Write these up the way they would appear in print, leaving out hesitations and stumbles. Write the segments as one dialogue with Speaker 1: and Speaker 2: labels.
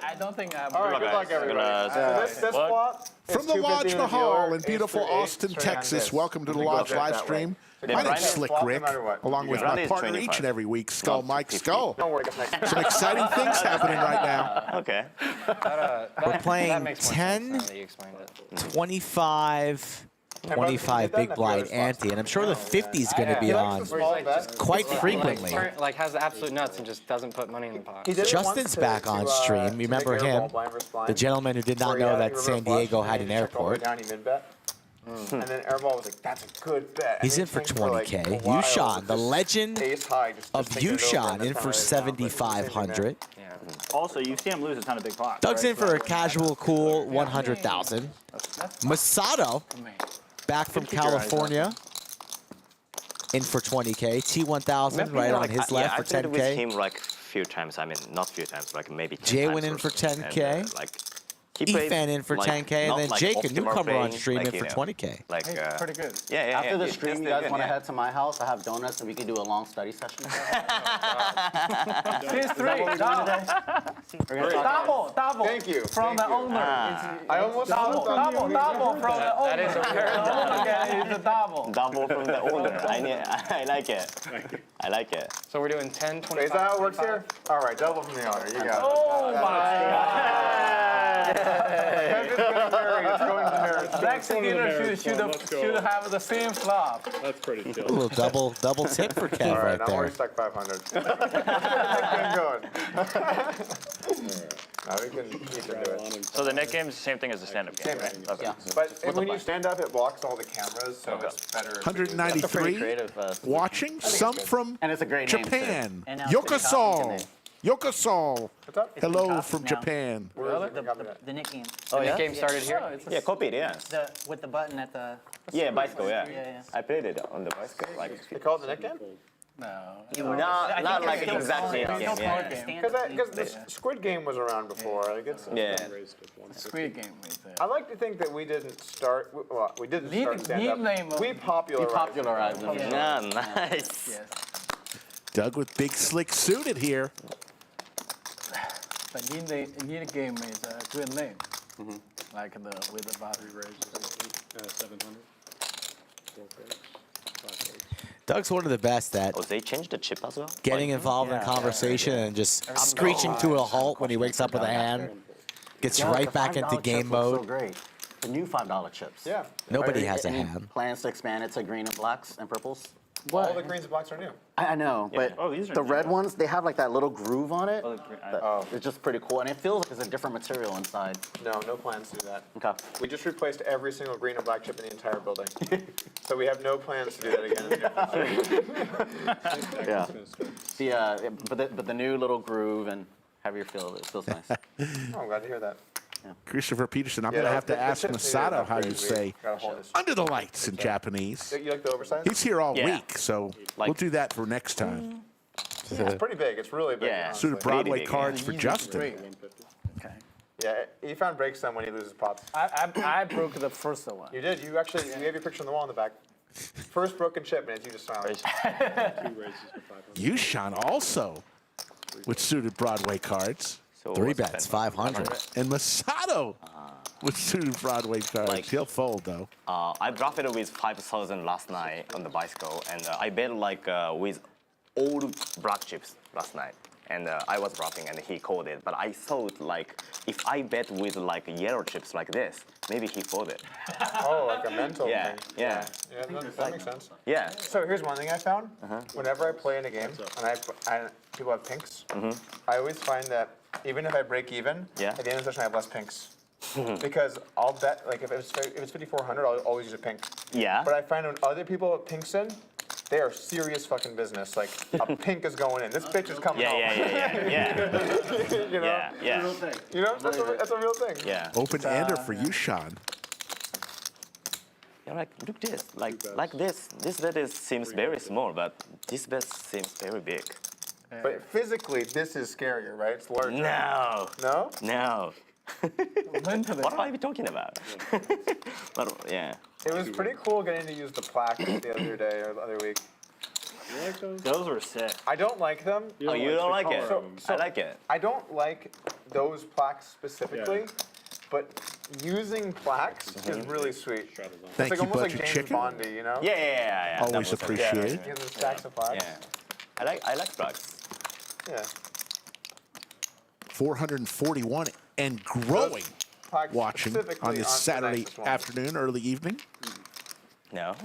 Speaker 1: I don't think I have.
Speaker 2: All right, good luck, everybody. This flop
Speaker 3: From the Lodge Mahal in beautiful Austin, Texas, welcome to the Lodge live stream. My name's Slick Rick, along with my partner each and every week, Skull Mike Skull. Some exciting things happening right now.
Speaker 4: Okay.
Speaker 5: We're playing 10, 25, 25 big blind ante, and I'm sure the 50 is going to be on quite frequently.
Speaker 6: Like has the absolute nuts and just doesn't put money in the pot.
Speaker 5: Justin's back on stream. Remember him, the gentleman who did not know that San Diego had an airport.
Speaker 2: And then Airball was like, that's a good bet.
Speaker 5: He's in for 20K. YooChan, the legend of YooChan, in for 7,500.
Speaker 4: Also, you see him lose a ton of big pots.
Speaker 5: Doug's in for a casual, cool 100,000. Masato, back from California, in for 20K. T1000 right on his left for 10K.
Speaker 4: I played with him like few times. I mean, not few times, like maybe 10
Speaker 5: JWin
Speaker 4: times
Speaker 5: in for 10K.
Speaker 4: And,
Speaker 5: Efan in for 10K, and then Jake, a newcomer on stream, in for 20K.
Speaker 1: Like, pretty good.
Speaker 4: Yeah, yeah.
Speaker 7: After the stream, you guys want to head to my house? I have donuts, and we can do a long study session.
Speaker 1: Here's three. Double.
Speaker 2: Thank you.
Speaker 1: From the owner.
Speaker 2: I almost
Speaker 1: double from the owner.
Speaker 6: That is a
Speaker 1: It's a double.
Speaker 4: Double from the owner. I like it. I like it.
Speaker 6: So we're doing 10, 25.
Speaker 2: Is that how it works here? All right, double from the owner. You got it.
Speaker 1: Oh my God.
Speaker 2: It's going to nerd.
Speaker 1: Next beginner should have the same flop.
Speaker 8: That's pretty chill.
Speaker 5: A little double tip for Kev
Speaker 2: All right,
Speaker 5: right
Speaker 2: now
Speaker 5: there.
Speaker 2: we're stuck 500. Keep going. Now we can keep into it.
Speaker 4: So the net game is the same thing as the stand-up game, right? Okay.
Speaker 7: Yeah.
Speaker 2: But when you stand up, it blocks all the cameras, so it's better.
Speaker 3: 193 watching, some from
Speaker 7: And it's a great name, too.
Speaker 3: Japan.
Speaker 7: And now it's a
Speaker 3: Yokosol. Yokosol.
Speaker 2: What's up?
Speaker 3: Hello from Japan.
Speaker 9: The nickname.
Speaker 6: Oh, yeah? The game started here?
Speaker 4: Yeah, copied, yeah.
Speaker 9: With the button at the...
Speaker 4: Yeah, bicycle, yeah.
Speaker 9: Yeah.
Speaker 4: I played it on the bicycle. Like,
Speaker 2: They call it the net game?
Speaker 1: No.
Speaker 4: not like exactly a game, yeah.
Speaker 2: Because the Squid Game was around before. Like it's,
Speaker 4: Yeah.
Speaker 1: Squid Game right there.
Speaker 2: I like to think that we didn't start. Well, we didn't start stand-up. We popularized
Speaker 7: them.
Speaker 4: Yeah, nice.
Speaker 1: Yes.
Speaker 3: Doug with big slick suited here.
Speaker 1: But Neeme game is a good name. Like with the battery raise.
Speaker 8: 700.
Speaker 5: Doug's one of the best at
Speaker 4: Oh, they changed the chip as well?
Speaker 5: getting involved in conversation and just screeching to a halt when he wakes up with a hand. Gets right back into game mode.
Speaker 7: So great. The new $5 chips.
Speaker 2: Yeah.
Speaker 5: Nobody has a hand.
Speaker 7: Plans to expand it to green and blacks and purples.
Speaker 2: All the greens and blacks are new.
Speaker 7: I know, but
Speaker 4: Oh, these are
Speaker 7: the
Speaker 4: new.
Speaker 7: red ones, they have like that little groove on it.
Speaker 2: Oh.
Speaker 7: It's just pretty cool, and it feels like it's a different material inside.
Speaker 2: No plans to do that.
Speaker 7: Okay.
Speaker 2: We just replaced every single green and black chip in the entire building. So we have no plans to do that again.
Speaker 7: Yeah. But the new little groove and heavier feel, it feels nice.
Speaker 2: Oh, I'm glad to hear that.
Speaker 3: Christopher Peterson, I'm going to have to ask Masato how you say under the lights in Japanese.
Speaker 2: You like the oversized?
Speaker 3: He's here all
Speaker 4: Yeah.
Speaker 3: week, so we'll do that for next time.
Speaker 2: It's pretty big. It's really big.
Speaker 4: Yeah.
Speaker 3: Suited
Speaker 2: honestly.
Speaker 3: Broadway
Speaker 4: big,
Speaker 3: cards for Justin.
Speaker 1: Okay.
Speaker 2: Yeah, Efan breaks them when he loses pots.
Speaker 1: I broke the first one.
Speaker 2: You did. You have your picture on the wall in the back. First broken chip, and it's you just smiling.
Speaker 8: 2 races for 500.
Speaker 3: YooChan also with suited Broadway cards.
Speaker 4: So
Speaker 5: 3
Speaker 4: what's
Speaker 5: bets,
Speaker 4: that?
Speaker 5: 500.
Speaker 3: And Masato with suited Broadway cards.
Speaker 4: Like-
Speaker 3: He'll fold, though.
Speaker 4: I drafted with 5,000 last night on the bicycle, and I bet like with all black chips last night. And I was bluffing, and he called it. But I thought like if I bet with like yellow chips like this, maybe he folded.
Speaker 2: Oh, like a mental
Speaker 4: Yeah,
Speaker 2: thing.
Speaker 4: yeah.
Speaker 2: Yeah, that makes sense.
Speaker 4: Yeah.
Speaker 2: So here's one thing I found. Whenever I play in a game and people have pinks, I always find that even if I break even,
Speaker 4: Yeah.
Speaker 2: at the end of the session I have less pinks. Because I'll bet, like if it's 5,400, I'll always use a pink.
Speaker 4: Yeah.
Speaker 2: But I find when other people put pinks in, they are serious fucking business. Like a pink is going in. This bitch is coming home.
Speaker 4: Yeah.
Speaker 2: You know?
Speaker 4: Yeah.
Speaker 2: You know, that's a real thing.
Speaker 4: Yeah.
Speaker 3: Open-ender for YooChan.
Speaker 4: You're like, look this, like this. This bet seems very small, but this bet seems very big.
Speaker 2: But physically, this is scarier, right? It's larger.
Speaker 4: No.
Speaker 2: No?
Speaker 4: No.
Speaker 1: Mentally.
Speaker 4: What are we talking about? But yeah.
Speaker 2: It was pretty cool getting to use the plaque the other day or the other week.
Speaker 8: You like those?
Speaker 10: Those were sick.
Speaker 2: I don't like them.
Speaker 4: Oh, you don't like it?
Speaker 8: color.
Speaker 4: I like it.
Speaker 2: I don't like those plaques specifically, but using plaques is really sweet.
Speaker 8: Straddles on.
Speaker 3: Thank
Speaker 2: It's
Speaker 3: you,
Speaker 2: like almost like
Speaker 3: Butcher
Speaker 2: James
Speaker 3: Chicken.
Speaker 2: Bondy, you know?
Speaker 4: Yeah.
Speaker 3: Always
Speaker 4: That was-
Speaker 3: appreciated.
Speaker 2: You have the stacks of plaques.
Speaker 4: Yeah. I like flags.
Speaker 2: Yeah.
Speaker 3: 441 and growing.
Speaker 2: Plaques
Speaker 3: Watching
Speaker 2: specifically
Speaker 3: on this
Speaker 2: aren't the
Speaker 3: Saturday
Speaker 2: nicest ones.
Speaker 3: afternoon, early evening.
Speaker 4: No.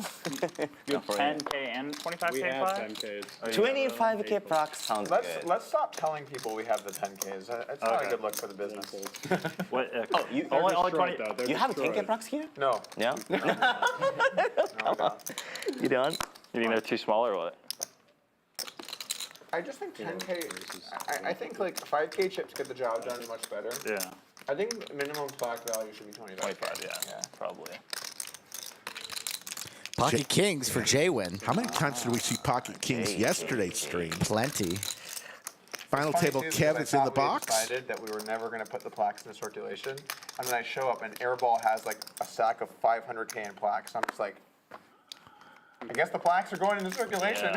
Speaker 10: You have 10K and 25K
Speaker 8: We have
Speaker 10: flags?
Speaker 8: 10Ks.
Speaker 4: 25K plaques sounds good.
Speaker 2: Let's stop telling people we have the 10Ks. It's not a good look for the business.
Speaker 10: What?
Speaker 4: Oh, you
Speaker 10: only
Speaker 8: destroyed,
Speaker 10: 20.
Speaker 8: though. They're
Speaker 4: you have 10K
Speaker 8: destroyed.
Speaker 4: plaques here?
Speaker 2: No.
Speaker 4: No.
Speaker 2: No, I don't.
Speaker 4: You don't?
Speaker 10: You think they're too small or what?
Speaker 2: I just think 10K. I think like 5K chips get the job done much better.
Speaker 10: Yeah.
Speaker 2: I think minimum plaque value should be 25.
Speaker 10: 25, yeah. Probably.
Speaker 5: Pocket Kings for JWin.
Speaker 3: How many times did we see Pocket Kings yesterday's stream?
Speaker 5: Plenty.
Speaker 3: Final
Speaker 2: Funny
Speaker 3: table
Speaker 2: too, because
Speaker 3: Kev
Speaker 2: I
Speaker 3: is in the
Speaker 2: thought we
Speaker 3: box.
Speaker 2: decided that we were never going to put the plaques in the circulation, and then I show up and Airball has like a stack of 500K in plaques. I'm just like, I guess the plaques are going into circulation.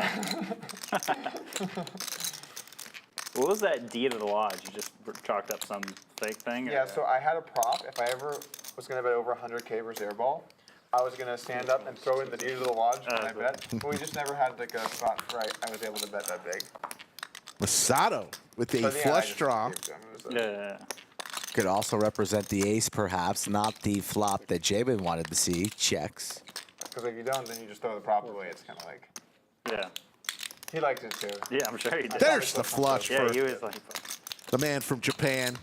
Speaker 10: What was that deed of the lodge? You just chalked up some fake thing? Or?
Speaker 2: Yeah, so I had a prop. If I ever was going to bet over 100K versus Airball, I was going to stand up and throw in the deed of the lodge when I bet. But we just never had like a spot where I was able to bet that big.
Speaker 3: Masato with a
Speaker 2: So, yeah, I
Speaker 3: flush
Speaker 2: just
Speaker 3: draw.
Speaker 2: gave it to him. It was a-
Speaker 10: Yeah.
Speaker 5: Could also represent the ace, perhaps, not the flop that JWin wanted to see. Checks.
Speaker 2: Because if you don't, then you just throw the prop away. It's kind of like,
Speaker 10: Yeah.
Speaker 2: he liked it too.
Speaker 10: Yeah, I'm sure he did.
Speaker 3: There's the flush
Speaker 10: Yeah,
Speaker 3: for
Speaker 10: he was like,
Speaker 3: the man from Japan.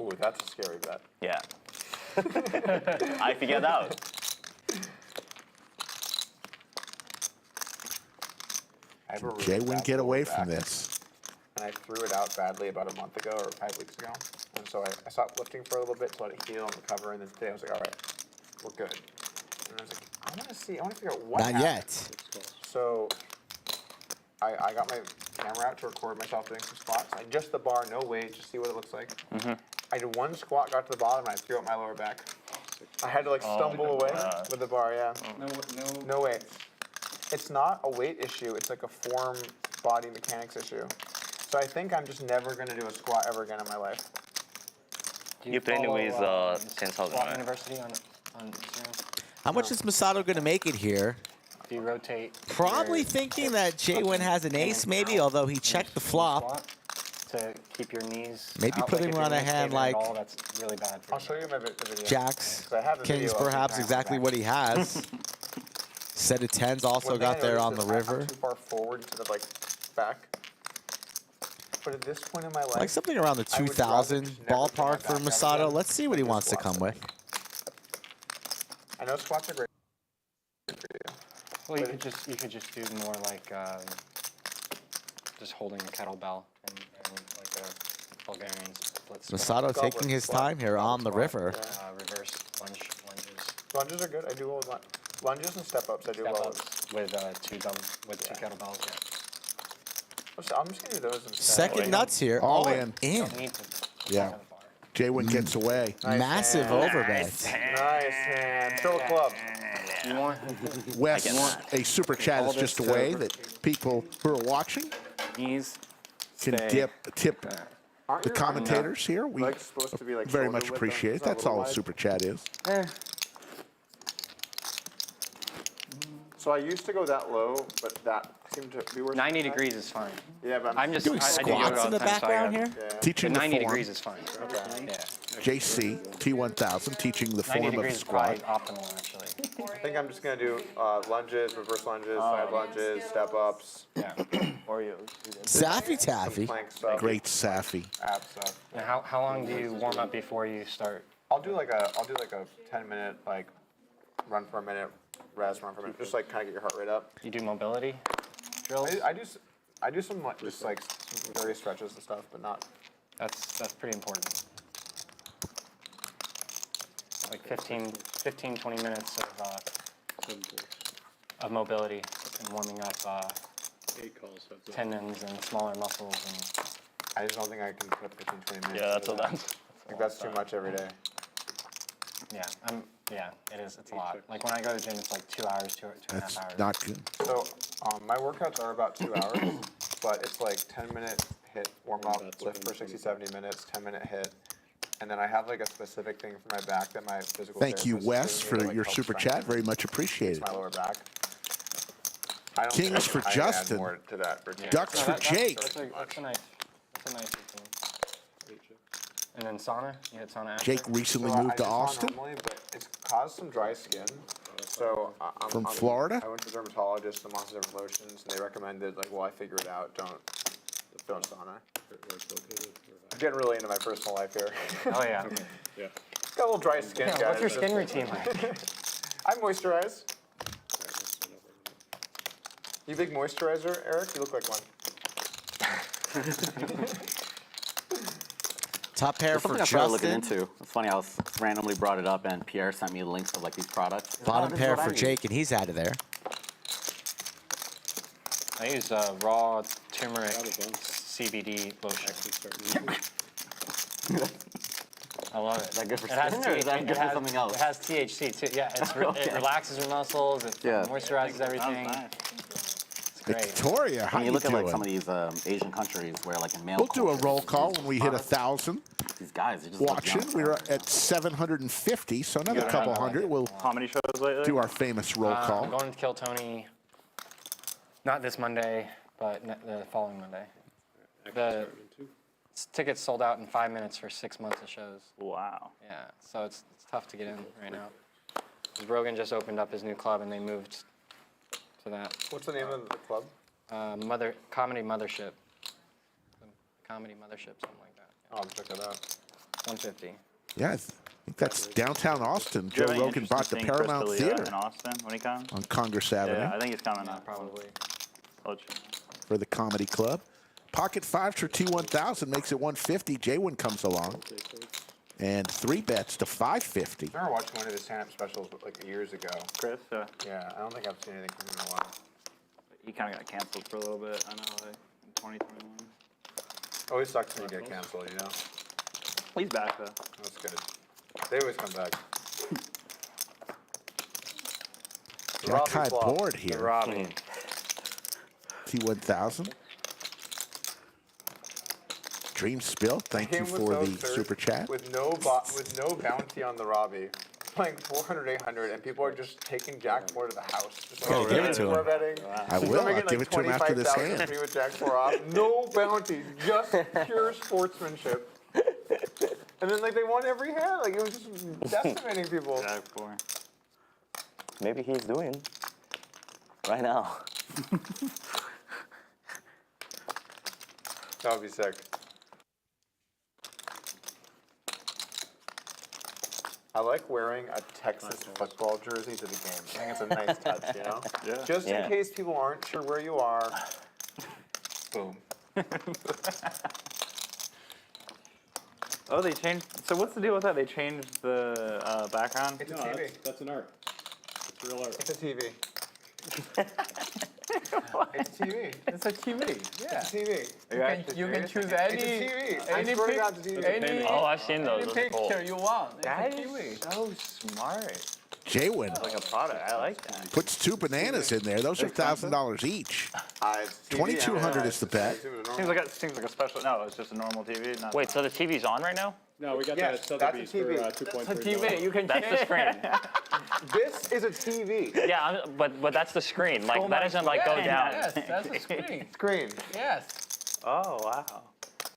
Speaker 2: Ooh, that's a scary bet.
Speaker 4: Yeah. I figured out.
Speaker 2: I have a really
Speaker 3: JWin
Speaker 2: bad
Speaker 3: get
Speaker 2: lower
Speaker 3: away from
Speaker 2: back,
Speaker 3: this.
Speaker 2: And I threw it out badly about a month ago or 5 weeks ago. And so I stopped lifting for a little bit to let it heal and recover. And then today I was like, all right, we're good. And I was like, I want to see, I want to figure out what
Speaker 5: Not
Speaker 2: happened.
Speaker 5: yet.
Speaker 2: So I got my camera out to record myself doing some squats. I adjust the bar, no weight, just see what it looks like. I did one squat, got to the bottom, and I threw out my lower back. I had to like stumble away with the bar, yeah. No weight. It's not a weight issue, it's like a form body mechanics issue. So I think I'm just never gonna do a squat ever again in my life.
Speaker 6: Do
Speaker 4: You played
Speaker 6: follow,
Speaker 4: with 10,000,
Speaker 6: Squat
Speaker 4: right?
Speaker 6: University on Instagram?
Speaker 5: How much is Masato going to make it here?
Speaker 6: If you rotate.
Speaker 5: Probably
Speaker 6: your
Speaker 5: thinking that JWin has an ace, maybe, although he checked the flop.
Speaker 6: squat to keep your knees.
Speaker 5: Maybe
Speaker 6: out,
Speaker 5: putting
Speaker 6: if
Speaker 5: him
Speaker 6: your
Speaker 5: on a
Speaker 6: knees
Speaker 5: hand
Speaker 6: cave in at
Speaker 5: like
Speaker 6: all, that's really bad for
Speaker 2: I'll show you the video.
Speaker 5: Jacks,
Speaker 2: 'Cause I have the
Speaker 5: Kings,
Speaker 2: video of me
Speaker 5: perhaps
Speaker 2: trying
Speaker 5: exactly
Speaker 2: back.
Speaker 5: what he has. Set of tens also
Speaker 2: One thing
Speaker 5: got
Speaker 2: I
Speaker 5: there
Speaker 2: noticed
Speaker 5: on the
Speaker 2: is
Speaker 5: river.
Speaker 2: I'm too far forward instead of like back. But at this point in my life,
Speaker 5: Like something around the
Speaker 2: I would rather
Speaker 5: 2,000
Speaker 2: just never
Speaker 5: ballpark
Speaker 2: put my
Speaker 5: for
Speaker 2: back
Speaker 5: Masato.
Speaker 2: down
Speaker 5: Let's see what he
Speaker 2: than
Speaker 5: wants to
Speaker 2: squats.
Speaker 5: come with.
Speaker 2: I know squats are great for you.
Speaker 6: Well, you could just do more like just holding a kettlebell and like a Bulgarian split squat.
Speaker 5: Masato taking his time here on the river.
Speaker 6: Reverse lunges.
Speaker 2: Lunges are good. I do all lunges and step ups. I do
Speaker 6: Step
Speaker 2: well.
Speaker 6: ups with two kettlebells. Yeah.
Speaker 2: I'm just gonna do those instead.
Speaker 5: Second nuts here.
Speaker 3: All
Speaker 5: All
Speaker 3: in.
Speaker 5: in.
Speaker 6: Don't need to.
Speaker 3: Yeah. JWin gets away.
Speaker 2: Nice
Speaker 5: Massive
Speaker 2: hand.
Speaker 5: overbet.
Speaker 2: Nice hand. Throw a club.
Speaker 6: You want
Speaker 3: Wes, a super chat is just a way that people who are watching
Speaker 6: knees.
Speaker 3: can tip the commentators here. We
Speaker 2: Legs supposed to be like
Speaker 3: very
Speaker 2: shoulder
Speaker 3: much
Speaker 2: width,
Speaker 3: appreciate
Speaker 2: is
Speaker 3: it.
Speaker 2: that a
Speaker 3: That's
Speaker 2: little
Speaker 3: all a
Speaker 2: wide?
Speaker 3: super chat is.
Speaker 2: So I used to go that low, but that seemed to be worse.
Speaker 6: 90 degrees is fine.
Speaker 2: Yeah, but
Speaker 6: I'm just
Speaker 5: Doing
Speaker 6: I do yoga
Speaker 5: squats
Speaker 6: all
Speaker 5: in the
Speaker 6: time, so I
Speaker 5: background
Speaker 6: got-
Speaker 5: here.
Speaker 2: Yeah.
Speaker 3: Teaching
Speaker 6: But
Speaker 3: the
Speaker 6: 90
Speaker 3: form.
Speaker 6: degrees is fine. Yeah.
Speaker 3: JC T1000 teaching the
Speaker 6: 90
Speaker 3: form of
Speaker 6: degrees
Speaker 3: the
Speaker 6: is probably
Speaker 3: squat.
Speaker 6: optimal, actually.
Speaker 2: I think I'm just gonna do lunges, reverse lunges, side lunges, step ups,
Speaker 6: Yeah.
Speaker 5: Saffy Taffy.
Speaker 2: plank stuff,
Speaker 3: Great Safi.
Speaker 2: ab stuff.
Speaker 6: Now, how long do you warm up before you start?
Speaker 2: I'll do like a 10-minute like run for a minute, rest, run for a minute, just like kind of get your heart rate up.
Speaker 6: You do mobility drills?
Speaker 2: I do some like just like some various stretches and stuff, but not.
Speaker 6: That's pretty important. Like 15, 20 minutes of mobility. and warming up
Speaker 8: 8 calls. That's it.
Speaker 6: tendons and smaller muscles. And
Speaker 2: I just don't think I can put 15, 20 minutes.
Speaker 4: Yeah, that's
Speaker 2: into
Speaker 4: what
Speaker 2: that.
Speaker 4: that's.
Speaker 2: I think that's too much every day.
Speaker 6: yeah, it is. It's a lot. Like when I go to the gym, it's like 2 hours, two and a
Speaker 3: That's
Speaker 6: half hours.
Speaker 3: not good.
Speaker 2: So my workouts are about 2 hours, but it's like 10-minute hit, warm up, lift for 60, 70 minutes, 10-minute hit. And then I have like a specific thing for my back that my physical
Speaker 3: Thank you,
Speaker 2: therapist is
Speaker 3: Wes,
Speaker 2: doing
Speaker 3: for
Speaker 2: to, like,
Speaker 3: your
Speaker 2: help
Speaker 3: super
Speaker 2: strengthen
Speaker 3: chat. Very much appreciated.
Speaker 2: my lower back. I don't
Speaker 3: Kings
Speaker 2: think
Speaker 3: for
Speaker 2: I add
Speaker 3: Justin.
Speaker 2: more to that routine.
Speaker 3: Ducks for Jake.
Speaker 6: That's a nice routine. And then sauna. You had sauna after?
Speaker 3: Jake recently
Speaker 2: So
Speaker 3: moved to
Speaker 2: I
Speaker 3: Austin
Speaker 2: normally, but it's caused some dry skin. So
Speaker 3: from Florida.
Speaker 2: I went to the dermatologist, the Monster Different Lotions, and they recommended, like, well, I figure it out. Don't sauna. I'm getting really into my personal life here.
Speaker 6: Oh yeah.
Speaker 8: Yeah.
Speaker 2: Got a little dry skin,
Speaker 6: Yeah,
Speaker 2: guys.
Speaker 6: what's your skin routine like?
Speaker 2: I moisturize. You big moisturizer, Eric? You look like one.
Speaker 5: Top pair
Speaker 7: There's
Speaker 5: for
Speaker 7: something I started looking
Speaker 5: Justin.
Speaker 7: into. It's funny, I was randomly brought it up, and Pierre sent me links of like these products.
Speaker 5: Bottom
Speaker 7: This is
Speaker 5: pair
Speaker 7: what I
Speaker 5: for
Speaker 7: need.
Speaker 5: Jake, and he's out of there.
Speaker 6: I use raw turmeric
Speaker 8: Out of bones.
Speaker 6: CBD lotion.
Speaker 8: Actually start using it.
Speaker 6: I love it.
Speaker 7: Is that good for
Speaker 6: It has
Speaker 7: skin, or is that
Speaker 6: it
Speaker 7: good for
Speaker 6: has-
Speaker 7: something else?
Speaker 6: It has THC too. Yeah, it relaxes your muscles. It
Speaker 7: Yeah.
Speaker 6: moisturizes everything.
Speaker 10: Nice.
Speaker 6: It's great.
Speaker 3: Victoria, how
Speaker 7: When
Speaker 3: you
Speaker 7: you look at
Speaker 3: doing?
Speaker 7: like some of these Asian countries where like in male
Speaker 3: We'll do a
Speaker 7: culture,
Speaker 3: roll call
Speaker 7: these
Speaker 3: when we hit
Speaker 7: products,
Speaker 3: 1,000
Speaker 7: These guys, they just look
Speaker 3: watching.
Speaker 7: young.
Speaker 3: We're at 750, so another
Speaker 10: Yeah,
Speaker 3: couple
Speaker 6: I like
Speaker 3: hundred.
Speaker 6: it.
Speaker 3: We'll
Speaker 10: Comedy shows lately?
Speaker 3: do our famous roll
Speaker 6: I'm
Speaker 3: call.
Speaker 6: going to Kill Tony. Not this Monday, but the following Monday. The tickets sold out in 5 minutes for 6 months of shows.
Speaker 10: Wow.
Speaker 6: Yeah, so it's tough to get in right now. 'Cause Rogan just opened up his new club and they moved to that.
Speaker 2: What's the name of the club?
Speaker 6: Comedy Mothership. Comedy Mothership, something like that.
Speaker 2: Oh, I'll check that out.
Speaker 6: 150.
Speaker 3: Yeah, I think that's downtown Austin.
Speaker 10: Do you
Speaker 3: Joe
Speaker 10: have any
Speaker 3: Rogan
Speaker 10: interest
Speaker 3: bought the
Speaker 10: in seeing Chris
Speaker 3: Paramount
Speaker 10: D'Elia
Speaker 3: Theater
Speaker 10: in Austin when he comes?
Speaker 3: on Congress Avenue
Speaker 10: Yeah, I think he's coming
Speaker 6: Yeah,
Speaker 10: up.
Speaker 6: probably.
Speaker 10: I'll let you know.
Speaker 3: for the Comedy Club. Pocket 5 for T1000 makes it 150. JWin comes along. And 3 bets to 550.
Speaker 2: I remember watching one of his stand-up specials like years ago.
Speaker 10: Chris,
Speaker 2: Yeah, I don't think I've seen anything from him in a while.
Speaker 10: he kind of got canceled for a little bit, I know, like in 2021.
Speaker 2: Always sucks when you get canceled, you know?
Speaker 10: He's back though.
Speaker 2: That's good. They always come back.
Speaker 3: Jack high
Speaker 2: Robbie Flaw.
Speaker 3: board here.
Speaker 6: Robbie.
Speaker 3: T1000. Dream Spill, thank you
Speaker 2: Him was
Speaker 3: for
Speaker 2: so
Speaker 3: the
Speaker 2: absurd,
Speaker 3: super chat.
Speaker 2: With no bounty on the Robbie. Playing 400, 800, and people are just taking Jack 4 to the house. Just
Speaker 5: Oh, give it to him.
Speaker 2: betting.
Speaker 3: I will. I'll give it to him after this hand.
Speaker 2: $25,000 with Jack 4 off. No bounty, just pure sportsmanship. And then, like, they won every hand. Like, it was just decimating people.
Speaker 10: Jack 4.
Speaker 4: Maybe he's doing right now.
Speaker 2: That would be sick. I like wearing a Texas football jersey to the game. I think it's a nice touch, you know?
Speaker 10: Yeah.
Speaker 2: Just
Speaker 4: Yeah.
Speaker 2: in case people aren't sure where you are. Boom.
Speaker 10: Oh, they changed. So what's the deal with that? They changed the background.
Speaker 2: It's a
Speaker 8: No,
Speaker 2: TV.
Speaker 8: that's an art. It's real art.
Speaker 2: It's a TV. It's a TV.
Speaker 1: It's a TV. Yeah.
Speaker 2: It's a TV.
Speaker 1: You can choose
Speaker 2: It's a
Speaker 1: any
Speaker 2: TV. I
Speaker 1: any
Speaker 2: swear to
Speaker 1: pic-
Speaker 2: God, it's a TV.
Speaker 1: any
Speaker 10: Oh, I've seen those.
Speaker 1: any
Speaker 10: Those are cool.
Speaker 1: picture you want. It's
Speaker 10: That
Speaker 1: a
Speaker 10: is
Speaker 1: TV.
Speaker 10: so smart.
Speaker 3: JWin
Speaker 10: Like a product. I like that.
Speaker 3: puts 2 bananas in there. Those are $1,000 each.
Speaker 2: It's TV,
Speaker 3: 2,200 is the bet.
Speaker 10: Seems like a special. No, it's just a normal TV. Not
Speaker 4: Wait, so the TV's on right now?
Speaker 8: No, we got
Speaker 2: Yes,
Speaker 8: that
Speaker 2: that's a
Speaker 8: Sotheby's for
Speaker 2: TV.
Speaker 8: $2.3
Speaker 1: TV.
Speaker 8: million.
Speaker 1: You can
Speaker 10: That's the screen.
Speaker 2: This is a TV.
Speaker 4: Yeah, but that's the screen. Like that doesn't like go down.
Speaker 1: Yes, that's a screen.
Speaker 2: Screen.
Speaker 1: Yes.
Speaker 10: Oh wow.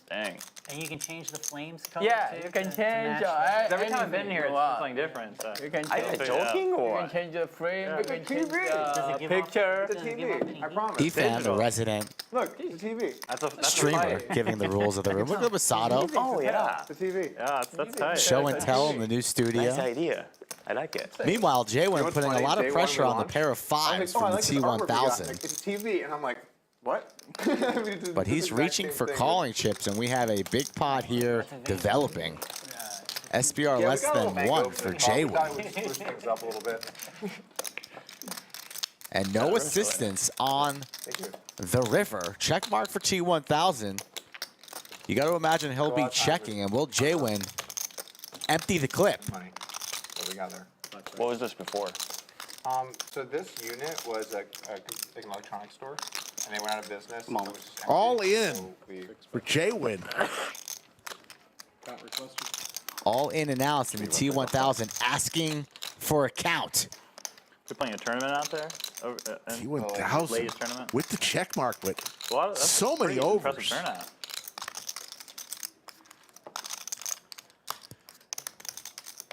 Speaker 10: Dang.
Speaker 9: And you can change the flames color
Speaker 1: Yeah,
Speaker 9: too
Speaker 1: you can
Speaker 9: to
Speaker 1: change.
Speaker 9: match
Speaker 10: Every time I've been
Speaker 1: anything
Speaker 10: here,
Speaker 1: you
Speaker 10: it's
Speaker 1: want.
Speaker 10: something different. So.
Speaker 1: You can
Speaker 4: Are
Speaker 1: change.
Speaker 4: you joking
Speaker 1: You
Speaker 4: or?
Speaker 1: can change the frame. You can
Speaker 2: It's a
Speaker 1: change
Speaker 2: TV.
Speaker 9: Does
Speaker 1: the
Speaker 9: it give off-
Speaker 1: picture.
Speaker 2: It's a
Speaker 9: Doesn't give off
Speaker 2: TV.
Speaker 9: any
Speaker 2: I
Speaker 9: heat?
Speaker 2: promise.
Speaker 5: Efan, the
Speaker 10: Digital.
Speaker 5: resident
Speaker 2: Look, it's a TV.
Speaker 10: That's
Speaker 5: streamer, giving the rules of the room. Look at Masato.
Speaker 4: Oh yeah,
Speaker 2: It's a TV.
Speaker 10: Yeah, that's tight.
Speaker 5: Show and tell in the new
Speaker 4: nice
Speaker 5: studio.
Speaker 4: idea. I like it.
Speaker 5: Meanwhile, JWin
Speaker 2: what's
Speaker 5: putting a
Speaker 2: funny?
Speaker 5: lot of
Speaker 2: Day
Speaker 5: pressure
Speaker 2: one
Speaker 5: on the
Speaker 2: launch,
Speaker 5: pair of
Speaker 2: I was
Speaker 5: fives
Speaker 2: like,
Speaker 5: from the
Speaker 2: this artwork we got.
Speaker 5: T1000.
Speaker 2: Like, it's a TV, and I'm like, what?
Speaker 5: But he's reaching for calling chips, and we have a big pot here developing. SBR less than 1 for JWin.
Speaker 2: Spruce things up a little bit.
Speaker 5: And no assistance on the river. Check mark for T1000. You got to imagine he'll be checking, and will JWin empty the clip?
Speaker 2: Money. What we got there?
Speaker 10: What was this before?
Speaker 2: So this unit was an electronics store, and they went out of business.
Speaker 7: Come on.
Speaker 2: So it was just empty.
Speaker 3: All in
Speaker 2: So we,
Speaker 3: for JWin.
Speaker 8: Count requested.
Speaker 5: All in and out in the T1000, asking for a count.
Speaker 10: You're playing a tournament out there?
Speaker 3: T1000
Speaker 10: Latest tournament?
Speaker 3: with the check mark, but
Speaker 10: That's
Speaker 3: so many
Speaker 10: pretty
Speaker 3: overs.
Speaker 10: impressive turnout.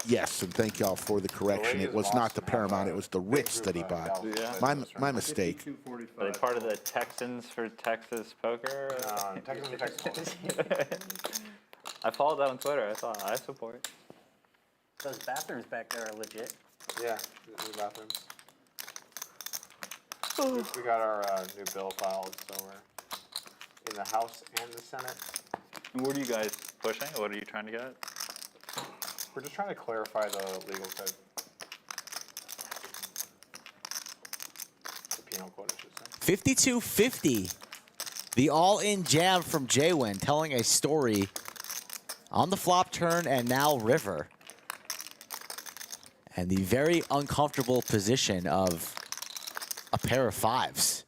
Speaker 3: yes, and thank y'all for the correction. It was not the Paramount, it was the Ritz that he bought. My mistake.
Speaker 8: Q45.
Speaker 10: Are they part of the Texans for Texas Poker?
Speaker 2: Texas.
Speaker 10: I followed that on Twitter. I support.
Speaker 9: Those bathrooms back there are legit.
Speaker 2: Yeah, the bathrooms. We got our new bill filed, so we're in the House and the Senate.
Speaker 10: And what are you guys pushing? What are you trying to get?
Speaker 2: We're just trying to clarify the legal code. The penal code, I should say.
Speaker 5: 52-50. The all-in jam from JWin, telling a story on the flop turn and now river. And the very uncomfortable position of a pair of fives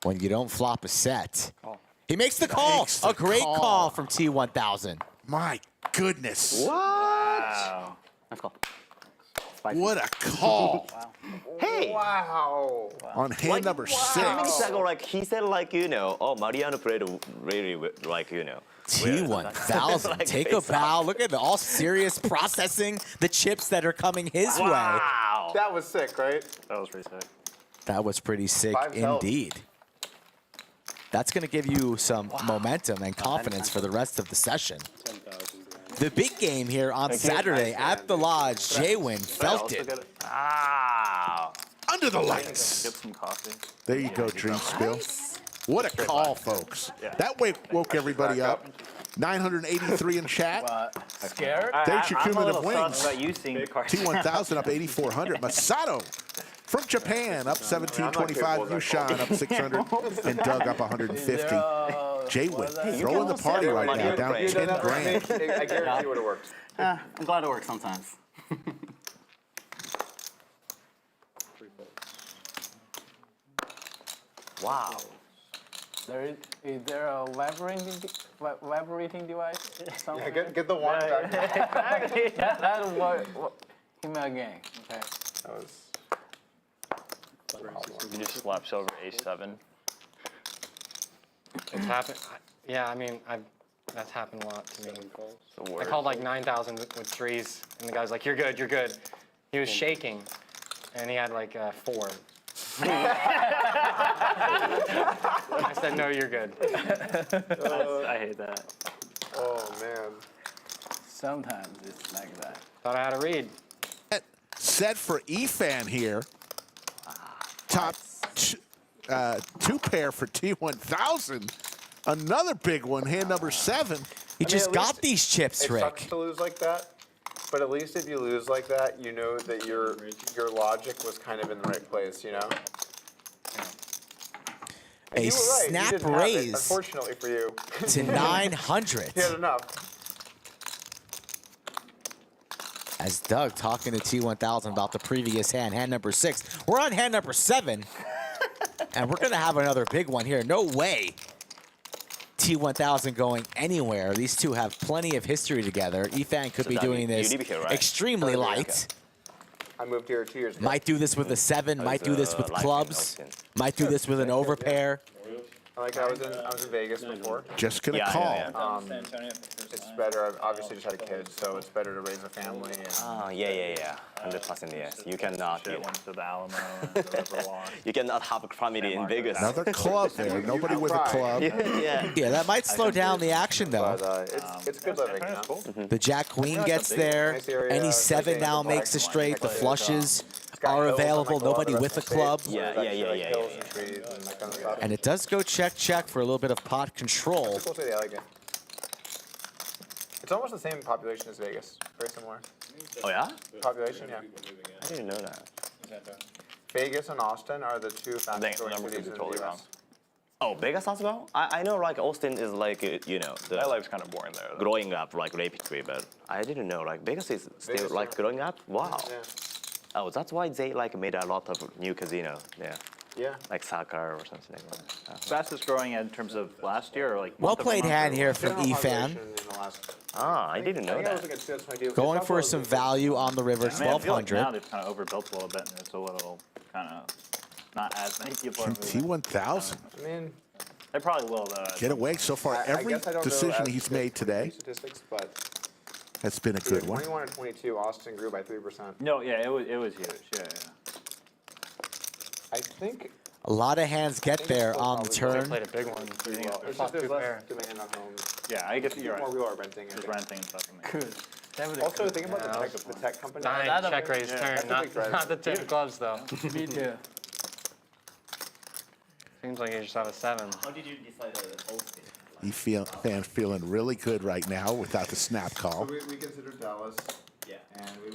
Speaker 5: when you don't flop a set. He makes the call.
Speaker 3: Makes the
Speaker 5: A great
Speaker 3: call.
Speaker 5: call from T1000.
Speaker 3: My goodness.
Speaker 10: Wow.
Speaker 7: Let's go.
Speaker 3: What a call
Speaker 4: Hey!
Speaker 2: Wow.
Speaker 3: on hand number 6.
Speaker 4: Minutes ago, like he said, like oh, Mariano played really, like
Speaker 5: T1000,
Speaker 4: Like
Speaker 5: take a
Speaker 4: face
Speaker 5: bow. Look at all serious processing the chips that are coming his way.
Speaker 4: Wow!
Speaker 2: That was sick, right?
Speaker 10: That was pretty sick.
Speaker 5: That was pretty sick
Speaker 2: Five help.
Speaker 5: indeed. That's going to give you some momentum and confidence for the rest of the session.
Speaker 8: 10,000.
Speaker 5: The big game here on Saturday at the Lodge, JWin felt it.
Speaker 4: Wow!
Speaker 3: Under the
Speaker 10: Get
Speaker 3: lights.
Speaker 10: some coffee.
Speaker 3: There you go, Dream Spill. What a call, folks.
Speaker 10: Yeah.
Speaker 3: That woke everybody up. 983 in chat.
Speaker 1: Scared?
Speaker 3: There's your
Speaker 10: I'm a
Speaker 3: cumulative
Speaker 10: little sus
Speaker 3: wins.
Speaker 10: about you seeing the card.
Speaker 3: T1000 up 8,400. Masato from Japan up 1725. YooChan up 600. And Doug up 150. JWin throwing the party right now, down 10 grand.
Speaker 2: I guarantee you would have worked.
Speaker 7: I'm glad it works sometimes.
Speaker 4: Wow!
Speaker 1: Is there a vibrating device somewhere?
Speaker 2: Yeah, get the one back.
Speaker 1: That's what give me again. Okay.
Speaker 2: That was.
Speaker 10: You just slaps over A7.
Speaker 6: It's happened. Yeah, I mean, that's happened a lot to me.
Speaker 10: The
Speaker 6: I
Speaker 10: worst.
Speaker 6: called like 9,000 with threes, and the guy's like, "You're good, you're good." He was shaking, and he had like 4. I said, "No, you're good."
Speaker 10: I hate that.
Speaker 2: Oh man.
Speaker 1: Sometimes it's like that.
Speaker 6: Thought I had a read.
Speaker 3: Set for Efan here. Top 2 pair for T1000. Another big one, hand number 7.
Speaker 5: He
Speaker 2: I mean,
Speaker 5: just
Speaker 2: at
Speaker 5: got
Speaker 2: least
Speaker 5: these chips,
Speaker 2: It
Speaker 5: Rick.
Speaker 2: sucks to lose like that, but at least if you lose like that, you know that your logic was kind of in the right place, you know? And
Speaker 5: A
Speaker 2: you were right, you
Speaker 5: snap
Speaker 2: didn't have it,
Speaker 5: raise
Speaker 2: unfortunately for you.
Speaker 5: to 900.
Speaker 2: You had enough.
Speaker 5: As Doug talking to T1000 about the previous hand number 6. We're on hand number 7, and we're going to have another big one here. No way T1000 going anywhere. These two have plenty of history together. Efan could be doing this extremely light.
Speaker 2: I moved here 2 years ago.
Speaker 5: Might do this with a 7, might do this with clubs, might do this with an overpair.
Speaker 2: Like I was in Vegas before.
Speaker 3: Just gonna call.
Speaker 2: It's better. I've obviously just had a kid, so it's better to raise a family. And
Speaker 4: Oh, yeah. 100% yes. You cannot,
Speaker 10: Shit went to the Alamo and the Riverwalk.
Speaker 4: you cannot have a family in Vegas.
Speaker 3: Another club there. Nobody with a club.
Speaker 4: Yeah.
Speaker 5: Yeah, that might slow down the action, though.
Speaker 2: but it's good living. You know?
Speaker 10: Cool.
Speaker 5: The Jack Queen gets there.
Speaker 2: Nice area,
Speaker 5: Any
Speaker 2: nice
Speaker 5: 7
Speaker 2: game
Speaker 5: now
Speaker 2: for
Speaker 5: makes a
Speaker 2: black.
Speaker 5: straight. The
Speaker 2: Nice
Speaker 5: flushes
Speaker 2: got
Speaker 5: are
Speaker 2: hills,
Speaker 5: available.
Speaker 2: unlike a lot of
Speaker 5: Nobody
Speaker 2: the
Speaker 5: with a
Speaker 2: rest of the
Speaker 5: club.
Speaker 2: states,
Speaker 4: Yeah,
Speaker 2: where there's
Speaker 4: yeah,
Speaker 2: actually,
Speaker 4: yeah,
Speaker 2: like, hills
Speaker 4: yeah,
Speaker 2: and trees and that kind of stuff.
Speaker 5: And it does go check for a little bit of pot control.
Speaker 2: Cool city, I like it. It's almost the same population as Vegas. Very similar.
Speaker 4: Oh, yeah?
Speaker 2: Population, yeah.
Speaker 4: I didn't know that.
Speaker 2: Vegas and Austin are the two fastest growing
Speaker 10: number
Speaker 2: cities
Speaker 10: two
Speaker 2: in
Speaker 10: totally
Speaker 2: the
Speaker 10: wrong.
Speaker 2: US.
Speaker 4: Oh, Vegas as well? I know like Austin is like, you know, the
Speaker 10: My life's kind of boring there. Though.
Speaker 4: growing up like rapidly, but I didn't know like Vegas is still
Speaker 2: Vegas,
Speaker 4: like
Speaker 2: yeah.
Speaker 4: growing up? Wow.
Speaker 2: Yeah.
Speaker 4: Oh, that's why they like made a lot of new casino. Yeah.
Speaker 2: Yeah.
Speaker 4: Like soccer or something like that. Oh.
Speaker 10: Fastest growing in terms of last year or like
Speaker 5: Well
Speaker 10: month over
Speaker 5: played
Speaker 10: month
Speaker 5: hand
Speaker 10: or
Speaker 5: here
Speaker 10: what?
Speaker 5: from
Speaker 2: General
Speaker 5: Efan.
Speaker 2: population in the last-
Speaker 4: Ah, I didn't know
Speaker 2: I think
Speaker 4: that.
Speaker 2: was like a 2022.
Speaker 5: Going
Speaker 2: It's
Speaker 5: for
Speaker 2: also
Speaker 5: some
Speaker 2: the-
Speaker 5: value on the river,
Speaker 10: I mean, I feel like
Speaker 5: 1200.
Speaker 10: now they've kind of overbuilt a little bit, and it's a little kind of not as many people are moving.
Speaker 3: T1000.
Speaker 2: I mean,
Speaker 10: They probably will though.
Speaker 3: Get away. So far,
Speaker 2: I
Speaker 3: every
Speaker 2: guess I don't know
Speaker 3: decision
Speaker 2: as
Speaker 3: he's
Speaker 2: good
Speaker 3: made
Speaker 2: for
Speaker 3: today
Speaker 2: statistics, but
Speaker 3: has been a
Speaker 2: either
Speaker 3: good one.
Speaker 2: 21 or 22, Austin grew by 3%.
Speaker 10: No, yeah, it was huge. Yeah.
Speaker 2: I think
Speaker 5: A lot of hands get there on the
Speaker 6: They
Speaker 5: turn.
Speaker 6: played a big one.
Speaker 2: pretty well. It's
Speaker 6: Flop
Speaker 2: just there's
Speaker 6: two
Speaker 2: less
Speaker 6: pair.
Speaker 2: demand on homes.
Speaker 10: Yeah, I guess you're
Speaker 2: More
Speaker 10: right.
Speaker 2: people are renting. I
Speaker 10: Just
Speaker 2: think.
Speaker 10: renting and stuff. I mean.
Speaker 2: Also, think about the tech company.
Speaker 6: Nine, check raise
Speaker 10: Yeah,
Speaker 6: turn,
Speaker 2: that's a
Speaker 6: not,
Speaker 2: big driver.
Speaker 6: not the 10 clubs though.
Speaker 1: Me too.
Speaker 6: Seems like you just have a 7.
Speaker 4: How did you decide Austin?
Speaker 3: Fan feeling really good right now without the snap
Speaker 2: So
Speaker 3: call.
Speaker 2: we considered Dallas.
Speaker 4: Yeah.
Speaker 2: And we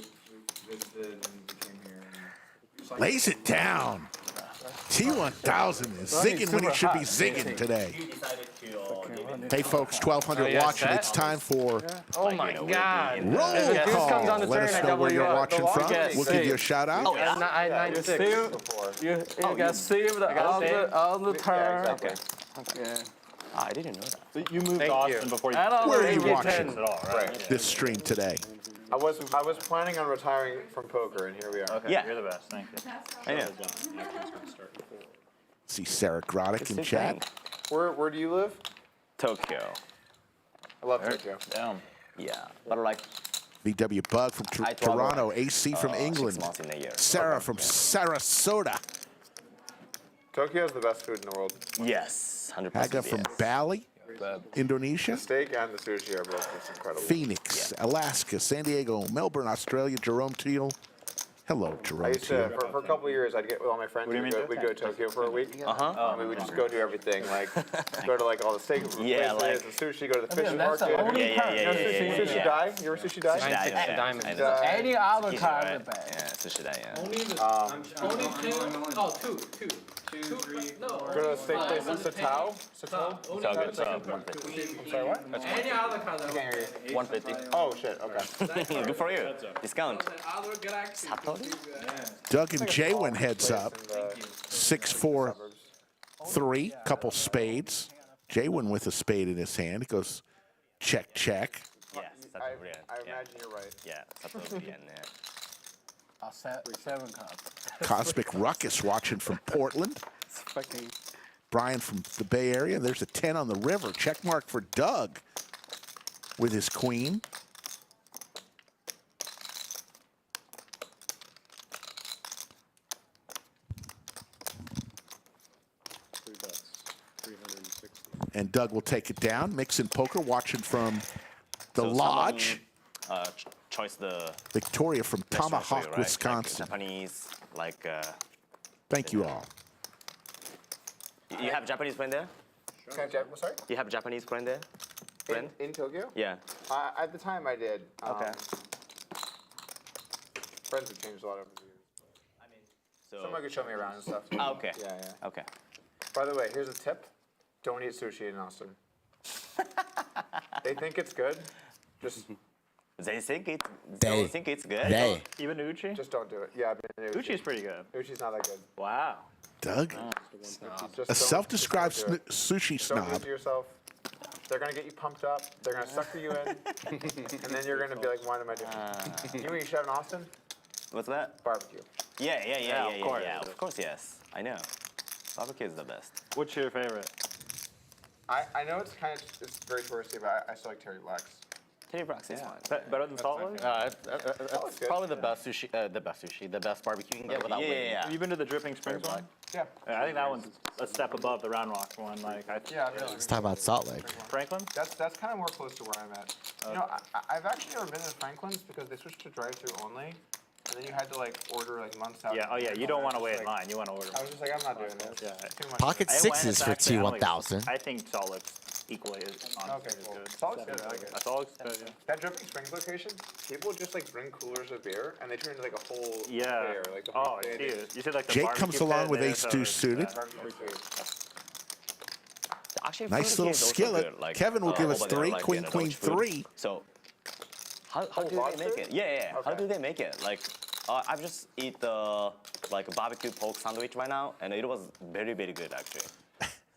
Speaker 2: visited and we came here. And
Speaker 3: Lays it down. T1000 is zigging when he should be zigging today.
Speaker 4: You decided to
Speaker 3: Hey folks, 1200
Speaker 6: Oh, yeah,
Speaker 3: watching.
Speaker 6: set?
Speaker 3: It's time for
Speaker 6: Oh my god.
Speaker 3: roll
Speaker 6: If the deuce
Speaker 3: call.
Speaker 6: comes on the
Speaker 3: Let
Speaker 6: turn,
Speaker 3: us
Speaker 6: I
Speaker 3: know
Speaker 6: got
Speaker 3: where you're
Speaker 6: the
Speaker 3: watching
Speaker 6: watch.
Speaker 3: from.
Speaker 6: Yes.
Speaker 3: We'll give you a shout out.
Speaker 4: Oh, yeah.
Speaker 6: I
Speaker 2: yeah,
Speaker 6: 9-6.
Speaker 2: before.
Speaker 9: You got saved on the turn.
Speaker 2: Yeah, exactly.
Speaker 9: Yeah.
Speaker 4: Ah, I didn't know that.
Speaker 10: So you moved
Speaker 6: Thank
Speaker 10: Austin
Speaker 6: you.
Speaker 10: before you
Speaker 9: I don't
Speaker 3: Where are you
Speaker 9: know.
Speaker 3: watching
Speaker 10: at all, right?
Speaker 2: Right.
Speaker 3: this stream today?
Speaker 2: I was planning on retiring from poker, and here we are.
Speaker 10: Okay,
Speaker 4: Yeah.
Speaker 10: you're the best. Thank you.
Speaker 4: I know.
Speaker 3: See Sarah Grotic in chat.
Speaker 2: Where do you live?
Speaker 4: Tokyo.
Speaker 2: I love Tokyo.
Speaker 10: Damn.
Speaker 4: Yeah. But like
Speaker 3: VW Bug from
Speaker 4: I travel,
Speaker 3: Toronto. AC from
Speaker 4: 6
Speaker 3: England.
Speaker 4: months in a year.
Speaker 3: Sarah from Sarasota.
Speaker 2: Tokyo is the best food in the world.
Speaker 4: Yes. 100%.
Speaker 3: Haga from
Speaker 4: yes.
Speaker 3: Bali, Indonesia.
Speaker 2: The steak and the sushi are both just incredible.
Speaker 3: Phoenix, Alaska, San Diego, Melbourne, Australia. Jerome Teal. Hello,
Speaker 2: I
Speaker 3: Jerome
Speaker 2: used to,
Speaker 3: Teal.
Speaker 2: for a couple of years, I'd get with all my friends.
Speaker 10: What do you
Speaker 2: We'd
Speaker 10: mean?
Speaker 2: go to Tokyo for a week.
Speaker 4: Uh-huh.
Speaker 2: And we would just go do everything, like go to like all the steak
Speaker 4: Yeah,
Speaker 2: places,
Speaker 4: like-
Speaker 2: the sushi, go to the fish
Speaker 9: That's the
Speaker 2: market.
Speaker 9: only
Speaker 4: Yeah,
Speaker 9: card.
Speaker 4: yeah,
Speaker 9: That's
Speaker 4: yeah,
Speaker 9: the
Speaker 4: yeah,
Speaker 9: sushi.
Speaker 2: Sushi
Speaker 4: yeah.
Speaker 2: dai? You ever sushi dai?
Speaker 6: 9-6
Speaker 4: yeah.
Speaker 6: diamond.
Speaker 4: I know.
Speaker 9: Any other
Speaker 4: Sushi,
Speaker 9: card
Speaker 4: right?
Speaker 9: with that.
Speaker 4: Yeah, sushi dai, yeah.
Speaker 8: Only two. Oh, two. Two, three,
Speaker 2: Go to the steak place in Satao. Satao?
Speaker 10: It's all good. It's 150.
Speaker 2: I'm sorry, what?
Speaker 9: Any other card.
Speaker 2: I can't hear you.
Speaker 10: 150.
Speaker 2: Oh shit. Okay.
Speaker 4: Good for you. Discount. Satori?
Speaker 3: Doug and Jwin heads up.
Speaker 2: And,
Speaker 3: 6-4-3. Couple spades. Jwin with a spade in his hand. He goes check, check.
Speaker 4: Yes, Satori.
Speaker 2: I imagine you're right.
Speaker 4: Yeah, Satori. Yeah.
Speaker 1: I'll set 7 cards.
Speaker 3: Cosmic Ruckus watching from Portland.
Speaker 1: It's fucking.
Speaker 3: Brian from the Bay Area. There's a 10 on the river. Check mark for Doug with his queen.
Speaker 8: Three bets. 360.
Speaker 3: And Doug will take it down. Mixing poker watching from the
Speaker 4: So
Speaker 3: lodge.
Speaker 4: someone, choice the
Speaker 3: Victoria from
Speaker 4: restaurant for you,
Speaker 3: Tomahawk,
Speaker 4: right?
Speaker 3: Wisconsin.
Speaker 4: Like Japanese, like.
Speaker 3: Thank you all.
Speaker 4: You have Japanese friend there?
Speaker 2: Sorry?
Speaker 4: You have Japanese friend there? Friend?
Speaker 2: In Tokyo?
Speaker 4: Yeah.
Speaker 2: At the time, I did.
Speaker 4: Okay.
Speaker 2: Friends have changed a lot over the years.
Speaker 4: So.
Speaker 2: Someone could show me around and stuff.
Speaker 4: Ah, okay.
Speaker 2: Yeah.
Speaker 4: Okay.
Speaker 2: By the way, here's a tip: don't eat sushi in Austin. They think it's good. Just
Speaker 4: They think it.
Speaker 5: They.
Speaker 4: They think it's good.
Speaker 5: They.
Speaker 10: Even Uchi?
Speaker 2: don't do it. Yeah, I've been to
Speaker 10: Uchi's pretty good.
Speaker 2: Uchi's not that good.
Speaker 10: Wow.
Speaker 3: Doug,
Speaker 2: Just
Speaker 3: a
Speaker 2: don't-
Speaker 3: self-described
Speaker 2: just don't do it.
Speaker 3: sushi
Speaker 2: Don't do it
Speaker 3: snob.
Speaker 2: to yourself. They're gonna get you pumped up. They're gonna sucker you in, and then you're gonna be like, "What am I doing?" You know what you should have in Austin?
Speaker 4: What's that?
Speaker 2: Barbecue.
Speaker 4: Yeah,
Speaker 10: of course.
Speaker 4: Yeah, of course, yes. I know. Barbecue is the best.
Speaker 10: What's your favorite?
Speaker 2: I know it's very touristy, but I still like Terry Black's.
Speaker 4: Terry Brooks is fine.
Speaker 10: Better than Salt Lake?
Speaker 7: It's
Speaker 2: good.
Speaker 7: probably the best best barbecue you can get without waiting.
Speaker 4: Yeah.
Speaker 10: Have you been to the Dripping Springs one?
Speaker 2: Yeah.
Speaker 10: Yeah, I think that one's a step above the Round Rock one. Like,
Speaker 2: Yeah, really.
Speaker 5: Let's talk about Salt Lake.
Speaker 10: Franklin?
Speaker 2: That's kind of more close to where I'm at. You know, I've actually never been to Franklin's because they switched to drive-through only, and then you had to like order like months out.
Speaker 10: Yeah. Oh yeah. You don't want to wait in line. You want to order.
Speaker 2: I was just like, I'm not doing this.
Speaker 10: Yeah.
Speaker 2: Too much.
Speaker 5: Pocket
Speaker 10: I went,
Speaker 5: sixes
Speaker 10: it's
Speaker 5: for
Speaker 10: actually only-
Speaker 5: T1000.
Speaker 10: I think Salt Lake's equally as honestly
Speaker 2: Okay,
Speaker 10: as
Speaker 2: cool.
Speaker 10: good.
Speaker 2: That's all it's good. I like it.
Speaker 10: That's all it's good. Yeah.
Speaker 2: That Dripping Springs location, people just like bring coolers of beer and they turn into like a whole
Speaker 10: Yeah.
Speaker 2: fair. Like the
Speaker 10: Oh,
Speaker 2: whole
Speaker 10: I
Speaker 2: day
Speaker 10: see
Speaker 2: they-
Speaker 10: it. You said like the
Speaker 3: Jake
Speaker 10: barbecue
Speaker 3: comes along
Speaker 10: pit
Speaker 3: with
Speaker 10: there,
Speaker 3: ace
Speaker 10: so
Speaker 3: deuce
Speaker 10: it's-
Speaker 3: suited.
Speaker 2: barbecue food.
Speaker 4: Actually,
Speaker 3: Nice
Speaker 4: food
Speaker 3: little
Speaker 4: here is also
Speaker 3: skillet.
Speaker 4: good, like,
Speaker 3: Kevin will give us
Speaker 4: over there,
Speaker 3: 3,
Speaker 4: like,
Speaker 3: queen,
Speaker 4: in the
Speaker 3: queen,
Speaker 4: Dutch food.
Speaker 3: 3.
Speaker 4: So, how do
Speaker 2: lobster?
Speaker 4: they make it? Yeah. How
Speaker 2: Okay.
Speaker 4: do they make it? Like, I just eat the like a barbecue pork sandwich right now, and it was very good actually.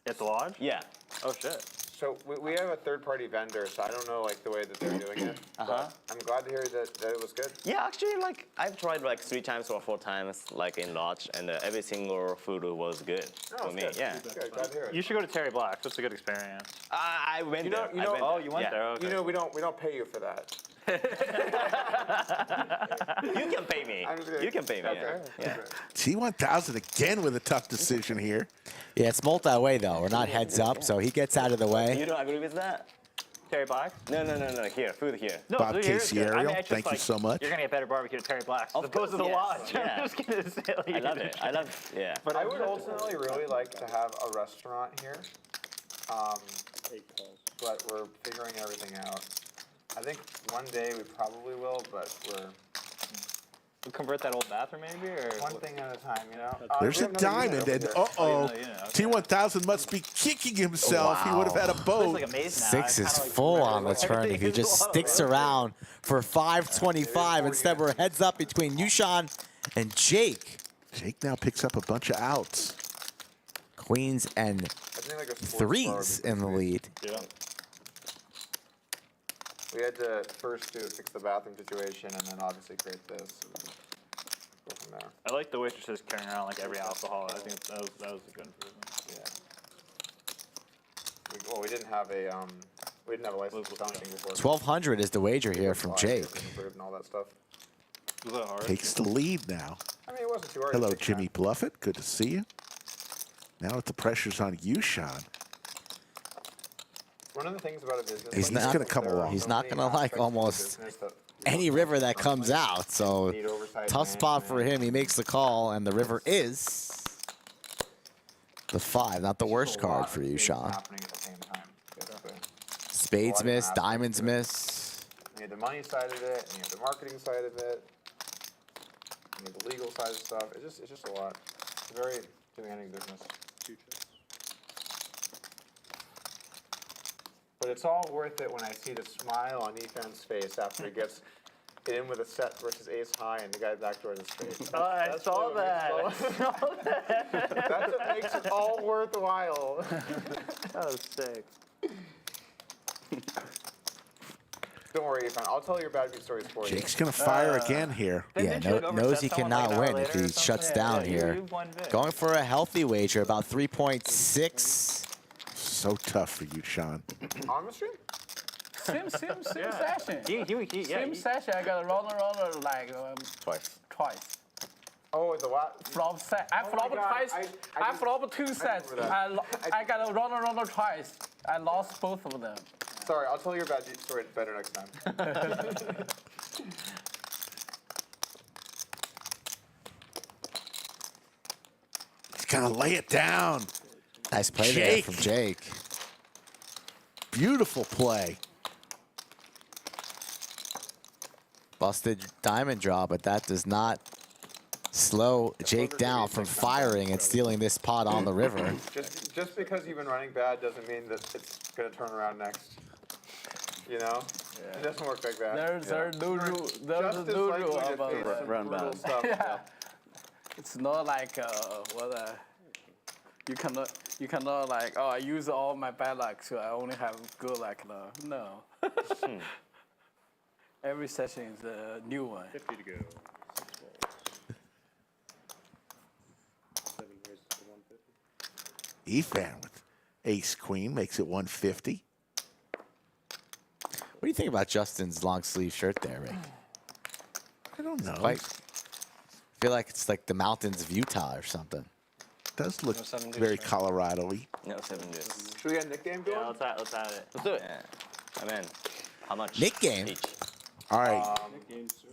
Speaker 10: At the lodge?
Speaker 4: Yeah.
Speaker 10: Oh shit.
Speaker 2: So we have a third-party vendor, so I don't know like the way that they're doing it. But I'm glad to hear that it was good.
Speaker 4: Yeah, actually, like I've tried like 3 times or 4 times, like in lodge, and every single food was good
Speaker 2: Oh,
Speaker 4: for
Speaker 2: it's
Speaker 4: me.
Speaker 2: good.
Speaker 4: Yeah.
Speaker 2: Good. Glad to hear it.
Speaker 10: You should go to Terry Black's. That's a good experience.
Speaker 4: I went there.
Speaker 2: you know-
Speaker 10: Oh, you went
Speaker 4: Yeah.
Speaker 10: there. Okay.
Speaker 2: You know we don't pay you for that.
Speaker 4: You can pay me.
Speaker 2: I'm just kidding.
Speaker 4: You can pay me.
Speaker 2: Okay.
Speaker 4: Yeah.
Speaker 3: T1000 again with a tough decision here.
Speaker 5: Yeah, it's multi-way, though. We're not heads up, so he gets out of the
Speaker 4: You
Speaker 5: way.
Speaker 4: don't agree with that?
Speaker 10: Terry Black's?
Speaker 4: No. Here, food here.
Speaker 10: No,
Speaker 3: Bob
Speaker 10: dude,
Speaker 3: Casey
Speaker 10: here's good.
Speaker 3: Ariel,
Speaker 10: it's just
Speaker 3: thank you
Speaker 10: like,
Speaker 3: so much.
Speaker 10: You're gonna get better barbecue at Terry Black's as
Speaker 4: Of
Speaker 10: opposed to the
Speaker 4: course,
Speaker 10: lodge.
Speaker 4: yes.
Speaker 10: I'm just gonna say like,
Speaker 4: I love it. Yeah.
Speaker 2: But I would ultimately really like to have a restaurant here. But we're figuring everything out. I think one day we probably will, but we're
Speaker 10: We'll convert that old bathroom maybe, or
Speaker 2: one thing at a time, you know?
Speaker 3: There's
Speaker 2: we
Speaker 3: a
Speaker 2: have another unit
Speaker 3: diamond,
Speaker 2: over
Speaker 3: and
Speaker 2: here.
Speaker 3: uh-oh. T1000 must be kicking himself. He would have had a
Speaker 10: It's
Speaker 3: boat.
Speaker 10: like a maze now.
Speaker 5: 6 is full on the turn if he just sticks around for 525. Instead, we're heads up between YooChan and Jake.
Speaker 3: Jake now picks up a bunch of outs.
Speaker 5: Queens and
Speaker 2: I think like a sports bar
Speaker 5: 3s
Speaker 2: would be
Speaker 5: in the
Speaker 2: great.
Speaker 5: lead.
Speaker 10: Yeah.
Speaker 2: We had to first fix the bathroom situation and then obviously create this. And go from there.
Speaker 10: I like the waitresses carrying around like every alcohol. I think that was a good improvement.
Speaker 2: Yeah. We didn't have a license for dunking before.
Speaker 5: 1,200 is the wager here from Jake.
Speaker 2: Improved and all that stuff.
Speaker 10: Was that hard?
Speaker 3: Takes the lead now.
Speaker 2: I mean, it wasn't too hard.
Speaker 3: Hello,
Speaker 2: to take
Speaker 3: Jimmy
Speaker 2: time.
Speaker 3: Bluffett. Good to see you. Now that the pressure's on YooChan.
Speaker 2: One of the things about a business,
Speaker 5: He's
Speaker 2: like
Speaker 5: not-
Speaker 2: this,
Speaker 3: gonna come
Speaker 2: there are
Speaker 3: along.
Speaker 5: He's
Speaker 2: so
Speaker 5: not
Speaker 2: many
Speaker 5: gonna like
Speaker 2: aspects of the
Speaker 5: almost
Speaker 2: business that
Speaker 5: Any river that comes out, so
Speaker 2: need oversight
Speaker 5: tough spot for
Speaker 2: management.
Speaker 5: him. He makes the call, and the river is the 5. Not the worst
Speaker 2: There's a lot
Speaker 5: card for
Speaker 2: of
Speaker 5: you,
Speaker 2: things
Speaker 5: Sean.
Speaker 2: happening at the same time, basically.
Speaker 5: Spades
Speaker 2: Lot of
Speaker 5: miss,
Speaker 2: aspects
Speaker 5: diamonds
Speaker 2: to it.
Speaker 5: miss.
Speaker 2: You have the money side of it, and you have the marketing side of it, you have the legal side of stuff. It's just a lot. It's a very demanding business. But it's all worth it when I see the smile on Efan's face after he gets it in with a set versus ace high and the guy backdoors his face.
Speaker 10: Oh, I saw
Speaker 2: what
Speaker 10: that.
Speaker 2: makes it all- That's what makes it all worthwhile.
Speaker 10: That was sick.
Speaker 2: Don't worry, Efan. I'll tell your bad beat stories for you.
Speaker 3: Jake's going to fire again here.
Speaker 5: Yeah, knows he cannot win if he shuts down here. Going for a healthy wager, about 3.6.
Speaker 3: So tough for you, Sean.
Speaker 2: On the stream?
Speaker 1: Same session. Same session. I got a runner like twice.
Speaker 2: Oh, the what?
Speaker 1: Flop set. I flopped
Speaker 2: God,
Speaker 1: twice. I flopped 2 sets.
Speaker 2: remember
Speaker 1: I got a runner twice. I lost both of them.
Speaker 2: Sorry, I'll tell your bad beat story better next time.
Speaker 3: He's going to lay it down.
Speaker 5: Nice play there
Speaker 3: Jake.
Speaker 5: from Jake.
Speaker 3: Beautiful play.
Speaker 5: Busted diamond draw, but that does not slow Jake down from firing and stealing this pot on the river.
Speaker 2: Just because you've been running bad doesn't mean that it's going to turn around next. You know? It doesn't work like that.
Speaker 1: There's no rule. There's
Speaker 2: Just as
Speaker 1: no
Speaker 2: likely
Speaker 1: rule
Speaker 2: to
Speaker 1: about
Speaker 2: face
Speaker 1: that.
Speaker 2: some
Speaker 7: Run
Speaker 2: brutal
Speaker 7: bad.
Speaker 2: stuff.
Speaker 1: Yeah. It's not like you cannot like, oh, I use all my bad luck, so I only have good luck now. No. Every session is a new one.
Speaker 11: 50 to go. 6 balls. 7 raises to 150.
Speaker 3: Efan with ace queen makes it 150.
Speaker 5: What do you think about Justin's long sleeve shirt there, Rick?
Speaker 3: I don't know.
Speaker 5: Like, I feel like it's like the mountains of Utah or something.
Speaker 3: Does look
Speaker 6: No 7 deuce,
Speaker 3: very
Speaker 6: right?
Speaker 3: Colorado-y.
Speaker 4: No, 7 deuce.
Speaker 2: Should we get a nickname going?
Speaker 10: Yeah, let's have it.
Speaker 4: Let's do it. I'm in. How much?
Speaker 5: Nick game.
Speaker 4: Each.
Speaker 3: All right.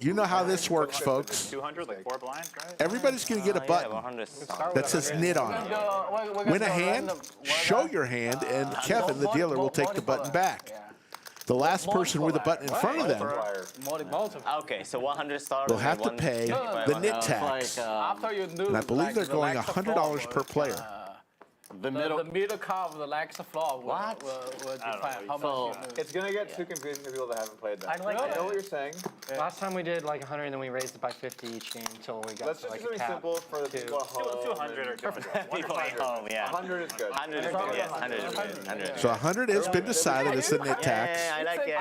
Speaker 3: You know how this works, folks.
Speaker 10: 200, like 4 blinds, right?
Speaker 3: Everybody's going to get a button that says knit on it. Win a hand, show your hand, and Kevin, the dealer, will take the button back. The last person with a button in front of them
Speaker 4: Okay, so 100 stars.
Speaker 3: will have to pay the knit tax. And I believe they're going $100 per player.
Speaker 1: The middle card of the Lex floor will define how much you lose.
Speaker 2: It's going to get too confusing for people that haven't played that.
Speaker 6: I
Speaker 2: know what you're saying.
Speaker 6: Last time we did like 100, and then we raised it by 50 each game until we got
Speaker 2: Let's
Speaker 6: to
Speaker 2: just
Speaker 6: like
Speaker 2: do
Speaker 6: a
Speaker 2: something
Speaker 6: cap.
Speaker 2: simple for the people at home.
Speaker 10: 200 or perfect.
Speaker 4: People at home, yeah.
Speaker 2: 100 is good.
Speaker 4: 100 is good, yes. 100 is good. 100.
Speaker 3: So 100 has been decided as the knit tax.
Speaker 4: Yeah, I like it.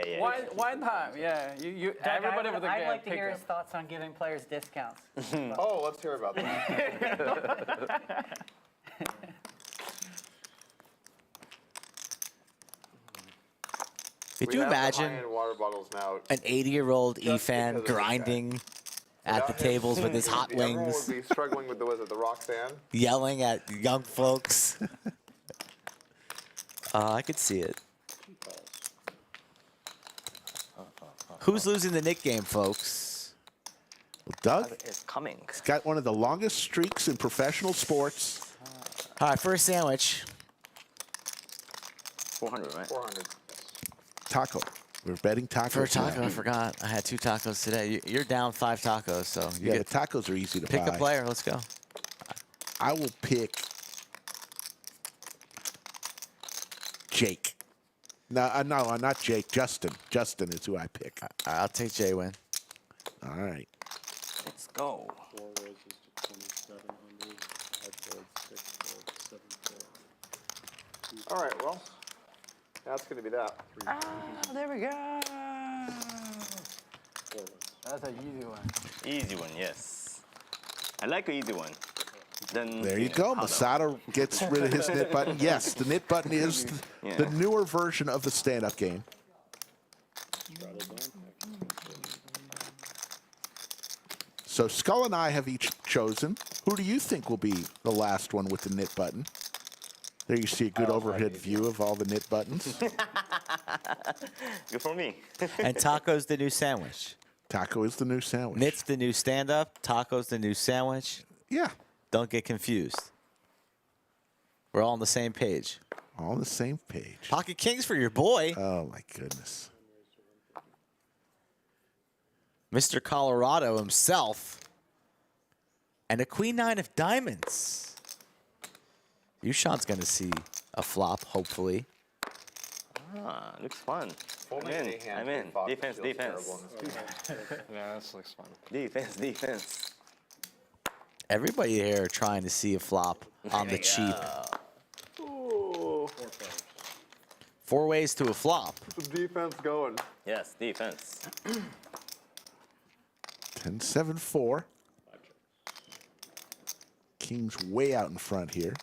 Speaker 4: Yeah.
Speaker 1: One time, yeah. Everybody with the game.
Speaker 12: I'd like to hear his thoughts on giving players discounts.
Speaker 2: Oh, let's hear about that.
Speaker 5: Could you imagine
Speaker 2: water bottles now.
Speaker 5: an 80-year-old
Speaker 2: Just
Speaker 5: Efan
Speaker 2: because of this
Speaker 5: grinding at the tables with his hot
Speaker 2: Everyone
Speaker 5: wings,
Speaker 2: would be struggling with the Roxanne.
Speaker 5: yelling at young folks? I could see it. Who's losing the Nick game, folks?
Speaker 3: Well, Doug
Speaker 4: It's coming.
Speaker 3: has got one of the longest streaks in professional sports.
Speaker 5: All right, first sandwich.
Speaker 7: 400, right?
Speaker 2: 400.
Speaker 3: Taco. We're betting tacos.
Speaker 5: For a taco,
Speaker 3: tonight.
Speaker 5: I forgot. I had 2 tacos today. You're down 5 tacos, so you
Speaker 3: Yeah,
Speaker 5: get
Speaker 3: the tacos are easy to
Speaker 5: pick
Speaker 3: buy.
Speaker 5: a player. Let's go.
Speaker 3: I will pick Jake. No, not Jake. Justin. Justin is who I pick.
Speaker 5: I'll take JWin.
Speaker 3: All right.
Speaker 4: Let's go.
Speaker 11: 4 roses to 2,700. 5 gold, 6 gold, 7 gold.
Speaker 2: All right, well, that's going to be that.
Speaker 1: There we go.
Speaker 11: 4 roses.
Speaker 1: That's an easy one.
Speaker 4: Easy one, yes. I like an easy one. Then
Speaker 3: There you go. Masato gets rid of his knit button. Yes, the knit button is the newer version of the stand-up game.
Speaker 11: Straddles on.
Speaker 3: So Skull and I have each chosen. Who do you think will be the last one with the knit button? There you see a good overhead view of all the knit buttons.
Speaker 4: Good for me.
Speaker 5: And taco's the new sandwich.
Speaker 3: Taco is the new sandwich.
Speaker 5: Knit's the new stand-up. Taco's the new sandwich.
Speaker 3: Yeah,
Speaker 5: Don't get confused. We're all on the same page.
Speaker 3: all on the same page.
Speaker 5: Pocket Kings for your boy,
Speaker 3: Oh, my goodness.
Speaker 5: Mr. Colorado himself. And a Queen 9 of Diamonds. YooChan's going to see a flop, hopefully.
Speaker 4: Ah, looks fun. I'm in.
Speaker 2: hand
Speaker 4: I'm in.
Speaker 2: to Fox
Speaker 4: Defense,
Speaker 2: feels
Speaker 4: defense.
Speaker 2: terrible in this game.
Speaker 6: Yeah, this looks fun.
Speaker 4: Defense, defense.
Speaker 5: Everybody here are trying to see a flop on the cheap.
Speaker 2: Ooh,
Speaker 5: 4 ways to a flop.
Speaker 2: the defense going.
Speaker 4: Yes, defense.
Speaker 3: 10-7-4. King's way out in front here.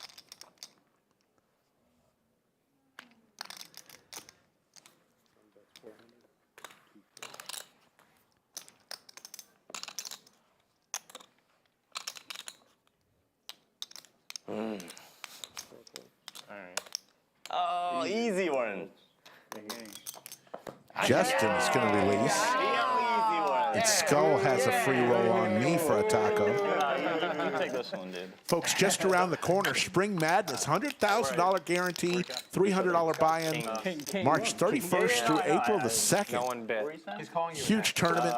Speaker 4: Oh, easy one.
Speaker 3: Justin is going to release.
Speaker 4: Easy one.
Speaker 3: And Skull has a free roll on me for a taco.
Speaker 10: You take this one, dude.
Speaker 3: Folks, just around the corner, Spring Madness, $100,000 guarantee, $300 buy-in, March 31st through April the
Speaker 6: No
Speaker 3: 2nd.
Speaker 6: one bit.
Speaker 2: He's calling you.
Speaker 3: Huge tournament.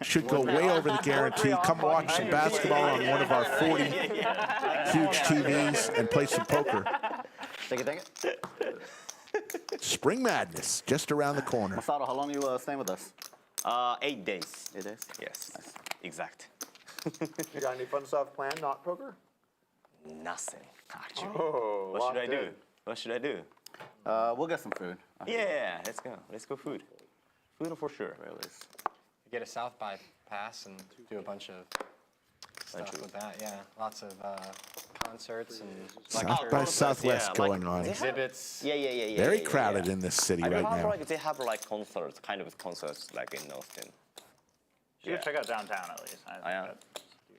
Speaker 3: Should go way over the guarantee. Come watch some basketball on one of our 40 huge TVs and play some poker.
Speaker 7: Take it.
Speaker 3: Spring Madness, just around the corner.
Speaker 7: Masato, how long you staying with us?
Speaker 4: 8 days.
Speaker 7: 8 days?
Speaker 4: Yes, exact.
Speaker 2: You got any fun stuff planned, not poker?
Speaker 4: Nothing, actually.
Speaker 2: Oh,
Speaker 4: What should I
Speaker 2: locked
Speaker 4: do?
Speaker 2: in.
Speaker 4: What should I do?
Speaker 7: We'll get some food.
Speaker 4: Yeah, let's go. Let's go food. Food for sure.
Speaker 6: Get a South by pass and do a bunch of stuff with that. Yeah, lots of concerts and
Speaker 3: South by Southwest going on.
Speaker 6: exhibits.
Speaker 4: Yeah.
Speaker 3: Very crowded in this city
Speaker 4: I
Speaker 3: right
Speaker 4: remember
Speaker 3: now.
Speaker 4: like they have like concerts, kind of concerts like in Austin.
Speaker 10: You should check out downtown at least.
Speaker 4: I am.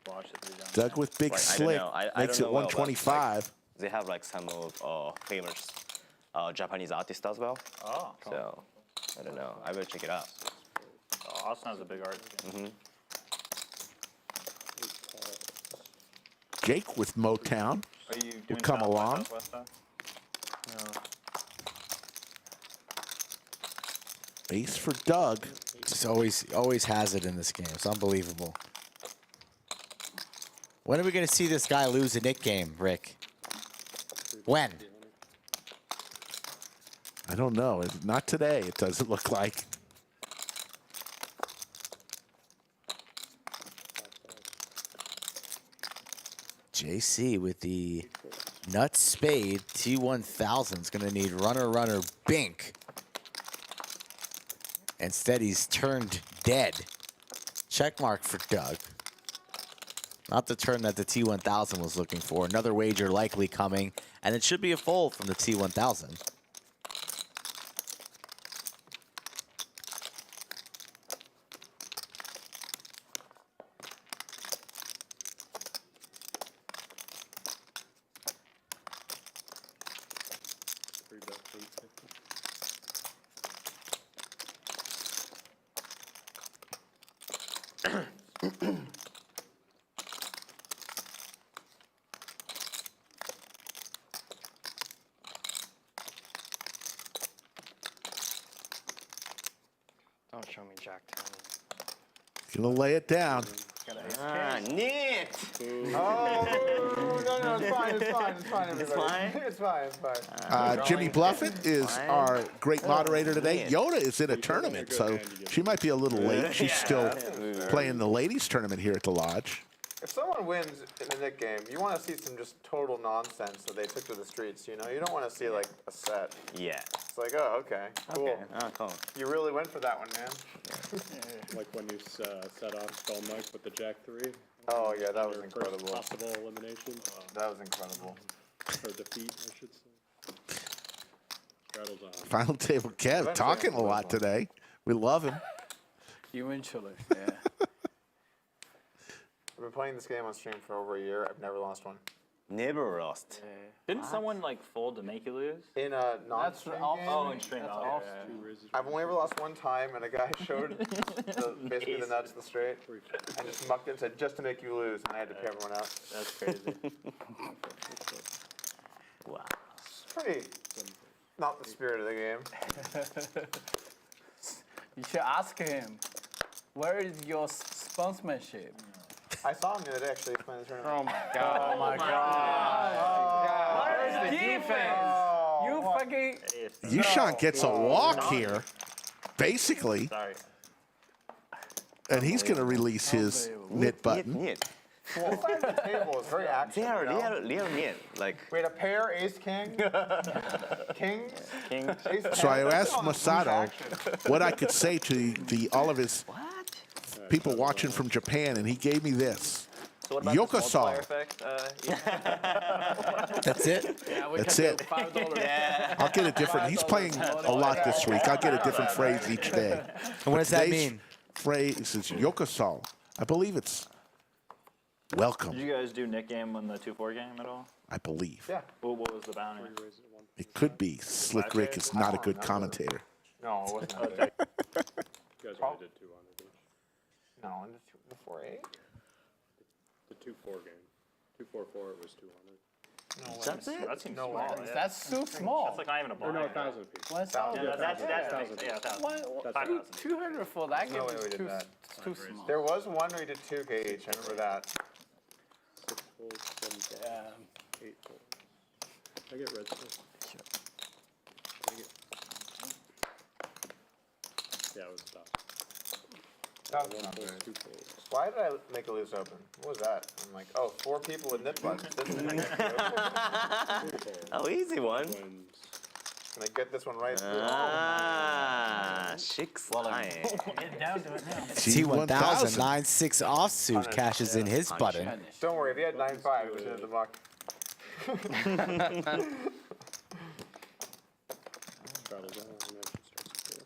Speaker 10: Watch it through downtown.
Speaker 3: Doug with Big
Speaker 4: Right, I don't
Speaker 3: Slick
Speaker 4: know. I
Speaker 3: makes
Speaker 4: don't
Speaker 3: it
Speaker 4: know well, but,
Speaker 3: 125.
Speaker 4: They have like some of famous Japanese artists as well.
Speaker 10: Oh,
Speaker 4: So I don't know. I will check it out.
Speaker 10: Oh, Austin has a big art game.
Speaker 3: Jake with Motown
Speaker 10: Are you
Speaker 3: will
Speaker 10: doing
Speaker 3: come
Speaker 10: South by
Speaker 3: along.
Speaker 10: Southwest, though?
Speaker 3: Base for Doug.
Speaker 5: Just always has it in this game. It's unbelievable. When are we going to see this guy lose a Nick game, Rick? When?
Speaker 3: I don't know. Not today, it doesn't look like.
Speaker 5: JC with the nut spade. T1000 is going to need runner, bink. Instead, he's turned dead. Check mark for Doug. Not the turn that the T1000 was looking for. Another wager likely coming, and it should be a fold from the T1000.
Speaker 6: Don't show me Jack 10.
Speaker 3: Gonna lay it down.
Speaker 4: Ah, neat.
Speaker 2: Oh, no, it's fine, it's fine, it's fine, everybody.
Speaker 4: It's fine?
Speaker 2: It's fine, it's fine.
Speaker 3: Jimmy Bluffett is our great moderator today.
Speaker 4: yeah.
Speaker 3: Yoda is in a tournament, so she might be a little late. She's still playing the ladies tournament here at the lodge.
Speaker 2: If someone wins in the Nick game, you want to see some just total nonsense that they took to the streets, you know? You don't want to see, like, a set.
Speaker 4: Yeah.
Speaker 2: It's like, oh, okay, cool.
Speaker 4: Oh, cool.
Speaker 2: You really went for that one, man.
Speaker 11: Like when you set off Skull Mike with the Jack 3.
Speaker 2: Oh, yeah, that was
Speaker 11: Your first
Speaker 2: incredible.
Speaker 11: possible elimination.
Speaker 2: That was incredible.
Speaker 11: Or defeat, I should say. Straddles on.
Speaker 3: Final table Kev talking a lot today. We love him.
Speaker 1: Eventually, yeah.
Speaker 2: I've been playing this game on stream for over a year. I've never lost one.
Speaker 4: Never lost.
Speaker 10: Didn't someone like fold to make you lose?
Speaker 2: In a non-stream
Speaker 1: off-
Speaker 2: game,
Speaker 10: Oh, in stream.
Speaker 1: That's
Speaker 10: Oh,
Speaker 1: off
Speaker 10: yeah,
Speaker 1: stream.
Speaker 2: I've only ever lost one time, and a guy showed basically the nuts, the straight, and just mucked it and said, just to make you lose, and I had to pay everyone out.
Speaker 10: That's crazy.
Speaker 4: Wow.
Speaker 2: It's pretty not the spirit of the game.
Speaker 1: You should ask him, where is your sportsmanship?
Speaker 2: I saw him the other day actually playing the tournament.
Speaker 6: Oh my god.
Speaker 1: Oh my God.
Speaker 6: Where's the defense?
Speaker 1: You fucking.
Speaker 3: YooChan gets a walk here, basically,
Speaker 10: Sorry.
Speaker 3: and he's going to release his knit button.
Speaker 4: Neat.
Speaker 2: This side of the table is very active.
Speaker 4: They are
Speaker 2: you know?
Speaker 4: real neat. Like,
Speaker 2: We had a pair, ace, king, kings,
Speaker 10: King.
Speaker 2: ace,
Speaker 3: So I
Speaker 2: ten.
Speaker 3: asked
Speaker 2: On the
Speaker 3: Masato
Speaker 2: action.
Speaker 3: what I could say to all of his
Speaker 4: what?
Speaker 3: people watching from Japan, and he gave me this.
Speaker 10: So what about this
Speaker 3: Yokosaw.
Speaker 10: multiplier effect?
Speaker 5: That's it?
Speaker 1: Yeah, we
Speaker 3: That's
Speaker 1: can
Speaker 3: it.
Speaker 1: do $5.
Speaker 4: Yeah.
Speaker 3: I'll get a different. He's playing a lot this week. I'll get a different phrase each day.
Speaker 5: And what does that
Speaker 3: Today's
Speaker 5: mean?
Speaker 3: Phrase is Yokosaw. I believe it's welcome.
Speaker 10: Did you guys do Nick game on the 2-4 game at all?
Speaker 3: I believe.
Speaker 2: Yeah.
Speaker 10: What was the bounty?
Speaker 3: It could be. Slick Rick is not a good commentator.
Speaker 2: No, it wasn't. that big.
Speaker 11: You guys only did 200 each.
Speaker 2: No, in the 4-8?
Speaker 11: The 2-4 game. 2-4-4 it was 200.
Speaker 2: No way.
Speaker 4: That's it?
Speaker 10: That seems
Speaker 2: No
Speaker 10: small.
Speaker 2: way.
Speaker 10: Yeah.
Speaker 1: That's too small.
Speaker 10: That's like not even a
Speaker 11: Or
Speaker 10: blind.
Speaker 11: no, 1,000 piece.
Speaker 1: 1,000.
Speaker 10: Yeah, that's
Speaker 1: Yeah.
Speaker 10: 1,000.
Speaker 1: What?
Speaker 10: 5,000.
Speaker 1: 200 for that game
Speaker 2: No way we
Speaker 1: is
Speaker 2: did
Speaker 1: too,
Speaker 2: that.
Speaker 1: too small.
Speaker 2: There was one where he did 2K each. I remember that.
Speaker 11: 6 folds, 7 folds,
Speaker 1: Yeah.
Speaker 11: 8 folds. I get red stuff. Yeah, it was tough.
Speaker 2: That was
Speaker 11: 1
Speaker 2: not
Speaker 11: fold,
Speaker 2: good.
Speaker 11: 2 folds.
Speaker 2: Why did I make a loose open? What was that? I'm like, oh, 4 people with nip buttons. This is a nip button.
Speaker 11: 3 folds.
Speaker 4: Oh, easy one.
Speaker 11: Wins.
Speaker 2: Can I get this one right?
Speaker 4: Ah, 6-9.
Speaker 12: Get down to it now.
Speaker 5: T1000 9-6 offsuit cashes in his button.
Speaker 2: Don't worry, if he had 9-5, it was in the muck.
Speaker 11: Straddles on, and then starts to fold.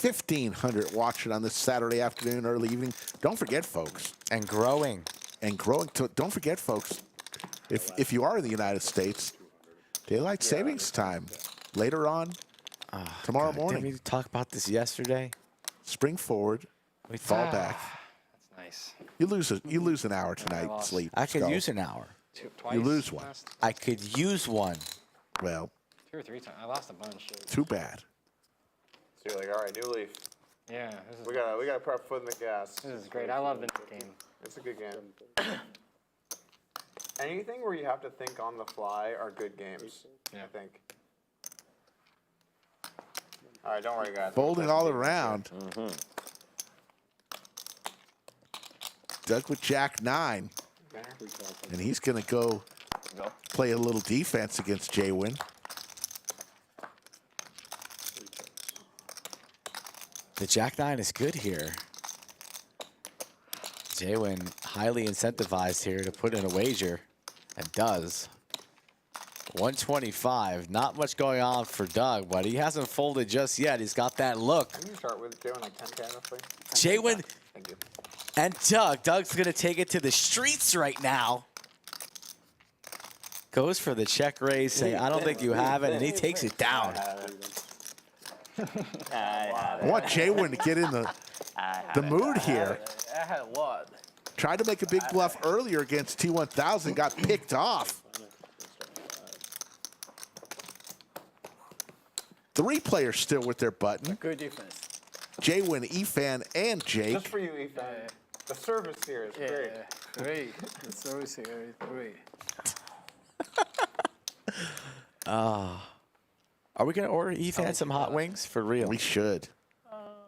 Speaker 3: 1,500 watching on this Saturday afternoon, early evening. Don't forget, folks,
Speaker 5: And growing.
Speaker 3: and growing. Don't forget, folks, if you are in the United States, daylight savings time later on Tomorrow
Speaker 5: God,
Speaker 3: morning.
Speaker 5: Didn't we talk about this yesterday?
Speaker 3: Spring forward, fall back.
Speaker 6: That's nice.
Speaker 3: You lose an hour tonight.
Speaker 6: lost.
Speaker 3: Sleep.
Speaker 5: I could
Speaker 3: Skull.
Speaker 5: use an hour.
Speaker 6: Twice
Speaker 3: You lose one.
Speaker 6: last-
Speaker 5: I could use one.
Speaker 3: Well,
Speaker 6: 2 or 3 times. I lost a bunch.
Speaker 3: too bad.
Speaker 2: So you're like, all right, new leaf.
Speaker 6: Yeah, this is,
Speaker 2: We gotta prep foot in the gas.
Speaker 6: this is great. I love the new game.
Speaker 2: It's a good game. Anything where you have to think on the fly are good games.
Speaker 6: Yeah.
Speaker 2: I think. All right, don't worry, guys.
Speaker 3: Folding all around. Doug with Jack 9. And he's going to go play a little defense against JWin.
Speaker 5: The Jack 9 is good here. JWin highly incentivized here to put in a wager, and does. 125, not much going on for Doug, but he hasn't folded just yet. He's got that look.
Speaker 2: Can you start with JWin like 10K roughly?
Speaker 5: JWin
Speaker 2: Thank you.
Speaker 5: and Doug. Doug's going to take it to the streets right now. Goes for the check raise, saying, I don't think you have it, and he takes it down.
Speaker 3: I want JWin to get in the mood here.
Speaker 1: I had what?
Speaker 3: Tried to make a big bluff earlier against T1000, got picked off. 3 players still with their button.
Speaker 1: Good defense.
Speaker 3: JWin, Efan, and Jake.
Speaker 2: Just for you, Ethan. The service here is great.
Speaker 1: Great. The service here is great.
Speaker 5: Are we going to order Efan some hot wings? For real?
Speaker 3: We should.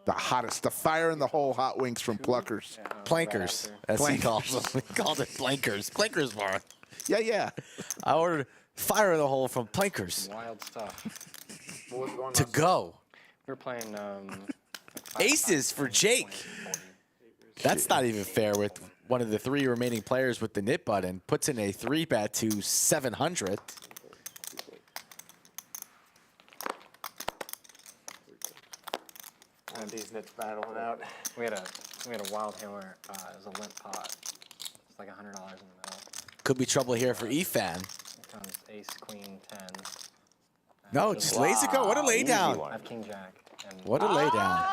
Speaker 3: The hottest, the fire in the hole hot wings from Pluckers.
Speaker 5: Plankers, as he calls them. We called it Plankers. Plankers bar.
Speaker 3: Yeah, yeah.
Speaker 5: I ordered fire in the hole from Plankers
Speaker 6: Wild stuff.
Speaker 2: What was going on?
Speaker 5: to go.
Speaker 6: We were playing
Speaker 5: Aces for Jake. That's not even fair with one of the 3 remaining players with the knit button. Puts in a 3-bet to 700.
Speaker 2: And these nits battling out.
Speaker 6: we had a wild hammer. It was a limp pot. It's like $100 in the middle.
Speaker 5: Could be trouble here for Efan.
Speaker 6: Comes ace, queen, 10.
Speaker 5: No, just lays it go. What a lay down.
Speaker 6: I have king jack. And
Speaker 5: What a lay down.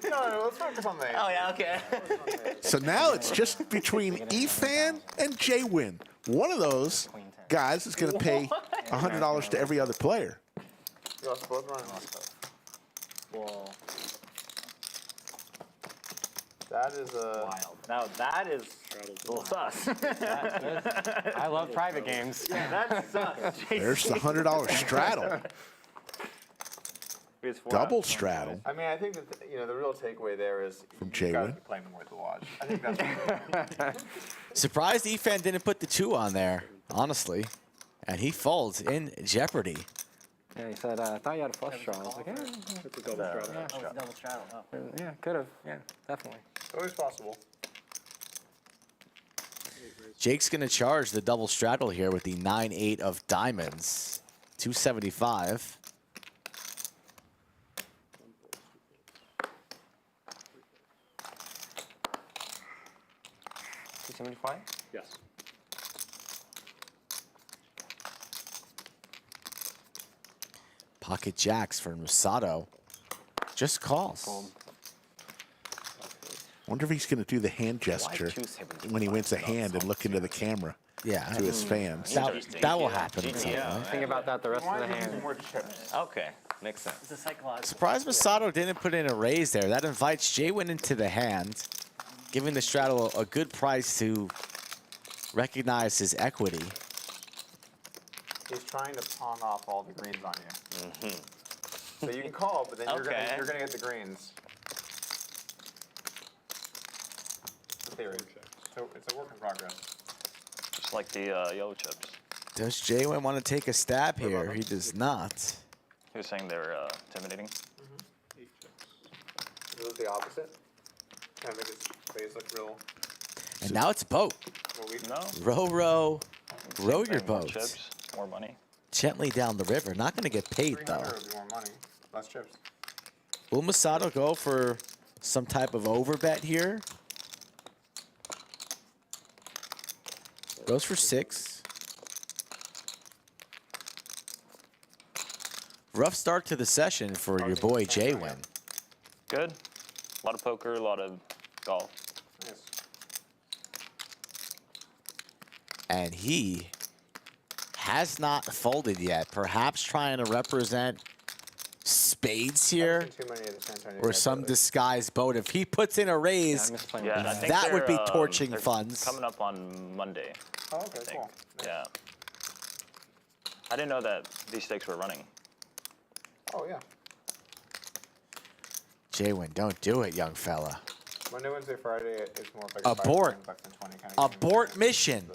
Speaker 2: No, let's focus on the ace.
Speaker 4: Oh yeah, okay.
Speaker 3: So now it's just between Efan and JWin. One of those guys is going to pay $100 to every other player.
Speaker 2: You lost both, Ryan?
Speaker 6: Whoa.
Speaker 2: That is a...
Speaker 10: Wild. Now that is a little sus.
Speaker 6: I love private games.
Speaker 10: That's sus.
Speaker 3: There's the $100 straddle.
Speaker 10: We have 4
Speaker 3: Double
Speaker 10: outs.
Speaker 3: straddle.
Speaker 2: I mean, I think that, the real takeaway there is
Speaker 3: From
Speaker 2: you gotta
Speaker 3: JWin.
Speaker 2: be playing more to watch. I think that's
Speaker 5: Surprised Efan didn't put the 2 on there, honestly. And he folds in jeopardy.
Speaker 6: Yeah, he said, I thought you had a flush draw. I was like, yeah,
Speaker 11: It's a double straddle.
Speaker 12: Oh, it's double straddle. Oh.
Speaker 6: yeah, could have. Yeah, definitely.
Speaker 2: always possible.
Speaker 5: Jake's going to charge the double straddle here with the 9-8 of diamonds. 275.
Speaker 11: Yes.
Speaker 5: Pocket jacks for Masato. Just calls.
Speaker 3: Wonder if he's going to do the hand gesture when he wins a hand and look into the camera
Speaker 5: Yeah.
Speaker 3: to his fans.
Speaker 5: That will happen at some point.
Speaker 6: Think about that the rest of the hand.
Speaker 2: More chips.
Speaker 4: Okay, makes sense.
Speaker 12: It's a psychological.
Speaker 5: Surprised Masato didn't put in a raise there. That invites JWin into the hand, giving the straddle a good price to recognize his equity.
Speaker 2: He's trying to pawn off all the greens on you. So you can call, but then you're gonna get the greens. Theory. So it's a work in progress.
Speaker 10: Just like the yellow chips.
Speaker 5: Does JWin want to take a stab here? He does not.
Speaker 10: He was saying they're intimidating.
Speaker 2: Is it the opposite? Kind of make his face look real.
Speaker 5: And now it's boat.
Speaker 10: No.
Speaker 5: Row, row. Row your
Speaker 10: More
Speaker 5: boat.
Speaker 10: chips, more money.
Speaker 5: Gently down the river. Not going to get paid, though.
Speaker 2: 300 would be more money. Less chips.
Speaker 5: Will Masato go for some type of overbet here? Goes for 6. Rough start to the session for your boy JWin.
Speaker 10: Good. A lot of poker, a lot of golf.
Speaker 2: Nice.
Speaker 5: And he has not folded yet. Perhaps trying to represent spades here,
Speaker 2: Too many of the San Antonio
Speaker 5: or
Speaker 2: guys
Speaker 5: some
Speaker 2: lately.
Speaker 5: disguised boat. If he puts in a raise,
Speaker 6: I miss playing
Speaker 10: Yeah,
Speaker 6: with
Speaker 10: and I
Speaker 6: that.
Speaker 10: think
Speaker 5: that would be
Speaker 10: they're,
Speaker 5: torching
Speaker 10: they're
Speaker 5: funds.
Speaker 10: Coming up on Monday.
Speaker 2: Oh,
Speaker 10: I
Speaker 2: okay,
Speaker 10: think.
Speaker 2: cool. Nice.
Speaker 10: Yeah. I didn't know that these stakes were running.
Speaker 2: Oh, yeah.
Speaker 5: JWin, don't do it, young fella.
Speaker 2: Monday, Wednesday, Friday is more like
Speaker 5: Abort.
Speaker 2: $5 and 20 kind of
Speaker 5: Abort mission.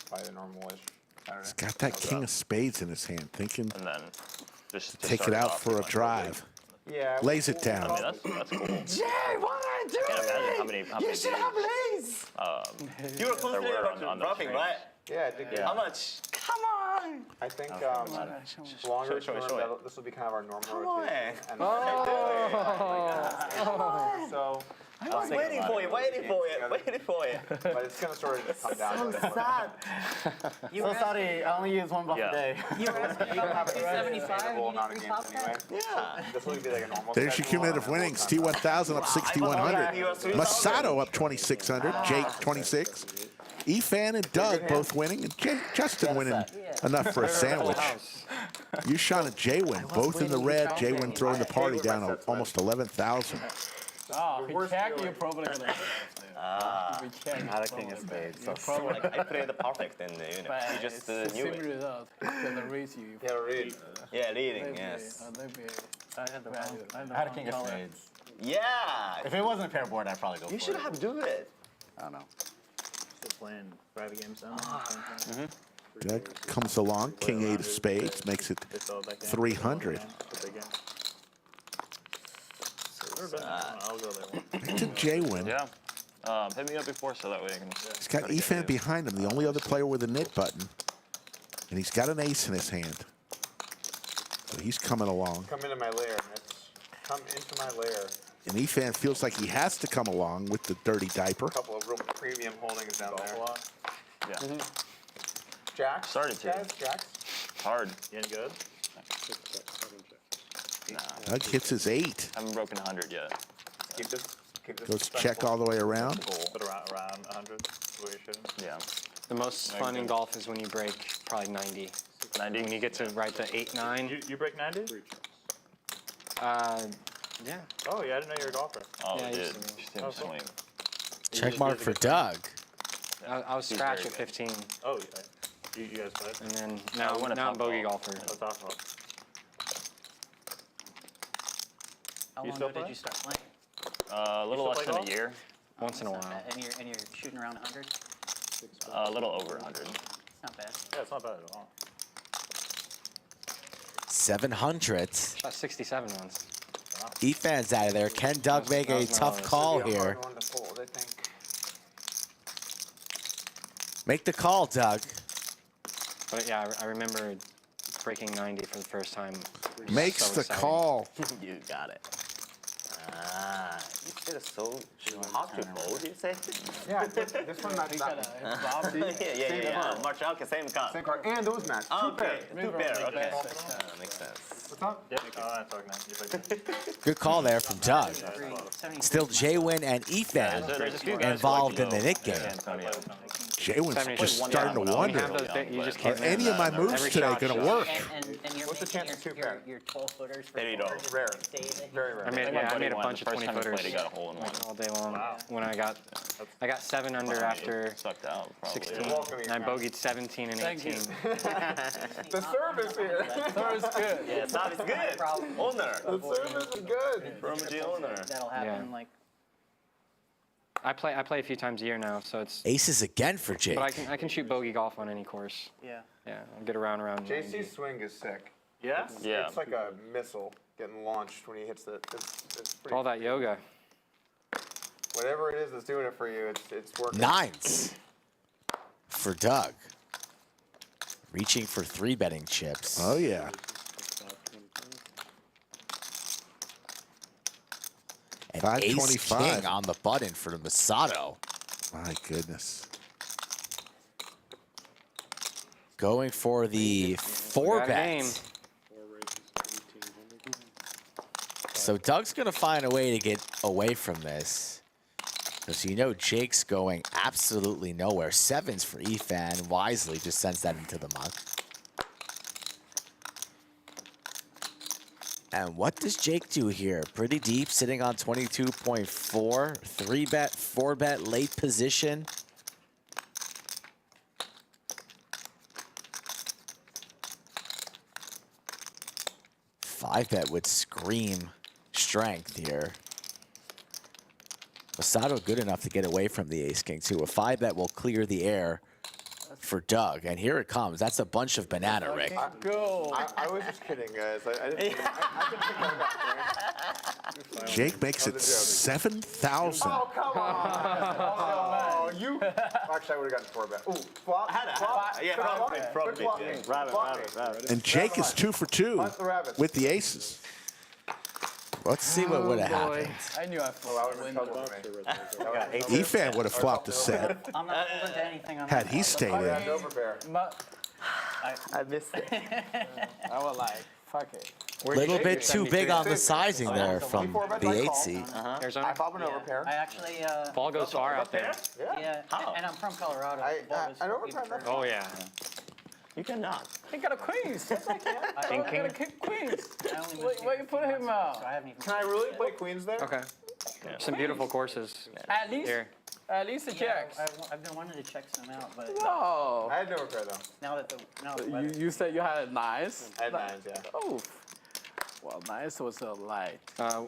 Speaker 2: By the normal-ish Saturday.
Speaker 3: He's got that king of spades in his hand, thinking
Speaker 10: And then just to
Speaker 3: take
Speaker 10: start
Speaker 3: it out
Speaker 10: off,
Speaker 3: for a
Speaker 10: like,
Speaker 3: drive.
Speaker 2: Yeah.
Speaker 3: Lays it
Speaker 10: I
Speaker 3: down.
Speaker 10: mean, that's cool.
Speaker 5: Jay, what are you
Speaker 10: I can't imagine how many raise.
Speaker 7: You were
Speaker 10: There
Speaker 7: considering
Speaker 10: were
Speaker 7: about
Speaker 10: on those
Speaker 7: dropping,
Speaker 10: streams.
Speaker 7: right?
Speaker 2: Yeah, I think
Speaker 7: How much?
Speaker 5: Come on.
Speaker 2: I think
Speaker 10: Show
Speaker 2: longer
Speaker 10: it, show it,
Speaker 2: term,
Speaker 10: show it.
Speaker 2: this will be kind of our normal
Speaker 7: Come
Speaker 2: rotation.
Speaker 7: on.
Speaker 2: And so,
Speaker 7: I was waiting for it, waiting for it.
Speaker 2: but it's gonna sort of come down. to it.
Speaker 12: So sorry, I only use one bluff
Speaker 10: Yeah.
Speaker 12: a day.
Speaker 2: You don't have a
Speaker 12: 275,
Speaker 2: sustainable
Speaker 12: you
Speaker 2: amount of
Speaker 12: need
Speaker 2: games
Speaker 12: three
Speaker 2: anyway.
Speaker 7: Yeah.
Speaker 2: This will be like a normal.
Speaker 3: There's your
Speaker 2: schedule,
Speaker 3: cumulative
Speaker 2: and then
Speaker 3: winnings.
Speaker 2: we'll come
Speaker 3: T1000 up 6,100.
Speaker 7: You are 3,000.
Speaker 3: Masato up 2,600. Jake 26. Efan and Doug both winning, and Justin winning enough for a sandwich. YooChan and JWin both in the red. JWin throwing the party down to almost 11,000.
Speaker 1: Oh, if you check, you're probably gonna.
Speaker 7: Not a king of spades.
Speaker 4: So like I played the perfect, and you know, you just
Speaker 1: it's a
Speaker 4: knew
Speaker 1: similar
Speaker 4: it.
Speaker 1: result. Gonna raise you.
Speaker 2: Yeah, read.
Speaker 4: Yeah, leading. Yes.
Speaker 12: I had a king of spades.
Speaker 4: Yeah.
Speaker 12: If it wasn't a pair board, I'd probably go for
Speaker 4: You
Speaker 12: it.
Speaker 4: should have do it.
Speaker 12: I don't know.
Speaker 11: Still playing private games down
Speaker 3: Doug comes along, king 8 of spades, makes it 300.
Speaker 11: I'll go there.
Speaker 3: Back to JWin.
Speaker 10: Yeah. Hit me up before so that way I can.
Speaker 3: He's got Efan behind him, the only other player with a knit button. And he's got an ace in his hand. So he's coming along.
Speaker 2: Come into my lair, Mitch. Come into my lair.
Speaker 3: And Efan feels like he has to come along with the dirty diaper.
Speaker 2: A couple of real premium holdings down there.
Speaker 10: Yeah.
Speaker 2: Jacks?
Speaker 10: Started to.
Speaker 2: Guys, jacks?
Speaker 10: Hard.
Speaker 11: You any good?
Speaker 3: Doug hits his 8.
Speaker 10: Haven't broken 100 yet.
Speaker 2: Keep this. Keep this.
Speaker 3: Goes check all the way around.
Speaker 11: But around 100 is where you should.
Speaker 10: Yeah.
Speaker 6: The most fun in golf is when you break probably 90.
Speaker 10: 90.
Speaker 6: When you get to right to 8, 9.
Speaker 11: You break 90?
Speaker 6: Yeah.
Speaker 11: Oh, yeah, I didn't know you were a golfer.
Speaker 10: Oh,
Speaker 6: Yeah,
Speaker 10: I
Speaker 6: I
Speaker 10: did.
Speaker 6: used to be.
Speaker 10: Just didn't swing.
Speaker 5: Check mark for Doug.
Speaker 6: I was scratch at 15,
Speaker 11: Oh, yeah. You guys played?
Speaker 6: and then now,
Speaker 10: I won a
Speaker 6: now I'm
Speaker 10: top
Speaker 6: bogey
Speaker 10: ball.
Speaker 6: golfer.
Speaker 11: What's off of?
Speaker 12: How
Speaker 11: You
Speaker 12: long
Speaker 11: still
Speaker 12: ago did
Speaker 11: play?
Speaker 12: you start playing?
Speaker 10: A little less
Speaker 11: play
Speaker 10: than
Speaker 11: golf?
Speaker 10: a year.
Speaker 6: Once in a
Speaker 12: Not
Speaker 6: while.
Speaker 12: bad. And you're shooting around 100?
Speaker 10: A little over 100.
Speaker 12: It's not bad.
Speaker 11: Yeah, it's not bad at all.
Speaker 5: 700.
Speaker 6: Shot 67 once.
Speaker 5: Efan's out of there. Can Doug make a tough call
Speaker 2: Be a
Speaker 5: here?
Speaker 2: hard one to fold, I think.
Speaker 5: Make the call, Doug.
Speaker 6: But yeah, I remember breaking 90 for the first time.
Speaker 3: Makes
Speaker 6: So
Speaker 3: the
Speaker 6: exciting.
Speaker 3: call.
Speaker 4: You got it. Ah, you said it so hard to fold. You say?
Speaker 2: Yeah, this one matches that one.
Speaker 4: yeah. March out, same card.
Speaker 2: Same card. And those match. Two
Speaker 4: Okay,
Speaker 2: pairs.
Speaker 4: 2 pair. Okay, makes sense.
Speaker 2: What's up?
Speaker 11: Yeah, I'm talking now. You played.
Speaker 5: Good call there from Doug.
Speaker 12: 73.
Speaker 5: Still JWin and Efan
Speaker 10: There's a few guys
Speaker 5: involved in the
Speaker 10: like,
Speaker 5: knit game.
Speaker 10: San Antonio.
Speaker 3: JWin's just starting to
Speaker 10: When you
Speaker 3: wonder,
Speaker 6: have those big, you just
Speaker 3: are
Speaker 6: can't
Speaker 3: any of my moves
Speaker 6: Every
Speaker 3: today
Speaker 6: shot
Speaker 3: going to
Speaker 6: shot.
Speaker 3: work?
Speaker 12: And you're
Speaker 2: What's the
Speaker 12: making
Speaker 2: chance of two
Speaker 12: your
Speaker 2: pair?
Speaker 12: 12 footers for
Speaker 4: There you go.
Speaker 12: fours
Speaker 2: Rare.
Speaker 12: stay
Speaker 2: Very rare.
Speaker 6: I made,
Speaker 10: My
Speaker 6: I
Speaker 10: buddy
Speaker 6: made a
Speaker 10: won
Speaker 6: bunch
Speaker 10: the
Speaker 6: of
Speaker 10: first
Speaker 6: 20
Speaker 10: time he
Speaker 6: footers
Speaker 10: played, he got a hole in one.
Speaker 6: all day long. When I got 7 under after
Speaker 10: Sucked out, probably.
Speaker 6: 16,
Speaker 2: You're welcome,
Speaker 6: and I bogeyed 17 and
Speaker 1: Thank
Speaker 6: 18.
Speaker 1: you.
Speaker 2: The service here.
Speaker 1: Third is good.
Speaker 4: Yeah, service good.
Speaker 12: Problem.
Speaker 4: Owner.
Speaker 2: The service is good.
Speaker 4: From the owner.
Speaker 12: That'll happen
Speaker 6: Yeah.
Speaker 12: like
Speaker 6: I play a few times a year now, so it's.
Speaker 5: Aces again for Jake.
Speaker 6: But I can shoot bogey golf on any course.
Speaker 12: yeah.
Speaker 6: Yeah, I'll get around 90.
Speaker 2: JC's swing is sick.
Speaker 11: Yeah?
Speaker 10: Yeah.
Speaker 2: It's like a missile getting launched when he hits the. It's pretty.
Speaker 6: All that yoga.
Speaker 2: Whatever it is that's doing it for you, it's working.
Speaker 5: 9s for Doug. Reaching for 3-betting chips.
Speaker 3: Oh, yeah.
Speaker 5: And
Speaker 3: 525.
Speaker 5: ace king on the button for Masato.
Speaker 3: My goodness.
Speaker 5: Going for the 4
Speaker 6: Got a game.
Speaker 5: bet. So Doug's going to find a way to get away from this. Because you know Jake's going absolutely nowhere. Sevens for Efan. Wisely just sends that into the muck. And what does Jake do here? Pretty deep, sitting on 22.4. 3-bet, 4-bet, late position. Five-bet would scream strength here. Masato good enough to get away from the ace-king, too. A 5-bet will clear the air for Doug. And here it comes. That's a bunch of banana, Rick.
Speaker 2: Go. I was just kidding, guys. I didn't think
Speaker 3: Jake makes it 7,000.
Speaker 2: Oh, come on. Oh, you. Actually, I would have gotten 4-bet. Ooh, flop.
Speaker 7: Yeah, probably. Rabbit.
Speaker 3: And Jake is 2 for 2 with the aces.
Speaker 5: Let's see what would have happened.
Speaker 1: I knew I flopped.
Speaker 3: Efan would have flopped a set
Speaker 12: I'm not holding to anything on
Speaker 3: had
Speaker 12: that.
Speaker 3: he stayed in.
Speaker 7: I missed it.
Speaker 1: I was like, fuck it.
Speaker 5: Little bit too big on the sizing there from the 8-seed.
Speaker 6: Arizona?
Speaker 2: I pop an overpair.
Speaker 12: I actually,
Speaker 6: Ball goes far out there.
Speaker 12: yeah, and I'm from Colorado.
Speaker 2: I overpair that.
Speaker 6: Oh, yeah.
Speaker 7: You cannot.
Speaker 1: He got a queens. Yes, I can. I got a queens. Where you put him
Speaker 12: So
Speaker 1: out?
Speaker 12: I haven't even.
Speaker 2: Can I really play queens there?
Speaker 6: Okay. Some beautiful courses
Speaker 1: At least,
Speaker 6: here.
Speaker 1: at least a check.
Speaker 12: I've been wanting to check some out, but
Speaker 1: No.
Speaker 2: I had no overpair, though.
Speaker 12: now that the weather-
Speaker 1: You said you had nines?
Speaker 2: I had 9s, yeah.
Speaker 1: Oh. Well, nines was a light.
Speaker 2: A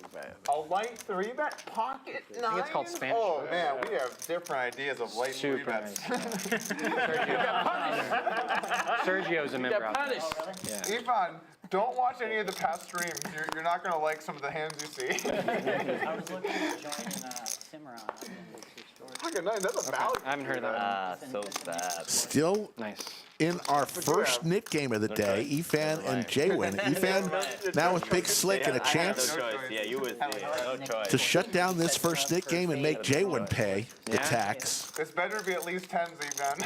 Speaker 2: light 3-bet pocket 9?
Speaker 6: I think it's called Spanish.
Speaker 2: Oh, man, we have different ideas of light
Speaker 6: Super
Speaker 2: 3-bets.
Speaker 6: Sergio's a member
Speaker 1: Get
Speaker 6: out there.
Speaker 1: punished.
Speaker 6: Yeah.
Speaker 2: Efan, don't watch any of the past streams. You're not going to like some of the hands you see.
Speaker 12: I was looking at joining Cimarron up in storage.
Speaker 2: Pocket 9, that's a value.
Speaker 6: I haven't heard of that.
Speaker 4: Ah, so sad.
Speaker 3: Still
Speaker 6: Nice.
Speaker 3: in our first knit game of the day, Efan and JWin. Efan now with Big Slick and a chance
Speaker 4: No choice. Yeah, you would. No choice.
Speaker 3: to shut down this first knit game and make JWin pay the tax.
Speaker 2: This better be at least 10s, Efan.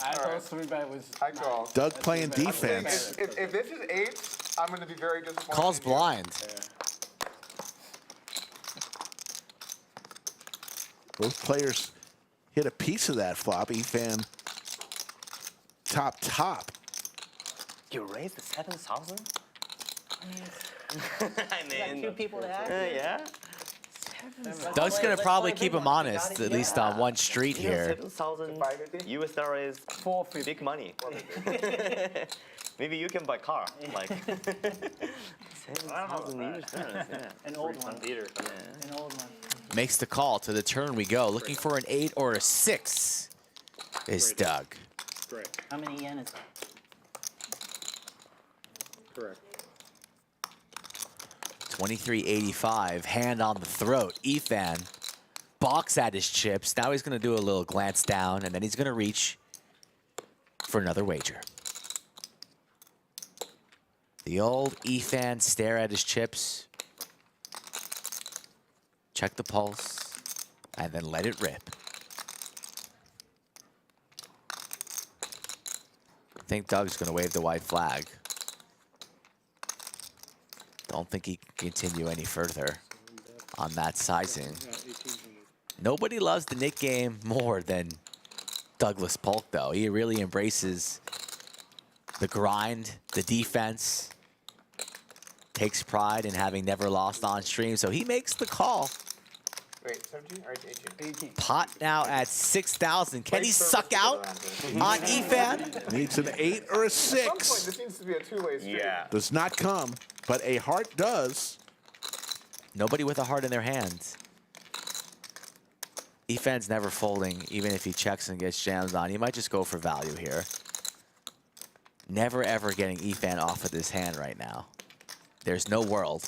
Speaker 1: I thought 3-bet was.
Speaker 2: I call.
Speaker 3: Doug playing defense.
Speaker 2: If this is 8s, I'm going to be very disappointed.
Speaker 5: Calls
Speaker 2: in you.
Speaker 5: blind.
Speaker 3: Both players hit a piece of that flop. Efan top.
Speaker 4: You raised the 7,000?
Speaker 12: I mean,
Speaker 4: I
Speaker 12: you got two people to act.
Speaker 4: yeah.
Speaker 5: Doug's going to probably keep him honest, at least on one street here.
Speaker 4: 7,000 US dollar is
Speaker 1: 450.
Speaker 4: big money. Maybe you can buy car. Like 7,000 US dollars. Yeah.
Speaker 12: An old one. An old one.
Speaker 5: Makes the call. To the turn we go. Looking for an 8 or a 6 is Doug.
Speaker 11: Great.
Speaker 12: How many yen is that?
Speaker 11: Correct.
Speaker 5: 23.85, hand on the throat. Efan balks at his chips. Now he's going to do a little glance down, and then he's going to reach for another wager. The old Efan stare at his chips, check the pulse, and then let it rip. I think Doug's going to wave the white flag. Don't think he can continue any further on that sizing. Nobody loves the Nick game more than Douglas Polk, though. He really embraces the grind, the defense, takes pride in having never lost on stream, so he makes the call.
Speaker 2: Wait, 17 or 18?
Speaker 5: Pot now at 6,000. Can he suck out on Efan?
Speaker 3: Needs an 8 or a
Speaker 2: At some point,
Speaker 3: 6.
Speaker 2: this needs to be a two-way street.
Speaker 4: Yeah.
Speaker 3: Does not come, but a heart does.
Speaker 5: Nobody with a heart in their hands. Efan's never folding, even if he checks and gets jams on. He might just go for value here. Never, ever getting Efan off of this hand right now. There's no world.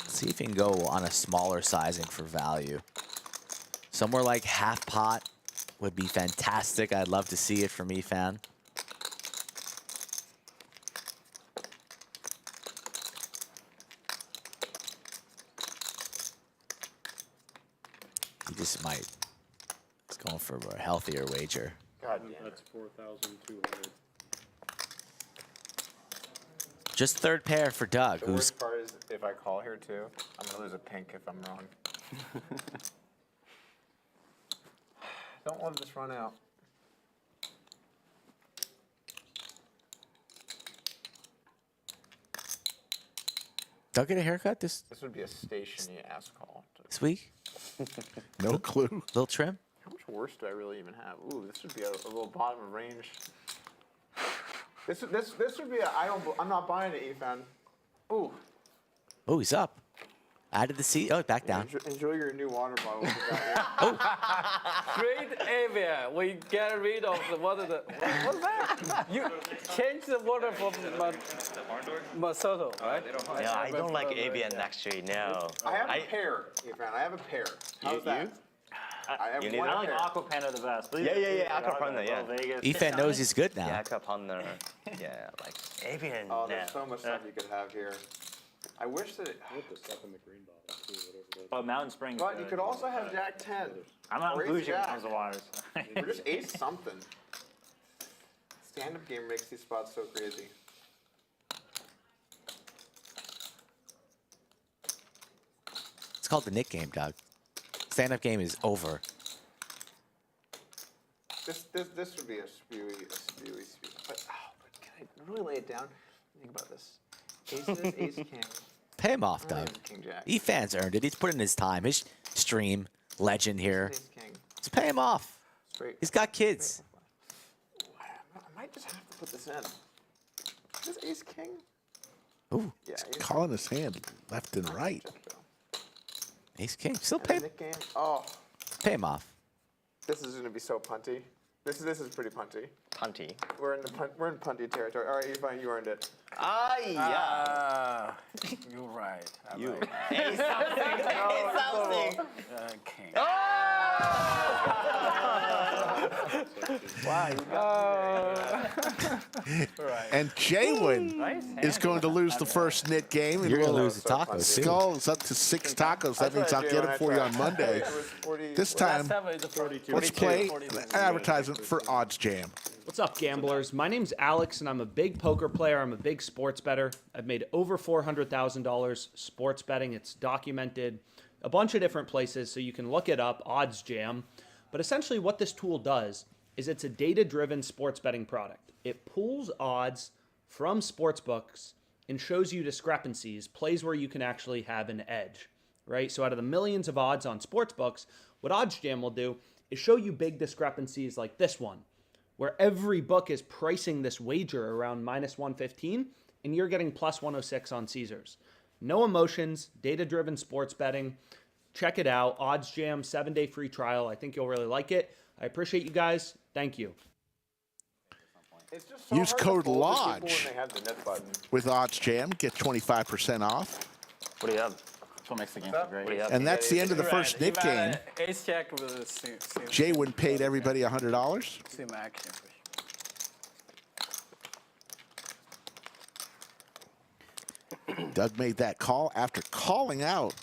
Speaker 5: See if he can go on a smaller sizing for value. Somewhere like half pot would be fantastic. I'd love to see it from Efan. He just might. Let's Going for a healthier wager.
Speaker 2: God damn it.
Speaker 11: That's 4,200.
Speaker 5: Just third pair for Doug,
Speaker 2: The
Speaker 5: who's
Speaker 2: worst part is if I call here too, I'm gonna lose a pink if I'm wrong. Don't let this run out.
Speaker 5: Doug get a haircut this
Speaker 2: This would be a station-y ass call.
Speaker 5: week?
Speaker 3: No clue.
Speaker 5: Little trim?
Speaker 2: How much worse do I really even have? Ooh, this would be a little bottom of range. This would be a I'm not buying it, Efan. Ooh.
Speaker 5: Oh, he's up. Added the seat. Oh, back down.
Speaker 2: Enjoy your new water bottle.
Speaker 9: Great area. We get rid of the water. What's that? You change the water from Masato, right?
Speaker 4: Yeah, I don't like Avian actually. No.
Speaker 2: I have a pair, Efan. I have a pair. How's that? I have
Speaker 4: You
Speaker 2: one
Speaker 4: need
Speaker 10: I like
Speaker 2: pair.
Speaker 10: Aqua Panda the best.
Speaker 4: Yeah, Aqua Panda, yeah.
Speaker 10: Vegas.
Speaker 5: Efan knows he's good now.
Speaker 4: Yeah, Aqua Panda. Yeah, like Avian.
Speaker 2: Oh, there's
Speaker 4: no.
Speaker 2: so much stuff you could have here. I wish that it...
Speaker 11: Put the stuff in the green bottle too, whatever it is.
Speaker 10: Oh, Mountain Springs.
Speaker 2: But you could also have Jack 10.
Speaker 10: I'm not
Speaker 2: or ace
Speaker 10: bougie when it
Speaker 2: Jack.
Speaker 10: comes to waters.
Speaker 2: Or just ace something. Stand-up game makes these spots so crazy.
Speaker 5: It's called the Nick game, Doug. Stand-up game is over.
Speaker 2: This would be a spewy. But can I really lay it down? Think about this. Aces, ace king.
Speaker 5: Pay him off, Doug.
Speaker 2: King jack.
Speaker 5: Efan's earned it. He's put in his time. His stream legend here.
Speaker 2: Ace king.
Speaker 5: Just pay him off.
Speaker 2: Straight.
Speaker 5: He's got kids.
Speaker 2: I might just have to put this in. This ace king.
Speaker 3: Ooh,
Speaker 2: Yeah,
Speaker 3: he's
Speaker 2: ace
Speaker 3: calling his hand left and right.
Speaker 2: check, though.
Speaker 5: Ace king. Still
Speaker 2: And
Speaker 5: pay,
Speaker 2: the Nick game. Oh,
Speaker 5: pay him off.
Speaker 2: this is gonna be so punty. This is pretty punty.
Speaker 4: Punty.
Speaker 2: We're in punty territory. All right, Efan, you earned it.
Speaker 4: Yeah.
Speaker 1: You're right.
Speaker 4: You.
Speaker 1: Right.
Speaker 4: Hey, something. Hey, something.
Speaker 1: King.
Speaker 2: Wow, you got
Speaker 3: And Jwin is going to lose the first knit game. And
Speaker 5: You're going to
Speaker 3: we'll-
Speaker 5: lose the tacos, too.
Speaker 3: Skull's up to 6 tacos. That means I'll get them for you on Monday. This time, let's play an advertisement for Oddsjam.
Speaker 13: What's up, gamblers? My name's Alex, and I'm a big poker player. I'm a big sports bettor. I've made over $400,000 sports betting. It's documented a bunch of different places, so you can look it up, Oddsjam. But essentially what this tool does is it's a data-driven sports betting product. It pulls odds from sports books and shows you discrepancies, plays where you can actually have an edge, right? So out of the millions of odds on sports books, what Oddsjam will do is show you big discrepancies like this one, where every book is pricing this wager around -115, and you're getting +106 on Caesars. No emotions, data-driven sports betting. Check it out. Oddsjam, 7-day free trial. I think you'll really like it. I appreciate you guys. Thank you.
Speaker 2: It's just so
Speaker 3: Use
Speaker 2: hard to
Speaker 3: code
Speaker 2: fold to people
Speaker 3: LODGE
Speaker 2: when they have the net button.
Speaker 3: with Oddsjam. Get 25% off.
Speaker 4: What do you have?
Speaker 7: That's what makes the game so great.
Speaker 4: What do you have?
Speaker 3: And that's the end of the first knit game.
Speaker 1: Ace Jack with the same
Speaker 3: Jwin paid everybody $100.
Speaker 1: same action.
Speaker 3: Doug made that call after calling out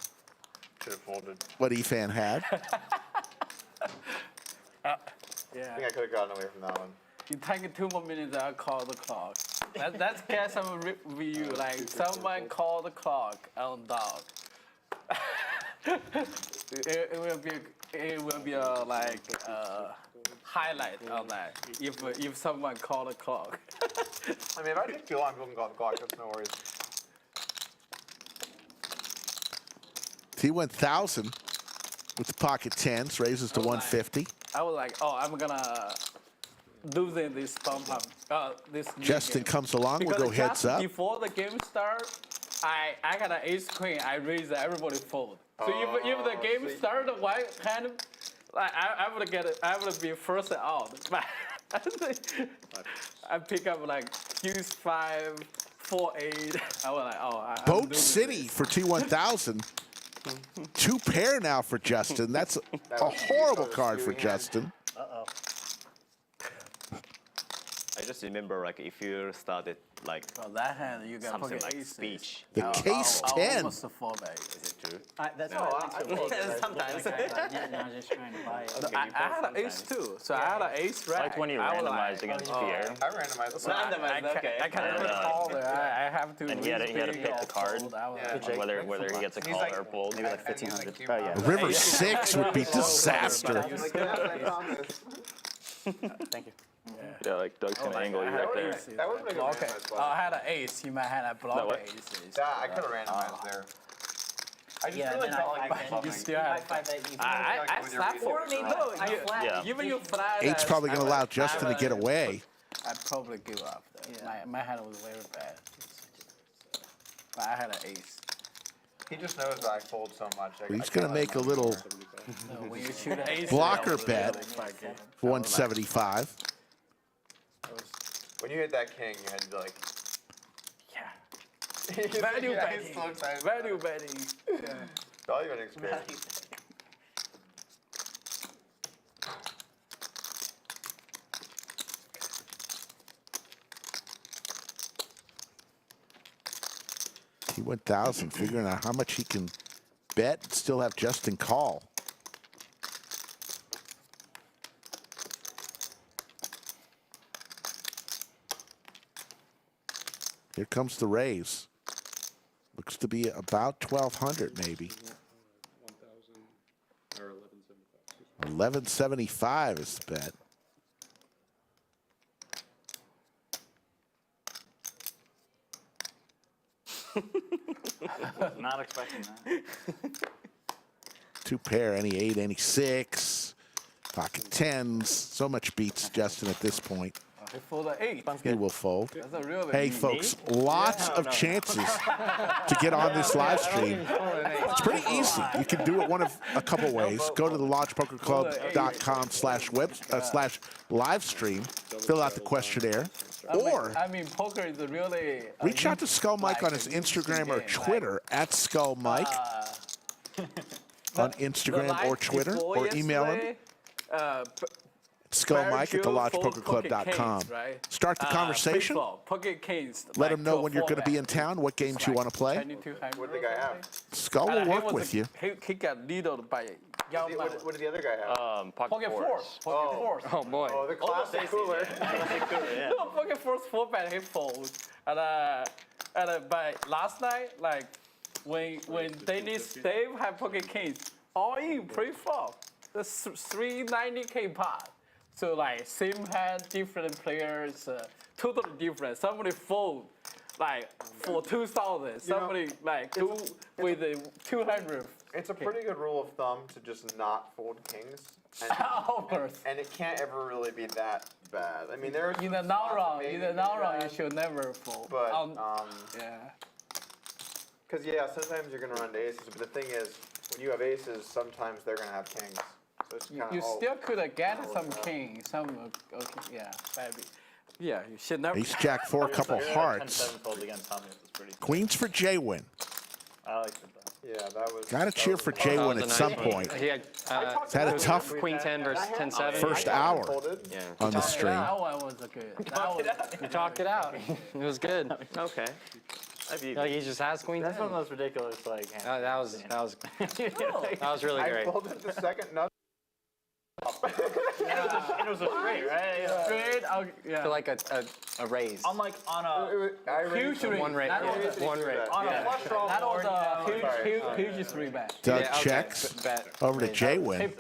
Speaker 2: Should have folded.
Speaker 3: what Efan had.
Speaker 2: I
Speaker 1: Yeah.
Speaker 2: think I could have gotten away from that one.
Speaker 1: You take 2 more minutes, I'll call the clock. Let's get some review. Like someone call the clock on dog. it will be a highlight on that if someone call the clock.
Speaker 2: I mean, if I take too long, people can call the clock. That's no worries.
Speaker 3: T1000 with the pocket tens raises to 150.
Speaker 1: I was like, oh, I'm gonna losing this bump up. This
Speaker 3: Justin
Speaker 1: game.
Speaker 3: comes along. We'll
Speaker 1: Because
Speaker 3: go heads
Speaker 1: just
Speaker 3: up.
Speaker 1: Before the game start, I got an ace queen. I raise everybody fold. So if the game started, one kind of like I would get it. I would be first out. But I pick up like use 5, 4, 8. I was like, oh. I'm
Speaker 3: Boat
Speaker 1: losing
Speaker 3: City
Speaker 1: this.
Speaker 3: for T1000. 2 pair now for Justin. That's a horrible card for Justin.
Speaker 12: Uh-oh.
Speaker 4: I just remember like if you started like
Speaker 1: On that hand, you got
Speaker 4: something
Speaker 1: pocket
Speaker 4: like
Speaker 1: aces.
Speaker 4: speech.
Speaker 3: The case 10.
Speaker 1: Almost a 4 bet.
Speaker 4: Is it true?
Speaker 12: That's
Speaker 7: No,
Speaker 12: what I
Speaker 7: I-
Speaker 12: think.
Speaker 7: sometimes.
Speaker 12: And I was just trying to buy it.
Speaker 1: I had an ace too, so I had an ace rack.
Speaker 4: Like when you
Speaker 1: I was
Speaker 4: randomize
Speaker 1: like,
Speaker 4: against
Speaker 1: oh,
Speaker 4: Pierre.
Speaker 2: I randomized.
Speaker 1: So I can't even call it. I have to.
Speaker 4: And he had to pick the card.
Speaker 2: Yeah.
Speaker 4: Whether he gets a call or fold.
Speaker 7: Maybe like 1,500.
Speaker 2: Oh
Speaker 3: A river 6 would be disaster.
Speaker 7: Thank you.
Speaker 10: Yeah, like Doug's gonna angle you right there.
Speaker 2: That would make a
Speaker 1: Okay.
Speaker 2: randomized
Speaker 1: Oh, I
Speaker 2: spot.
Speaker 1: had an ace. You might have a block
Speaker 10: what?
Speaker 1: aces.
Speaker 2: Yeah, I could have randomized there. I just really
Speaker 12: then
Speaker 2: felt like
Speaker 12: I
Speaker 2: something.
Speaker 1: You still have. I slapped for me. No,
Speaker 4: Yeah.
Speaker 1: even you flat.
Speaker 3: Eight's probably going to allow Justin to get away.
Speaker 1: I'd probably give up. Though. My hand was very bad. But I had an ace.
Speaker 2: He just knows that I fold so much.
Speaker 3: He's going to make a little
Speaker 1: No, when you shoot an ace,
Speaker 3: blocker
Speaker 1: it's
Speaker 3: bet
Speaker 1: really like,
Speaker 3: for 175.
Speaker 2: When you hit that king, you had to be like,
Speaker 1: yeah. Value
Speaker 2: yeah,
Speaker 1: betting.
Speaker 2: he's so excited.
Speaker 1: Value betting. Yeah.
Speaker 2: Value betting's great.
Speaker 3: T1000 figuring out how much he can bet and still have Justin call. Here comes the raise. Looks to be about 1,200 maybe.
Speaker 11: 1,000 or 1175.
Speaker 3: 1175 is the bet.
Speaker 7: Not expecting that.
Speaker 3: Two pair, any 8, any 6. Pocket 10s. So much beats Justin at this point.
Speaker 1: For the 8.
Speaker 3: He will fold.
Speaker 1: That's a really
Speaker 3: Hey, folks, lots of chances to get on this live stream. It's pretty easy. You can do it a couple ways. Go to the launchpokerclub.com/live stream, fill out the questionnaire, or
Speaker 1: I mean, poker is really.
Speaker 3: reach out to Skull Mike on his Instagram or Twitter at Skull Mike on Instagram or Twitter, or email him. SkullMike at thelodgepokerclub.com.
Speaker 1: Right?
Speaker 3: Start the conversation.
Speaker 1: Pocket kings.
Speaker 3: Let him know when you're going to be in town, what games you want to play.
Speaker 2: What did the guy have?
Speaker 3: Skull will work with you.
Speaker 1: He got needled by Yao Man.
Speaker 2: What did the other guy have?
Speaker 1: Pocket fours. Pocket fours.
Speaker 6: Oh boy.
Speaker 2: Oh, the classic cooler.
Speaker 1: No, pocket fours 4-bet he folds. And by last night, like when Dave had pocket kings, all in pre-flop. The 390k pot. So like same hand, different players, totally different. Somebody fold like for 2,000. Somebody like go with a 200.
Speaker 2: It's a pretty good rule of thumb to just not fold kings.
Speaker 1: Of course.
Speaker 2: And it can't ever really be that bad. I mean, there's
Speaker 1: In the long run, you should never fold.
Speaker 2: But
Speaker 1: yeah.
Speaker 2: Because sometimes you're gonna run to aces. But the thing is, when you have aces, sometimes they're gonna have kings. So it's kind of
Speaker 1: You still could get some king, some maybe. Yeah, you should never.
Speaker 3: Ace Jack 4, couple hearts.
Speaker 7: 10-7 fold against Hellmuth was pretty.
Speaker 3: Queens for JWin.
Speaker 7: I liked it though.
Speaker 2: Yeah, that was.
Speaker 3: Got to cheer for JWin at some point.
Speaker 6: He had,
Speaker 3: Had a tough
Speaker 6: Queen 10 versus 10-7.
Speaker 3: first hour on the stream.
Speaker 1: That one was good.
Speaker 6: You talked it out. It was good.
Speaker 7: Okay.
Speaker 6: Like he just has Queen 10.
Speaker 7: That's one of those ridiculous like.
Speaker 6: That was really
Speaker 2: I
Speaker 6: great.
Speaker 2: folded the second nut.
Speaker 7: It was a straight, right?
Speaker 1: Straight,
Speaker 6: For like a raise.
Speaker 7: On like on a
Speaker 1: huge raise.
Speaker 6: One raise. One raise.
Speaker 7: on a flush draw
Speaker 1: That was
Speaker 7: board.
Speaker 1: a huge 3-bet.
Speaker 3: Doug checks over to JWin.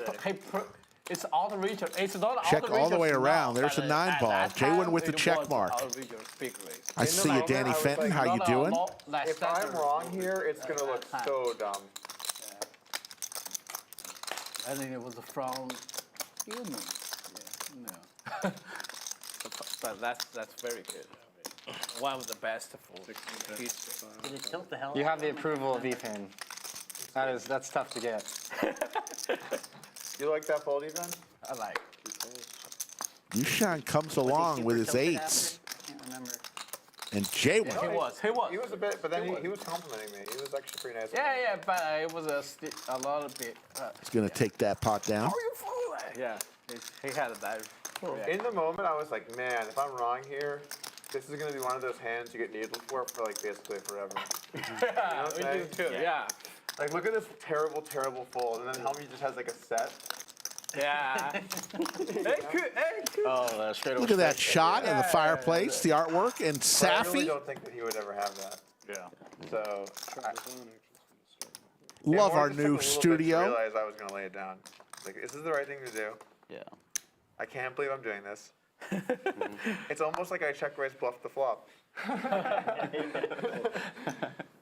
Speaker 1: It's out of reach. It's not
Speaker 3: Check
Speaker 1: out of
Speaker 3: all the way
Speaker 1: reach
Speaker 3: around.
Speaker 1: now,
Speaker 3: There's a
Speaker 1: but
Speaker 3: 9
Speaker 1: at
Speaker 3: ball.
Speaker 1: that
Speaker 3: JWin
Speaker 1: time,
Speaker 3: with the
Speaker 1: it
Speaker 3: check
Speaker 1: was
Speaker 3: mark.
Speaker 1: out of reach big raise.
Speaker 3: I see you, Danny
Speaker 2: I was
Speaker 3: Fenton.
Speaker 2: like,
Speaker 3: How you doing?
Speaker 2: If I'm wrong here, it's gonna look so dumb.
Speaker 1: I think it was from human. Yeah, no. But that's very good. One of the best for
Speaker 12: Did it tilt the hell
Speaker 6: You
Speaker 12: out
Speaker 6: have the
Speaker 12: of him?
Speaker 6: approval of Efan. That's tough to get.
Speaker 2: You like that fold, Ethan?
Speaker 1: I like.
Speaker 3: YooChan comes along with his
Speaker 12: Tilted
Speaker 3: 8s.
Speaker 12: Can't remember.
Speaker 3: And JWin.
Speaker 1: He was.
Speaker 2: He was a bit, but then he was complimenting me. He was actually pretty nice.
Speaker 1: Yeah, but it was a lot of bit.
Speaker 3: He's going to take that pot down.
Speaker 1: How you fool that? Yeah, he had a dive.
Speaker 2: In the moment, I was like, man, if I'm wrong here, this is gonna be one of those hands you get needled for like basically forever.
Speaker 1: Yeah, we do too. Yeah.
Speaker 2: Like, look at this terrible, terrible fold, and then Hellmuth just has like a set.
Speaker 1: Yeah.
Speaker 7: Oh, straight over.
Speaker 3: Look at that shot in the fireplace, the artwork, and
Speaker 2: But I really
Speaker 3: Safi.
Speaker 2: don't think that he would ever have that.
Speaker 10: Yeah.
Speaker 2: So,
Speaker 3: Love our
Speaker 2: took
Speaker 3: new
Speaker 2: a little bit to
Speaker 3: studio.
Speaker 2: realize I was gonna lay it down. Like, this is the right thing to do.
Speaker 7: Yeah.
Speaker 2: I can't believe I'm doing this. It's almost like I check raise bluff the flop.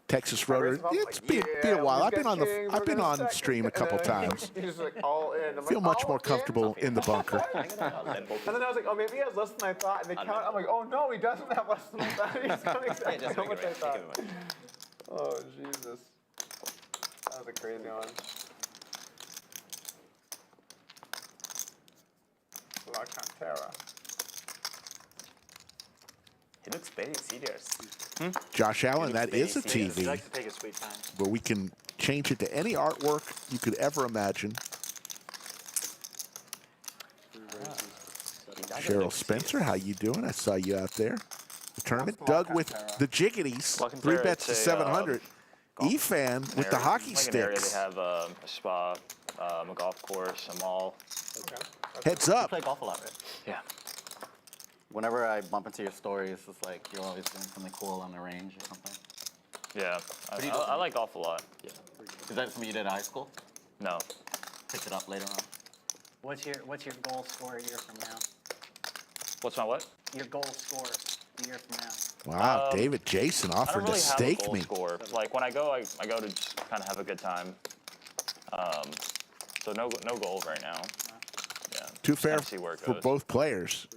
Speaker 3: Texas Rotor. It's been a while. I've been on stream a couple times.
Speaker 2: He's just like all in. I'm
Speaker 3: Feel
Speaker 2: like,
Speaker 3: much
Speaker 2: all
Speaker 3: more
Speaker 2: in?
Speaker 3: comfortable in the bunker.
Speaker 2: And then I was like, oh, maybe he has less than I thought. And they count. I'm like, oh no, he doesn't have less than I thought. He's got exactly how much I thought. Oh Jesus, that was a crazy one. La Cantera.
Speaker 4: He looks very serious.
Speaker 3: Josh Allen, that is a
Speaker 7: He
Speaker 3: TV,
Speaker 7: likes to take his sweet time.
Speaker 3: where we can change it to any artwork you could ever imagine. Cheryl Spencer, how you doing? I saw you out there. The tournament. Doug with the Jiggities, 3 bets to 700. Efan with the hockey
Speaker 10: Like an area
Speaker 3: sticks.
Speaker 10: they have a spa, a golf course, a mall.
Speaker 3: Heads
Speaker 7: You
Speaker 3: up.
Speaker 7: play golf a lot, right?
Speaker 10: Yeah.
Speaker 7: Whenever I bump into your stories, it's like you're always doing something cool on the range or something.
Speaker 10: Yeah. I like golf a lot.
Speaker 7: Yeah. Is that something you did in high school?
Speaker 10: No.
Speaker 7: Picked it up later on.
Speaker 12: What's your goal score a year from now?
Speaker 10: What's my what?
Speaker 12: Your goal score a year from now.
Speaker 3: Wow, David Jason
Speaker 10: I don't
Speaker 3: offered
Speaker 10: really
Speaker 3: to
Speaker 10: have a
Speaker 3: stake
Speaker 10: goal
Speaker 3: me.
Speaker 10: score. Like when I go to just kind of have a good time. So no goal right now. Yeah.
Speaker 3: Too
Speaker 10: Just
Speaker 3: fair
Speaker 10: kinda see where it
Speaker 3: for
Speaker 10: goes.
Speaker 3: both players.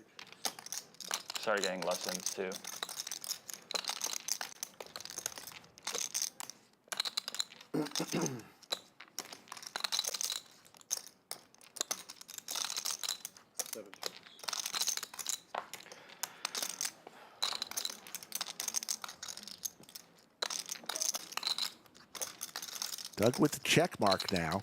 Speaker 10: Started getting lessons too.
Speaker 3: Doug with the check mark now.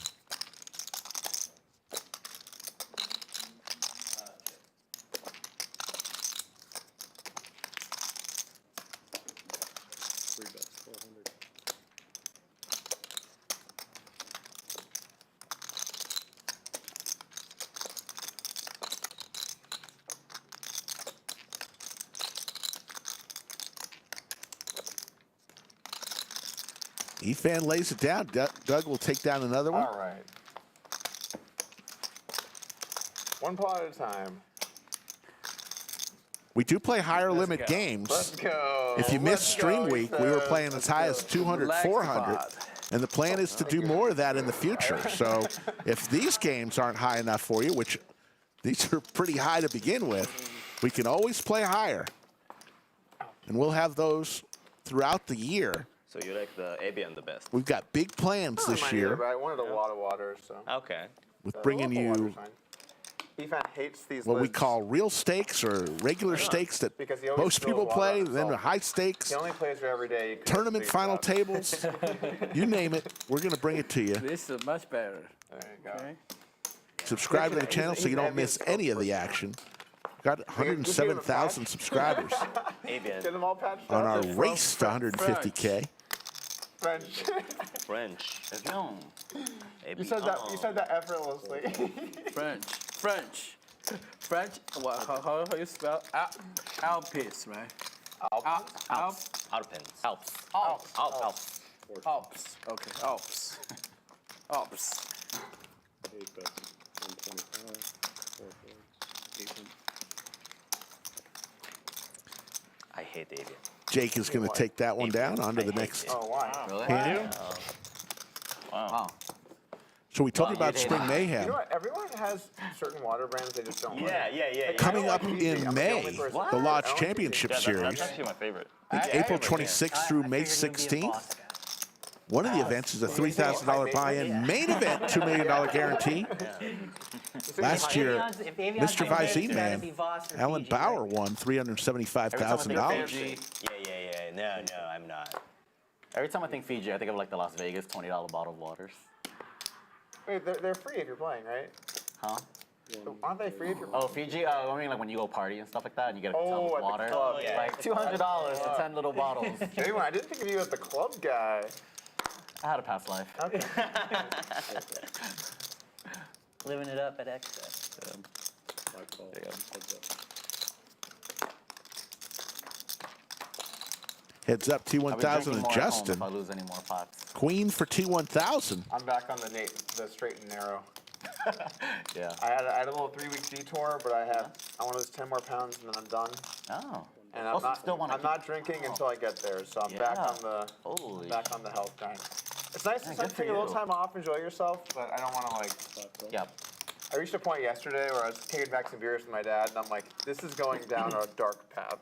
Speaker 3: Efan lays it down. Doug will take down another one.
Speaker 2: All right. One pot at a time.
Speaker 3: We do play higher limit games.
Speaker 2: Let's go.
Speaker 3: If you missed stream week, we were playing as high as 200, 400. And the plan is to do more of that in the future. So if these games aren't high enough for you, which these are pretty high to begin with, we can always play higher. And we'll have those throughout the year.
Speaker 4: So you like the Evian the best?
Speaker 3: We've got big plans this year
Speaker 2: I wanted a lot of water, so.
Speaker 4: Okay.
Speaker 3: with bringing you
Speaker 2: Efan hates these
Speaker 3: what we
Speaker 2: lids.
Speaker 3: call real stakes or regular stakes that
Speaker 2: Because he always
Speaker 3: most
Speaker 2: spills
Speaker 3: people
Speaker 2: water
Speaker 3: play,
Speaker 2: on
Speaker 3: then
Speaker 2: himself.
Speaker 3: high stakes,
Speaker 2: He only plays for every day. You couldn't
Speaker 3: tournament
Speaker 2: figure
Speaker 3: final
Speaker 2: it out.
Speaker 3: tables, you name it, we're going to bring it to you.
Speaker 1: This is much better.
Speaker 2: There you go.
Speaker 1: Okay.
Speaker 3: Subscribe to the channel so you don't miss any of the action. Got 107,000 subscribers
Speaker 2: Get them all patched
Speaker 3: on
Speaker 2: up.
Speaker 3: our race to 150K.
Speaker 2: French.
Speaker 4: French.
Speaker 7: No.
Speaker 2: You said that. You said that effortlessly.
Speaker 1: French. What? How you spell? Alpes, right?
Speaker 4: Alps.
Speaker 1: Alps. Okay, Alps. Alps.
Speaker 11: 8 bets, 125, 4 boards, 8 wins.
Speaker 4: I hate Evian.
Speaker 3: Jake is going to take that one down onto the next
Speaker 2: Oh, why?
Speaker 7: Really?
Speaker 3: hand.
Speaker 7: Wow.
Speaker 3: So we told you about
Speaker 7: you
Speaker 3: Spring
Speaker 2: You
Speaker 3: Mayhem.
Speaker 2: know what? Everyone has certain water brands they just don't like.
Speaker 4: Yeah.
Speaker 3: Coming up in May, the Lodge
Speaker 2: What?
Speaker 3: Championship
Speaker 10: Yeah,
Speaker 3: Series.
Speaker 10: that's actually my favorite.
Speaker 3: It's April 26th through May 16th. One of the events is a $3,000 buy-in. Main event, $2 million guarantee. Last year, Mr. Visine Man, Alan Bauer won $375,000.
Speaker 4: Yeah. No, I'm not.
Speaker 7: Every time I think Fiji, I think of like the Las Vegas $20 bottled waters.
Speaker 2: Wait, they're free if you're playing, right?
Speaker 7: Huh?
Speaker 2: Aren't they free if you're
Speaker 7: Oh, Fiji? I mean, like when you go party and stuff like that, and you get a ton
Speaker 2: Oh,
Speaker 7: of
Speaker 2: at the
Speaker 7: water.
Speaker 2: club,
Speaker 4: yeah.
Speaker 7: Like $200 for 10 little bottles.
Speaker 2: Anyway, I didn't think of you as the club guy.
Speaker 7: I had a past life.
Speaker 2: Okay.
Speaker 12: Living it up at Excess.
Speaker 11: My call.
Speaker 4: There you go.
Speaker 11: Heads up.
Speaker 3: Heads up,
Speaker 7: I'll be
Speaker 3: T1000
Speaker 7: drinking
Speaker 3: and
Speaker 7: more at home
Speaker 3: Justin.
Speaker 7: if I lose any more pots.
Speaker 3: Queen for T1000.
Speaker 2: I'm back on the straight and narrow.
Speaker 7: Yeah.
Speaker 2: I had a little 3-week detour, but I want to lose 10 more pounds and then I'm done.
Speaker 7: Oh.
Speaker 2: And
Speaker 7: Also, still wanna
Speaker 2: I'm
Speaker 7: keep-
Speaker 2: not drinking until I get there, so I'm back
Speaker 7: Yeah.
Speaker 2: on the
Speaker 7: Holy
Speaker 2: health grind. It's nice to
Speaker 7: good
Speaker 2: take
Speaker 7: for
Speaker 2: a little
Speaker 7: you.
Speaker 2: time off, enjoy yourself, but I don't want to like.
Speaker 7: Yep.
Speaker 2: I reached a point yesterday where I was taking back some beers with my dad, and I'm like, this is going down a dark path.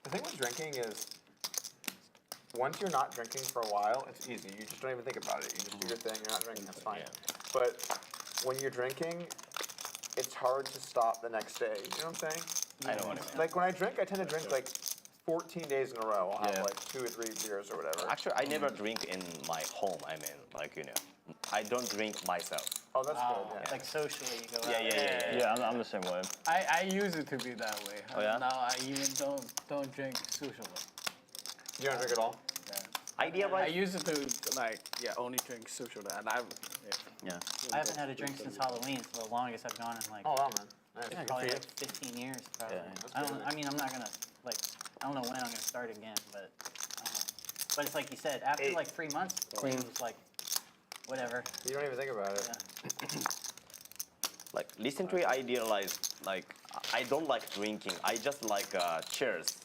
Speaker 2: The thing with drinking is, once you're not drinking for a while, it's easy. You just don't even think about it. You just do your thing. You're not drinking. That's fine. But when you're drinking, it's hard to stop the next day. You know what I'm saying?
Speaker 4: I know what I mean.
Speaker 2: Like when I drink, I tend to drink like 14 days in a row. I'll have like 2 or 3 beers or whatever.
Speaker 4: Actually, I never drink in my home. I mean, like, you know, I don't drink myself.
Speaker 2: Oh, that's
Speaker 12: Oh,
Speaker 2: good. Yeah.
Speaker 12: like socially, you go out.
Speaker 10: Yeah, I'm the same way.
Speaker 1: I used it to be that way.
Speaker 4: Oh, yeah?
Speaker 1: Now I even don't drink socially.
Speaker 2: You don't drink at all?
Speaker 4: Idea,
Speaker 1: I
Speaker 4: right?
Speaker 1: used to like only drink socially, and
Speaker 7: Yeah.
Speaker 12: I haven't had a drink since Halloween, so the longest I've gone in like
Speaker 2: Oh, wow, man. Nice.
Speaker 12: yeah,
Speaker 2: Good
Speaker 12: probably
Speaker 2: for
Speaker 12: like 15 years. Probably.
Speaker 7: Yeah,
Speaker 12: I mean, I'm not gonna like. I don't know when I'm gonna start again, but but it's like you said, after like 3 months, it was like whatever.
Speaker 2: You don't even think about it.
Speaker 12: Yeah.
Speaker 4: Like, recently I realized, like, I don't like drinking. I just like cheers.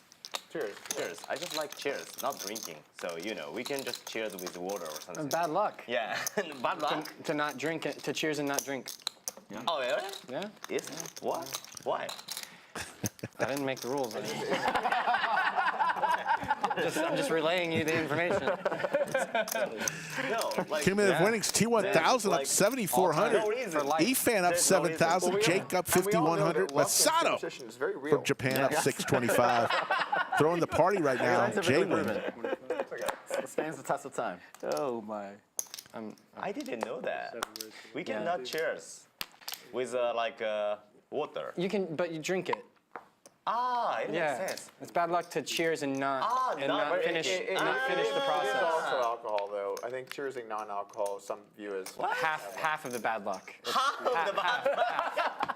Speaker 2: Cheers.
Speaker 4: Cheers. I just like cheers, not drinking. So, you know, we can just cheers with water or something.
Speaker 6: Bad luck.
Speaker 4: Yeah. Bad luck.
Speaker 6: To not drink it, to cheers and not drink.
Speaker 4: Oh, yeah?
Speaker 6: Yeah.
Speaker 4: Yes. What? Why?
Speaker 6: I didn't make the rules. I'm just relaying you the information.
Speaker 4: No, like,
Speaker 3: Cumulative winnings, T1000 up
Speaker 4: like,
Speaker 3: 7,400.
Speaker 4: no reason.
Speaker 6: For life.
Speaker 3: Efan up
Speaker 4: There's no reason.
Speaker 3: 7,000. Jake up
Speaker 2: And we all know that
Speaker 3: 5,100.
Speaker 2: love from
Speaker 3: Masato
Speaker 2: competition is very real.
Speaker 3: from Japan up 625. Throwing the party right now.
Speaker 7: Signs of really
Speaker 3: JWin.
Speaker 7: proven. It stands the test of time.
Speaker 6: Oh my.
Speaker 4: I didn't know that. We cannot cheers with water.
Speaker 6: You can, but you drink it.
Speaker 4: Ah, it
Speaker 6: Yeah.
Speaker 4: makes sense.
Speaker 6: It's bad luck to cheers and not
Speaker 2: But
Speaker 6: finish
Speaker 2: it
Speaker 6: the
Speaker 2: is
Speaker 6: process.
Speaker 2: also alcohol, though. I think cheersing non-alcohol, some view as
Speaker 6: Half of the bad luck.
Speaker 4: Half of the bad.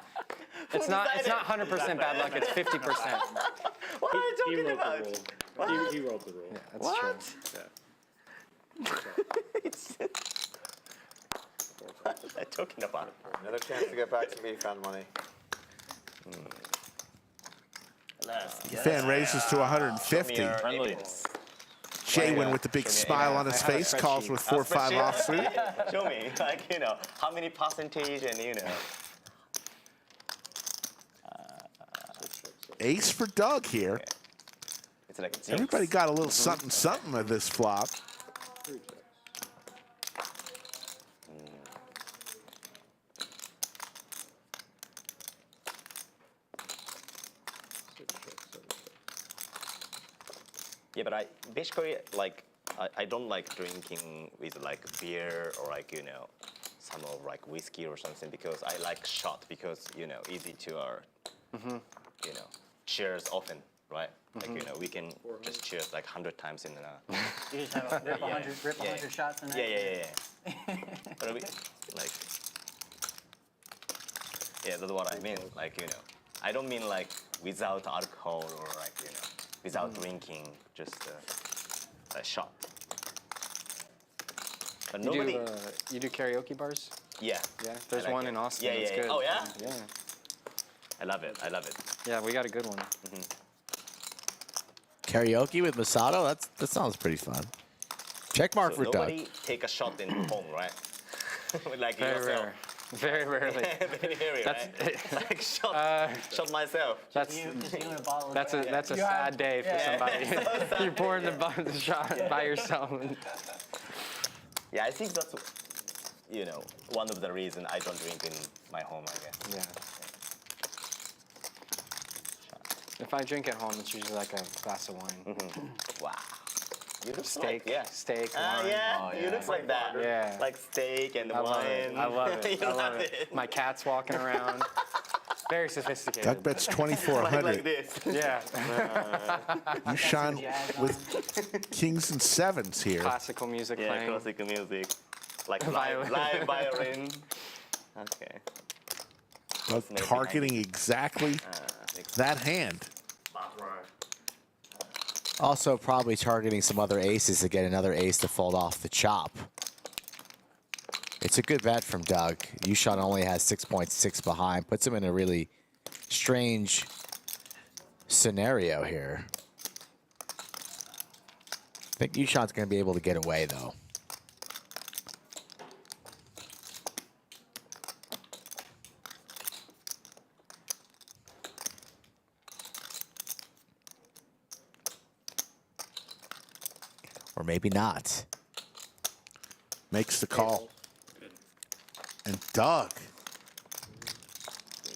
Speaker 6: It's not 100% bad luck. It's 50%.
Speaker 4: What are you
Speaker 11: He
Speaker 4: talking
Speaker 11: wrote
Speaker 4: about?
Speaker 11: the rule. He wrote the rule.
Speaker 6: That's
Speaker 4: What?
Speaker 6: true.
Speaker 4: What are you talking about?
Speaker 2: another chance to get back some Efan money.
Speaker 3: Fan raises to 150. JWin with the big smile on his face calls with 4-5 offsuit.
Speaker 4: Show me, like, you know, how many percentage and, you know.
Speaker 3: Ace for Doug here.
Speaker 4: It's like a
Speaker 3: Everybody got a little something something of this flop.
Speaker 4: Yeah, but I basically like I don't like drinking with like beer or like, you know, some of like whiskey or something because I like shot because, you know, easy to you know, cheers often, right? Like, you know, we can just cheers like 100 times in a
Speaker 12: You just have a rip 100 shots in
Speaker 4: yeah. But we, like, yeah, that's what I mean. Like, you know, I don't mean like without alcohol or like, you know, without drinking, just a shot. But nobody.
Speaker 6: You do karaoke bars?
Speaker 4: Yeah.
Speaker 6: Yeah. There's
Speaker 4: I like
Speaker 6: one
Speaker 4: it.
Speaker 6: in Austin.
Speaker 4: Yeah,
Speaker 6: That's
Speaker 4: yeah.
Speaker 6: good.
Speaker 4: Oh yeah.
Speaker 6: Yeah.
Speaker 4: I love it. I love it.
Speaker 6: Yeah, we got a good one.
Speaker 5: Karaoke with Masato? that sounds pretty fun. Check mark
Speaker 4: So
Speaker 5: for Doug.
Speaker 4: nobody take a shot in home, right? Like
Speaker 6: Very
Speaker 4: yourself.
Speaker 6: rare. Very rarely.
Speaker 4: Very rare, right? Like shot myself.
Speaker 12: Just you and a bottle of
Speaker 6: That's a sad day for somebody. You're pouring the shot by yourself.
Speaker 4: Yeah, I think that's, you know, one of the reasons I don't drink in my home, I guess.
Speaker 6: Yeah. If I drink at home, it's usually like a glass of wine.
Speaker 4: Wow. You look
Speaker 6: Steak,
Speaker 4: like, yeah.
Speaker 6: steak,
Speaker 4: Ah,
Speaker 6: wine.
Speaker 4: yeah.
Speaker 7: Oh,
Speaker 4: You
Speaker 7: yeah.
Speaker 4: look like that.
Speaker 6: Yeah.
Speaker 4: Like steak and
Speaker 6: I love
Speaker 4: wine.
Speaker 6: it. I love it.
Speaker 4: You
Speaker 6: I love
Speaker 4: love
Speaker 6: it. My cat's walking around. Very sophisticated.
Speaker 3: Doug bets 2,400.
Speaker 4: Like this.
Speaker 6: Yeah.
Speaker 3: YooChan with kings and sevens here.
Speaker 6: Classical music
Speaker 4: Yeah,
Speaker 6: playing.
Speaker 4: classical music. Like
Speaker 6: Violin.
Speaker 4: live violin. Okay.
Speaker 3: Doug targeting exactly that hand.
Speaker 5: Also probably targeting some other aces to get another ace to fold off the chop. It's a good bet from Doug. YooChan only has 6.6 behind. Puts him in a really strange scenario here. I think YooChan's going to be able to get away, though. Or maybe not.
Speaker 3: Makes the call. And Doug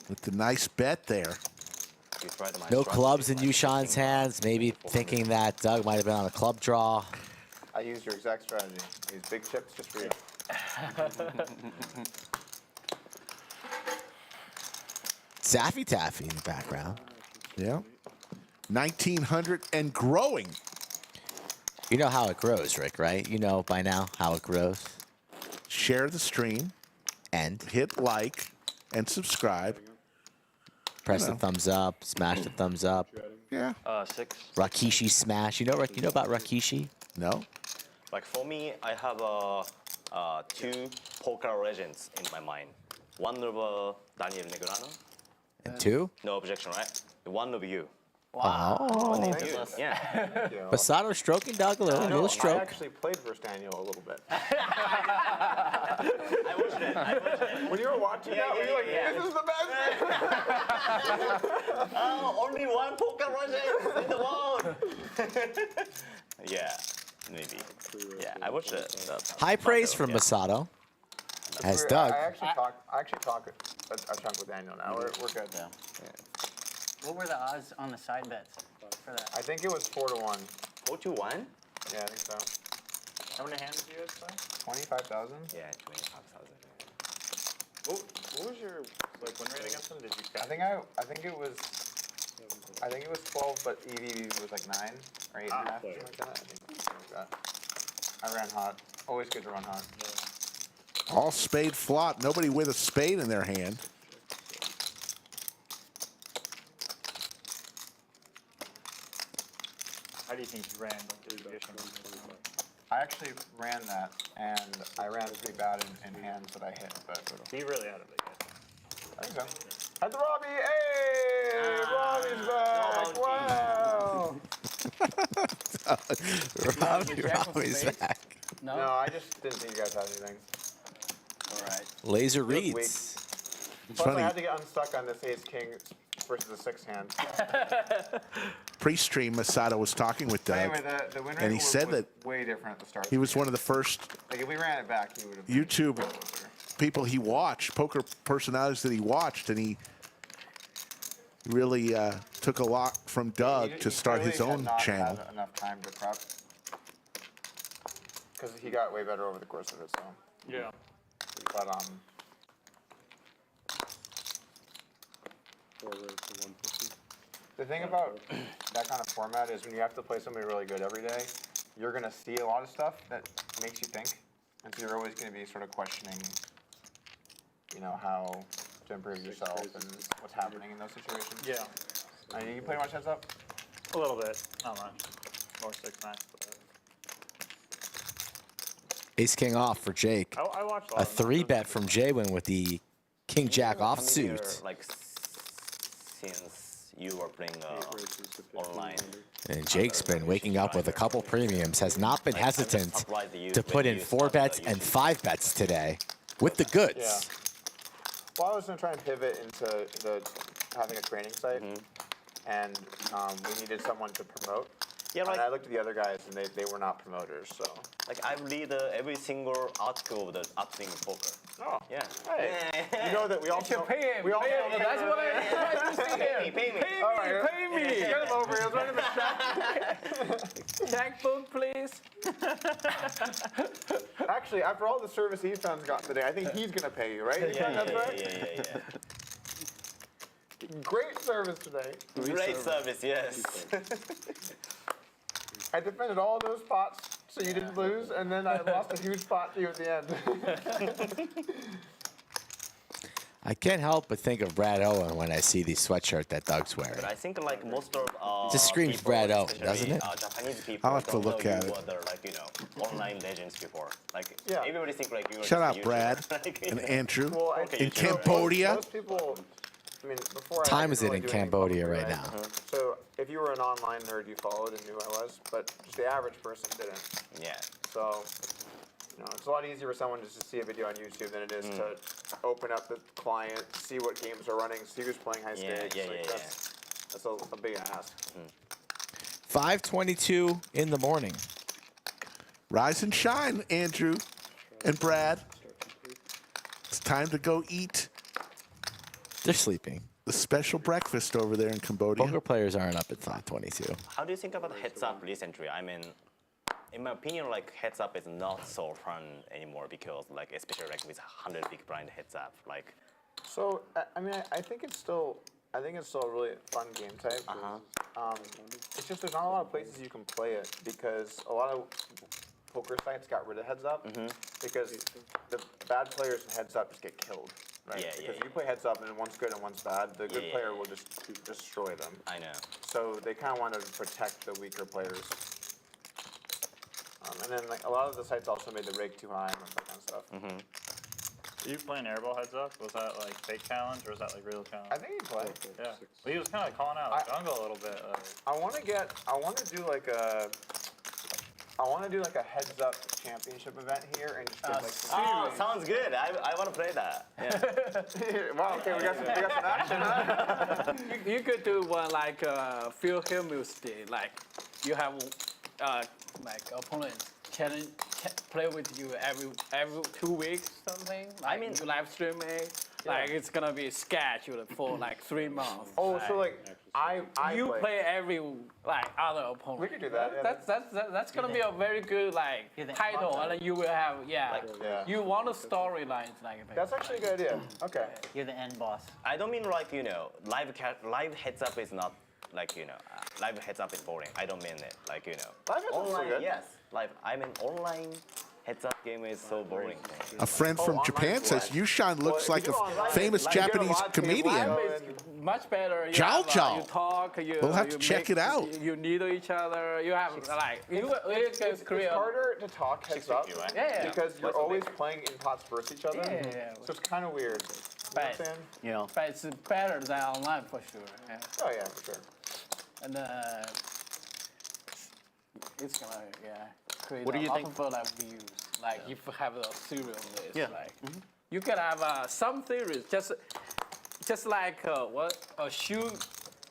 Speaker 3: with the nice bet there.
Speaker 5: No clubs in YooChan's hands. Maybe thinking that Doug might have been on a club draw.
Speaker 2: I used your exact strategy. Use big chips just for you.
Speaker 5: Saffy Taffy in the background.
Speaker 3: Yeah. 1,900 and growing.
Speaker 5: You know how it grows, Rick, right? You know by now how it grows.
Speaker 3: Share the stream.
Speaker 5: And
Speaker 3: hit like and subscribe.
Speaker 5: Press the thumbs up. Smash the thumbs up.
Speaker 3: Yeah.
Speaker 4: 6.
Speaker 5: Rakishi smash. You know about Rakishi?
Speaker 3: No.
Speaker 4: Like for me, I have 2 poker legends in my mind. One of Daniel Negreanu.
Speaker 5: And 2?
Speaker 4: No objection, right? One of you.
Speaker 5: Wow.
Speaker 4: One of you. Yeah.
Speaker 5: Masato stroking Doug a little,
Speaker 2: No,
Speaker 5: little
Speaker 2: I
Speaker 5: stroke.
Speaker 2: actually played versus Daniel a little bit.
Speaker 4: I watched it.
Speaker 2: When you were watching that, were you like, this is the best?
Speaker 4: Only one poker legend in the world. Yeah, maybe. Yeah, I watched it.
Speaker 5: High praise from Masato. As Doug.
Speaker 2: I actually talk a chunk with Daniel now. We're good.
Speaker 12: Yeah. What were the odds on the side bets for that?
Speaker 2: I think it was 4-1.
Speaker 4: 4-1?
Speaker 2: Yeah, I think so.
Speaker 7: How many hands did you guys play?
Speaker 2: 25,000?
Speaker 4: Yeah, 25,000.
Speaker 7: What was your win rate against them? Did you
Speaker 2: I think it was 12, but EV was like 9 or 8.5, something like that. I think something like that. I ran hot. Always good to run hot.
Speaker 3: All spade flop. Nobody with a spade in their hand.
Speaker 7: How do you think you ran the position?
Speaker 2: I actually ran that, and I ran pretty bad in hands that I hit, but
Speaker 7: He really had a big hit.
Speaker 2: I think so. Had the Robbie! Hey! Robbie's back! Wow!
Speaker 5: Robbie's back.
Speaker 2: No, I just didn't think you guys had anything.
Speaker 12: All right.
Speaker 5: Laser
Speaker 2: It was
Speaker 5: reads.
Speaker 2: weak. Plus,
Speaker 3: funny.
Speaker 2: I had to get unstuck on this ace king versus a 6 hand.
Speaker 3: Pre-stream, Masato was talking with Doug,
Speaker 2: Anyway, the win rate
Speaker 3: and he
Speaker 2: was
Speaker 3: said that
Speaker 2: way different at the start.
Speaker 3: he was one of the first
Speaker 2: Like, if we ran it back, he would have.
Speaker 3: YouTube people he watched, poker personalities that he watched, and he really took a lot from Doug to start his own channel.
Speaker 2: Had enough time to prep because he got way better over the course of it. So
Speaker 10: Yeah.
Speaker 2: but
Speaker 11: 150.
Speaker 2: the thing about that kind of format is when you have to play somebody really good every day, you're gonna see a lot of stuff that makes you think, and so you're always gonna be sort of questioning, you know, how to improve yourself and what's happening in those situations.
Speaker 7: Yeah.
Speaker 2: I mean, you play much heads up?
Speaker 7: A little bit. Not much. More 6 max.
Speaker 5: Ace King off for Jake.
Speaker 7: I watched
Speaker 5: A 3-bet from JWin with the King Jack offsuit.
Speaker 4: Like since you were playing online.
Speaker 5: And Jake's been waking up with a couple premiums, has not been hesitant to put in 4 bets and 5 bets today with the goods.
Speaker 2: Yeah. Well, I was going to try and pivot into having a training site, and we needed someone to promote.
Speaker 4: Yeah,
Speaker 2: and
Speaker 4: like,
Speaker 2: I looked at the other guys, and they were not promoters, so.
Speaker 4: Like I read every single article of the upswing poker.
Speaker 2: Oh.
Speaker 4: Yeah.
Speaker 2: Hey, you know that we all know.
Speaker 1: Pay him.
Speaker 2: We all
Speaker 1: Pay
Speaker 2: know
Speaker 1: him. That's what I see here.
Speaker 4: Pay me.
Speaker 1: Pay
Speaker 2: All
Speaker 1: me.
Speaker 2: right.
Speaker 1: Pay me.
Speaker 2: Get him over here. Let's run him
Speaker 1: Checkbook, please.
Speaker 2: Actually, after all the service Efan's gotten today, I think he's going to pay you, right? Efan, that's right?
Speaker 4: Yeah.
Speaker 2: Great service today.
Speaker 4: Great service, yes.
Speaker 2: I defended all those spots so you didn't lose, and then I lost a huge spot to you at the end.
Speaker 5: I can't help but think of Brad Owen when I see the sweatshirt that Doug's wearing.
Speaker 4: But I think like most of
Speaker 5: Just screams
Speaker 4: people,
Speaker 5: Brad Owen,
Speaker 4: especially,
Speaker 5: doesn't it?
Speaker 4: Japanese people
Speaker 3: I'll have to
Speaker 4: don't
Speaker 3: look
Speaker 4: know
Speaker 3: at
Speaker 4: you
Speaker 3: it.
Speaker 4: were the, like, you know, online legends before. Like
Speaker 2: Yeah.
Speaker 4: everybody think like you were
Speaker 3: Shout
Speaker 4: just
Speaker 3: out
Speaker 4: a
Speaker 3: Brad
Speaker 4: YouTuber. Like,
Speaker 3: and
Speaker 4: you know.
Speaker 3: Andrew
Speaker 2: Well, I
Speaker 4: Okay,
Speaker 3: in
Speaker 4: you should.
Speaker 3: Cambodia.
Speaker 2: Most people, I mean, before
Speaker 5: Time
Speaker 2: I
Speaker 5: is
Speaker 2: didn't
Speaker 5: it
Speaker 2: really
Speaker 5: in
Speaker 2: do anything
Speaker 5: Cambodia
Speaker 2: publicly,
Speaker 5: right now?
Speaker 2: So if you were an online nerd, you followed and knew who I was, but just the average person didn't.
Speaker 4: Yeah.
Speaker 2: So, you know, it's a lot easier for someone just to see a video on YouTube than it is to open up the client, see what games are running, see who's playing high stakes. That's a big ask.
Speaker 5: 5:22 in the morning.
Speaker 3: Rise and shine, Andrew and Brad. It's time to go eat
Speaker 5: They're sleeping.
Speaker 3: the special breakfast over there in Cambodia.
Speaker 5: Poker players aren't up at 5:22.
Speaker 4: How do you think about heads up recently? I mean, in my opinion, like heads up is not so fun anymore because like especially like with 100 big blind heads up, like.
Speaker 2: So I mean, I think it's still a really fun game type. It's just there's not a lot of places you can play it because a lot of poker sites got rid of heads up because the bad players in heads up just get killed, right? Because if you play heads up and one's good and one's bad, the good player will just destroy them.
Speaker 4: I know.
Speaker 2: So they kind of want to protect the weaker players. And then like a lot of the sites also made the rake too high and that kind of stuff.
Speaker 10: Are you playing airball heads up? Was that like fake challenge or was that like real challenge?
Speaker 2: I think he played.
Speaker 10: Yeah. Well, he was kind of calling out jungle a little bit.
Speaker 2: I want to do like a heads up championship event here and just get like.
Speaker 4: Oh, sounds good. I want to play that. Yeah.
Speaker 2: Wow. Okay, we got some action. Huh?
Speaker 1: You could do one like Phil Hellmuth did. Like you have like opponents play with you every 2 weeks something. Like, I mean, you live stream it. Like it's gonna be scheduled for like 3 months.
Speaker 2: Oh,
Speaker 1: like,
Speaker 2: so like I
Speaker 1: you play every like other opponent.
Speaker 2: We could do that. Yeah,
Speaker 1: That's gonna be a very good like title, and then you will have you want a storylines like that.
Speaker 2: That's actually a good idea. Okay.
Speaker 12: You're the end boss.
Speaker 4: I don't mean like live heads up is not like live heads up is boring. I don't mean it like
Speaker 2: Live heads up is
Speaker 4: online.
Speaker 2: good.
Speaker 4: Yes, live. I mean online heads up game is so boring.
Speaker 3: A friend from Japan says YooChan looks like a famous Japanese comedian.
Speaker 1: Much better. You
Speaker 3: Jiao
Speaker 1: have,
Speaker 3: Jiao.
Speaker 1: You talk.
Speaker 3: We'll have to check it out.
Speaker 1: You need each other. You have like
Speaker 2: It's harder to talk heads up because you're always playing in pots versus each other. So it's kind of weird. You know what I'm saying?
Speaker 1: But it's better than online for sure. Yeah.
Speaker 2: Oh yeah, for sure.
Speaker 1: And it's gonna create
Speaker 7: What do you
Speaker 1: a lot
Speaker 7: think?
Speaker 1: of like views. Like if you have a serial list, like you can have some theories, just like a shoe,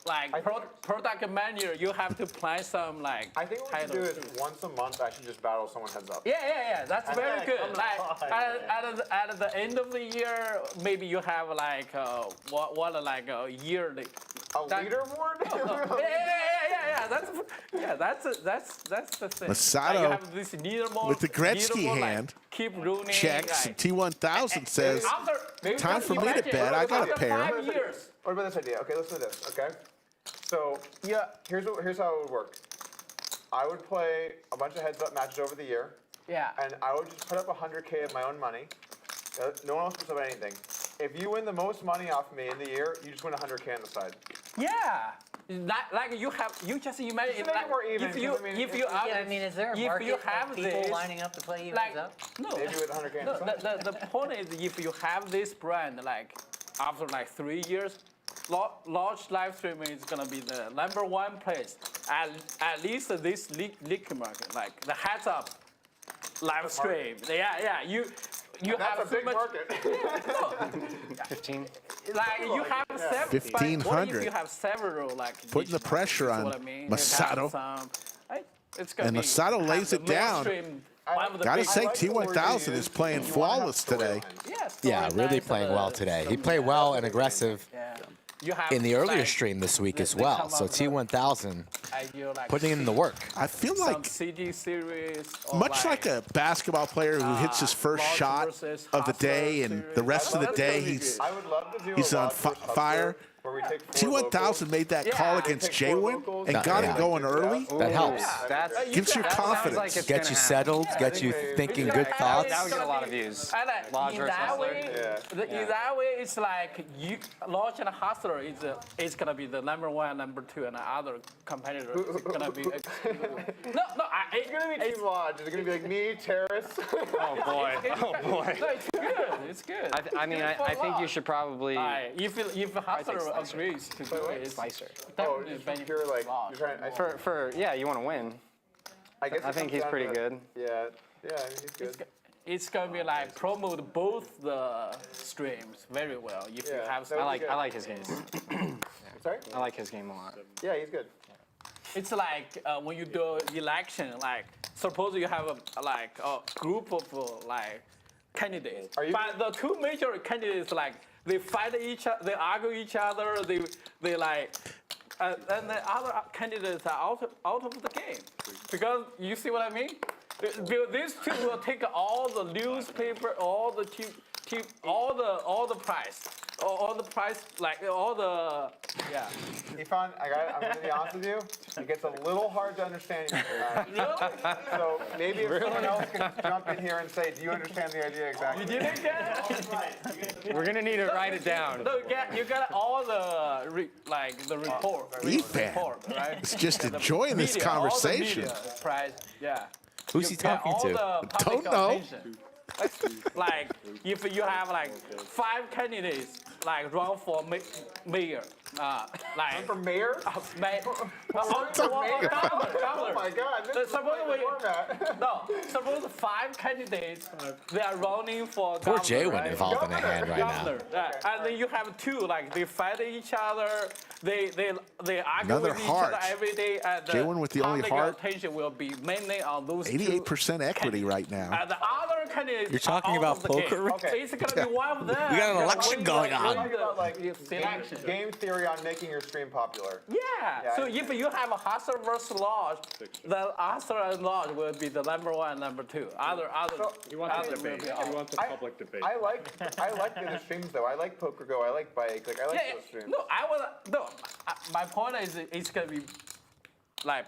Speaker 1: like product manager. You have to plan some like.
Speaker 2: I think what you do is once a month actually just battle someone heads up.
Speaker 1: Yeah. That's very good. Like at the end of the year, maybe you have like like a yearly.
Speaker 2: A leaderboard?
Speaker 1: That's the thing.
Speaker 3: Masato
Speaker 1: like you have this leaderboard,
Speaker 3: with the Gretzky hand.
Speaker 1: Like, keep ruining.
Speaker 3: Checks.
Speaker 1: Like,
Speaker 3: T1000 says, time for me to bet. I got a pair.
Speaker 1: 5 years.
Speaker 2: What about this idea? Okay, listen to this, okay? So, here's how it would work. I would play a bunch of heads-up matches over the year.
Speaker 1: Yeah.
Speaker 2: And I would just put up 100K of my own money. No one else puts up anything. If you win the most money off me in the year, you just win 100K on the side.
Speaker 1: Yeah. Like you just imagine
Speaker 2: make it more even,
Speaker 1: if you
Speaker 12: is there a market of people lining up to play you
Speaker 1: like,
Speaker 12: heads up?
Speaker 1: No.
Speaker 2: Maybe with 100K on the side.
Speaker 1: The point is if you have this brand like after like 3 years, large live streaming is gonna be the #1 place at least this league market, like the heads up live stream. Yeah. You
Speaker 2: That's
Speaker 1: have
Speaker 2: a big
Speaker 1: much,
Speaker 2: market.
Speaker 6: 15.
Speaker 1: Like you have
Speaker 3: 1,500.
Speaker 1: What if you have several like
Speaker 3: Putting the pressure on Masato.
Speaker 1: It's gonna
Speaker 3: And
Speaker 1: be,
Speaker 3: Masato lays it down. Gotta say, T1000 is playing flawless today.
Speaker 5: Yeah, really playing well today. He played well and aggressive in the earlier stream this week as well. So T1000 putting in the work.
Speaker 3: I feel like
Speaker 1: CD series
Speaker 3: much like a basketball player who hits his first shot of the day and the rest of the day he's on fire.
Speaker 2: where we take 4
Speaker 3: T1000 made that call against Jwin and got him going early.
Speaker 5: That helps.
Speaker 3: Gives you confidence.
Speaker 6: Like it's
Speaker 5: Get
Speaker 6: gonna
Speaker 5: you
Speaker 6: happen.
Speaker 5: settled, get you thinking good thoughts.
Speaker 6: That would get a lot of views.
Speaker 1: And
Speaker 6: Lodge
Speaker 1: in
Speaker 6: versus
Speaker 1: that
Speaker 6: Hustler.
Speaker 1: way, in that way, it's like you Lodge and Hustler is gonna be the #1, #2, and the other competitor is gonna be. It's
Speaker 2: gonna be Team Lodge. It's gonna be like me, Terrace.
Speaker 6: Oh boy. Oh boy.
Speaker 1: No, it's good. It's good.
Speaker 6: I mean, I think you should probably.
Speaker 1: If Hustler agrees to do it, it's
Speaker 6: Slicer.
Speaker 2: Oh, just pure like you're trying.
Speaker 6: For yeah, you want to win.
Speaker 2: I guess
Speaker 6: I think he's pretty good.
Speaker 2: Yeah, he's good.
Speaker 1: It's gonna be like promote both the streams very well. If you have,
Speaker 6: I like his game.
Speaker 2: Sorry?
Speaker 6: I like his game a lot.
Speaker 2: Yeah, he's good.
Speaker 1: it's like when you do election, like suppose you have a group of candidates, but the two major candidates they fight each other, they argue each other, they and the other candidates are out of the game because you see what I mean. These two will take all the newspaper, all the all the price, yeah.
Speaker 2: Efan, I'm gonna be honest with you. It gets a little hard to understand you. So maybe if someone else can jump in here and say, "Do you understand the idea exactly?"
Speaker 1: You didn't get it.
Speaker 6: We're gonna need to write it down.
Speaker 1: No, you got all the report.
Speaker 3: Efan,
Speaker 1: right?
Speaker 3: it's just enjoying this conversation.
Speaker 1: All the media price, yeah.
Speaker 5: Who's he talking to?
Speaker 3: Don't know.
Speaker 1: Like if you have 5 candidates run for mayor,
Speaker 2: for mayor?
Speaker 1: Governor.
Speaker 2: Oh my God! This is
Speaker 1: Suppose 5 candidates they are running for
Speaker 5: Poor
Speaker 1: governor,
Speaker 5: Jwin
Speaker 1: right?
Speaker 5: involved in the hand right now.
Speaker 1: And then you have 2 they fight each other, they argue
Speaker 3: Another
Speaker 1: with each
Speaker 3: heart.
Speaker 1: other every day, and
Speaker 3: Jwin with the only
Speaker 1: public
Speaker 3: heart.
Speaker 1: attention will be mainly on those
Speaker 3: 88% equity right now.
Speaker 1: And the other candidates
Speaker 5: You're talking
Speaker 1: are out
Speaker 5: about
Speaker 1: of the
Speaker 5: poker?
Speaker 1: game.
Speaker 5: Okay.
Speaker 1: It's gonna be one of them.
Speaker 5: We got an election going on.
Speaker 2: Game theory on making your stream popular.
Speaker 1: Yeah. So if you have a Hustler versus Lodge, the Hustler and Lodge will be the #1, #2. Other
Speaker 11: He wants a debate. He wants a public debate.
Speaker 2: I like the other streams though. I like Poker Go. I like Bike. I like those streams.
Speaker 1: My point is it's gonna be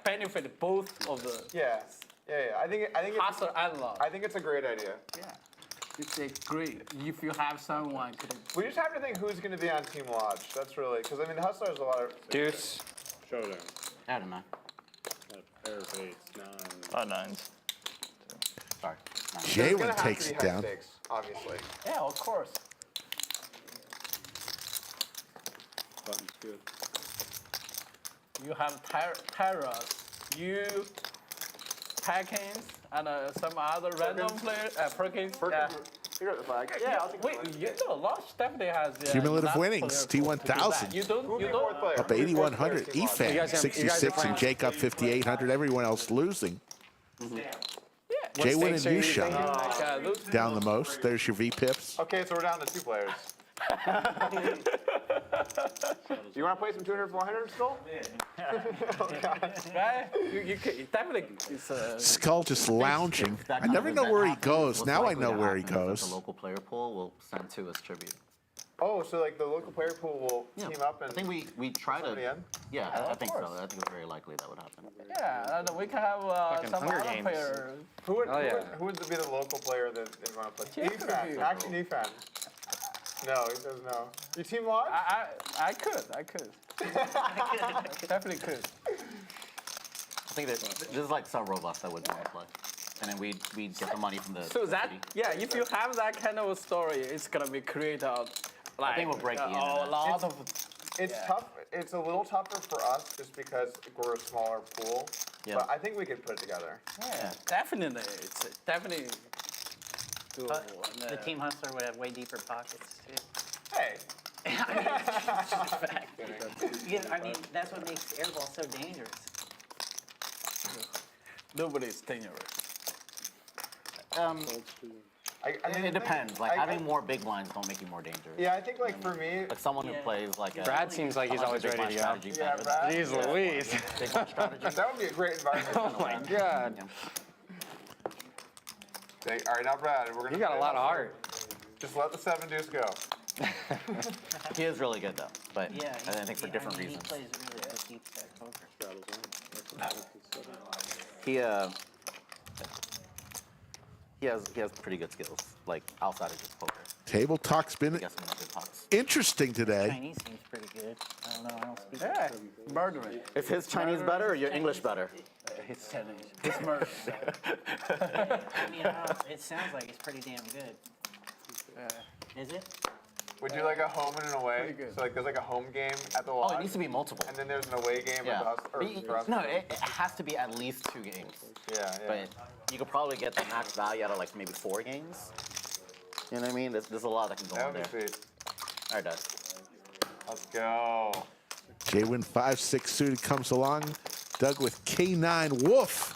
Speaker 1: benefit both of the.
Speaker 2: Yeah. I think
Speaker 1: Hustler and Lodge.
Speaker 2: I think it's a great idea.
Speaker 1: Yeah. It's great if you have someone.
Speaker 2: We just have to think who's going to be on Team Lodge. That's really because Hustler has a lot of
Speaker 6: Deuce.
Speaker 11: Showdown.
Speaker 7: I don't know.
Speaker 11: Pair of 8s, 9.
Speaker 4: 9s.
Speaker 7: Sorry.
Speaker 3: Jwin takes it down.
Speaker 2: Stakes, obviously.
Speaker 1: Yeah, of course.
Speaker 11: Button's good.
Speaker 1: You have Terras, you, Packins, and some other random players. Perkins.
Speaker 2: You got the flag.
Speaker 1: Yeah, wait, Lodge definitely has.
Speaker 3: Cumulative
Speaker 1: enough
Speaker 3: winnings,
Speaker 1: players to
Speaker 3: T1000.
Speaker 1: You don't.
Speaker 3: Up 8,100. Efan, 66, and Jacob, 5,800. Everyone else losing. Jwin and YooChan down the most. There's your V-pips.
Speaker 2: Okay, so we're down to 2 players. You want to play some 200, 400 still? Oh, God.
Speaker 1: Right? You definitely.
Speaker 3: Skull just lounging. I never know where he goes. Now I know where he goes.
Speaker 7: The local player pool will send 2 as tribute.
Speaker 2: Oh, so the local player pool will team up and.
Speaker 7: I think we try to.
Speaker 2: End?
Speaker 7: Yeah, I think so. I think it's very likely that would happen.
Speaker 1: Yeah, and we can have some
Speaker 6: Hunger
Speaker 1: other
Speaker 6: Games.
Speaker 1: players.
Speaker 2: Who would be the local player that they want to play? Efan. Actually, Efan. No, he says no. You Team Lodge?
Speaker 1: I could. Definitely could.
Speaker 7: I think that there's several of us that would want to play, and then we'd get the money from the.
Speaker 1: So
Speaker 7: city.
Speaker 1: if you have that kind of story, it's gonna be create a
Speaker 7: I think we'll break the internet.
Speaker 1: a lot of.
Speaker 2: It's tough. It's a little tougher for us just because we're a smaller pool.
Speaker 7: Yeah.
Speaker 2: But I think we could put it together.
Speaker 1: Yeah, definitely. It's definitely doable.
Speaker 12: The Team Hustler would have way deeper pockets too.
Speaker 2: Hey.
Speaker 12: Yeah, I mean, that's what makes airball so dangerous.
Speaker 1: Nobody's dangerous.
Speaker 2: I mean,
Speaker 7: It depends. Having more big blinds don't make you more dangerous.
Speaker 2: Yeah, I think for me.
Speaker 7: Like someone who plays a.
Speaker 6: Brad seems like he's always
Speaker 7: big
Speaker 6: ready
Speaker 7: blind
Speaker 6: to go.
Speaker 7: strategy
Speaker 2: Yeah,
Speaker 7: better
Speaker 2: Brad.
Speaker 6: Jeez Louise.
Speaker 7: Big blind strategy.
Speaker 2: That would be a great environment.
Speaker 6: Oh my God.
Speaker 2: All right, now Brad, we're gonna.
Speaker 6: You got a lot of heart.
Speaker 2: Just let the 7 deuce go.
Speaker 7: He is really good though, but
Speaker 12: Yeah,
Speaker 7: I think for different
Speaker 12: He
Speaker 7: reasons.
Speaker 12: plays really good deep stack poker.
Speaker 7: He has pretty good skills, like outside of just poker.
Speaker 3: Table talk's been
Speaker 7: He has some good talks.
Speaker 3: interesting today.
Speaker 12: Chinese seems pretty good. I don't know. I don't speak.
Speaker 1: Yeah, murdering.
Speaker 7: Is his Chinese better or your English better?
Speaker 1: It's murder.
Speaker 12: I mean, it sounds like it's pretty damn good. Is it?
Speaker 2: Would you like a home and an away? So like there's like a home game at the lodge.
Speaker 7: Oh, it needs to be multiple.
Speaker 2: And then there's an away game
Speaker 7: Yeah.
Speaker 2: with us, or for us.
Speaker 7: No, it has to be at least 2 games.
Speaker 2: Yeah.
Speaker 7: But you could probably get the max value out of like maybe 4 games. You know what I mean? There's a lot that can go
Speaker 2: That
Speaker 7: on
Speaker 2: would
Speaker 7: there.
Speaker 2: be sweet.
Speaker 7: All right, Doug.
Speaker 2: Let's go.
Speaker 3: JWin 5-6 suited comes along. Doug with K9 Wolf.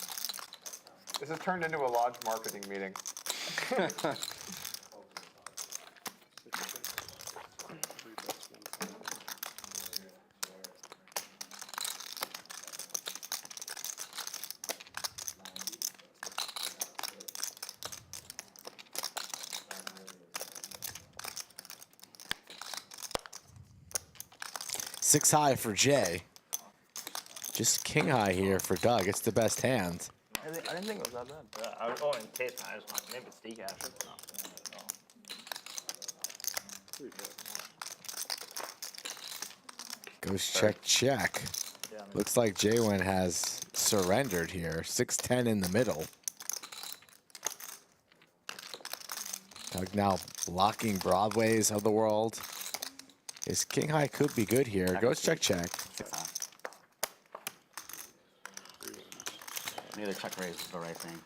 Speaker 2: This has turned into a lodge marketing meeting.
Speaker 5: 6 high for Jay. Just king high here for Doug. It's the best hand.
Speaker 10: I didn't think it was that bad. I was going in taste. I just want maybe it's decaf.
Speaker 5: Goes check, check. Looks like JWin has surrendered here. 6-10 in the middle. Doug now blocking Broadways of the world. His king high could be good here. Goes check, check.
Speaker 7: Maybe the check raise is the right thing.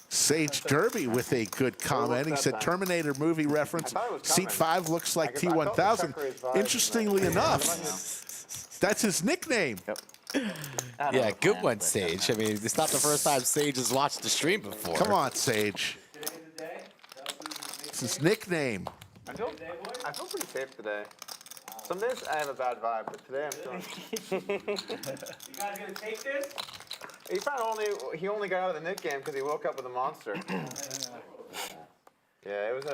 Speaker 3: Sage Derby with a good comment. He said Terminator movie reference. Seat 5 looks like T1000. Interestingly enough, that's his nickname.
Speaker 5: Yeah, good one, Sage. I mean, it's not the first time Sage has watched the stream before.
Speaker 3: Come on, Sage. It's his nickname.
Speaker 2: I feel pretty safe today. Some days I have a bad vibe, but today I'm feeling.
Speaker 1: You guys gonna take this?
Speaker 2: He only got out of the Nick game because he woke up with a monster. Yeah, it was.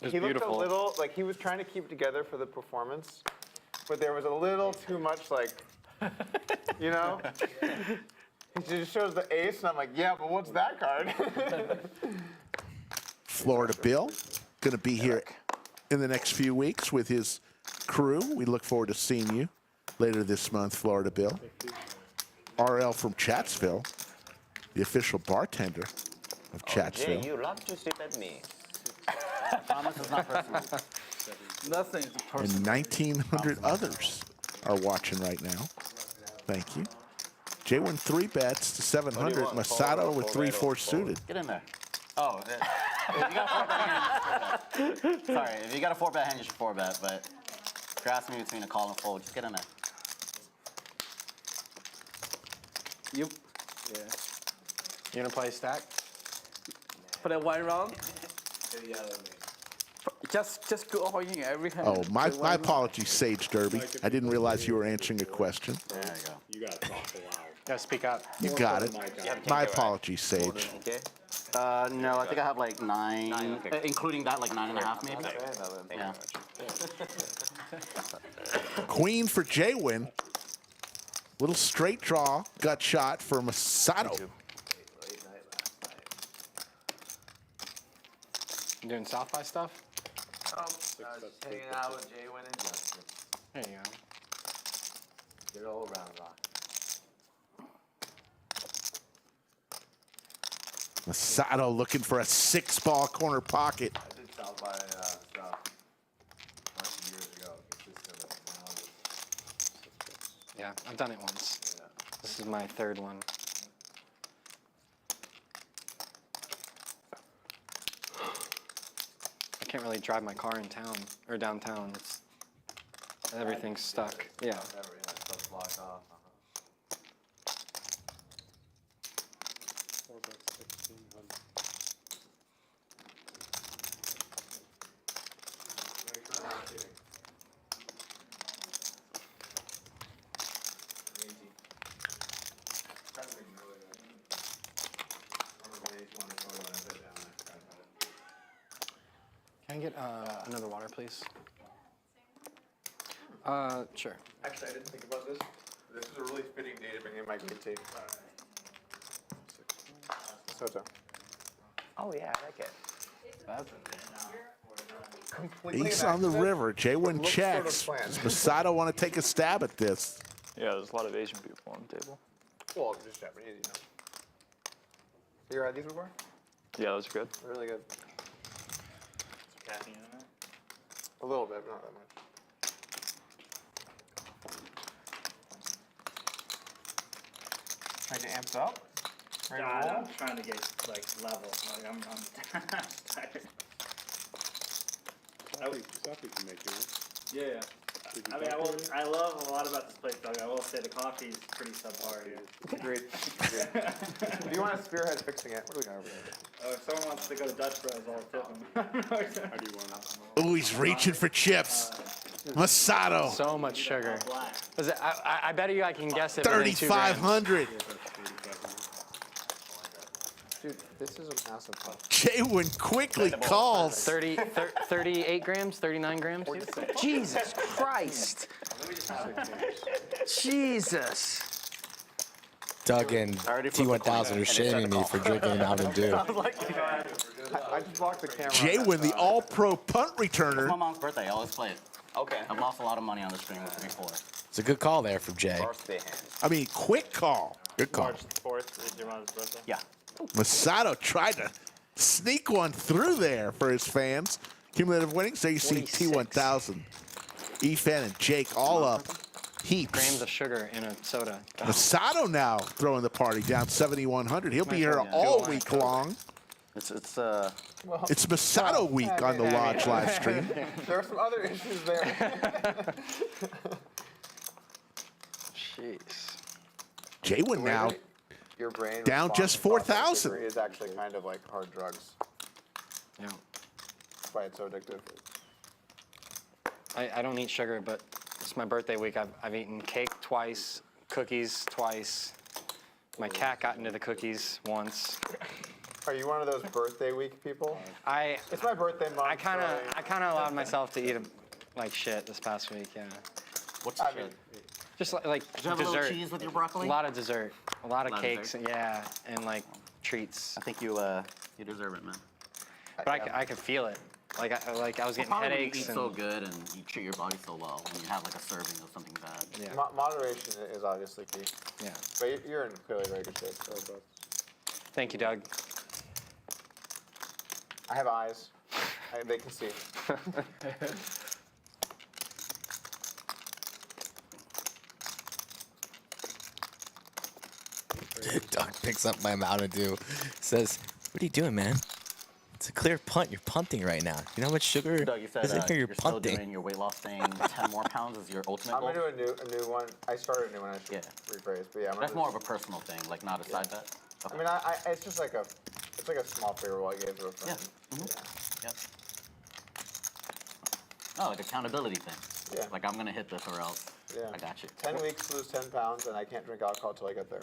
Speaker 2: He looked
Speaker 6: beautiful.
Speaker 2: a little like he was trying to keep it together for the performance, but there was a little too much like, you know. He just shows the ace, and I'm like, yeah, but what's that card?
Speaker 3: Florida Bill, going to be here in the next few weeks with his crew. We look forward to seeing you later this month, Florida Bill. RL from Chatsville, the official bartender of Chatsville.
Speaker 4: Jay, you love to sip at me.
Speaker 7: Promise is not personal.
Speaker 1: Nothing is personal.
Speaker 3: And 1,900 others are watching right now. Thank you. JWin 3 bets to 700. Masato with 3-4 suited.
Speaker 7: Get in there. Oh, if you got a 4-bet hand, sorry, if you got a 4-bet hand, you should 4-bet, but if you're asking me between a call and fold, just get in there.
Speaker 1: You
Speaker 6: You gonna play stack?
Speaker 1: play 1 round. Just go all in every hand.
Speaker 3: Oh, my apologies, Sage Derby. I didn't realize you were answering a question.
Speaker 7: There you go.
Speaker 11: You got to talk loud.
Speaker 6: Gotta speak up.
Speaker 3: You got it. My apologies, Sage.
Speaker 4: Okay.
Speaker 7: No, I think I have like 9, including that, like 9.5 maybe. Yeah.
Speaker 3: Queen for JWin. Little straight draw, gut shot for Masato.
Speaker 6: You doing South by stuff?
Speaker 2: Hanging out with JWin and Justin.
Speaker 6: There you go.
Speaker 2: Good old round rock.
Speaker 3: Masato looking for a 6-ball corner pocket.
Speaker 2: I did South by stuff a bunch of years ago.
Speaker 6: Yeah, I've done it once. This is my 3rd one. I can't really drive my car in town or downtown. Everything's stuck. Yeah.
Speaker 2: Stuff's blocked off.
Speaker 11: 4 bets 1,600.
Speaker 6: Can I I get another water, please? Sure.
Speaker 2: Actually, I didn't think about this. This is a really fitting day to bring in my green tea. Soto.
Speaker 4: Oh yeah, I like it.
Speaker 3: East on the river. Jwin checks. Does Masato want to take a stab at this?
Speaker 10: Yeah, there's a lot of Asian people on the table.
Speaker 2: Well, just Japanese, you know. You ever had these before?
Speaker 10: Yeah, those are good.
Speaker 2: They're really good.
Speaker 11: Caffeine in it?
Speaker 2: A little bit, but not that much. Trying to amp up? Ready to roll?
Speaker 11: I'm trying to get like level. Like I'm tired.
Speaker 14: Coffee can make you.
Speaker 11: Yeah. I mean, I love a lot about this place, Doug. I will say the coffee's pretty subpar here.
Speaker 2: Agreed. Do you want to spearhead fixing it? What do we got over here?
Speaker 11: Oh, if someone wants to go to Dutch Bros, I'll tip them.
Speaker 14: How do you want to?
Speaker 3: Ooh, he's reaching for chips. Masato.
Speaker 6: So much sugar. I bet you I can guess it. within 2 grams.
Speaker 3: 3,500.
Speaker 2: Dude, this is a massive puff.
Speaker 3: Jwin quickly calls.
Speaker 6: 38 grams, 39 grams. Jesus Christ. Jesus.
Speaker 5: Doug and T1000 are shaming me for drinking Mountain Dew.
Speaker 2: I just blocked the camera.
Speaker 3: Jwin, the all-pro punt
Speaker 7: It's my
Speaker 3: returner.
Speaker 7: mom's birthday. I always play it.
Speaker 4: Okay.
Speaker 7: I've lost a lot of money on the stream with 3-4.
Speaker 5: It's a good call there from Jay.
Speaker 4: Birthday hand.
Speaker 3: I mean, quick call.
Speaker 5: Good call.
Speaker 10: March 4th is your mom's birthday.
Speaker 4: Yeah.
Speaker 3: Masato tried to sneak one through there for his fans. Cumulative winnings, there you see
Speaker 6: 46.
Speaker 3: T1000. Efan and Jake all up. Heaps.
Speaker 6: Grams of sugar in a soda.
Speaker 3: Masato now throwing the party down 7,100. He'll be here all week long.
Speaker 7: It's
Speaker 3: It's Masato week on the Lodge live stream.
Speaker 2: There are some other issues there.
Speaker 6: Jeez.
Speaker 3: Jwin now
Speaker 2: Your brain
Speaker 3: down just 4,000.
Speaker 2: is actually kind of like hard drugs.
Speaker 6: Yeah.
Speaker 2: That's why it's so addictive.
Speaker 6: I don't eat sugar, but it's my birthday week. I've eaten cake twice, cookies twice. My cat got into the cookies once.
Speaker 2: Are you one of those birthday week people?
Speaker 6: It's
Speaker 2: my birthday month.
Speaker 6: I kind of allowed myself to eat like shit this past week. Yeah.
Speaker 7: What's shit?
Speaker 6: Just like
Speaker 7: Did you have a
Speaker 6: dessert.
Speaker 7: little cheese with your broccoli?
Speaker 6: A lot of dessert. A lot of
Speaker 7: Lot of
Speaker 6: cakes.
Speaker 7: dessert?
Speaker 6: Yeah, and like treats.
Speaker 7: I think you deserve it, man.
Speaker 6: But I could feel it. Like I was getting
Speaker 7: Probably when you
Speaker 6: headaches
Speaker 7: eat
Speaker 6: and
Speaker 7: so good and you treat your body so well when you have like a serving of something bad.
Speaker 6: Yeah.
Speaker 2: Moderation is obviously key.
Speaker 6: Yeah.
Speaker 2: But you're in clearly very good shape. So
Speaker 6: Thank you, Doug.
Speaker 2: I have eyes. They can see.
Speaker 5: Doug picks up my Mountain Dew. Says, "What are you doing, man? It's a clear punt. You're punting right now. You know how much sugar
Speaker 7: Doug, you said
Speaker 5: is in here? You're
Speaker 7: you're still
Speaker 5: punting."
Speaker 7: doing your weight loss thing. 10 more pounds is your ultimate
Speaker 2: I'm
Speaker 7: goal.
Speaker 2: gonna do a new one. I started a new one. I should rephrase. But yeah,
Speaker 7: That's more of a personal thing, like not a side bet.
Speaker 2: I mean, it's just like a small favor I gave to a friend.
Speaker 7: Yep. Oh, like accountability thing.
Speaker 2: Yeah.
Speaker 7: Like I'm gonna hit this or else.
Speaker 2: Yeah.
Speaker 7: I got you.
Speaker 2: 10 weeks to lose 10 pounds, and I can't drink alcohol till I get there.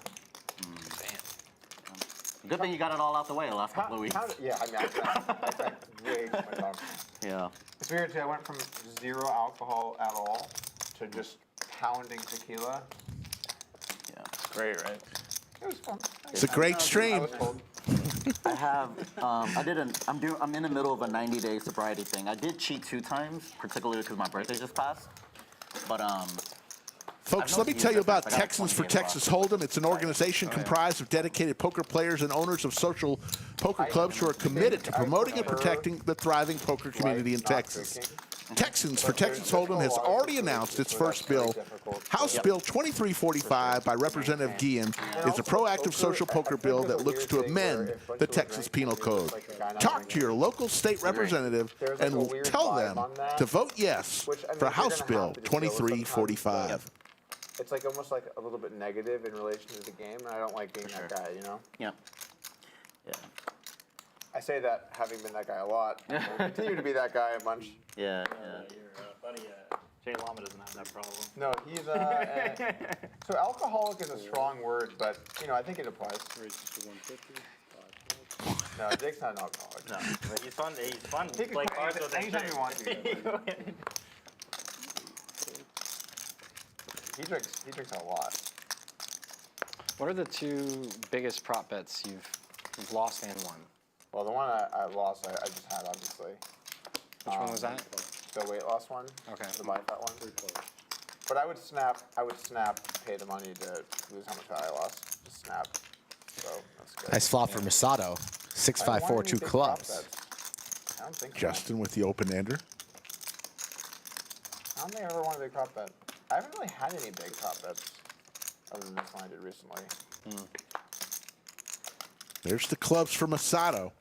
Speaker 7: Good thing you got it all out the way the last couple of weeks.
Speaker 2: Yeah, I mean, I spent way too much time.
Speaker 7: Yeah.
Speaker 2: It's weird too. I went from 0 alcohol at all to just pounding tequila.
Speaker 7: Yeah.
Speaker 10: Great, right?
Speaker 2: It was fun.
Speaker 3: It's a great stream.
Speaker 7: I have, I'm in the middle of a 90-day sobriety thing. I did cheat 2 times, particularly because my birthday just passed. But
Speaker 3: Folks, let me tell you about Texans for Texas Hold'em. It's an organization comprised of dedicated poker players and owners of social poker clubs who are committed to promoting and protecting the thriving poker community in Texas. Texans for Texas Hold'em has already announced its first bill. House Bill 2345 by Representative Guillen is a proactive social poker bill that looks to amend the Texas Penal Code. Talk to your local state representative and tell them to vote yes for House Bill 2345.
Speaker 2: It's like almost like a little bit negative in relation to the game, and I don't like being that guy, you know?
Speaker 7: Yeah. Yeah.
Speaker 2: I say that having been that guy a lot. I'll continue to be that guy a bunch.
Speaker 7: Yeah.
Speaker 11: Your buddy Jay Lama doesn't have that problem.
Speaker 2: No, he's so alcoholic is a strong word, but you know I think it applies.
Speaker 14: Raise it to 150.
Speaker 2: No, Jake's not an alcoholic.
Speaker 10: No, but he's fun. He's fun.
Speaker 2: He can
Speaker 10: Like
Speaker 2: quit
Speaker 10: cards with
Speaker 2: anytime he wants to. He drinks a lot.
Speaker 6: What are the two biggest prop bets you've lost and won?
Speaker 2: Well, the one I lost, I just had, obviously.
Speaker 6: Which one was that?
Speaker 2: The weight loss one.
Speaker 6: Okay.
Speaker 2: The body fat one. But I would snap, pay the money to lose how much fat I lost. Just snap. So that's good.
Speaker 5: Nice flop for Masato. 6-5, 4, 2 clubs.
Speaker 2: I don't think so.
Speaker 3: Justin with the open-ender.
Speaker 2: I don't think I ever won a big prop bet. I haven't really had any big prop bets other than this one I did recently.
Speaker 3: There's the clubs for Masato.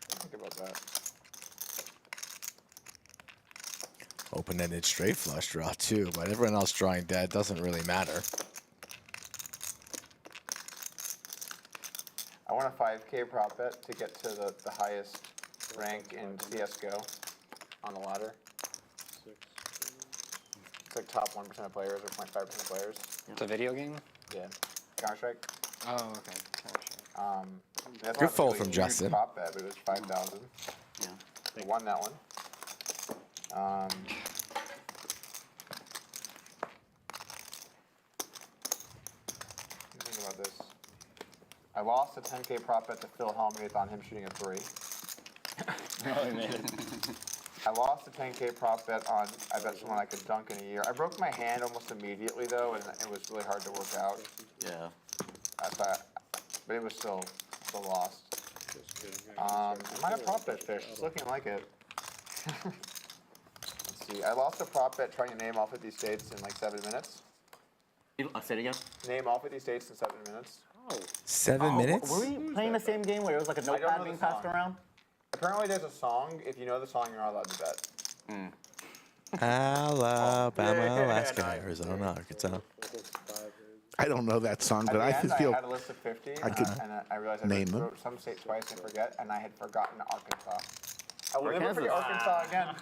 Speaker 2: Think about that.
Speaker 5: Open-ended straight flush draw too, but everyone else drawing dead doesn't really matter.
Speaker 2: I won a 5K prop bet to get to the highest rank in CSGO on the ladder. It's like top 1% of players or 0.5% of players.
Speaker 6: It's a video game?
Speaker 2: Yeah. Counter-Strike.
Speaker 6: Oh, okay.
Speaker 2: That's
Speaker 5: Good
Speaker 2: not
Speaker 5: fold
Speaker 2: really
Speaker 5: from
Speaker 2: a huge
Speaker 5: Justin.
Speaker 2: Prop bet, but it was 5,000.
Speaker 7: Yeah.
Speaker 2: I won that one. Think about this. I lost a 10K prop bet to Phil Hellmuth on him shooting a 3.
Speaker 10: Oh, he made it.
Speaker 2: I lost a 10K prop bet on I bet someone I could dunk in a year. I broke my hand almost immediately though, and it was really hard to work out.
Speaker 7: Yeah.
Speaker 2: But it was still lost. I might have prop bet fish. It's looking like it. Let's see. I lost a prop bet trying to name all 50 states in like 7 minutes.
Speaker 7: Say it again.
Speaker 2: Name all 50 states in 7 minutes.
Speaker 5: 7 minutes?
Speaker 7: Were we playing the same game where it was like a
Speaker 2: I don't know
Speaker 7: notepad
Speaker 2: the
Speaker 7: being passed
Speaker 2: song.
Speaker 7: around?
Speaker 2: Apparently there's a song. If you know the song, you're not allowed to bet.
Speaker 5: Alabama,
Speaker 2: Yeah,
Speaker 5: Alaska,
Speaker 2: nice.
Speaker 5: Arizona, Arkansas.
Speaker 3: I don't know that song, but
Speaker 2: At
Speaker 3: I
Speaker 2: the end,
Speaker 3: feel
Speaker 2: I had a list of 50,
Speaker 3: I could
Speaker 2: and I realized I
Speaker 3: name them.
Speaker 2: wrote some state twice and forget, and I had forgotten Arkansas. I will never
Speaker 7: Arkansas.
Speaker 2: forget Arkansas again.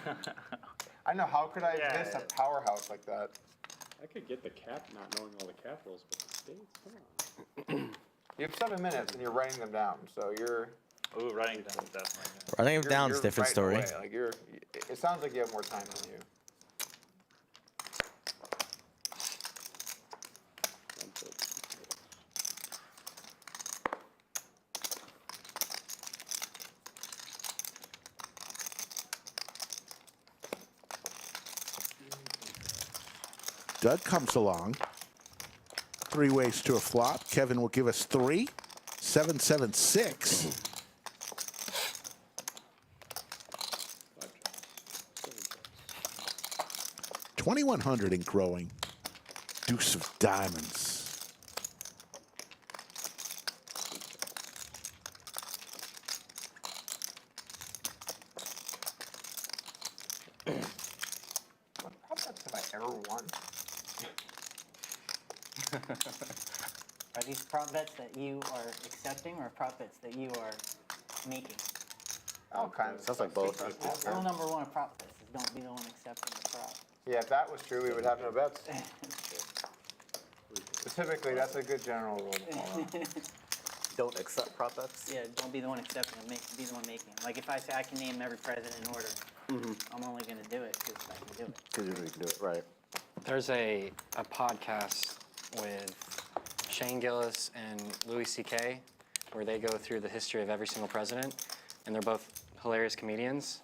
Speaker 2: I know, how could I miss a powerhouse like that?
Speaker 11: I could get the cap, not knowing all the capitals, but the states, come on.
Speaker 2: You have 7 minutes, and you're writing them down, so you're...
Speaker 10: Ooh, writing down definitely.
Speaker 5: Writing them down is a
Speaker 2: you're
Speaker 5: different
Speaker 2: writing
Speaker 5: story.
Speaker 2: away. Like it sounds like you have more time than you.
Speaker 3: Doug comes along. 3 ways to a flop. Kevin will give us 3. 7, 7, 6. $2,100 and growing. Deuce of diamonds.
Speaker 2: What prop bets have I ever won?
Speaker 12: Are these prop bets that you are accepting or prop bets that you are making?
Speaker 2: All kinds.
Speaker 7: Sounds like both.
Speaker 12: Rule number 1 of prop bets is don't be the one accepting the prop.
Speaker 2: Yeah, if that was true, we would have no bets. But typically, that's a good general rule to follow.
Speaker 7: Don't accept prop bets?
Speaker 12: Yeah, don't be the one accepting them, be the one making them. Like if I say I can name every president in order, I'm only going to do it because I can do it.
Speaker 7: Because you can do it, right.
Speaker 6: There's a podcast with Shane Gillis and Louis C.K. where they go through the history of every single president, and they're both hilarious comedians.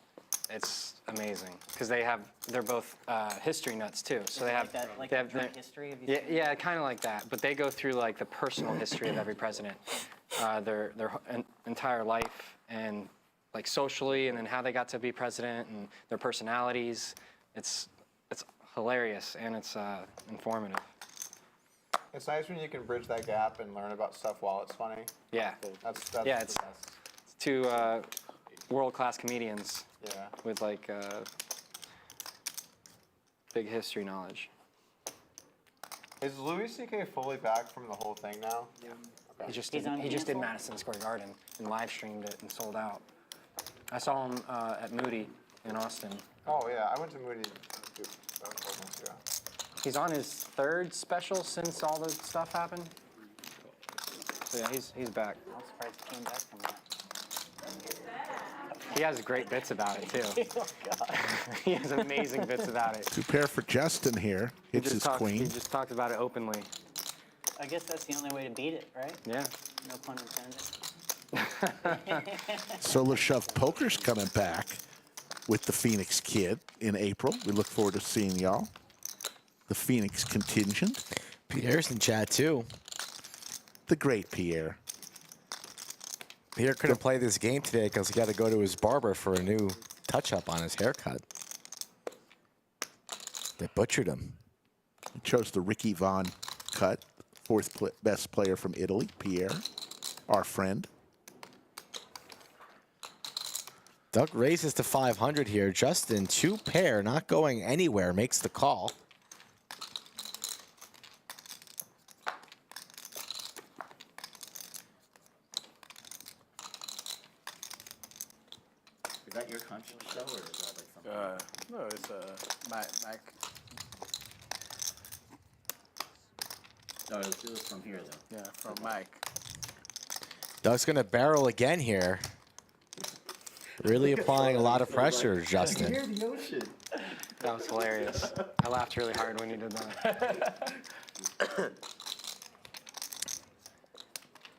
Speaker 6: It's amazing because they're both history nuts too. So they have
Speaker 12: Like
Speaker 6: they have
Speaker 12: drunk history of
Speaker 6: yeah, kind of like that. But they go through like the personal history of every president, their entire life, and like socially, and then how they got to be president, and their personalities. It's hilarious and it's informative.
Speaker 2: It's nice when you can bridge that gap and learn about stuff while it's funny.
Speaker 6: Yeah.
Speaker 2: That's
Speaker 6: Yeah,
Speaker 2: the
Speaker 6: it's
Speaker 2: best.
Speaker 6: two world-class comedians
Speaker 2: Yeah.
Speaker 6: with like big history knowledge.
Speaker 2: Is Louis C.K. fully back from the whole thing now?
Speaker 6: Yeah.
Speaker 2: Okay.
Speaker 6: He just
Speaker 12: He's on
Speaker 6: did
Speaker 12: cancel?
Speaker 6: Madison Square Garden and live streamed it and sold out. I saw him at Moody in Austin.
Speaker 2: Oh yeah, I went to Moody about 12 months ago.
Speaker 6: He's on his 3rd special since all the stuff happened. Yeah, he's back.
Speaker 12: I'm surprised he came back from that.
Speaker 6: He has great bits about it too. He has amazing bits about it.
Speaker 3: 2 pair for Justin here. Hits his queen.
Speaker 6: He just talked about it openly.
Speaker 12: I guess that's the only way to beat it, right?
Speaker 6: Yeah.
Speaker 12: No pun intended.
Speaker 3: Solar Shove Poker's coming back with the Phoenix Kid in April. We look forward to seeing y'all. The Phoenix contingent.
Speaker 5: Pierre's in chat too.
Speaker 3: The great Pierre.
Speaker 5: Pierre couldn't play this game today because he got to go to his barber for a new touch-up on his haircut. They butchered him.
Speaker 3: He chose the Ricky Vaughn cut. 4th best player from Italy, Pierre, our friend.
Speaker 5: Doug raises to 500 here. Justin, 2 pair, not going anywhere, makes the call.
Speaker 7: Is that your country show, or is that like something?
Speaker 1: No, it's Mac.
Speaker 7: No, it was from here, though.
Speaker 1: Yeah, from Mike.
Speaker 5: Doug's going to barrel again here. Really applying a lot of pressure, Justin.
Speaker 7: Hear the ocean.
Speaker 6: That was hilarious. I laughed really hard when you did that.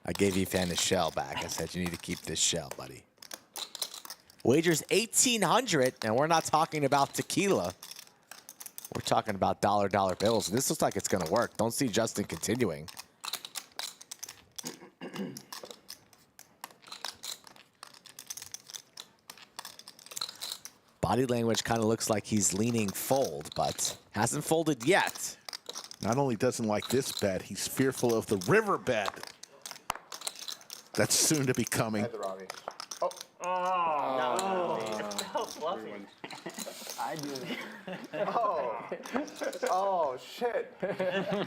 Speaker 5: I gave Efan his shell back. I said, you need to keep this shell, buddy. Wagers 1,800, and we're not talking about tequila. We're talking about dollar bills. This looks like it's going to work. Don't see Justin continuing. Body language kind of looks like he's leaning fold, but hasn't folded yet.
Speaker 3: Not only doesn't like this bet, he's fearful of the river bet. That's soon to be coming.
Speaker 7: So fluffy.
Speaker 2: I do. Oh, shit.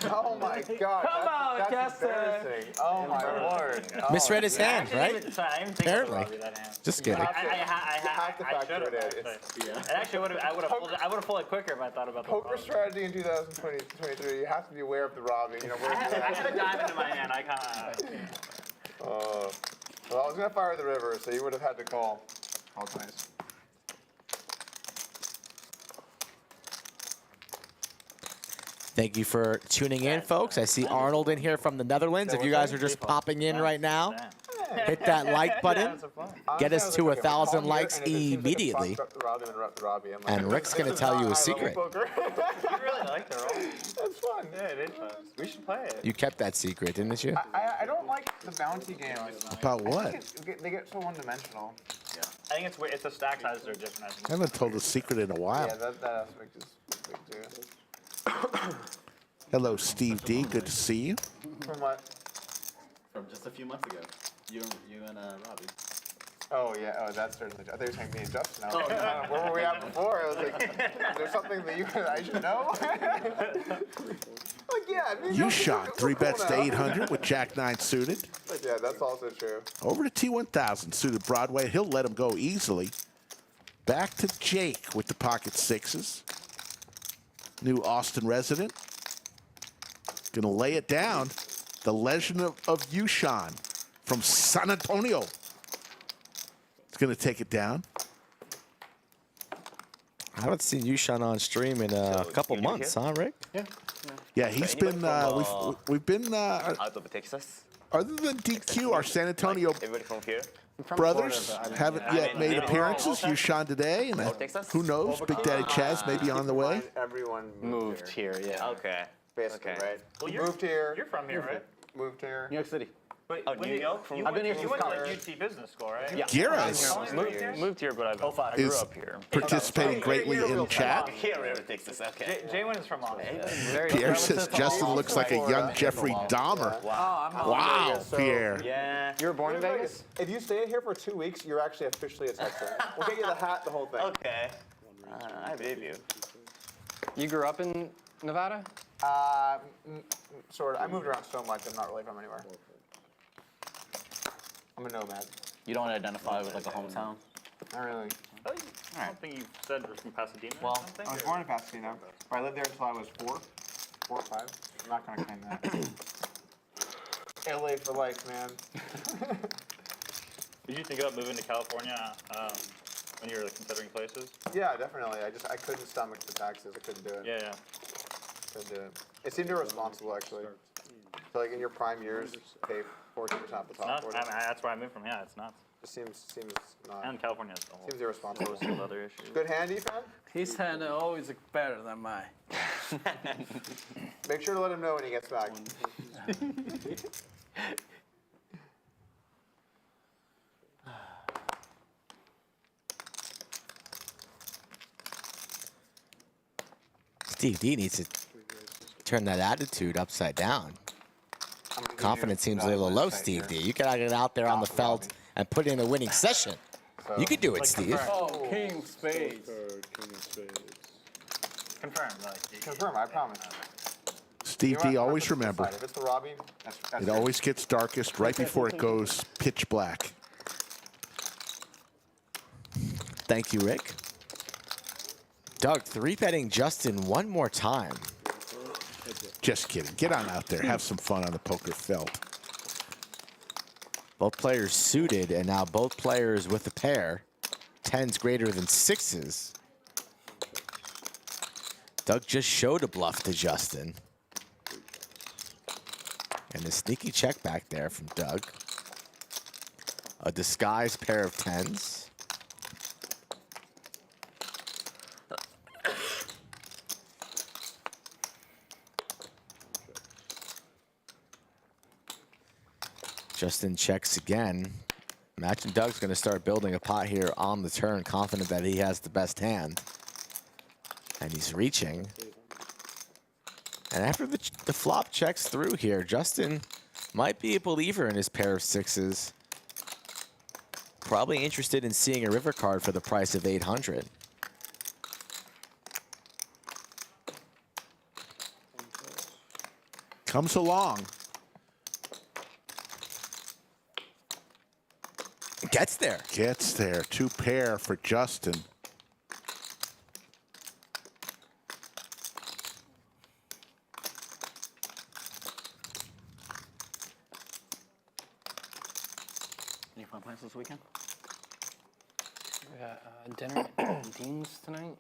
Speaker 2: Oh, my God.
Speaker 1: Come on,
Speaker 2: that's
Speaker 1: Justin.
Speaker 2: embarrassing. Oh, my Lord. Oh,
Speaker 5: Misread his hand, right?
Speaker 7: Apparently.
Speaker 5: Just kidding.
Speaker 2: You have to factor it in.
Speaker 7: And actually, I would have pulled it quicker if I thought about the
Speaker 2: Poker strategy in 2023, you have to be aware of the robbing. You know,
Speaker 7: I had a diamond in my hand. I kind of.
Speaker 2: Well, I was going to fire the river, so you would have had to call. All nice.
Speaker 5: Thank you for tuning in, folks. I see Arnold in here from the Netherlands. If you guys are just popping in right now, hit that like button. Get us to 1,000 likes immediately. And Rick's going to tell you a secret.
Speaker 7: You really like the roll.
Speaker 2: That's fun.
Speaker 7: Yeah, it is fun. We should play it.
Speaker 5: You kept that secret, didn't you?
Speaker 2: I don't like the bounty games.
Speaker 3: About what?
Speaker 2: They get so one-dimensional.
Speaker 7: Yeah. I think it's weird. It's the stack sizes are different.
Speaker 3: I haven't told a secret in a while.
Speaker 2: Yeah, that aspect is big too.
Speaker 3: Hello, Steve D. Good to see you.
Speaker 2: From what?
Speaker 7: From just a few months ago. You and Robbie.
Speaker 2: Oh, yeah. Oh, that's certainly. I thought you were saying me and Justin. Oh, no. Where were we at before? I was like, is there something that you and I should know? Like, yeah.
Speaker 3: YooChan, 3 bets to 800 with Jack 9 suited.
Speaker 2: But yeah, that's also true.
Speaker 3: Over to T1000 suited Broadway. He'll let him go easily. Back to Jake with the pocket sixes. New Austin resident. Gonna lay it down. The legend of YooChan from San Antonio. It's gonna take it down.
Speaker 5: I haven't seen YooChan on stream in a couple months, huh, Rick?
Speaker 6: Yeah.
Speaker 3: Yeah, he's been. We've been.
Speaker 4: Out of Texas.
Speaker 3: Other than DQ, our San Antonio
Speaker 4: Everybody from here.
Speaker 3: brothers haven't yet made appearances. YooChan today, and who knows? Big Daddy Chaz may be on the way.
Speaker 2: Everyone
Speaker 6: Moved here, yeah.
Speaker 4: Okay.
Speaker 2: basically,
Speaker 4: Okay.
Speaker 2: right?
Speaker 7: Well,
Speaker 2: Moved here.
Speaker 7: You're from here, right?
Speaker 2: Moved here.
Speaker 9: New York City.
Speaker 7: Wait,
Speaker 4: Oh, New York?
Speaker 7: I've been here
Speaker 2: since
Speaker 7: You went to
Speaker 2: college.
Speaker 7: UT Business School, right?
Speaker 6: Yeah.
Speaker 3: Gira
Speaker 7: Moved here, but I
Speaker 3: is
Speaker 7: grew up here.
Speaker 3: participating greatly in chat.
Speaker 4: Here in Texas, okay.
Speaker 7: JWin is from Austin.
Speaker 3: Pierre says Justin looks like a young Jeffrey Dahmer. Wow, Pierre.
Speaker 4: Yeah.
Speaker 6: You were born in Vegas?
Speaker 2: If you stay here for 2 weeks, you're actually officially a Texan. We'll get you the hat, the whole thing.
Speaker 4: Okay. I believe you.
Speaker 6: You grew up in Nevada?
Speaker 2: Sort of. I moved around so much, I'm not really from anywhere. I'm a nomad.
Speaker 7: You don't identify with like a hometown?
Speaker 2: Not really.
Speaker 7: I don't think you said you're from Pasadena.
Speaker 2: Well, I was born in Pasadena, but I lived there until I was 4 or 5. I'm not going to claim that. LA for life, man.
Speaker 10: Did you think about moving to California when you were considering places?
Speaker 2: Yeah, definitely. I couldn't stomach the taxes. I couldn't do it.
Speaker 10: Yeah.
Speaker 2: Couldn't do it. It seemed irresponsible, actually. So like in your prime years, pay 14% off the top.
Speaker 10: It's nuts. That's where I moved from. Yeah, it's nuts.
Speaker 2: It seems not.
Speaker 10: And California has the whole.
Speaker 2: Seems irresponsible.
Speaker 10: Host of other issues.
Speaker 2: Good hand, Efan?
Speaker 1: His hand always better than mine.
Speaker 2: Make sure to let him know when he gets back.
Speaker 5: Steve D needs to turn that attitude upside down. Confidence seems a little low, Steve D. You gotta get out there on the felt and put in a winning session. You could do it, Steve.
Speaker 1: Oh, king spades.
Speaker 11: King of spades.
Speaker 10: Confirm.
Speaker 2: Confirm, I promise.
Speaker 3: Steve D, always remember,
Speaker 2: If it's the Robbie, that's
Speaker 3: it always gets darkest right before it goes pitch black.
Speaker 5: Thank you, Rick. Doug, 3-betting Justin one more time.
Speaker 3: Just kidding. Get on out there. Have some fun on the poker felt.
Speaker 5: Both players suited, and now both players with a pair. 10s greater than 6s. Doug just showed a bluff to Justin. And a sneaky check back there from Doug. A disguised pair of 10s. Justin checks again. Imagine Doug's going to start building a pot here on the turn, confident that he has the best hand. And he's reaching. And after the flop checks through here, Justin might be a believer in his pair of 6s. Probably interested in seeing a river card for the price of 800.
Speaker 3: Comes along.
Speaker 5: Gets there.
Speaker 3: Gets there. 2 pair for Justin.
Speaker 7: Any fun plans this weekend?
Speaker 6: We got dinner at Dean's tonight.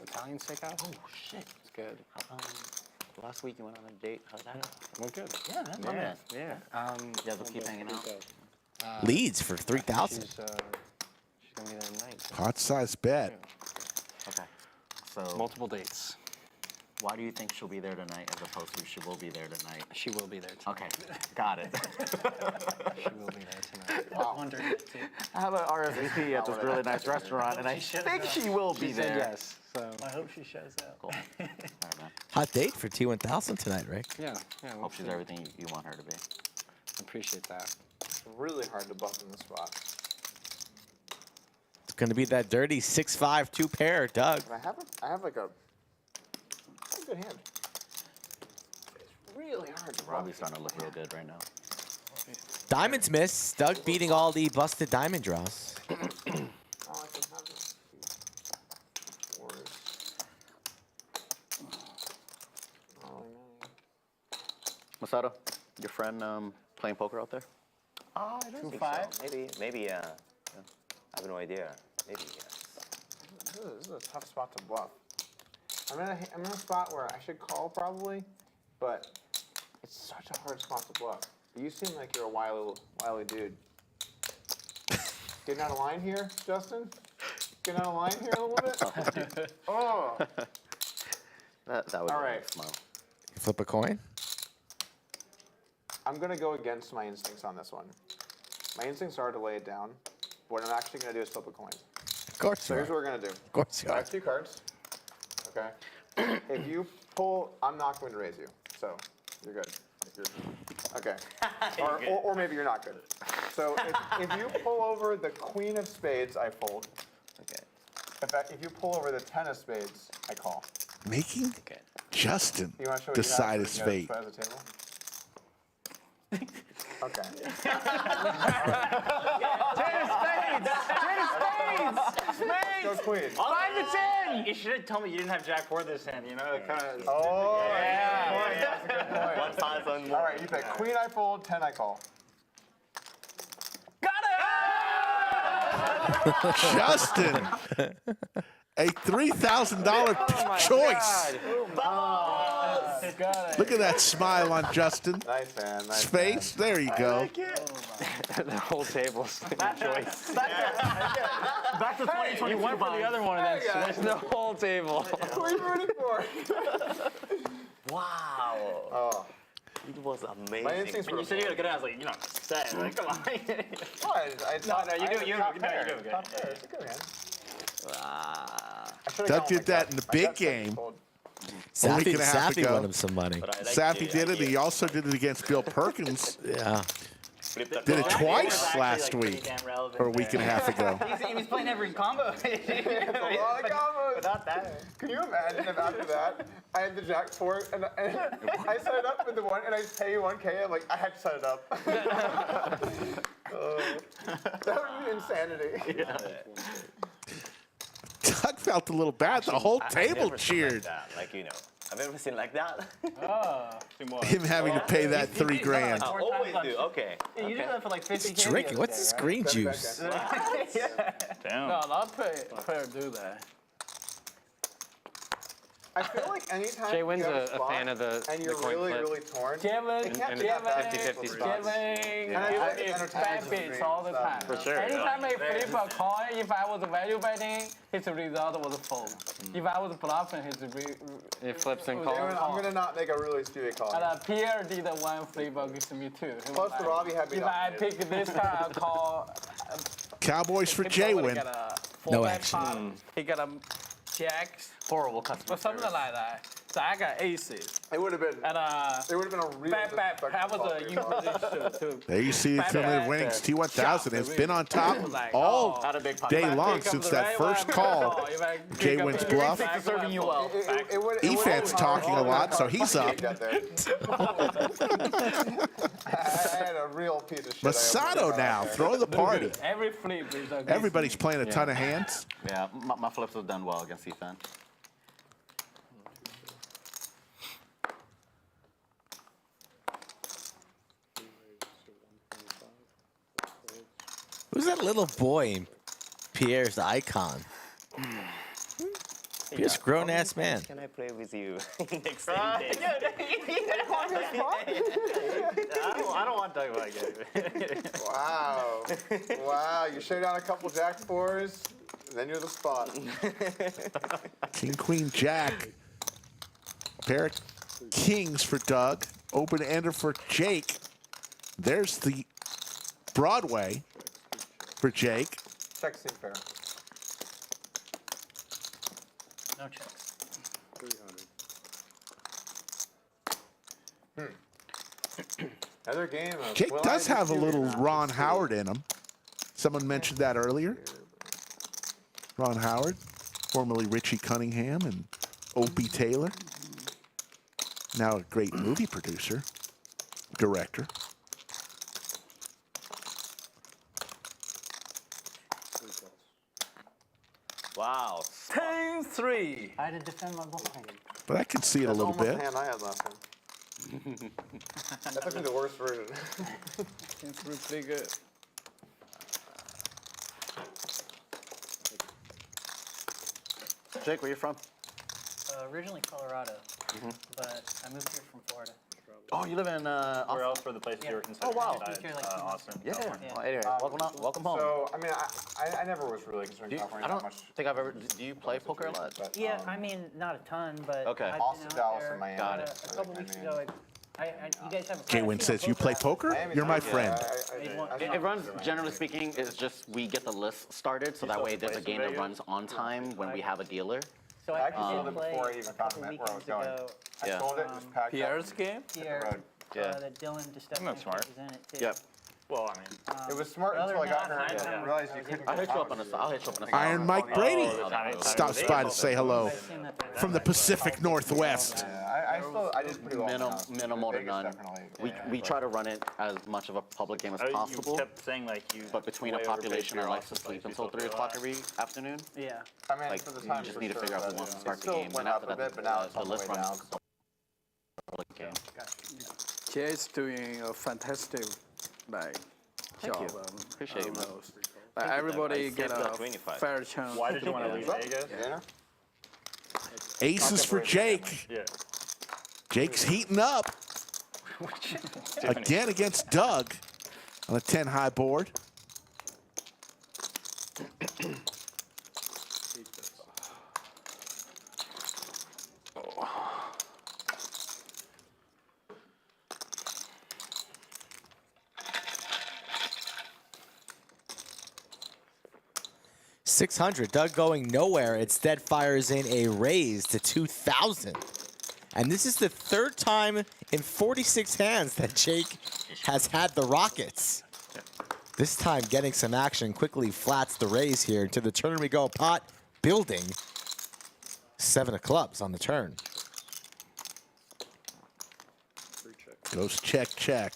Speaker 6: Italian steakhouse.
Speaker 7: Oh shit,
Speaker 6: It's good.
Speaker 7: last week you went on a date. How'd that go?
Speaker 6: Went good.
Speaker 7: Yeah, man. My man.
Speaker 6: Yeah.
Speaker 7: You guys will keep hanging out.
Speaker 5: Leads for 3,000.
Speaker 6: She's gonna be there tonight.
Speaker 3: Pot-sized bet.
Speaker 7: Okay. So
Speaker 6: Multiple dates.
Speaker 7: why do you think she'll be there tonight as opposed to she will be there tonight?
Speaker 6: She will be there tonight.
Speaker 7: Okay, got it.
Speaker 6: She will be there tonight.
Speaker 12: I was wondering that too.
Speaker 7: I have an RSVP at this really nice restaurant, and I think she will be
Speaker 6: She
Speaker 7: there.
Speaker 6: said yes. So
Speaker 12: I hope she shows up.
Speaker 7: Cool. All right, man.
Speaker 5: Hot date for T1000 tonight, Rick.
Speaker 6: yeah. We'll
Speaker 7: Hope she's
Speaker 6: see.
Speaker 7: everything you want her to be.
Speaker 6: Appreciate that.
Speaker 2: It's really hard to bluff in this spot.
Speaker 5: It's going to be that dirty 6-5 2 pair, Doug.
Speaker 2: And I have like a good hand. It's really hard to
Speaker 7: Robbie's starting to look real good right now.
Speaker 5: Diamonds miss. Doug beating all the busted diamond draws.
Speaker 2: Oh, I can have this. Fours. Oh, no.
Speaker 7: Masato, your friend playing poker out there?
Speaker 4: I don't think
Speaker 12: 2-5?
Speaker 4: so. Maybe, I have no idea. Maybe,
Speaker 2: This is a tough spot to bluff. I'm in a spot where I should call probably, but it's such a hard spot to bluff. You seem like you're a wily dude. Getting out of line here, Justin? Getting out of line here a little bit? Oh.
Speaker 7: That would
Speaker 2: All
Speaker 7: be
Speaker 2: right.
Speaker 7: a smile.
Speaker 5: Flip a coin.
Speaker 2: I'm going to go against my instincts on this one. My instincts are to lay it down. What I'm actually going to do is flip a coin.
Speaker 5: Of course
Speaker 2: So
Speaker 5: you
Speaker 2: here's
Speaker 5: are.
Speaker 2: what we're going to do.
Speaker 5: Of course you
Speaker 2: I
Speaker 5: are.
Speaker 2: have 2 cards. Okay. If you pull, I'm not going to raise you. So you're good. Okay. Or maybe you're not good. So if you pull over the queen of spades, I fold.
Speaker 7: Okay.
Speaker 2: If you pull over the 10 of spades, I call.
Speaker 3: Making Justin
Speaker 2: You want to show what
Speaker 3: decide
Speaker 2: you
Speaker 3: his
Speaker 2: have
Speaker 3: fate.
Speaker 2: as a table? Okay. Go queen.
Speaker 7: 5 to 10. You should have told me you didn't have Jack 4 this hand. You know, it kind of.
Speaker 2: Oh,
Speaker 7: yeah.
Speaker 2: That's a good point.
Speaker 4: 1,000 more.
Speaker 2: All right, you pick. Queen I fold, 10 I call.
Speaker 3: Justin, a $3,000 choice. Look at that smile on Justin.
Speaker 2: Nice, man. Nice.
Speaker 3: Face, there you go.
Speaker 6: The whole table's choice.
Speaker 7: Back to 2020.
Speaker 6: You went for the other one, and then switched the whole table.
Speaker 2: Who are you rooting for?
Speaker 4: Wow.
Speaker 2: Oh.
Speaker 4: It was amazing.
Speaker 2: My instincts
Speaker 7: When
Speaker 2: were
Speaker 7: you said you had a good hand, I was like, you're not upset. Like, come on.
Speaker 2: I
Speaker 7: you do good.
Speaker 2: Top pair, it's a good hand.
Speaker 3: Doug did that in the big game. A week and a half
Speaker 5: Safi
Speaker 3: ago.
Speaker 5: won him some money.
Speaker 3: Safi did it. He also did it against Bill Perkins.
Speaker 5: Yeah.
Speaker 3: Did it twice last week, or a week and a half ago.
Speaker 7: He's playing every combo.
Speaker 2: It's a lot of combos. Without that. Can you imagine if after that, I had the Jack 4, and I set it up with the one, and I pay you 1K, I'm like, I had to set it up. That would be insanity.
Speaker 4: Yeah.
Speaker 3: Doug felt a little bad. The whole table cheered.
Speaker 4: Like, you know, I've never seen like that.
Speaker 3: Him having to pay that $3,000.
Speaker 4: I always do. Okay.
Speaker 7: You do that for like 50K.
Speaker 5: Drinking. What's this green juice?
Speaker 6: Damn.
Speaker 1: No, not player do that.
Speaker 2: I feel like anytime
Speaker 6: JWin's
Speaker 2: you have
Speaker 6: a
Speaker 2: spot
Speaker 6: fan of the
Speaker 2: and you're
Speaker 6: coin
Speaker 2: really,
Speaker 6: flip.
Speaker 2: really torn,
Speaker 1: Jwin,
Speaker 2: it can't
Speaker 6: and
Speaker 2: be that bad.
Speaker 6: 50-50 spots.
Speaker 1: Jwin,
Speaker 2: I like
Speaker 1: it's
Speaker 2: entertainment
Speaker 1: bad
Speaker 2: to
Speaker 1: beats
Speaker 2: stream
Speaker 1: all the
Speaker 2: stuff.
Speaker 1: time.
Speaker 6: For sure.
Speaker 1: Anytime I flip a coin, if I was value betting, his result was a fold. If I was bluffing,
Speaker 6: It flips and
Speaker 2: I'm
Speaker 6: calls.
Speaker 2: gonna not make a really stupid call.
Speaker 1: And Pierre did the one flip against me too. He was
Speaker 2: Plus, the
Speaker 1: like,
Speaker 2: Robbie had me
Speaker 1: if I pick this card, I'll call.
Speaker 3: Cowboys for JWin.
Speaker 5: No action.
Speaker 1: He got a jacks
Speaker 7: Horrible customer
Speaker 1: or something like that. So I got aces.
Speaker 2: It would have been.
Speaker 1: And
Speaker 2: It would have been a real.
Speaker 1: that was a U position too.
Speaker 3: There you see the cumulative winnings. T1000 has been on top all day long since that first call. JWin's bluff.
Speaker 7: serving you well.
Speaker 3: Efan's talking a lot, so he's up.
Speaker 2: I had a real piece of shit.
Speaker 3: Masato now, throw the party.
Speaker 1: Every flip is a
Speaker 3: Everybody's playing a ton of hands.
Speaker 7: Yeah, my flips have done well against Efan.
Speaker 5: Who's that little boy in Pierre's icon? Pierre's a grown-ass man.
Speaker 4: Can I play with you next time?
Speaker 7: I don't want to talk about it.
Speaker 2: Wow. Wow. You show down a couple Jack 4s, then you're the spot.
Speaker 3: King, Queen, Jack. Pair of kings for Doug. Open ender for Jake. There's the Broadway for Jake.
Speaker 2: Check seem fair.
Speaker 12: No checks.
Speaker 2: 300. Another game of
Speaker 3: Jake
Speaker 2: will
Speaker 3: does
Speaker 2: I
Speaker 3: have a
Speaker 2: do
Speaker 3: little
Speaker 2: or not?
Speaker 3: Ron Howard in him. Someone mentioned that earlier. Ron Howard, formerly Richie Cunningham and Opie Taylor. Now a great movie producer, director.
Speaker 4: Wow.
Speaker 1: 10-3.
Speaker 12: I had to defend my blind.
Speaker 3: But I can see it a little
Speaker 2: That's almost
Speaker 3: bit.
Speaker 2: the hand I had last time. That's actually the worst version.
Speaker 1: 10-3 pretty good.
Speaker 7: Jake, where you from?
Speaker 12: Originally Colorado, but I moved here from Florida.
Speaker 7: Oh, you live in
Speaker 10: Where else were the places you were considering?
Speaker 7: Oh, wow.
Speaker 10: besides,
Speaker 12: Here, like, 2 months.
Speaker 10: Austin.
Speaker 7: Yeah.
Speaker 12: Yeah.
Speaker 7: Well, anyway, welcome home.
Speaker 2: So, I mean, I never was really concerned California
Speaker 7: I
Speaker 2: that
Speaker 7: don't
Speaker 2: much.
Speaker 7: think I've ever. Do you play poker a lot?
Speaker 2: But,
Speaker 12: Yeah, I mean, not a ton, but
Speaker 7: Okay.
Speaker 12: I've been
Speaker 2: Austin,
Speaker 12: out
Speaker 2: Dallas,
Speaker 12: there,
Speaker 2: and Miami.
Speaker 7: Got it.
Speaker 12: A couple weeks ago, you guys have a
Speaker 3: JWin says, you play poker? You're my friend.
Speaker 7: It runs, generally speaking, it's just we get the list started, so that way there's a game that runs on time when we have a dealer.
Speaker 12: So
Speaker 2: I actually
Speaker 12: did
Speaker 2: sold it
Speaker 12: play
Speaker 2: before I even
Speaker 12: a
Speaker 2: found
Speaker 12: couple
Speaker 2: where I was
Speaker 12: weekends
Speaker 2: going.
Speaker 12: ago.
Speaker 2: I
Speaker 7: Yeah.
Speaker 2: sold it, just packed
Speaker 1: Pierre's game?
Speaker 12: Here,
Speaker 2: road.
Speaker 7: Yeah.
Speaker 12: that Dylan DeStefano
Speaker 10: That's smart.
Speaker 12: was in it too.
Speaker 7: Yep.
Speaker 10: Well, I mean,
Speaker 2: It was smart
Speaker 12: Other
Speaker 2: until I
Speaker 12: than
Speaker 2: got
Speaker 12: that,
Speaker 2: here and
Speaker 12: I
Speaker 2: I realized you couldn't.
Speaker 7: I'll hit you up on a. I'll hit you up on a.
Speaker 3: Iron Mike Brady
Speaker 10: the time
Speaker 3: stops by to say hello
Speaker 12: I've seen that there.
Speaker 3: from the Pacific Northwest.
Speaker 2: I I did pretty well.
Speaker 7: Minimal to none. We try to run it as much of a public game as possible.
Speaker 10: You kept saying like you.
Speaker 7: But between a population that likes to sleep until 3 o'clock every afternoon,
Speaker 12: Yeah.
Speaker 2: I mean,
Speaker 7: like
Speaker 2: for the time,
Speaker 7: you just
Speaker 2: for
Speaker 7: need to
Speaker 2: sure,
Speaker 7: figure out
Speaker 2: but
Speaker 7: who wants to
Speaker 2: it
Speaker 7: start the
Speaker 2: still
Speaker 7: game.
Speaker 2: went
Speaker 7: And
Speaker 2: up
Speaker 7: after
Speaker 2: a bit,
Speaker 7: that,
Speaker 2: but now it's
Speaker 7: the
Speaker 2: on the
Speaker 7: list
Speaker 2: way
Speaker 7: runs
Speaker 2: down.
Speaker 7: public game.
Speaker 1: Jay is doing a fantastic like
Speaker 7: Thank
Speaker 1: job.
Speaker 7: you. Appreciate it, man.
Speaker 1: Like, everybody get a
Speaker 4: 25.
Speaker 1: fair chance.
Speaker 10: Why did you want to leave Vegas?
Speaker 2: Yeah.
Speaker 3: Aces for Jake.
Speaker 10: Yeah.
Speaker 3: Jake's heating up. Again against Doug on a 10 high board.
Speaker 5: $600. Doug going nowhere. Instead fires in a raise to 2,000. And this is the third time in 46 hands that Jake has had the Rockets. This time getting some action, quickly flats the raise here. To the turn we go. Pot building. 7 of clubs on the turn.
Speaker 3: Goes check, check.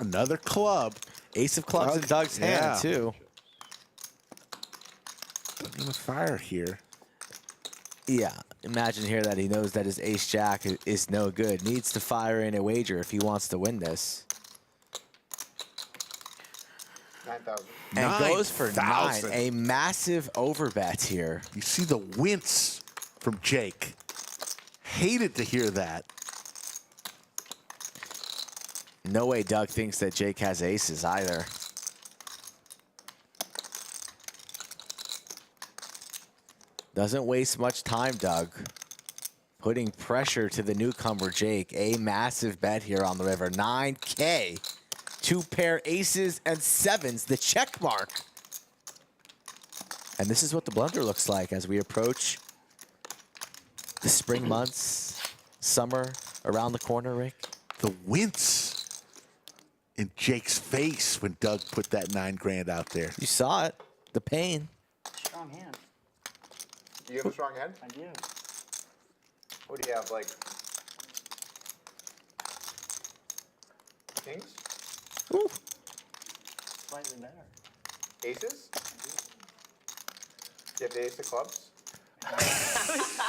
Speaker 3: Another club.
Speaker 5: Ace of clubs in Doug's hand, too.
Speaker 3: Doesn't even fire here.
Speaker 5: Yeah, imagine here that he knows that his ace-jack is no good. Needs to fire in a wager if he wants to win this.
Speaker 2: 9,000.
Speaker 5: And goes for 9. A massive overbet here.
Speaker 3: You see the wince from Jake. Hated to hear that.
Speaker 5: No way Doug thinks that Jake has aces either. Doesn't waste much time, Doug. Putting pressure to the newcomer, Jake. A massive bet here on the river. 9K. 2 pair aces and 7s, the check mark. And this is what the blunder looks like as we approach the spring months, summer around the corner, Rick.
Speaker 3: The wince in Jake's face when Doug put that $9 grand out there.
Speaker 5: You saw it. The pain.
Speaker 12: Strong hand.
Speaker 2: Do you have a strong hand?
Speaker 12: I do.
Speaker 2: What do you have, like? Kings?
Speaker 5: Ooh.
Speaker 12: Slightly better.
Speaker 2: Aces? Do you have the ace of clubs?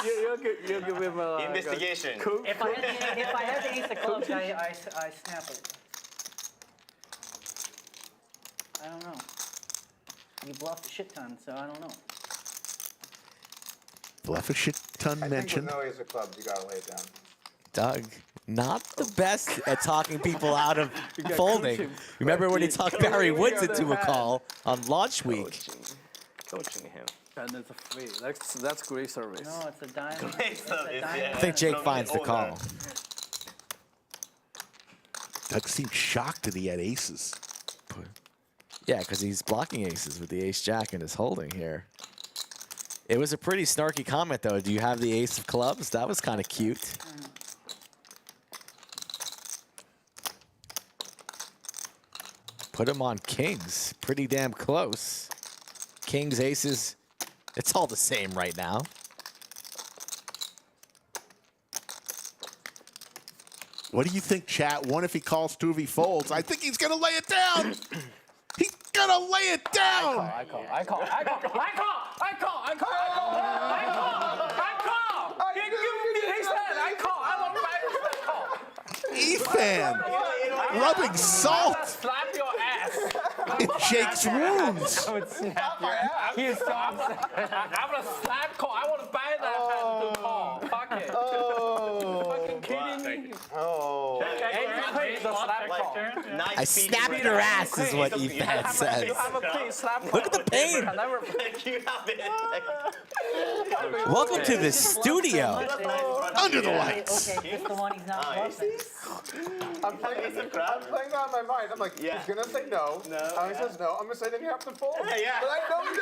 Speaker 1: You give him a
Speaker 4: Investigation.
Speaker 12: If I had the ace of clubs, I snap it. I don't know. You bluffed a shit ton, so I don't know.
Speaker 3: Bluff a shit ton
Speaker 2: I
Speaker 3: mentioned.
Speaker 2: think with no ace of clubs, you gotta lay it down.
Speaker 5: Doug, not the best at talking people out of folding. Remember when he talked Barry Woods into a call on launch week?
Speaker 4: Coaching him.
Speaker 1: And it's a free. That's great service.
Speaker 12: No, it's a diamond.
Speaker 4: Great service, yeah.
Speaker 5: I think Jake finds the call.
Speaker 3: Doug seemed shocked that he had aces.
Speaker 5: Yeah, because he's blocking aces with the ace-jack and is holding here. It was a pretty snarky comment, though. Do you have the ace of clubs? That was kind of cute. Put him on kings. Pretty damn close. Kings, aces. It's all the same right now.
Speaker 3: What do you think, chat? One if he calls, 2 if he folds. I think he's going to lay it down. He's going to lay it down.
Speaker 1: I call. He said I call. I want to buy his call.
Speaker 3: Efan rubbing salt
Speaker 1: Slap your ass.
Speaker 3: in Jake's wounds.
Speaker 6: I would snap your ass. He is so upset.
Speaker 1: I'm gonna slap call. I want to buy that hand to call. Fuck it. Fucking kidding me?
Speaker 2: Oh.
Speaker 1: Hey, you play the slap call.
Speaker 5: I snapped your ass is what Efan says.
Speaker 1: You have a play slap call.
Speaker 5: Look at the pain.
Speaker 1: I never
Speaker 4: You have it.
Speaker 5: Welcome to the studio.
Speaker 3: Under the lights.
Speaker 12: Okay, just the one he's not bluffing.
Speaker 2: I'm playing that in my mind. I'm like, he's gonna say no. He says no. I'm gonna say then you have to fold.
Speaker 4: Yeah.
Speaker 2: But I know he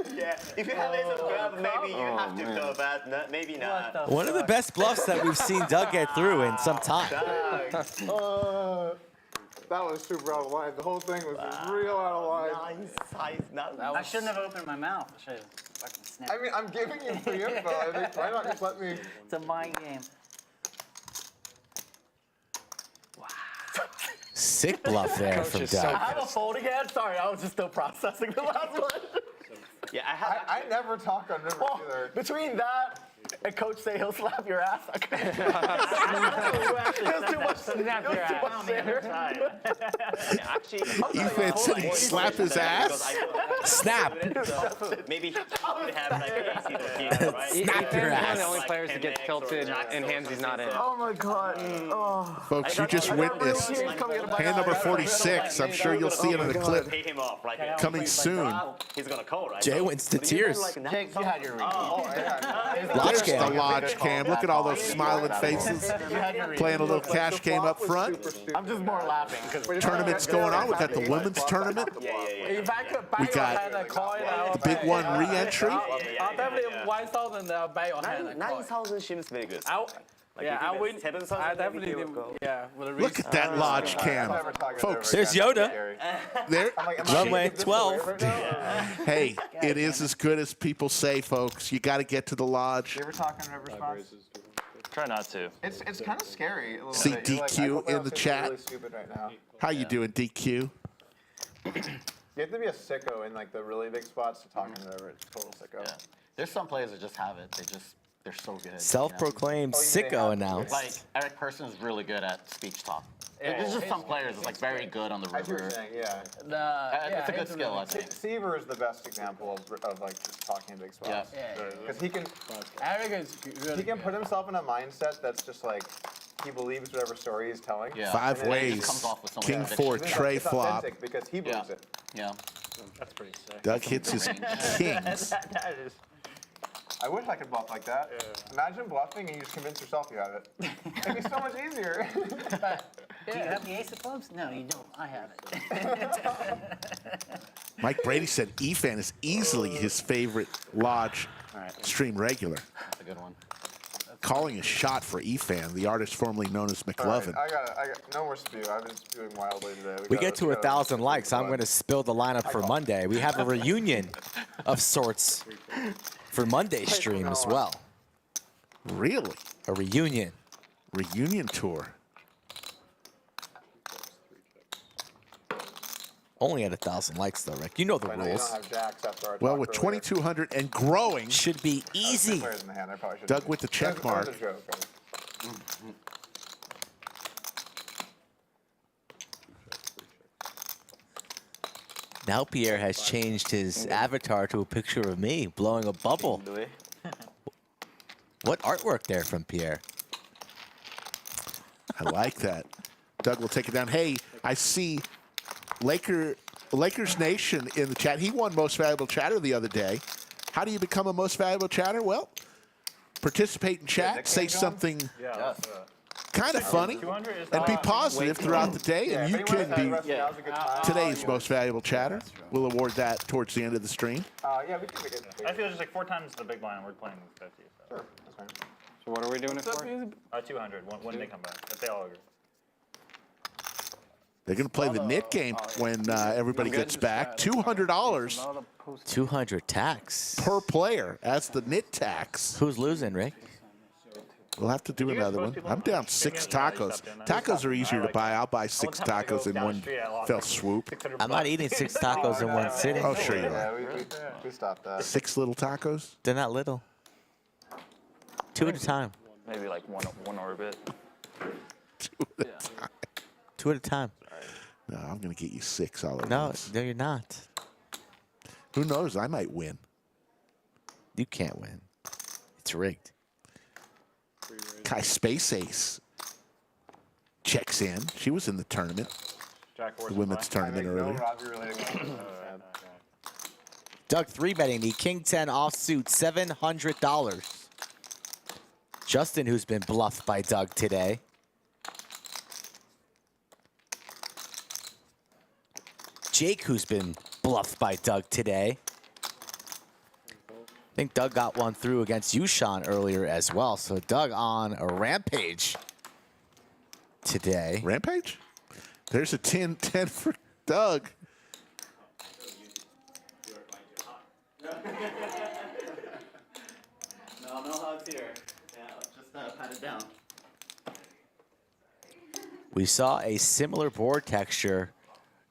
Speaker 2: doesn't.
Speaker 4: Yeah, if you have ace of club, maybe you have to go bad. No, maybe not.
Speaker 5: One of the best bluffs that we've seen Doug get through in some time.
Speaker 2: That That was super out of line. The whole thing was real out of line.
Speaker 12: I shouldn't have opened my mouth. I should have fucking snapped.
Speaker 2: I mean, I'm giving you free info. I mean, why not just let me?
Speaker 12: It's a mind game.
Speaker 5: Sick bluff there from Doug.
Speaker 4: I have a folding hand. Sorry, I was just still processing the last one. Yeah,
Speaker 2: I never talk on river either.
Speaker 4: Between that and Coach say he'll slap your ass. Okay. There's too much.
Speaker 12: Snap your ass.
Speaker 4: Actually,
Speaker 3: Efan said he'd slap his ass.
Speaker 5: Snap.
Speaker 4: Maybe he would have like AC to heat, right?
Speaker 5: Snap your
Speaker 6: One of
Speaker 5: ass.
Speaker 6: the only players that gets tilted in hands he's not in.
Speaker 4: Oh my god. Oh.
Speaker 3: Folks, you just witnessed hand number 46. I'm sure you'll see it in the clip
Speaker 4: Pay him off, right?
Speaker 3: coming soon.
Speaker 4: He's gonna call, right?
Speaker 5: JWin's to tears.
Speaker 7: Jake, you had your read.
Speaker 3: There's
Speaker 5: Lodge
Speaker 3: the
Speaker 5: cam.
Speaker 3: Lodge cam. Look at all those smiling faces. Playing a little cash game up front.
Speaker 4: I'm just more laughing because
Speaker 3: Tournaments going on. We got the women's tournament.
Speaker 1: If I could buy
Speaker 3: We
Speaker 1: your
Speaker 3: got
Speaker 1: hand a coin, I
Speaker 3: the big one re-entry.
Speaker 1: I'll definitely 1,000 buy your hand a coin.
Speaker 4: 9,000 seems very good.
Speaker 1: I win.
Speaker 4: 7,000,
Speaker 1: I definitely
Speaker 4: maybe
Speaker 1: do. Yeah. With a
Speaker 3: Look at that Lodge cam. Folks,
Speaker 5: There's Yoda.
Speaker 3: there.
Speaker 5: Runway 12.
Speaker 3: Hey, it is as good as people say, folks. You got to get to the Lodge.
Speaker 2: You ever talk on river spots?
Speaker 10: Try not to.
Speaker 2: It's kind of scary. A little
Speaker 3: See
Speaker 2: bit. You're like,
Speaker 3: DQ
Speaker 2: I hope I
Speaker 3: in
Speaker 2: don't
Speaker 3: the
Speaker 2: seem
Speaker 3: chat.
Speaker 2: Really stupid right now.
Speaker 3: How you doing, DQ?
Speaker 2: You have to be a sicko in like the really big spots to talk on river. It's total sicko.
Speaker 7: Yeah. There's some players that just have it. They're so good.
Speaker 5: Self-proclaimed
Speaker 2: Oh, yeah,
Speaker 5: sicko
Speaker 2: they have.
Speaker 5: announced.
Speaker 7: Like Eric Person is really good at speech talk. There's just some players that's like very good on the
Speaker 2: I see what
Speaker 7: river.
Speaker 2: you're saying, yeah.
Speaker 7: It's a good skill, I think.
Speaker 2: Seaver is the best example of like just talking in big spots.
Speaker 12: Yeah.
Speaker 2: Because he can
Speaker 1: Eric is good.
Speaker 2: he can put himself in a mindset that's just like he believes whatever story he's telling.
Speaker 7: Yeah.
Speaker 3: 5
Speaker 2: And then he
Speaker 3: ways.
Speaker 7: just comes off with some
Speaker 3: King
Speaker 7: conviction.
Speaker 3: 4
Speaker 2: It's
Speaker 3: tray
Speaker 2: it's
Speaker 3: flop.
Speaker 2: authentic because he believes it.
Speaker 7: Yeah.
Speaker 10: That's pretty sick.
Speaker 3: Doug hits his kings.
Speaker 2: I wish I could bluff like that. Imagine bluffing and you just convince yourself you have it. It'd be so much easier.
Speaker 12: Do you have the ace of clubs? No, you don't. I have it.
Speaker 3: Mike Brady said Efan is easily his favorite Lodge stream regular.
Speaker 7: That's a good one.
Speaker 3: Calling a shot for Efan, the artist formerly known as McLovin.
Speaker 2: I got no more spew. I've been spewing wildly today.
Speaker 5: We get to 1,000 likes. I'm going to spill the lineup for Monday. We have a reunion of sorts for Monday's stream as well.
Speaker 3: Really?
Speaker 5: A reunion.
Speaker 3: Reunion tour.
Speaker 5: Only at 1,000 likes, though, Rick. You know the
Speaker 2: I know you
Speaker 5: rules.
Speaker 2: don't have jacks after our
Speaker 3: Well,
Speaker 2: talk
Speaker 3: with
Speaker 2: earlier.
Speaker 3: 2,200 and growing,
Speaker 5: Should be easy.
Speaker 2: Players in the hand, I probably should.
Speaker 3: Doug with the check mark.
Speaker 2: That was a joke.
Speaker 5: Now Pierre has changed his avatar to a picture of me blowing a bubble. What artwork there from Pierre?
Speaker 3: I like that. Doug will take it down. Hey, I see Lakers Nation in the chat. He won Most Valuable Chatter the other day. How do you become a Most Valuable Chatter? Well, participate in chat, say something kind of funny, and be positive throughout the day, and you can be today's Most Valuable Chatter. We'll award that towards the end of the stream.
Speaker 2: Yeah, we can make it.
Speaker 10: I feel just like 4 times the big blind and we're playing with 50. So.
Speaker 2: Sure, that's fine.
Speaker 6: So what are we doing it for?
Speaker 10: 200 when they come back. If they all agree.
Speaker 3: They're going to play the knit game when everybody gets back. $200
Speaker 5: 200 tax
Speaker 3: per player as the knit tax.
Speaker 5: Who's losing, Rick?
Speaker 3: We'll have to do another one. I'm down 6 tacos. Tacos are easier to buy. I'll buy 6 tacos in one fell swoop.
Speaker 5: I'm not eating 6 tacos in one sitting.
Speaker 3: Oh, sure you
Speaker 2: Yeah,
Speaker 3: are.
Speaker 2: we stopped that.
Speaker 3: 6 little tacos?
Speaker 5: They're not little. 2 at a time.
Speaker 10: Maybe like one orbit.
Speaker 5: 2 at a time.
Speaker 3: No, I'm going to get you 6 all at
Speaker 5: No,
Speaker 3: once.
Speaker 5: no, you're not.
Speaker 3: Who knows? I might win.
Speaker 5: You can't win. It's rigged.
Speaker 3: Kai Space Ace checks in. She was in the tournament, the women's tournament earlier.
Speaker 5: Doug 3-betting the King 10 offsuit, $700. Justin, who's been bluffed by Doug today. Jake, who's been bluffed by Doug today. I think Doug got one through against YooChan earlier as well. So Doug on a rampage today.
Speaker 3: Rampage? There's a 10-10 for Doug.
Speaker 7: No hugs here. Yeah, just pat it down.
Speaker 5: We saw a similar board texture.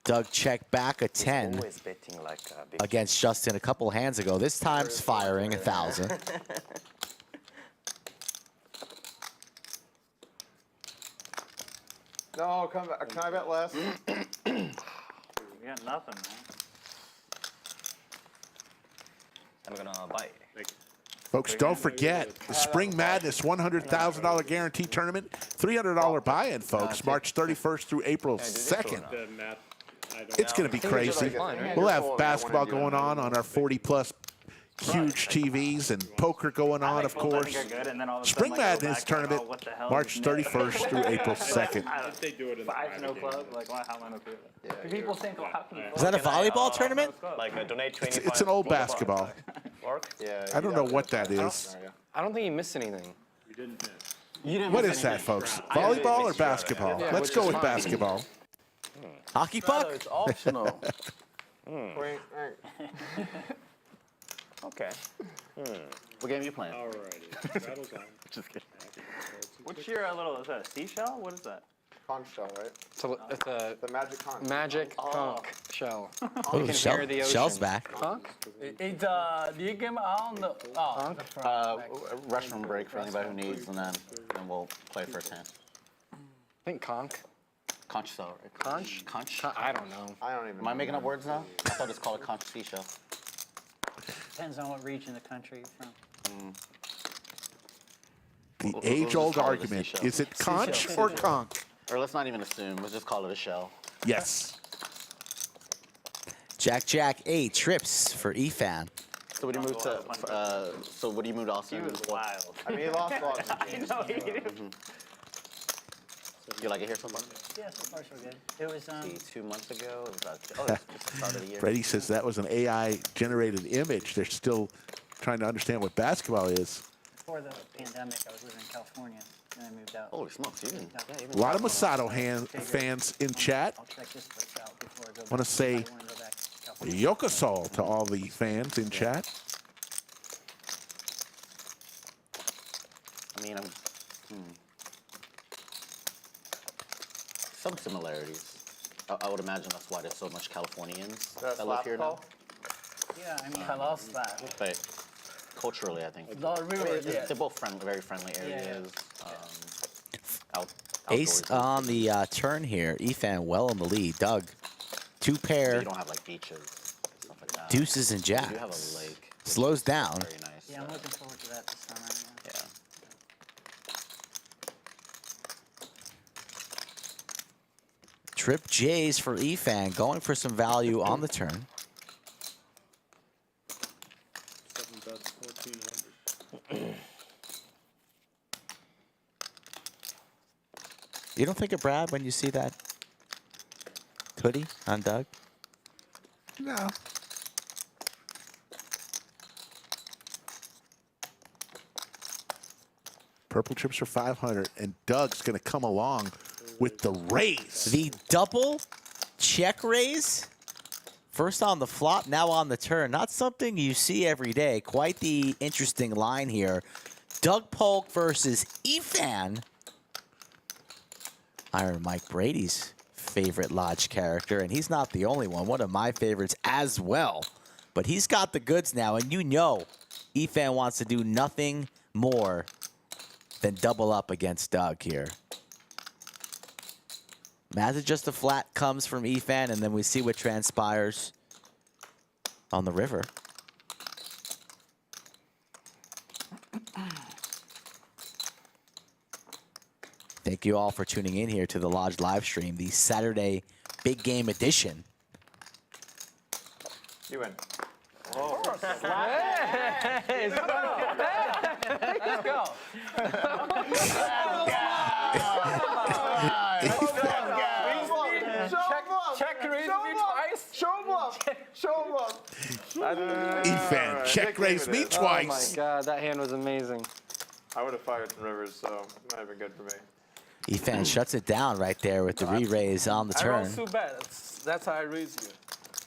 Speaker 5: Doug checked back a 10
Speaker 4: Always betting like big
Speaker 5: against Justin a couple hands ago. This time's firing 1,000.
Speaker 2: No, come back. Can I bet less?
Speaker 10: We got nothing, man.
Speaker 4: I'm gonna buy.
Speaker 3: Folks, don't forget the Spring Madness $100,000 guarantee tournament, $300 buy-in, folks, March 31st through April 2nd.
Speaker 14: The math, I don't
Speaker 3: It's going to be crazy. We'll have basketball going on our 40-plus huge TVs and poker going on, of course. Spring Madness tournament, March 31st through April 2nd.
Speaker 14: If they do it in the
Speaker 10: Five no
Speaker 14: private
Speaker 10: club? Like, how am I not doing that?
Speaker 12: People think, oh, how can you
Speaker 5: Is that a volleyball tournament?
Speaker 4: Like donate 25.
Speaker 3: It's an old basketball.
Speaker 4: Work?
Speaker 2: Yeah.
Speaker 3: I don't know what that is.
Speaker 6: I don't think you missed anything.
Speaker 14: You didn't miss.
Speaker 7: You didn't
Speaker 3: What
Speaker 7: miss
Speaker 3: is that,
Speaker 7: anything.
Speaker 3: folks? Volleyball or basketball?
Speaker 6: Yeah,
Speaker 3: Let's
Speaker 6: which
Speaker 3: go
Speaker 6: is
Speaker 3: with
Speaker 6: fine.
Speaker 3: basketball.
Speaker 5: Hockey puck?
Speaker 1: It's optional.
Speaker 2: Wait,
Speaker 4: Okay.
Speaker 7: What game are you playing?
Speaker 14: Alrighty. Straddles on.
Speaker 7: Just kidding.
Speaker 10: What's your little, is that a seashell? What is that?
Speaker 2: conch shell, right?
Speaker 6: So it's a
Speaker 2: The magic conch.
Speaker 6: magic conch shell.
Speaker 5: Ooh,
Speaker 6: You can hear the
Speaker 5: Shell's
Speaker 6: ocean.
Speaker 5: back.
Speaker 1: It's the game on the. Oh,
Speaker 7: Restroom break for anybody who needs, and then we'll play first hand.
Speaker 6: I think conch.
Speaker 7: Conch shell, right?
Speaker 6: Conch?
Speaker 7: Conch?
Speaker 6: I don't know.
Speaker 2: I don't even.
Speaker 7: Am I making up words now? I thought it's called a conch seashell.
Speaker 12: Depends on what region of the country you're from.
Speaker 3: The
Speaker 7: We'll
Speaker 3: age-old
Speaker 7: just call it a
Speaker 3: argument,
Speaker 7: seashell.
Speaker 3: is it conch or conch?
Speaker 7: Or let's not even assume. Let's just call it a shell.
Speaker 3: Yes.
Speaker 5: Jack 8 trips for Efan.
Speaker 7: So what do you move to? So what do you move to Austin?
Speaker 10: He was wild.
Speaker 2: I mean, he lost a lot of
Speaker 10: I
Speaker 2: games.
Speaker 10: know he did.
Speaker 7: You like it here so far?
Speaker 12: Yeah, so far so good. It was,
Speaker 7: See, 2 months ago. It was about, it's just the start of the year.
Speaker 3: Brady says that was an AI-generated image. They're still trying to understand what basketball is.
Speaker 12: before the pandemic, I was living in California, and I moved out.
Speaker 7: Holy smokes, you didn't. Yeah,
Speaker 3: A lot of Masato fans in chat.
Speaker 12: I'll check this place out before I go back.
Speaker 3: Want to say
Speaker 12: I wanna go back to California.
Speaker 3: Yokosol to all the fans in chat.
Speaker 7: I mean, some similarities. I would imagine that's why there's so much Californians that live here now.
Speaker 12: Yeah, I mean, I lost that.
Speaker 7: But culturally, I think they're both very friendly areas.
Speaker 5: Ace on the turn here. Efan well in the lead. Doug, two pair.
Speaker 7: You don't have like beaches, stuff like that.
Speaker 5: Deuces and jacks.
Speaker 7: You have a lake.
Speaker 5: Slows down.
Speaker 7: Very nice.
Speaker 12: Yeah, I'm looking forward to that this summer.
Speaker 7: Yeah.
Speaker 5: Trip J's for Efan, going for some value on the turn.
Speaker 14: 7 bets, 1,400.
Speaker 5: You don't think of Brad when you see that hoodie on Doug?
Speaker 3: No. Purple chips for 500, and Doug's going to come along with the raise.
Speaker 5: The double check raise. First on the flop, now on the turn. Not something you see every day. Quite the interesting line here. Doug Polk versus Efan. Iron Mike Brady's favorite Lodge character, and he's not the only one. One of my favorites as well. But he's got the goods now, and you know Efan wants to do nothing more than double up against Doug here. Imagine just a flat comes from Efan, and then we see what transpires on the river. Thank you all for tuning in here to the Lodge live stream, the Saturday Big Game Edition.
Speaker 2: You win.
Speaker 1: Hey, let's go. Check raise me twice.
Speaker 2: Show him love. Show him love.
Speaker 3: Efan, check raise me
Speaker 6: Oh my
Speaker 3: twice.
Speaker 6: God, that hand was amazing.
Speaker 2: I would have fired some rivers, so it might have been good for me.
Speaker 5: Efan shuts it down right there with the re-raise on the
Speaker 1: I
Speaker 5: turn.
Speaker 1: roll too bad. That's how I raise you.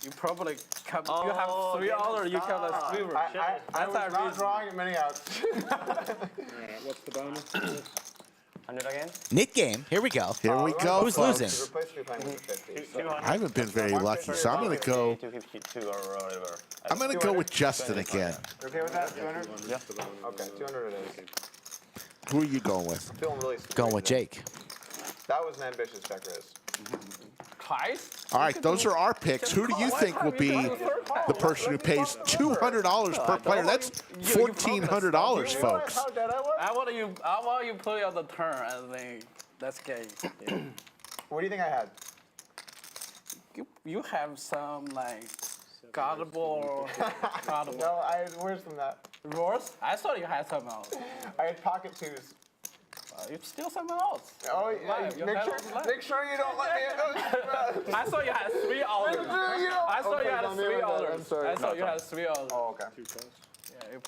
Speaker 1: You probably you have 3 orders, you count as sliver.
Speaker 2: I
Speaker 1: That's
Speaker 2: was
Speaker 1: how I
Speaker 2: not
Speaker 1: raise you.
Speaker 2: drawing many outs.
Speaker 14: What's the bonus?
Speaker 4: 100 again?
Speaker 5: Nick game. Here we go.
Speaker 3: Here we go,
Speaker 5: Who's
Speaker 3: folks.
Speaker 5: losing?
Speaker 2: Replace me playing with the 50.
Speaker 3: I haven't been very lucky, so I'm going to go.
Speaker 4: 252 or whatever.
Speaker 3: I'm going to go with Justin again.
Speaker 2: You okay with that? 200?
Speaker 4: Yeah.
Speaker 2: Okay, 200 it is.
Speaker 3: Who are you going with?
Speaker 2: Feeling really
Speaker 5: Going with Jake.
Speaker 2: That was an ambitious check raise.
Speaker 1: Twice?
Speaker 3: All right, those are our picks. Who do you think will be the person who pays $200 per player? That's $1,400, folks.
Speaker 1: I want you play on the turn. I think that's gay.
Speaker 2: What do you think I had?
Speaker 1: You have some like Godable.
Speaker 2: No, I had worse than that.
Speaker 1: Worse? I thought you had something else.
Speaker 2: I had pocket twos.
Speaker 1: You steal something else.
Speaker 2: Oh, yeah. Make sure you don't let me in.
Speaker 1: I thought you had 3 orders. I thought you had 3 orders.
Speaker 2: I'm sorry.
Speaker 1: I thought you had 3 orders.
Speaker 2: Oh, okay.
Speaker 1: Yeah,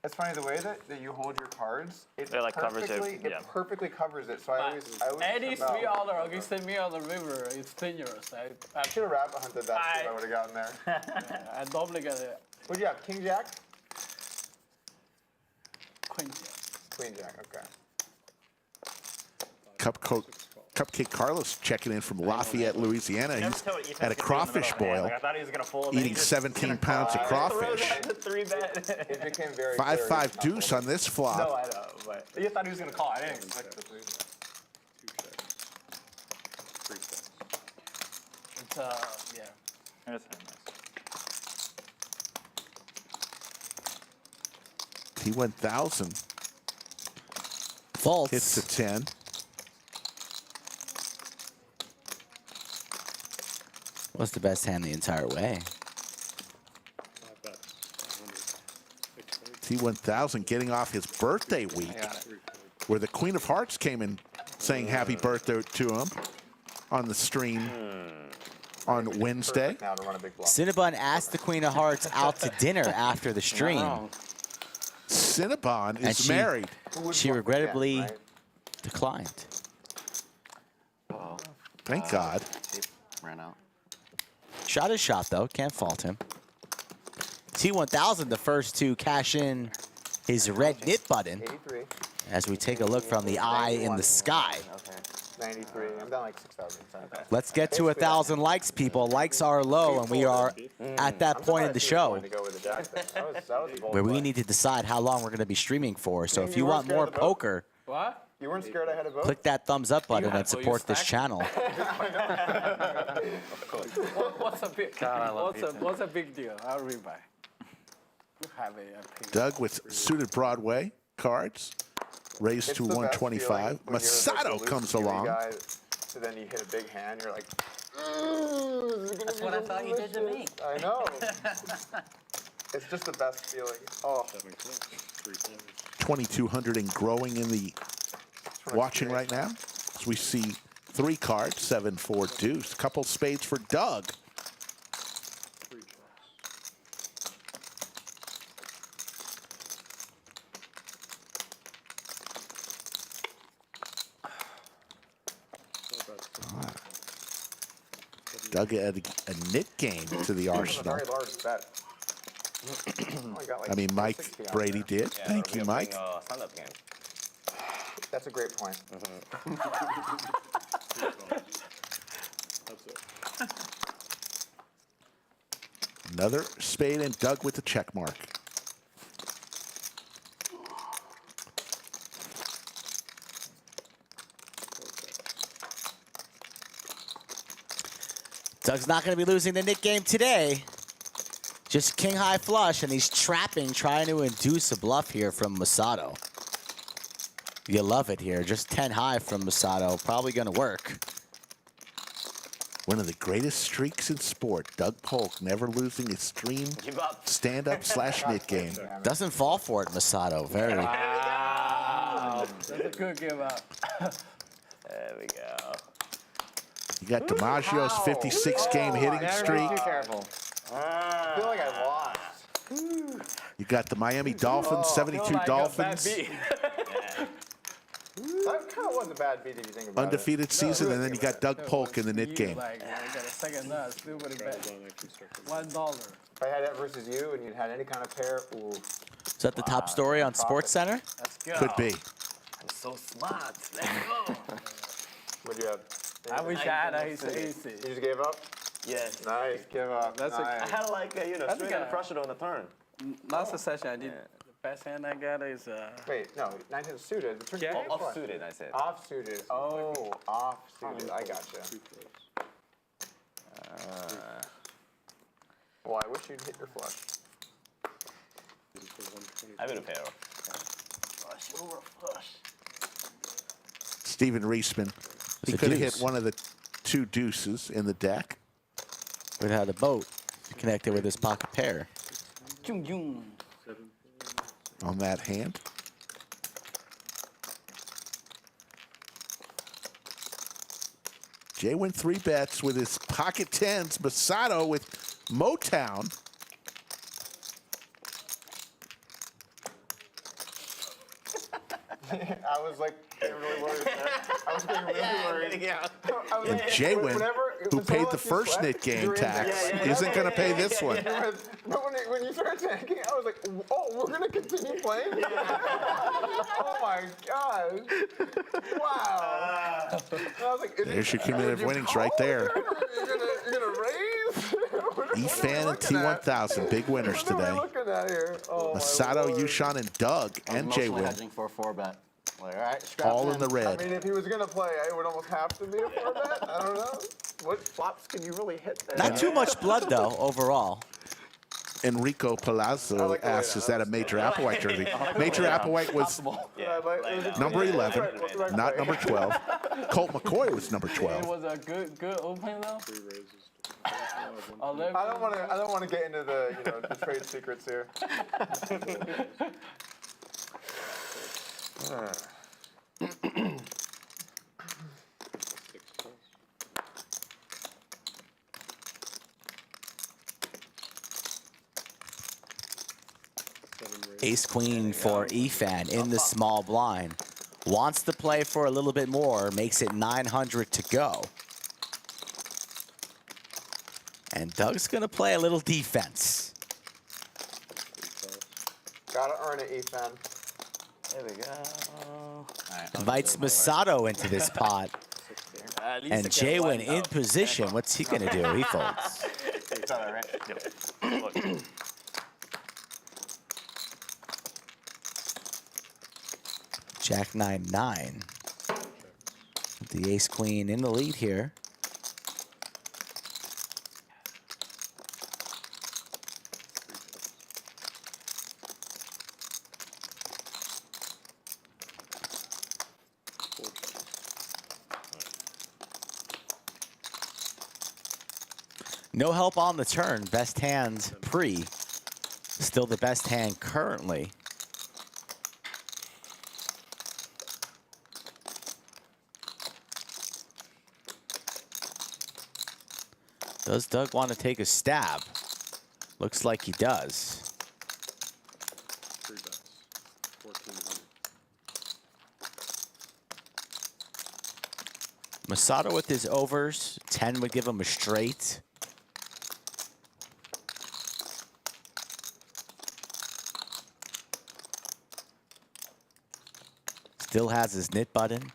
Speaker 2: It's funny the way that you hold your cards. It
Speaker 10: like covers it,
Speaker 2: perfectly,
Speaker 10: yeah.
Speaker 2: perfectly covers it. So I always
Speaker 1: any
Speaker 2: trip out.
Speaker 1: 3 orders against me on the river is dangerous.
Speaker 2: I should have rabbit hunted that if I would have gotten there.
Speaker 1: I normally get it.
Speaker 2: What'd you have? King Jack?
Speaker 1: Queen Jack.
Speaker 2: Queen Jack. Okay.
Speaker 3: Cupcake Carlos checking in from Lafayette, Louisiana. He's at a crawfish boil,
Speaker 10: I thought he was gonna fold.
Speaker 3: eating 17 pounds of crawfish.
Speaker 2: It became very
Speaker 3: 5-5 deuce on this
Speaker 10: No,
Speaker 3: flop.
Speaker 10: I know, but you thought he was gonna call. I didn't expect the 3 bet.
Speaker 14: 2 checks. 3 checks.
Speaker 1: It's yeah.
Speaker 10: That's nice.
Speaker 3: T1000
Speaker 5: Faults.
Speaker 3: hits the 10.
Speaker 5: What's the best hand the entire way?
Speaker 14: 5 bets. 100.
Speaker 3: T1000 getting off his birthday week, where the Queen of Hearts came in saying happy birthday to him on the stream on Wednesday.
Speaker 2: Now to run a big block.
Speaker 5: Cinnabon asked the Queen of Hearts out to dinner after the stream.
Speaker 3: Cinnabon
Speaker 5: And
Speaker 3: is married.
Speaker 5: She regrettably declined.
Speaker 3: Thank God.
Speaker 7: Ran out.
Speaker 5: Shot is shot, though. Can't fault him. T1000, the first to cash in his red knit button.
Speaker 2: 83.
Speaker 5: As we take a look from the eye in the sky.
Speaker 2: Okay. 93. I'm down like 6,000. Okay.
Speaker 5: Let's get to 1,000 likes, people. Likes are low, and we are at that point in the show
Speaker 2: To go with the jack there. That was a bold
Speaker 5: where we
Speaker 2: play.
Speaker 5: need to decide how long we're going to be streaming for. So if you want more poker,
Speaker 1: What?
Speaker 2: You weren't scared I had a vote?
Speaker 5: click that thumbs up button and support this channel.
Speaker 1: What's a big? What's a big deal? I'll rebuy. You have a
Speaker 3: Doug with suited Broadway cards, raised
Speaker 2: It's
Speaker 3: to
Speaker 2: the best
Speaker 3: 125.
Speaker 2: feeling when you're, like,
Speaker 3: Masato
Speaker 2: the
Speaker 3: comes
Speaker 2: loose
Speaker 3: along.
Speaker 2: guy, so then you hit a big hand, you're like,
Speaker 12: That's what I thought you did to me.
Speaker 2: I know. It's just the best feeling. Oh,
Speaker 14: 7 clubs. 3 players.
Speaker 3: 2,200 and growing in the watching right now. As we see 3 cards, 7-4 deuce. Couple spades for Doug.
Speaker 14: 3 checks.
Speaker 3: Doug added a knit game to the arsenal.
Speaker 2: very large bet. Only got like
Speaker 3: I mean, Mike
Speaker 2: 60 on
Speaker 3: Brady
Speaker 2: there.
Speaker 3: did. Thank you, Mike.
Speaker 4: Stand-up game.
Speaker 2: That's a great point.
Speaker 14: That's it.
Speaker 3: Another spade and Doug with the check mark.
Speaker 5: Doug's not going to be losing the Nick game today. Just king high flush, and he's trapping, trying to induce a bluff here from Masato. You love it here. Just 10 high from Masato. Probably going to work.
Speaker 3: One of the greatest streaks in sport. Doug Polk never losing his stream stand-up/knit game.
Speaker 5: Doesn't fall for it, Masato. Very.
Speaker 1: Wow. That's a good give up.
Speaker 4: There we go.
Speaker 3: You got DiMaggio's 56-game hitting streak.
Speaker 2: Too careful. I feel like I lost.
Speaker 3: You got the Miami Dolphins, 72
Speaker 1: Like
Speaker 3: Dolphins.
Speaker 2: That kind That wasn't a bad beat if you think about
Speaker 3: Undefeated season, and then you got Doug Polk in the knit game.
Speaker 1: Like, I got a second nut, still very bad. $1.
Speaker 2: If I had that versus you and you'd had any kind of pair, ooh.
Speaker 5: Is that the top story on Sports Center?
Speaker 1: Let's go.
Speaker 3: Could be.
Speaker 4: I'm so smart. Let's go.
Speaker 2: What'd you have?
Speaker 1: I wish I had ace.
Speaker 2: You just gave up?
Speaker 4: Yes.
Speaker 2: Nice, give up.
Speaker 1: That's
Speaker 2: nice.
Speaker 4: I had like straight under pressure on the turn.
Speaker 1: Last session I did. The best hand I got is
Speaker 2: Wait, no, 9-10 suited. The turn
Speaker 1: Yeah.
Speaker 2: came
Speaker 4: Off suited, I said.
Speaker 2: Off suited. Oh, off suited. I gotcha. Well, I wish you'd hit your flush.
Speaker 4: I will pair.
Speaker 12: Flush over flush.
Speaker 3: Steven Reisman. He
Speaker 5: It's a
Speaker 3: could have
Speaker 5: deuce.
Speaker 3: hit one of the 2 deuces in the deck.
Speaker 5: Would have had a boat connected with his pocket pair.
Speaker 3: On that hand. JWin 3 bets with his pocket tens. Masato with Motown.
Speaker 2: I was like getting really worried there. I was getting really worried. I was
Speaker 3: And
Speaker 2: like,
Speaker 3: JWin,
Speaker 2: whenever it
Speaker 3: who
Speaker 2: was
Speaker 3: paid
Speaker 2: all
Speaker 3: the
Speaker 2: like you
Speaker 3: first
Speaker 2: sweat,
Speaker 3: knit game
Speaker 2: you're in
Speaker 3: tax,
Speaker 2: there.
Speaker 3: isn't going to pay this one.
Speaker 2: But when you started tanking, I was like, oh, we're going to continue playing? Oh my God. Wow. And I was like,
Speaker 3: There's your cumulative winnings right there.
Speaker 2: You're going to raise?
Speaker 3: Efan and T1000, big winners
Speaker 2: What are
Speaker 3: today.
Speaker 2: we looking at here? Oh, my
Speaker 3: Masato,
Speaker 2: Lord.
Speaker 3: YooChan, and Doug, and
Speaker 7: Emotionally
Speaker 3: JWin.
Speaker 7: hedging for a 4-bet. Like, all right, scrap
Speaker 3: All in
Speaker 7: him.
Speaker 3: the
Speaker 2: I
Speaker 3: red.
Speaker 2: mean, if he was going to play, it would almost have to be a 4-bet. I don't know. What flops can you really hit there?
Speaker 5: Not too much blood, though, overall.
Speaker 3: Enrico Palazzo
Speaker 2: like the way
Speaker 3: asks,
Speaker 2: that
Speaker 3: is that a Major Applewhite jersey? Major Applewhite was number 11, not number 12. Colt McCoy was number
Speaker 1: it
Speaker 3: 12.
Speaker 1: was a good opening though.
Speaker 14: 3 raises.
Speaker 1: Oh,
Speaker 2: I don't want to get into the the trade secrets here.
Speaker 5: Ace queen for Efan in the small blind. Wants to play for a little bit more, makes it 900 to go. And Doug's going to play a little defense.
Speaker 2: Gotta earn it, Efan.
Speaker 4: There we go.
Speaker 5: Invites Masato into this pot. And JWin in position. What's he going to do? He folds.
Speaker 2: It's all right.
Speaker 4: Yep.
Speaker 5: Jack 9-9. The ace queen in the lead here. No help on the turn. Best hand pre. Still the best hand currently. Does Doug want to take a stab? Looks like he does.
Speaker 14: 3 bets. 1400.
Speaker 5: Masato with his overs. 10 would give him a straight. Still has his knit button.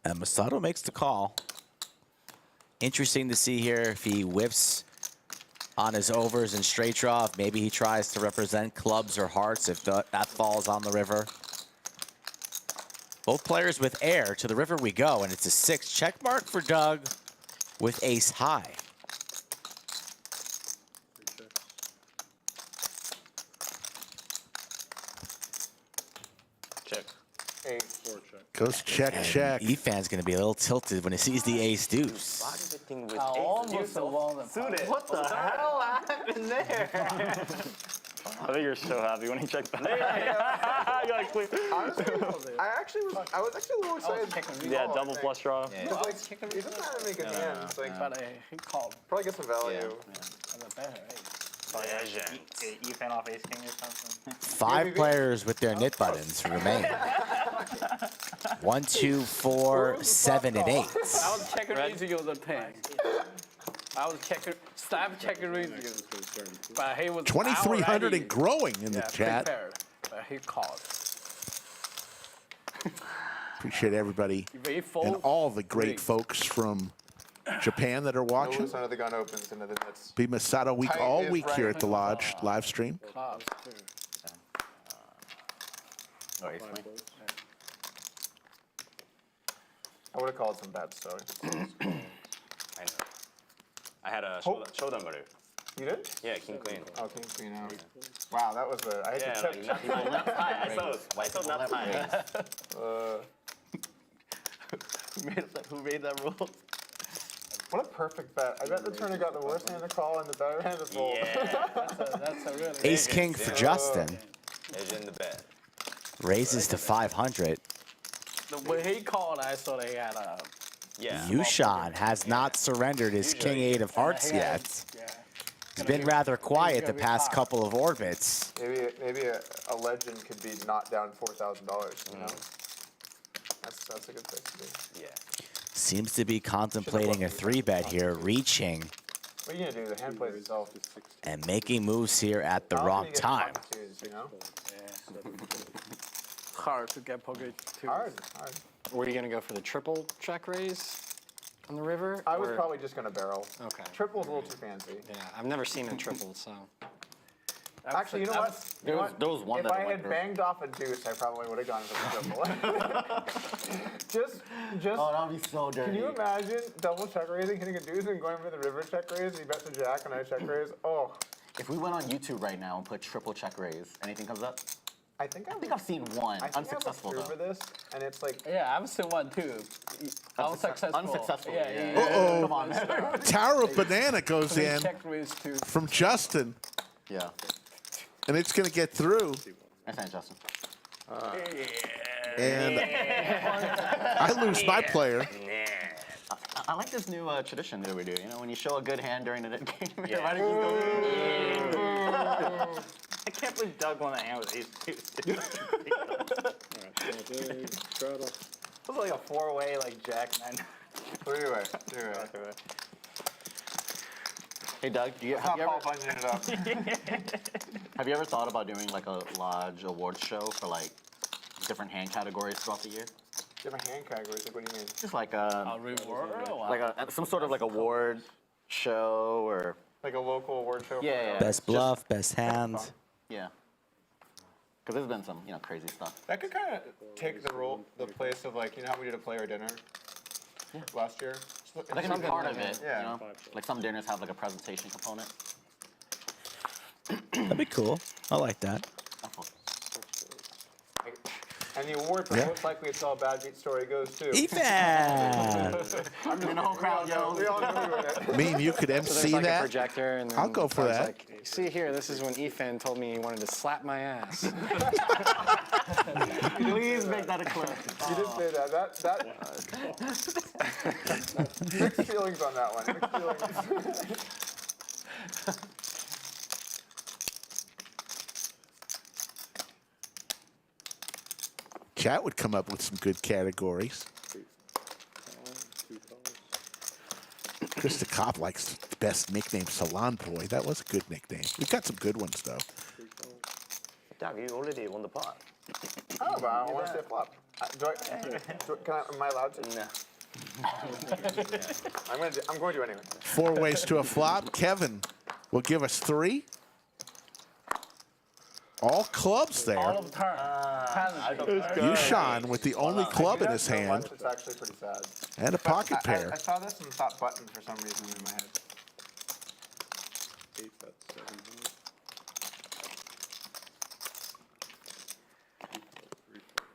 Speaker 5: And Masato makes the call. Interesting to see here if he whiffs on his overs and straight draw. If maybe he tries to represent clubs or hearts if that falls on the river. Both players with air. To the river we go, and it's a 6. Check mark for Doug with ace high.
Speaker 14: 3 checks.
Speaker 4: Check.
Speaker 2: 8.
Speaker 14: 4 check.
Speaker 3: Goes check, check.
Speaker 5: Efan's going to be a little tilted when he sees the ace deuce.
Speaker 1: I almost won the
Speaker 4: Suited.
Speaker 7: What the hell happened there?
Speaker 10: I think you're so happy when he checked that. You're like, please.
Speaker 2: Honestly, I was actually a little excited.
Speaker 10: Yeah, double flush draw.
Speaker 2: It doesn't matter to make a hand. It's like,
Speaker 1: he called.
Speaker 2: probably get some value.
Speaker 10: Efan off ace king or something.
Speaker 5: 5 players with their knit buttons remain. 1, 2, 4, 7, and 8.
Speaker 1: I was checking raising on the 10. I was checking, stop checking raising. But he was
Speaker 3: 2,300 and growing in the chat.
Speaker 1: Prepared, but he called.
Speaker 3: Appreciate everybody and all the great folks from Japan that are watching.
Speaker 2: None of the gun opens into the nets.
Speaker 3: Be Masato week
Speaker 2: Tight
Speaker 3: all
Speaker 2: is
Speaker 3: week
Speaker 2: right.
Speaker 3: here at the Lodge live stream.
Speaker 1: Clubs too.
Speaker 2: I would have called some bad story.
Speaker 4: I know. I had a shoulder murder.
Speaker 2: You did?
Speaker 4: Yeah, king queen.
Speaker 2: Oh, king queen out. Wow, that was a. I had to check.
Speaker 4: I saw not high.
Speaker 7: Who made that rule?
Speaker 2: What a perfect bet. I bet the turner got the worst hand to call and the better hand to fold.
Speaker 4: Yeah.
Speaker 1: That's a really.
Speaker 5: Ace king for Justin.
Speaker 4: Legend the bet.
Speaker 5: Raises to 500.
Speaker 1: The way he called, I thought he had a.
Speaker 4: Yeah.
Speaker 5: YooChan has not surrendered his king 8 of hearts yet. He's been rather quiet the past couple of orbits.
Speaker 2: Maybe a legend could be not down $4,000. You know, that's a good place to be.
Speaker 4: Yeah.
Speaker 5: Seems to be contemplating a 3-bet here, reaching
Speaker 2: What are you gonna do? The hand plays itself.
Speaker 5: and making moves here at the wrong time.
Speaker 2: You know?
Speaker 1: Hard to get pocket too.
Speaker 2: Hard.
Speaker 6: Were you going to go for the triple check raise on the river?
Speaker 2: I was probably just gonna barrel.
Speaker 6: Okay.
Speaker 2: Triple's a little too fancy.
Speaker 6: Yeah, I've never seen a triple, so.
Speaker 2: Actually, you know what?
Speaker 7: There was one
Speaker 2: if
Speaker 7: that
Speaker 2: I
Speaker 7: went
Speaker 2: had banged off a deuce, I probably would have gone for the triple. just.
Speaker 7: Oh, that would be so dirty.
Speaker 2: Can you imagine double check raising, hitting a deuce, and going for the river check raise? He bets a jack and I check raise. Oh.
Speaker 7: If we went on YouTube right now and put triple check raise, anything comes up?
Speaker 2: I think
Speaker 7: I've seen one.
Speaker 2: I think
Speaker 7: Unsuccessful
Speaker 2: I have a
Speaker 7: though.
Speaker 2: for this, and it's like.
Speaker 1: Yeah, I've seen one too. Unsuccessful.
Speaker 7: Unsuccessful.
Speaker 1: Yeah.
Speaker 2: Oh,
Speaker 7: come on.
Speaker 3: Tower of Banana goes in
Speaker 1: Check raise too.
Speaker 3: from Justin,
Speaker 7: Yeah.
Speaker 3: and it's going to get through.
Speaker 7: That's not Justin.
Speaker 3: And I lose my player.
Speaker 7: I like this new tradition that we do. You know, when you show a good hand during the game,
Speaker 10: Yeah.
Speaker 7: everybody just goes.
Speaker 10: I can't believe Doug won that hand with ace two.
Speaker 14: Straddle.
Speaker 10: It was like a 4-way, like jack 9.
Speaker 2: Three-way.
Speaker 7: Hey Doug, have you
Speaker 2: It up.
Speaker 7: have you ever thought about doing like a lodge awards show for like different hand categories throughout the year?
Speaker 2: Different hand categories. Like, what do you mean?
Speaker 7: Just like
Speaker 1: A reward.
Speaker 7: some sort of like award show or
Speaker 2: Like a local award show?
Speaker 7: yeah.
Speaker 5: Best bluff, best hand.
Speaker 7: Yeah. Because there's been some crazy stuff.
Speaker 2: That could kind of take the place of like, you know how we did a player dinner last year?
Speaker 7: That can be part of it.
Speaker 2: Yeah.
Speaker 7: You know? Like some dinners have like a presentation component.
Speaker 5: That'd be cool. I like that.
Speaker 2: And the award for most likely to tell a bad beat story goes to
Speaker 5: Efan!
Speaker 7: I'm doing the whole crowd, yo.
Speaker 2: We all knew we were there.
Speaker 3: Mean you could
Speaker 6: So
Speaker 3: MC
Speaker 6: there's like a
Speaker 3: that?
Speaker 6: projector, and then
Speaker 3: I'll go for
Speaker 6: Doug's
Speaker 3: that.
Speaker 6: Like, see here, this is when Efan told me he wanted to slap my ass.
Speaker 7: Please make that a clip.
Speaker 2: You did say that. Mixed feelings on that one. Mixed feelings.
Speaker 3: Chat would come up with some good categories.
Speaker 14: Two calls.
Speaker 3: Krista Kopp likes the best nickname, Salon Boy. That was a good nickname. We got some good ones, though.
Speaker 4: Doug, you already won the pot.
Speaker 2: Oh, but I want to say a flop. Am I allowed to?
Speaker 4: No.
Speaker 2: I'm going to anyway.
Speaker 3: 4 ways to a flop. Kevin will give us 3. All clubs there.
Speaker 1: All of turn.
Speaker 3: YooChan with the only club in his hand
Speaker 2: It's actually pretty sad.
Speaker 3: and a pocket pair.
Speaker 2: I saw this and thought button for some reason in my head.
Speaker 14: 8 bet 700. 3 4.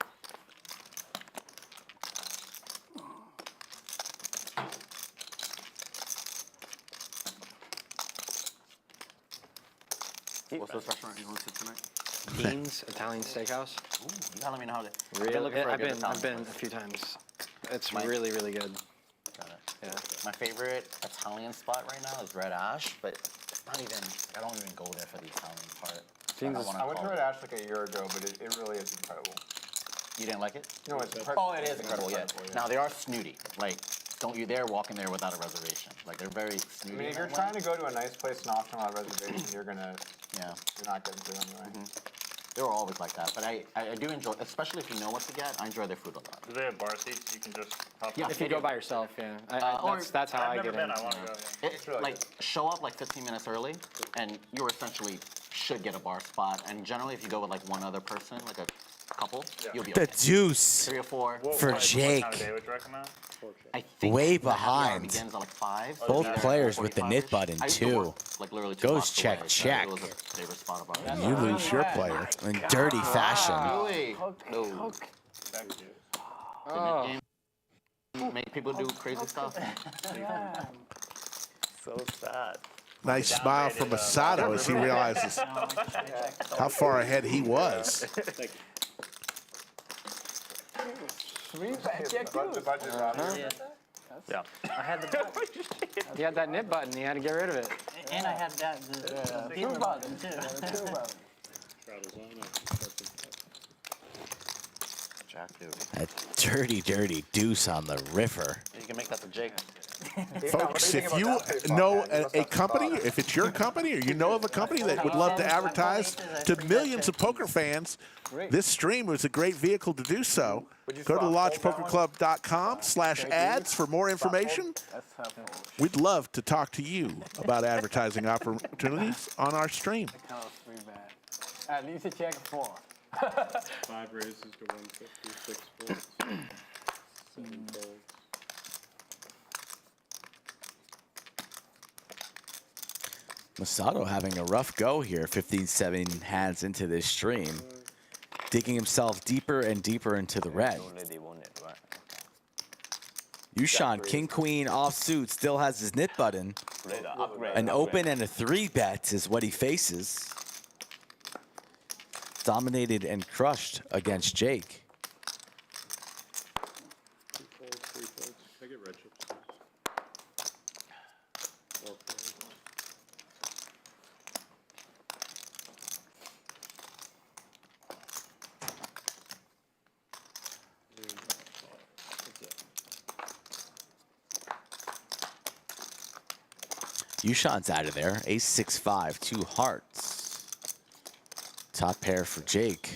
Speaker 7: What's this restaurant you want to tonight?
Speaker 6: Dean's Italian Steakhouse.
Speaker 7: Ooh, you gotta let me know how to.
Speaker 6: Really?
Speaker 7: Looking for a
Speaker 6: I've
Speaker 7: good
Speaker 6: been
Speaker 7: Italian
Speaker 6: a
Speaker 7: place.
Speaker 6: few times. It's
Speaker 7: My-
Speaker 6: really, really good.
Speaker 7: Got it.
Speaker 6: Yeah.
Speaker 7: My favorite Italian spot right now is Red Ash, but it's not even. I don't even go there for the Italian part.
Speaker 2: I went to Red Ash like a year ago, but it really is incredible.
Speaker 7: You didn't like it?
Speaker 2: No, it's
Speaker 7: Oh, it is incredible. Yeah. Now they are snooty. Like, don't you dare walk in there without a reservation. Like they're very
Speaker 2: I
Speaker 7: snooty.
Speaker 2: mean, if
Speaker 7: in
Speaker 2: you're
Speaker 7: that
Speaker 2: trying
Speaker 7: way.
Speaker 2: to go to a nice place and often without a reservation, you're not getting through anyway.
Speaker 7: They were always like that, but I do enjoy, especially if you know what to get. I enjoy their food a lot.
Speaker 10: Do they have bar seats you can just hop
Speaker 7: Yeah,
Speaker 10: on?
Speaker 6: If you go by yourself, yeah. That's how
Speaker 10: I've
Speaker 6: I
Speaker 10: never
Speaker 6: get
Speaker 10: been.
Speaker 6: in.
Speaker 10: I want to go. Yeah.
Speaker 7: It's like show up like 15 minutes early, and you essentially should get a bar spot. And generally, if you go with like one other person, like a couple, you'll be okay.
Speaker 5: The deuce
Speaker 7: 3 or 4.
Speaker 5: for Jake.
Speaker 10: What time of day would you recommend?
Speaker 7: I think
Speaker 5: Way
Speaker 7: the happy hour
Speaker 5: behind.
Speaker 7: begins at like 5.
Speaker 5: Both
Speaker 7: Be there at
Speaker 5: players with the
Speaker 7: 4:45-ish.
Speaker 5: knit button,
Speaker 7: I used to
Speaker 5: too.
Speaker 7: work, like literally 2
Speaker 5: Goes
Speaker 7: blocks
Speaker 5: check,
Speaker 7: away,
Speaker 5: check.
Speaker 7: So it was a favorite spot of ours.
Speaker 3: You lose your player.
Speaker 5: In dirty fashion.
Speaker 7: Really? No. The knit game make people do crazy stuff.
Speaker 10: So sad.
Speaker 3: Nice smile from Masato as he realizes how far ahead he was.
Speaker 2: The budget Roger.
Speaker 10: Yeah.
Speaker 12: I had the button.
Speaker 6: You had that knit button. You had to get rid of it.
Speaker 12: And I had that the dealer button too.
Speaker 14: Straddles on.
Speaker 7: Jack, dude.
Speaker 5: A dirty, dirty deuce on the riffer.
Speaker 7: You can make that to Jake.
Speaker 3: Folks, if you know a company, if it's your company or you know of a company that would love to advertise to millions of poker fans, this stream was a great vehicle to do so. Go to lodgepokerclub.com/ads for more information. We'd love to talk to you about advertising opportunities on our stream.
Speaker 1: At least check 4.
Speaker 11: 5 raises to 150, 6 folds, 7 folds.
Speaker 5: Masato having a rough go here, 15-7 hands into this stream. Digging himself deeper and deeper into the red. YooChan, King Queen offsuit, still has his knit button. An open and a 3-bet is what he faces. Dominated and crushed against Jake.
Speaker 11: 2 folds, 3 folds. I get red chips. 4 folds.
Speaker 5: YooChan's out of there. Ace 6-5, 2 hearts. Top pair for Jake.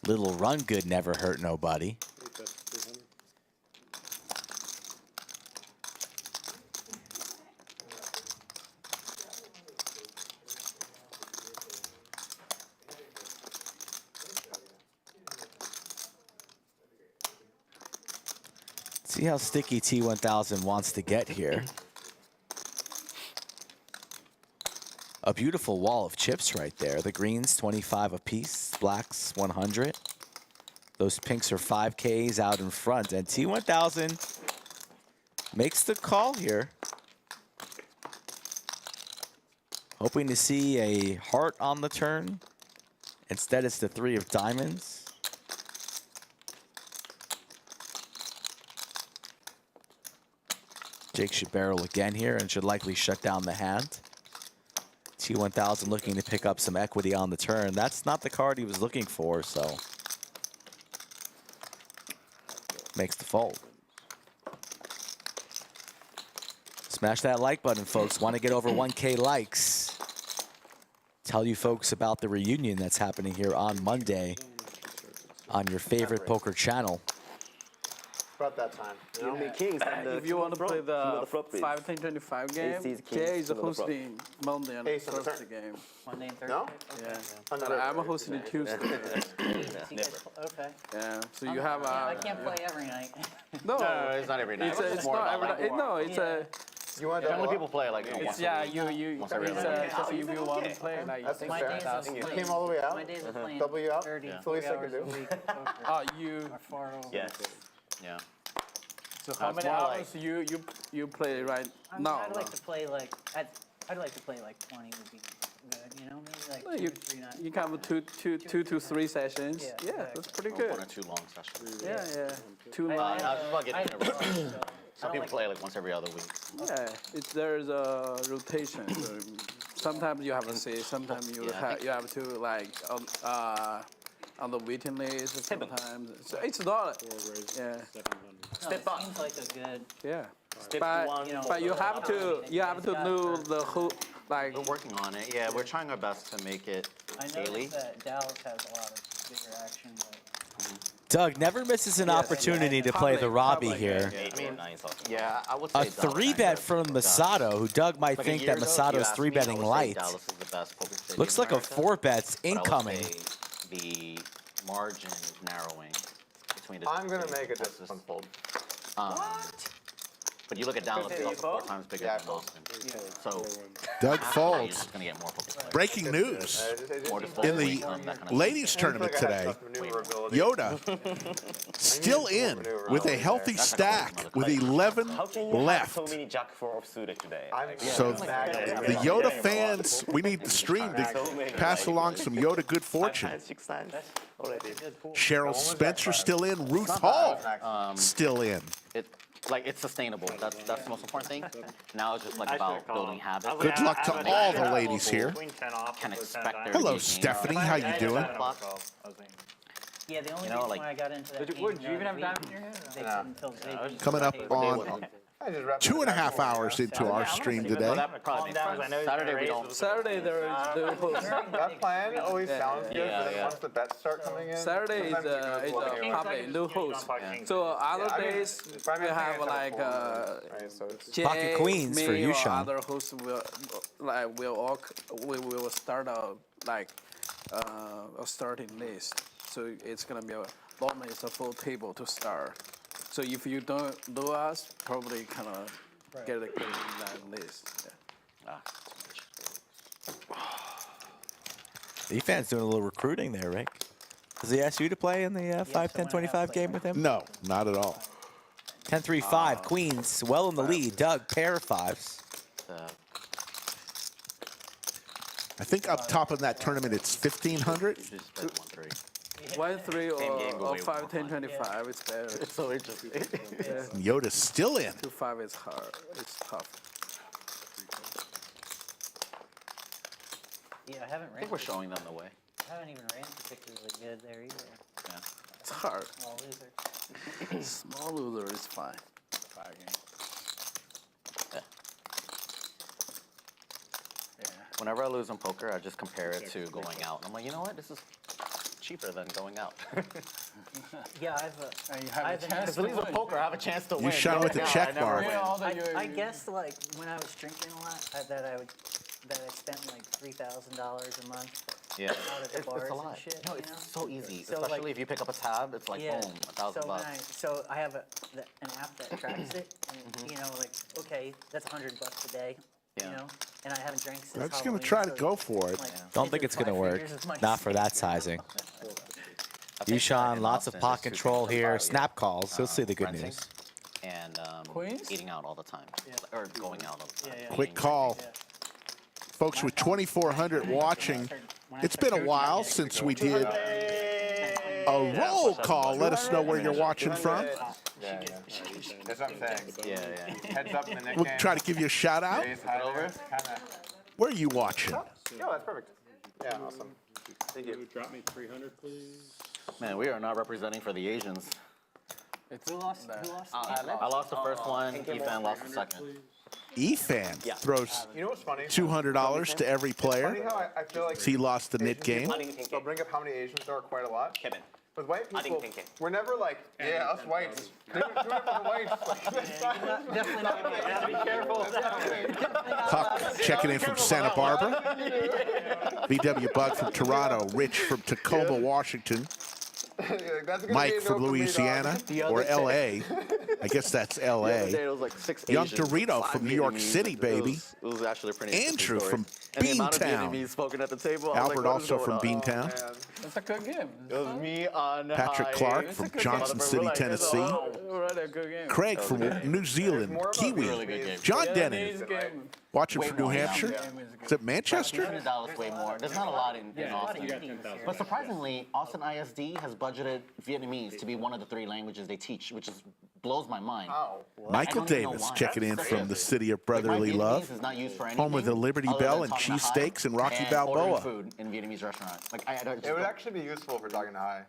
Speaker 5: Little run good never hurt nobody.
Speaker 11: 8 bets, 300.
Speaker 5: See how sticky T1000 wants to get here. A beautiful wall of chips right there. The greens, 25 apiece. Blacks, 100. Those pinks are 5Ks out in front. And T1000 makes the call here. Hoping to see a heart on the turn. Instead, it's the 3 of diamonds. Jake should barrel again here and should likely shut down the hand. T1000 looking to pick up some equity on the turn. That's not the card he was looking for, so makes the fold. Smash that like button, folks. Want to get over 1K likes. Tell you folks about the reunion that's happening here on Monday on your favorite poker channel.
Speaker 2: About that time. You know?
Speaker 1: If you want to play the 5-10-25 game, Jay is hosting Monday and Thursday game.
Speaker 12: Monday and Thursday?
Speaker 2: No?
Speaker 1: Yeah.
Speaker 2: Oh, no,
Speaker 1: I'm hosting Tuesday.
Speaker 12: Okay.
Speaker 1: Yeah. So you have
Speaker 12: I can't play every night.
Speaker 1: No,
Speaker 7: it's not every night.
Speaker 1: it's not every night. No, it's a.
Speaker 2: You want
Speaker 7: Generally, people play like once
Speaker 1: Yeah,
Speaker 7: a week.
Speaker 1: you.
Speaker 7: Once every
Speaker 1: It's
Speaker 7: other
Speaker 1: just if you want to play, like
Speaker 2: That's
Speaker 12: My days of
Speaker 2: You
Speaker 12: playing,
Speaker 2: came all the way out?
Speaker 12: my days of playing
Speaker 2: Double you out?
Speaker 12: 30,
Speaker 2: It's the least I
Speaker 12: 40
Speaker 2: can
Speaker 12: hours
Speaker 2: do.
Speaker 12: a week poker
Speaker 1: you.
Speaker 12: are far over.
Speaker 4: Yes.
Speaker 7: Yeah.
Speaker 1: So how many
Speaker 7: more
Speaker 1: hours you play right
Speaker 12: I mean,
Speaker 1: now?
Speaker 12: I'd like to play like I'd like to play like 20 would be good, you know, maybe like
Speaker 1: Well,
Speaker 12: 2
Speaker 1: you,
Speaker 12: or 3 nights.
Speaker 1: you can have two to three sessions.
Speaker 12: Yeah,
Speaker 1: Yeah, that's pretty
Speaker 7: Or
Speaker 1: good.
Speaker 7: 1 or 2 long sessions.
Speaker 1: Yeah. Two
Speaker 12: I
Speaker 1: months.
Speaker 7: I was just about getting
Speaker 12: had a lot, so
Speaker 7: Some people play like once every other week.
Speaker 1: Yeah, there's a rotation. So sometimes you have to say, sometimes you you have to like on the waiting list. Sometimes so it's not. Yeah.
Speaker 12: no, it seems like a good.
Speaker 1: Yeah.
Speaker 4: Step
Speaker 1: But,
Speaker 4: one.
Speaker 1: but you have to know the whole like.
Speaker 7: We're working on it. Yeah, we're trying our best to make it
Speaker 12: I
Speaker 7: daily.
Speaker 12: noticed that Dallas has a lot of bigger action, but
Speaker 5: Doug never misses an opportunity to play the Robbie
Speaker 1: Public,
Speaker 5: here.
Speaker 7: Yeah, I would say
Speaker 5: A 3-bet from Masato, who Doug might
Speaker 7: Like a
Speaker 5: think
Speaker 7: year
Speaker 5: that
Speaker 7: ago, if
Speaker 5: Masato's
Speaker 7: you asked me, I
Speaker 5: 3-betting
Speaker 7: would say
Speaker 5: light.
Speaker 7: Dallas is the best poker city
Speaker 5: Looks
Speaker 7: in
Speaker 5: like a
Speaker 7: America,
Speaker 5: 4-bet's
Speaker 7: but I would
Speaker 5: incoming.
Speaker 7: say the margin is narrowing between the
Speaker 2: I'm gonna
Speaker 7: two
Speaker 2: make it
Speaker 7: places.
Speaker 2: this unfold.
Speaker 7: But you look at Dallas, it's also 4 times bigger
Speaker 2: Yeah,
Speaker 7: than Austin. So
Speaker 3: Doug
Speaker 7: you're
Speaker 3: folds.
Speaker 7: just gonna get more poker players.
Speaker 3: Breaking news.
Speaker 7: More
Speaker 3: In
Speaker 7: disposable
Speaker 3: the
Speaker 7: income, that kind of
Speaker 3: ladies tournament today, Yoda still in with a healthy stack with 11
Speaker 4: How can you
Speaker 3: left.
Speaker 4: have so many Jack 4 offsuit today?
Speaker 3: So the Yoda fans, we need the stream to pass along some Yoda good fortune.
Speaker 4: 6 times already.
Speaker 3: Cheryl Spencer still in. Ruth Hall still in.
Speaker 7: It's sustainable. That's the most important thing. Now it's just like about building habits.
Speaker 3: Good luck to all the ladies here.
Speaker 7: Can expect there
Speaker 3: Hello,
Speaker 7: to be a game.
Speaker 3: Stephanie. How you doing?
Speaker 12: yeah, the only
Speaker 7: You know,
Speaker 12: reason
Speaker 7: like-
Speaker 12: why I got into that
Speaker 8: Did
Speaker 12: game,
Speaker 8: you even have diamond in your hand?
Speaker 12: they said until they
Speaker 3: Coming up on
Speaker 2: I just wrapped
Speaker 3: 2.5 hours into our stream today.
Speaker 7: Saturday we don't.
Speaker 1: Saturday there is the host.
Speaker 2: That plan always sounds good, but then
Speaker 7: yeah.
Speaker 2: once the bets start coming in,
Speaker 1: Saturday is
Speaker 2: sometimes you go,
Speaker 1: a public no host. So other days we have like
Speaker 2: so it's
Speaker 1: Jay,
Speaker 5: Pocket queens
Speaker 1: me,
Speaker 5: for
Speaker 1: or
Speaker 5: YooChan.
Speaker 1: other hosts we will start a starting list. So it's gonna be normally it's a full table to start. So if you don't know us, probably kind of get in that list. Yeah.
Speaker 5: Efan's doing a little recruiting there, Rick. Does he ask you to play in the 5-10-25 game with him?
Speaker 3: No, not at all.
Speaker 5: 10-3-5, Queens, well in the lead. Doug, pair of 5s.
Speaker 3: I think up top of that tournament it's 1,500.
Speaker 7: You just bet 1-3.
Speaker 1: 1-3
Speaker 7: game,
Speaker 1: or
Speaker 7: way more
Speaker 1: 5-10-25, it's better.
Speaker 7: It's so interesting.
Speaker 3: Yoda's still in.
Speaker 1: 2-5 is hard. It's tough.
Speaker 12: Yeah, I haven't
Speaker 7: I
Speaker 12: ran.
Speaker 7: think we're showing them the way.
Speaker 12: I haven't even ran particularly good there either.
Speaker 7: Yeah.
Speaker 1: It's hard.
Speaker 12: Small loser.
Speaker 1: Small loser is fine.
Speaker 7: Whenever I lose in poker, I just compare it to going out. I'm like, you know what? This is cheaper than going out.
Speaker 12: Yeah,
Speaker 1: And you have a chance
Speaker 7: Because
Speaker 1: to
Speaker 7: at least with
Speaker 1: win.
Speaker 7: poker, I have a chance to win.
Speaker 3: You shot with the
Speaker 7: Going out,
Speaker 3: check
Speaker 7: I never
Speaker 3: mark.
Speaker 7: win.
Speaker 12: I guess like when I was drinking a lot, that I spent like $3,000 a month
Speaker 7: Yeah.
Speaker 12: out at the
Speaker 7: It's
Speaker 12: bars
Speaker 7: a
Speaker 12: and
Speaker 7: lot.
Speaker 12: shit.
Speaker 7: No,
Speaker 12: you
Speaker 7: it's
Speaker 12: know?
Speaker 7: so easy.
Speaker 12: So,
Speaker 7: Especially
Speaker 12: like-
Speaker 7: if you pick up a tab, it's like,
Speaker 12: Yeah.
Speaker 7: boom, $1,000
Speaker 12: So
Speaker 7: bucks.
Speaker 12: so I have an app that tracks it, and you know, like okay, that's $100 a day.
Speaker 7: Yeah.
Speaker 12: You know, and I haven't drank since.
Speaker 3: I'm just gonna
Speaker 12: Halloween,
Speaker 3: try to
Speaker 12: so,
Speaker 3: go for it.
Speaker 12: like,
Speaker 5: Don't think it's going to work. Not for that sizing. YooChan, lots of pot control here. Snap calls. He'll see the good
Speaker 7: renting
Speaker 5: news.
Speaker 7: And
Speaker 1: Queens?
Speaker 7: eating out all the time. Or going out all the time.
Speaker 3: Quick
Speaker 7: Eating-
Speaker 3: call. Folks with 2,400 watching, it's been a while since we did a roll call. Let us know where you're watching from.
Speaker 2: Yeah. That's what I'm saying.
Speaker 7: Yeah.
Speaker 2: Heads up in the next
Speaker 3: We'll
Speaker 2: game.
Speaker 3: try to give you a shout out.
Speaker 2: Days high there, kinda.
Speaker 3: Where are you watching?
Speaker 2: Yeah, that's perfect. Yeah, awesome. Thank you.
Speaker 11: Drop me 300, please.
Speaker 7: Man, we are not representing for the Asians.
Speaker 12: Who lost?
Speaker 7: I lost the first one. Efan lost the second.
Speaker 3: Efan throws
Speaker 2: You know what's funny?
Speaker 3: $200 to every
Speaker 2: Funny
Speaker 3: player.
Speaker 2: how I feel like
Speaker 3: He lost the knit game.
Speaker 2: they'll bring up how many Asians there are quite a lot.
Speaker 4: Kevin.
Speaker 2: With white
Speaker 4: I
Speaker 2: people,
Speaker 4: think
Speaker 2: we're never like, yeah, us whites. Do it for the whites. Like,
Speaker 12: Definitely not.
Speaker 2: be careful.
Speaker 3: Puck checking in from Santa Barbara. VW Bug from Toronto. Rich from Tacoma, Washington.
Speaker 2: That's
Speaker 3: Mike from Louisiana or L.A. I guess that's L.A.
Speaker 7: It was like 6
Speaker 3: Young
Speaker 7: Asians,
Speaker 3: Dorito
Speaker 7: 5
Speaker 3: from New York
Speaker 7: Vietnamese.
Speaker 3: City, baby.
Speaker 7: It was actually a pretty interesting
Speaker 3: Andrew
Speaker 7: story.
Speaker 3: from
Speaker 7: And the amount of
Speaker 3: Beantown.
Speaker 7: Vietnamese spoken at the table. I was
Speaker 3: Albert
Speaker 7: like, what is
Speaker 3: also
Speaker 7: going
Speaker 3: from
Speaker 7: on?
Speaker 3: Beantown.
Speaker 1: It's a good game.
Speaker 7: It was me on
Speaker 3: Patrick
Speaker 7: high.
Speaker 3: Clark from Johnson City, Tennessee.
Speaker 1: Already a good game.
Speaker 3: Craig from New Zealand,
Speaker 7: Really
Speaker 3: Kiwi.
Speaker 7: good game.
Speaker 3: John
Speaker 1: Vietnamese
Speaker 3: Dennon
Speaker 1: game.
Speaker 3: watching from New
Speaker 7: more
Speaker 3: Hampshire.
Speaker 1: Game is
Speaker 3: Is it Manchester?
Speaker 7: $200 way more. There's not a lot in Austin.
Speaker 14: You got 10,000.
Speaker 7: But surprisingly, Austin ISD has budgeted Vietnamese to be one of the 3 languages they teach, which blows my mind.
Speaker 3: Michael
Speaker 7: I don't even know
Speaker 3: Davis
Speaker 7: why.
Speaker 3: checking in
Speaker 7: That's
Speaker 3: from the
Speaker 7: crazy.
Speaker 3: city of
Speaker 7: Like, my
Speaker 3: brotherly
Speaker 7: Vietnamese
Speaker 3: love.
Speaker 7: is not used for
Speaker 3: Home of the
Speaker 7: anything
Speaker 3: Liberty
Speaker 7: other
Speaker 3: Bell
Speaker 7: than
Speaker 3: and
Speaker 7: talking to
Speaker 3: cheesesteaks and Rocky
Speaker 7: ordering
Speaker 3: Balboa.
Speaker 7: food in Vietnamese restaurants. Like I don't.
Speaker 2: It would actually be useful for talking to Hi.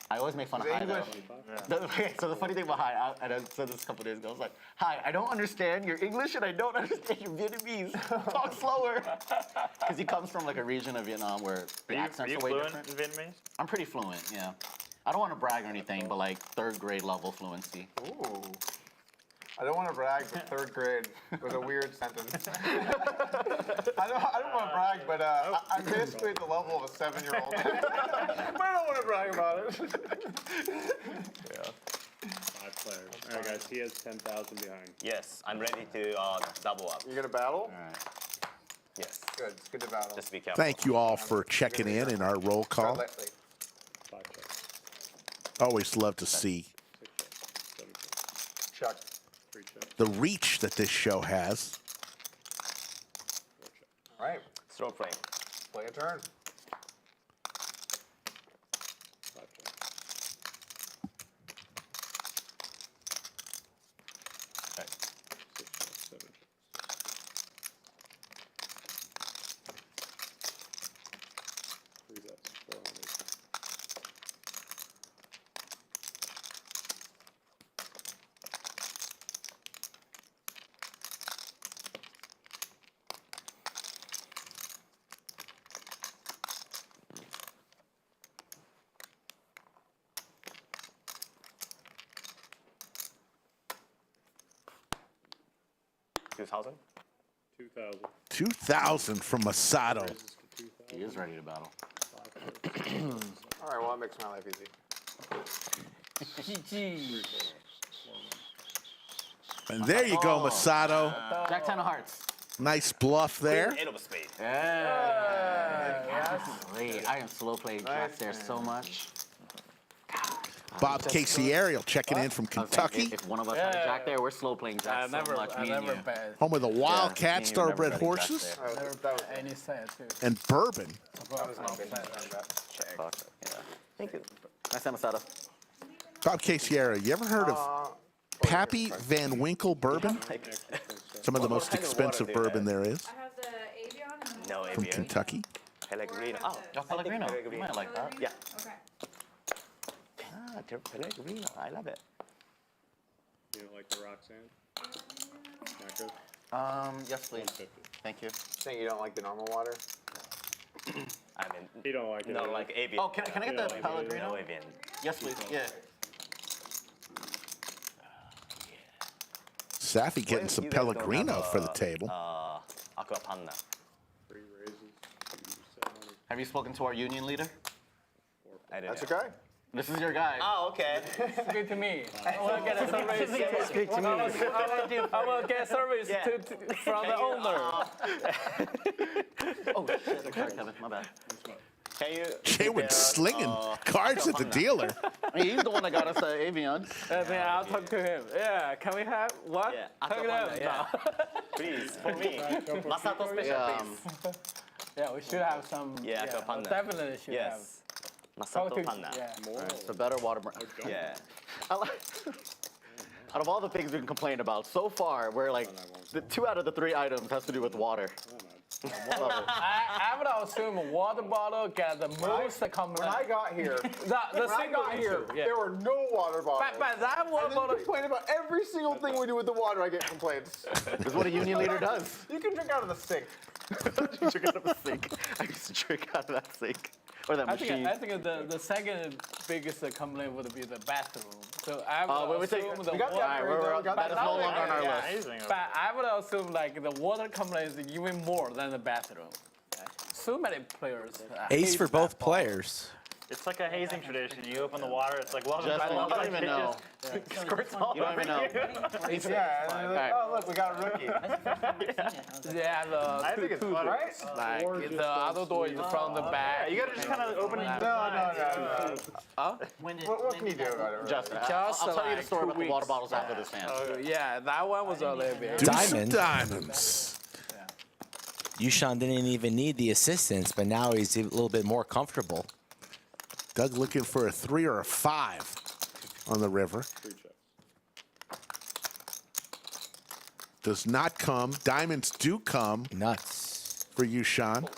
Speaker 7: I always make fun of
Speaker 2: Is
Speaker 7: Hi though.
Speaker 2: English?
Speaker 7: Okay, so the funny thing about Hi, and I said this a couple days ago, I was like, Hi, I don't understand your English and I don't understand your Vietnamese. Talk slower. Because he comes from like a region of Vietnam where the accents are way different.
Speaker 10: in Vietnamese?
Speaker 7: I'm pretty fluent, yeah. I don't want to brag or anything, but like 3rd grade level fluency.
Speaker 2: Ooh. I don't want to brag, but 3rd grade was a weird sentence. I don't want to brag, but I'm basically at the level of a 7-year-old. But I don't want to brag about it.
Speaker 14: 5 players. All right, guys. He has 10,000 behind.
Speaker 4: Yes, I'm ready to double up.
Speaker 2: You're gonna battle?
Speaker 7: All right.
Speaker 4: Yes.
Speaker 2: Good. It's good to battle.
Speaker 4: Just be careful.
Speaker 3: Thank you all for checking in our roll call.
Speaker 2: Start lightly.
Speaker 14: 5 checks.
Speaker 3: Always love to see
Speaker 14: 6 checks. 7 checks.
Speaker 2: Chuck.
Speaker 14: 3 checks.
Speaker 3: the reach that this show has.
Speaker 14: 4 checks.
Speaker 2: All right.
Speaker 4: Throw play.
Speaker 2: Play a turn.
Speaker 14: 5 checks.
Speaker 4: Right.
Speaker 14: 6 checks. 7 checks. 3 bets. 400.
Speaker 4: $2,000.
Speaker 14: 2,000.
Speaker 3: 2,000 from Masato.
Speaker 14: Raises to 2,000.
Speaker 7: He is ready to battle.
Speaker 14: 5 checks.
Speaker 2: All right. Well, that makes my life easy.
Speaker 1: GG.
Speaker 3: And there you go, Masato.
Speaker 7: Jack 10 of hearts.
Speaker 3: Nice bluff there.
Speaker 4: 8 of spade.
Speaker 7: Golly, I am slow playing Jack there so much.
Speaker 3: Bob Casey Ariel checking in from
Speaker 7: I was saying,
Speaker 3: Kentucky.
Speaker 7: If one of us had a Jack there, we're slow playing Jack so much.
Speaker 1: I
Speaker 7: Me and
Speaker 1: never
Speaker 7: you.
Speaker 1: bet.
Speaker 3: Home of the Wildcat
Speaker 7: me and you
Speaker 3: Thoroughbred
Speaker 7: never betting Jack
Speaker 3: horses
Speaker 7: there.
Speaker 1: Never bet any set too.
Speaker 3: and bourbon.
Speaker 2: That was not good.
Speaker 7: Fuck, yeah. Thank you. Nice time, Masato.
Speaker 3: Bob Casey Ariel, you ever heard of Pappy Van Winkle bourbon? Some of the most expensive bourbon there is
Speaker 15: I have the Avion and the
Speaker 4: No,
Speaker 3: from
Speaker 4: Avian.
Speaker 3: Kentucky.
Speaker 4: Pellegrino. Oh,
Speaker 7: Oh, Pellegrino. You might like that.
Speaker 4: Yeah.
Speaker 15: Okay.
Speaker 4: Ah, Pellegrino. I love it.
Speaker 14: You don't like the Roxanne? Not good?
Speaker 7: Yes, please.
Speaker 14: 150.
Speaker 7: Thank you.
Speaker 2: Saying you don't like the normal water?
Speaker 4: I mean,
Speaker 14: He don't like it.
Speaker 4: no,
Speaker 14: either.
Speaker 4: like Avian.
Speaker 7: Oh, can I get
Speaker 14: Yeah,
Speaker 7: the
Speaker 14: like
Speaker 7: Pellegrino?
Speaker 4: No Avian.
Speaker 7: Yes, please. Yeah.
Speaker 3: Safi getting some
Speaker 4: You guys don't
Speaker 3: Pellegrino
Speaker 4: have,
Speaker 3: for the table.
Speaker 4: Aqua Panna.
Speaker 14: 3 raises to 700.
Speaker 7: Have you spoken to our union leader?
Speaker 4: I don't
Speaker 2: That's
Speaker 4: know.
Speaker 2: okay.
Speaker 7: This is your guy.
Speaker 4: Oh, okay.
Speaker 1: Speak to me. I want to get a service.
Speaker 4: Speak to me.
Speaker 1: I want to get service
Speaker 4: Yeah.
Speaker 1: from the owner.
Speaker 7: Oh, shit. Sorry, Kevin. My bad.
Speaker 4: Can you?
Speaker 3: Jwin slinging cards at the dealer.
Speaker 7: He's the one that got us the Avion.
Speaker 1: And then I'll talk to him. Yeah, can we have what?
Speaker 4: Yeah,
Speaker 1: Talk to
Speaker 4: Aqua
Speaker 1: them.
Speaker 4: Panna, yeah. Please, for me. Masato special,
Speaker 7: Yeah,
Speaker 4: please.
Speaker 1: Yeah, we should have some.
Speaker 4: Yeah, Aqua Panna.
Speaker 1: Definitely should have.
Speaker 4: Yes.
Speaker 1: Talk
Speaker 4: Masato
Speaker 1: to,
Speaker 4: Panna.
Speaker 1: yeah.
Speaker 7: It's a better water brand.
Speaker 4: Yeah.
Speaker 7: Out of all the things we can complain about, so far, we're like, the 2 out of the 3 items has to do with water. Love it.
Speaker 1: I would assume water bottle get the most
Speaker 2: When
Speaker 1: compliment.
Speaker 2: I got here,
Speaker 1: The single issue. Yeah.
Speaker 2: there were no water bottles.
Speaker 1: But that water
Speaker 2: And then
Speaker 1: bottle.
Speaker 2: complain about every single thing we do with the water. I get complaints.
Speaker 7: That's what a union leader does.
Speaker 2: You can drink out of the sink.
Speaker 7: You drink out of a sink. I used to drink out of that sink. Or that machine.
Speaker 1: I think the second biggest complaint would be the bathroom. So I
Speaker 7: Wait,
Speaker 1: would
Speaker 7: we take-
Speaker 1: assume the
Speaker 2: We got
Speaker 1: water.
Speaker 2: that. We got
Speaker 7: that is no longer on our list.
Speaker 1: But I would assume like the water complaint is even more than the bathroom. So many players.
Speaker 5: Ace
Speaker 1: hate
Speaker 5: for both
Speaker 1: bath bombs.
Speaker 5: players.
Speaker 10: It's like a hazing tradition. You open the water, it's like, welcome
Speaker 7: Just,
Speaker 10: to
Speaker 7: you
Speaker 10: the
Speaker 7: don't even know.
Speaker 10: Squirts all
Speaker 7: You don't even know.
Speaker 2: Yeah. And they're like, oh, look, we got a rookie.
Speaker 1: Yeah,
Speaker 10: I think it's fun.
Speaker 2: Right?
Speaker 1: like the other door is from the back.
Speaker 10: You gotta just kind of open it.
Speaker 2: No.
Speaker 15: When did,
Speaker 2: What can you do about it?
Speaker 7: Justin,
Speaker 1: Just
Speaker 7: I'll tell you the
Speaker 1: like
Speaker 7: story
Speaker 1: 2
Speaker 7: about the water
Speaker 1: weeks.
Speaker 7: bottles after this hand.
Speaker 1: Yeah, that one was a little bit.
Speaker 3: Do some
Speaker 5: Diamond.
Speaker 3: diamonds.
Speaker 5: YooChan didn't even need the assistance, but now he's a little bit more comfortable.
Speaker 3: Doug looking for a 3 or a 5 on the river. Does not come. Diamonds do come.
Speaker 5: Nuts.
Speaker 3: For YooChan.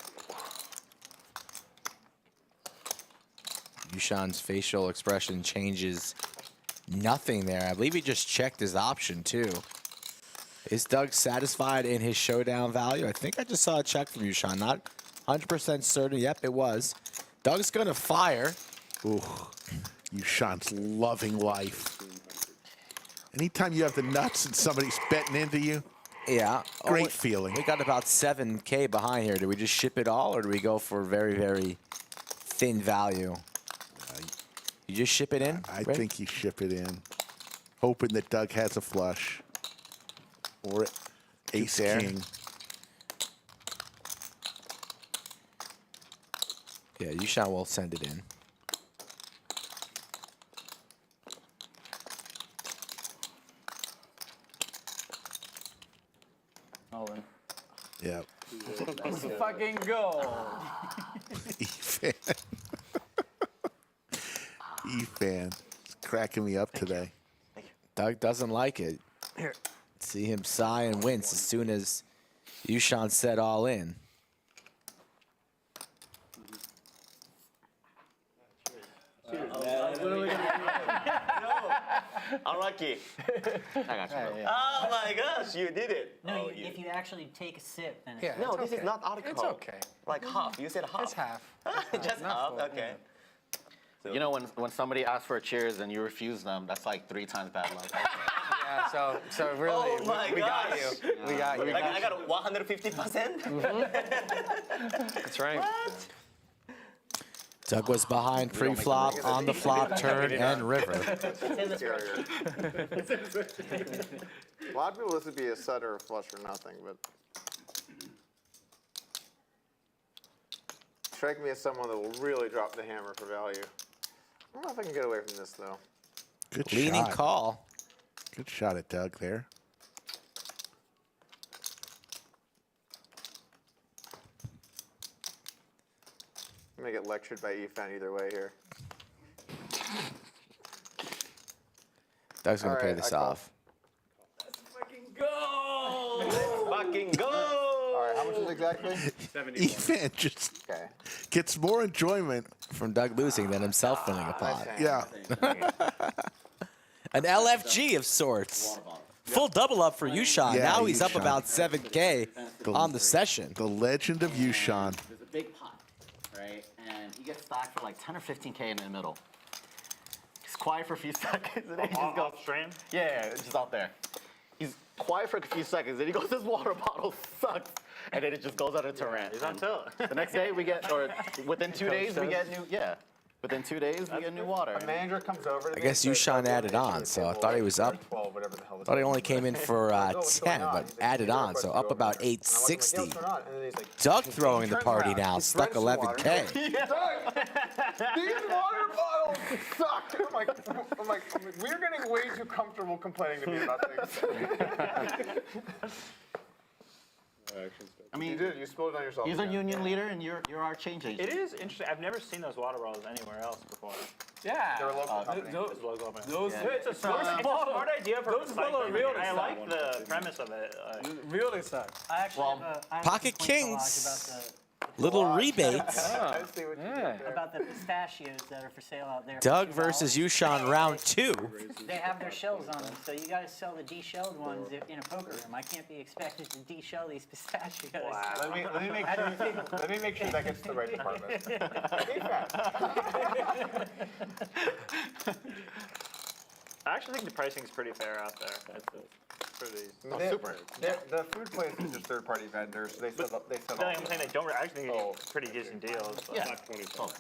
Speaker 5: YooChan's facial expression changes nothing there. I believe he just checked his option too. Is Doug satisfied in his showdown value? I think I just saw a check from YooChan. Not 100% certain. Yep, it was. Doug's going to fire.
Speaker 3: Ooh, YooChan's loving life. Anytime you have the nuts and somebody's betting into you,
Speaker 5: yeah,
Speaker 3: great feeling.
Speaker 5: We got about 7K behind here. Do we just ship it all, or do we go for very, very thin value? You just ship it in?
Speaker 3: I think you ship it in, hoping that Doug has a flush or ace king.
Speaker 5: Yeah, YooChan will send it in.
Speaker 12: Nolan.
Speaker 3: Yep.
Speaker 1: Let's fucking go.
Speaker 3: Efan. Efan. It's cracking me up today.
Speaker 5: Doug doesn't like it. See him sigh and wince as soon as YooChan said all in.
Speaker 4: Unlucky. I got you. Oh my gosh, you did it.
Speaker 12: No, if you actually take a sip, then it's
Speaker 4: No, this is not alcohol.
Speaker 6: It's okay.
Speaker 4: Like half. You said half.
Speaker 6: It's half.
Speaker 4: Just half. Okay.
Speaker 7: You know, when somebody asks for a cheers and you refuse them, that's like 3 times bad luck.
Speaker 6: Yeah, so really,
Speaker 4: Oh my
Speaker 6: we got
Speaker 4: gosh.
Speaker 6: you. We got you.
Speaker 4: Like I got 150%.
Speaker 6: That's right.
Speaker 5: Doug was behind pre-flop, on the flop, turn, and river.
Speaker 2: A lot of people, this would be a set or a flush or nothing, but strike me as someone that will really drop the hammer for value. I don't know if I can get away from this, though.
Speaker 3: Good
Speaker 5: Leaning
Speaker 3: shot.
Speaker 5: call.
Speaker 3: Good shot at Doug there.
Speaker 2: I'm going to get lectured by Efan either way here.
Speaker 5: Doug's going to pay
Speaker 2: Alright,
Speaker 5: this
Speaker 2: I call.
Speaker 5: off.
Speaker 1: Let's fucking go.
Speaker 4: Fucking go.
Speaker 2: All right, how much is it exactly?
Speaker 14: 71.
Speaker 3: Efan just
Speaker 2: Okay.
Speaker 3: gets more enjoyment.
Speaker 5: From Doug losing than himself winning a pot.
Speaker 3: Yeah.
Speaker 5: An LFG of sorts. Full double up for YooChan.
Speaker 3: Yeah,
Speaker 5: Now he's up
Speaker 3: YooChan.
Speaker 5: about 7K on the session.
Speaker 3: The legend of YooChan.
Speaker 7: There's a big pot, right? And he gets stacked for like 10 or 15K in the middle. He's quiet for a few seconds and then he just goes.
Speaker 10: Stream?
Speaker 7: Yeah, it's just out there. He's quiet for a few seconds, then he goes, this water bottle sucks. And then it just goes out into a rant.
Speaker 10: He's on tilt.
Speaker 7: The next day we get, or within 2 days we get new, within 2 days we get new water.
Speaker 2: A manager comes over to
Speaker 5: I
Speaker 2: me
Speaker 5: guess
Speaker 2: and says,
Speaker 5: YooChan
Speaker 2: "Oh,
Speaker 5: added
Speaker 2: yeah,
Speaker 5: on,
Speaker 2: it's
Speaker 5: so I
Speaker 2: table
Speaker 5: thought he was up.
Speaker 2: 12, whatever the hell this
Speaker 5: Thought he
Speaker 2: is."
Speaker 5: only came in for
Speaker 2: What's going
Speaker 5: 10,
Speaker 2: on?
Speaker 5: but
Speaker 2: He's like,
Speaker 5: added
Speaker 2: "Your
Speaker 5: on,
Speaker 2: request
Speaker 5: so
Speaker 2: to
Speaker 5: up
Speaker 2: go over
Speaker 5: about
Speaker 2: there." And I'm like, "What's
Speaker 5: 860.
Speaker 2: going on?" And then he's like,
Speaker 5: Doug throwing the
Speaker 2: turns
Speaker 5: party
Speaker 2: around,
Speaker 5: now,
Speaker 2: he
Speaker 5: stuck
Speaker 2: drinks the water.
Speaker 5: 11K.
Speaker 2: These water bottles suck. I'm like, we're getting way too comfortable complaining to me about things.
Speaker 7: I mean,
Speaker 2: You did. You spilled it on yourself.
Speaker 7: he's a
Speaker 2: again.
Speaker 7: union leader and you're our change agent.
Speaker 10: It is interesting. I've never seen those water bottles anywhere else before.
Speaker 1: Yeah.
Speaker 2: They're a local company.
Speaker 1: Those,
Speaker 10: It's local, man.
Speaker 1: those,
Speaker 10: It's a smart, it's a smart idea for
Speaker 1: those fellow
Speaker 10: recycling.
Speaker 1: really
Speaker 10: I
Speaker 1: suck.
Speaker 10: like the premise of it.
Speaker 1: really suck.
Speaker 12: I actually have a
Speaker 5: Pocket
Speaker 12: complaint to lodge
Speaker 5: Kings. Little rebates.
Speaker 2: I see what you did there.
Speaker 12: about the pistachios that are for sale out there. for
Speaker 5: Doug
Speaker 12: $2.
Speaker 5: versus YooChan round 2.
Speaker 12: They have their shells on them, so you gotta sell the de-shelled ones in a poker room. I can't be expected to de-shell these pistachios.
Speaker 2: Let me make sure that gets to the right department.
Speaker 10: I actually think the pricing is pretty fair out there. It's pretty.
Speaker 2: Super. The food place is just third-party vendors. They set up.
Speaker 10: I'm saying they don't. I actually think they get pretty decent deals. But
Speaker 7: Yeah.
Speaker 14: Not 25.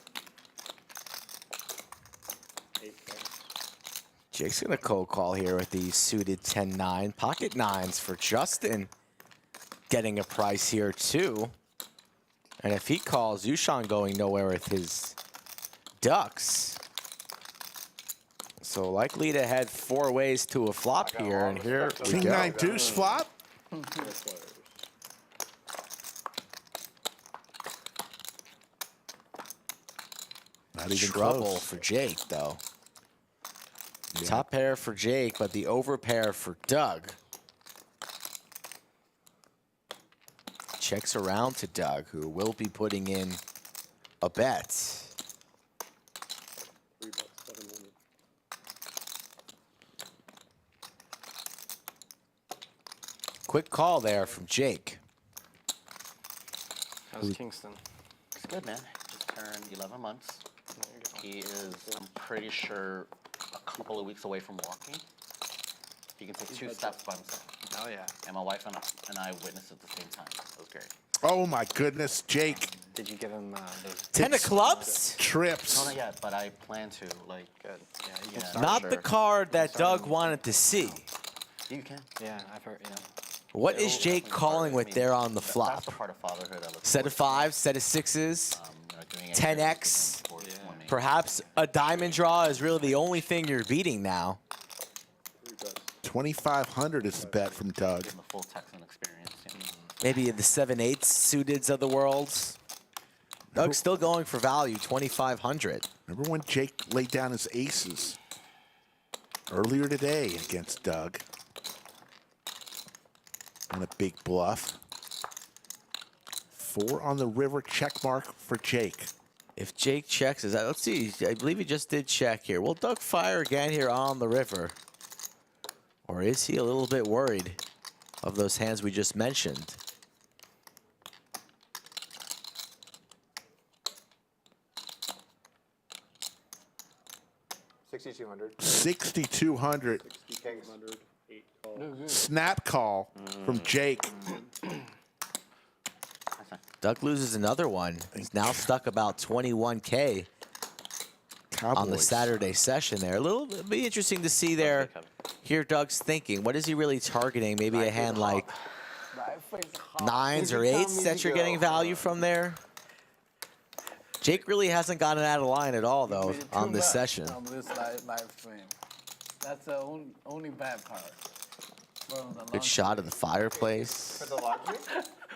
Speaker 5: Jake's gonna cold call here with the suited 10-9. Pocket 9s for Justin. Getting a price here too. And if he calls, YooChan going nowhere with his ducks. So likely to head 4 ways to a flop here, and here we
Speaker 3: King
Speaker 5: go.
Speaker 3: 9 deuce flop. Not even
Speaker 5: trouble
Speaker 3: close.
Speaker 5: for Jake, though.
Speaker 3: Yeah.
Speaker 5: Top pair for Jake, but the over pair for Doug. Checks around to Doug, who will be putting in a bet.
Speaker 11: 3 bets, 700.
Speaker 5: Quick call there from Jake.
Speaker 6: How's Kingston?
Speaker 7: It's good, man. Just turned 11 months. He is, I'm pretty sure, a couple of weeks away from walking. He can take 2 steps by himself.
Speaker 6: Oh, yeah.
Speaker 7: And my wife and I witnessed it at the same time. It was great.
Speaker 3: Oh my goodness, Jake.
Speaker 6: Did you give him those?
Speaker 5: 10 of clubs?
Speaker 3: Trips.
Speaker 7: No, not yet, but I plan to. Like,
Speaker 6: Good. Yeah, you can
Speaker 7: Yeah.
Speaker 6: start.
Speaker 5: Not
Speaker 6: Sure.
Speaker 5: the card that Doug wanted to see.
Speaker 7: you can.
Speaker 6: Yeah, I've heard,
Speaker 5: What is
Speaker 7: It'll
Speaker 5: Jake
Speaker 7: definitely
Speaker 5: calling
Speaker 7: part
Speaker 5: with
Speaker 7: of
Speaker 5: there
Speaker 7: me.
Speaker 5: on the
Speaker 7: That's
Speaker 5: flop?
Speaker 7: the part of fatherhood I look
Speaker 5: Set of
Speaker 7: forward to.
Speaker 5: 5s, set of 6s,
Speaker 7: You know, doing
Speaker 5: 10x.
Speaker 7: everything for swimming.
Speaker 5: Perhaps a diamond draw is really the only thing you're beating now.
Speaker 11: 3 bets.
Speaker 3: 2,500 is the bet from Doug.
Speaker 7: Getting the full Texan experience. Yeah.
Speaker 5: Maybe the 7/8 suiteds of the world. Doug's still going for value, 2,500.
Speaker 3: Remember when Jake laid down his aces earlier today against Doug? On a big bluff. 4 on the river, check mark for Jake.
Speaker 5: If Jake checks, is that? Let's see. I believe he just did check here. Will Doug fire again here on the river? Or is he a little bit worried of those hands we just mentioned?
Speaker 2: $6,200.
Speaker 3: 6,200.
Speaker 11: 6,200, 8 calls.
Speaker 3: Snap call from Jake.
Speaker 5: Doug loses another one. He's now stuck about 21K on the
Speaker 3: Cowboys.
Speaker 5: Saturday session there. It'll be interesting to see there, hear Doug's thinking. What is he really targeting? Maybe a hand like 9s or 8s that you're getting value from there? Jake really hasn't gotten out of line at all, though, on this session.
Speaker 1: On this live stream. That's the only bad part.
Speaker 3: Good shot of the fireplace.
Speaker 2: For the laundry?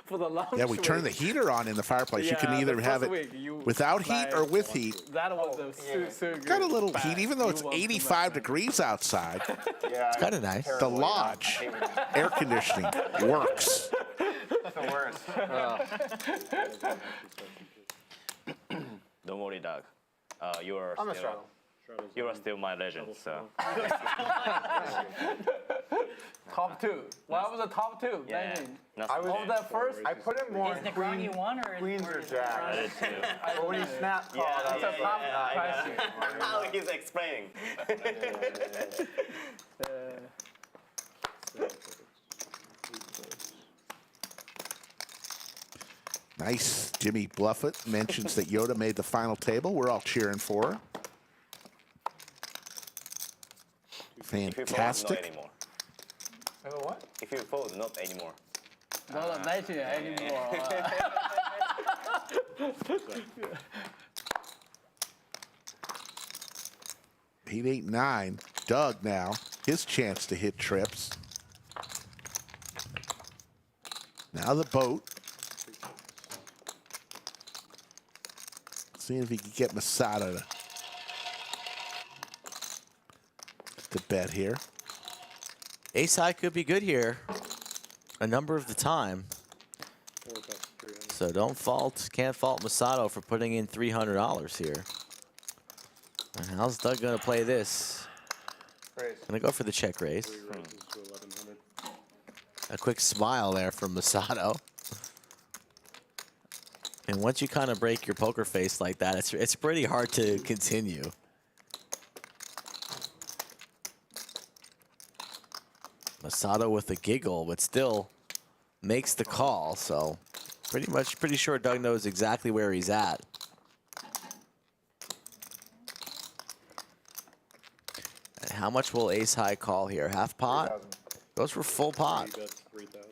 Speaker 1: For the laundry.
Speaker 3: Yeah, we turned the heater on in the fireplace. You can
Speaker 1: Yeah,
Speaker 3: either
Speaker 1: the
Speaker 3: have
Speaker 1: first
Speaker 3: it
Speaker 1: week, you-
Speaker 3: without heat
Speaker 1: like-
Speaker 3: or with heat.
Speaker 1: That was so good.
Speaker 3: Got a little
Speaker 1: Bad.
Speaker 3: heat, even though
Speaker 1: You
Speaker 3: it's
Speaker 1: want too much
Speaker 3: 85 degrees outside.
Speaker 2: Yeah,
Speaker 3: It's kind of nice. The
Speaker 2: terribly.
Speaker 3: lodge, air conditioning works.
Speaker 2: That's the worst.
Speaker 4: Don't worry, Doug. You are
Speaker 2: I'm a
Speaker 4: still,
Speaker 2: straddle.
Speaker 4: you are still my legend. So
Speaker 1: Top 2. What was the top 2?
Speaker 4: yeah,
Speaker 2: I was
Speaker 1: Of that first,
Speaker 2: I put in more
Speaker 12: Is Negreanu one or is
Speaker 2: queens or jacks.
Speaker 4: yeah,
Speaker 2: But when he snapped called, I was
Speaker 1: that's a
Speaker 2: like,
Speaker 1: top pricing.
Speaker 4: How he's explaining.
Speaker 3: Nice. Jimmy Bluffett mentions that Yoda made the final table. We're all cheering for her.
Speaker 4: If you fold, not
Speaker 3: Fantastic.
Speaker 4: anymore.
Speaker 2: oh, what?
Speaker 4: If you fold, not anymore.
Speaker 1: Not a 19 anymore.
Speaker 3: 8-8-9. Doug now. His chance to hit trips. Now the boat. Seeing if he can get Masato to bet here.
Speaker 5: Ace high could be good here a number of the time.
Speaker 11: 4 bets, 300.
Speaker 5: So can't fault Masato for putting in $300 here. And how's Doug gonna play this?
Speaker 2: Raise.
Speaker 5: Gonna go for the check raise.
Speaker 11: 3 raises to 1,100.
Speaker 5: A quick smile there from Masato. And once you kind of break your poker face like that, it's pretty hard to continue. Masato with a giggle, but still makes the call. So pretty sure Doug knows exactly where he's at. And how much will ace high call here? Half pot?
Speaker 2: 3,000.
Speaker 5: Goes for full pot.
Speaker 11: 3 bets, 3,000.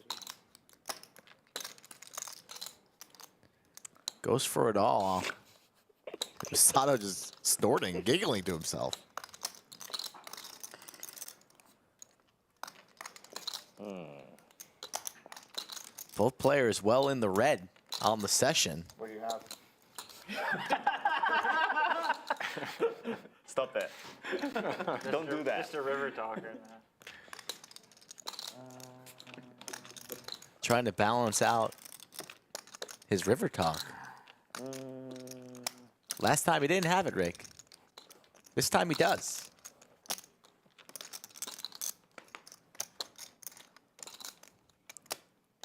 Speaker 5: Goes for it all. Masato just snorting, giggling to himself. Both players well in the red on the session.
Speaker 2: What do you have?
Speaker 4: Stop that. Don't do that.
Speaker 10: Mr. River Talker.
Speaker 5: Trying to balance out his river talk. Last time he didn't have it, Rick. This time he does.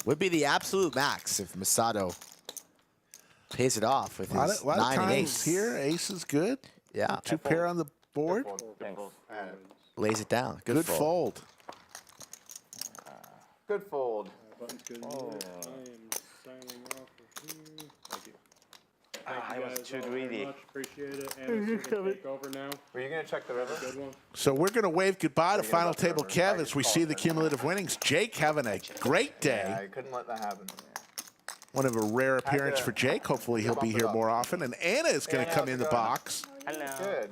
Speaker 5: Would be the absolute max if Masato pays it off with his
Speaker 3: A lot of
Speaker 5: 9 and
Speaker 3: times
Speaker 5: ace.
Speaker 3: here, ace is good.
Speaker 5: Yeah.
Speaker 3: 2 pair on the board.
Speaker 5: Lays it down. Good,
Speaker 3: Good fold.
Speaker 2: Good fold.
Speaker 11: Button's good. I am signing off of here. Thank you.
Speaker 4: I was
Speaker 11: Guys,
Speaker 4: too
Speaker 11: all very
Speaker 4: greedy.
Speaker 11: much. Appreciate it. And it's gonna take over now.
Speaker 2: Were you gonna check the river?
Speaker 11: Good one.
Speaker 3: So we're going to wave goodbye to Final Table Kev as we see the cumulative winnings. Jake having a great
Speaker 2: Yeah,
Speaker 3: day.
Speaker 2: I couldn't let that happen.
Speaker 3: One of a rare appearance for Jake. Hopefully he'll be here more often. And Anna is going to come in the box.
Speaker 4: Hello.
Speaker 2: Good.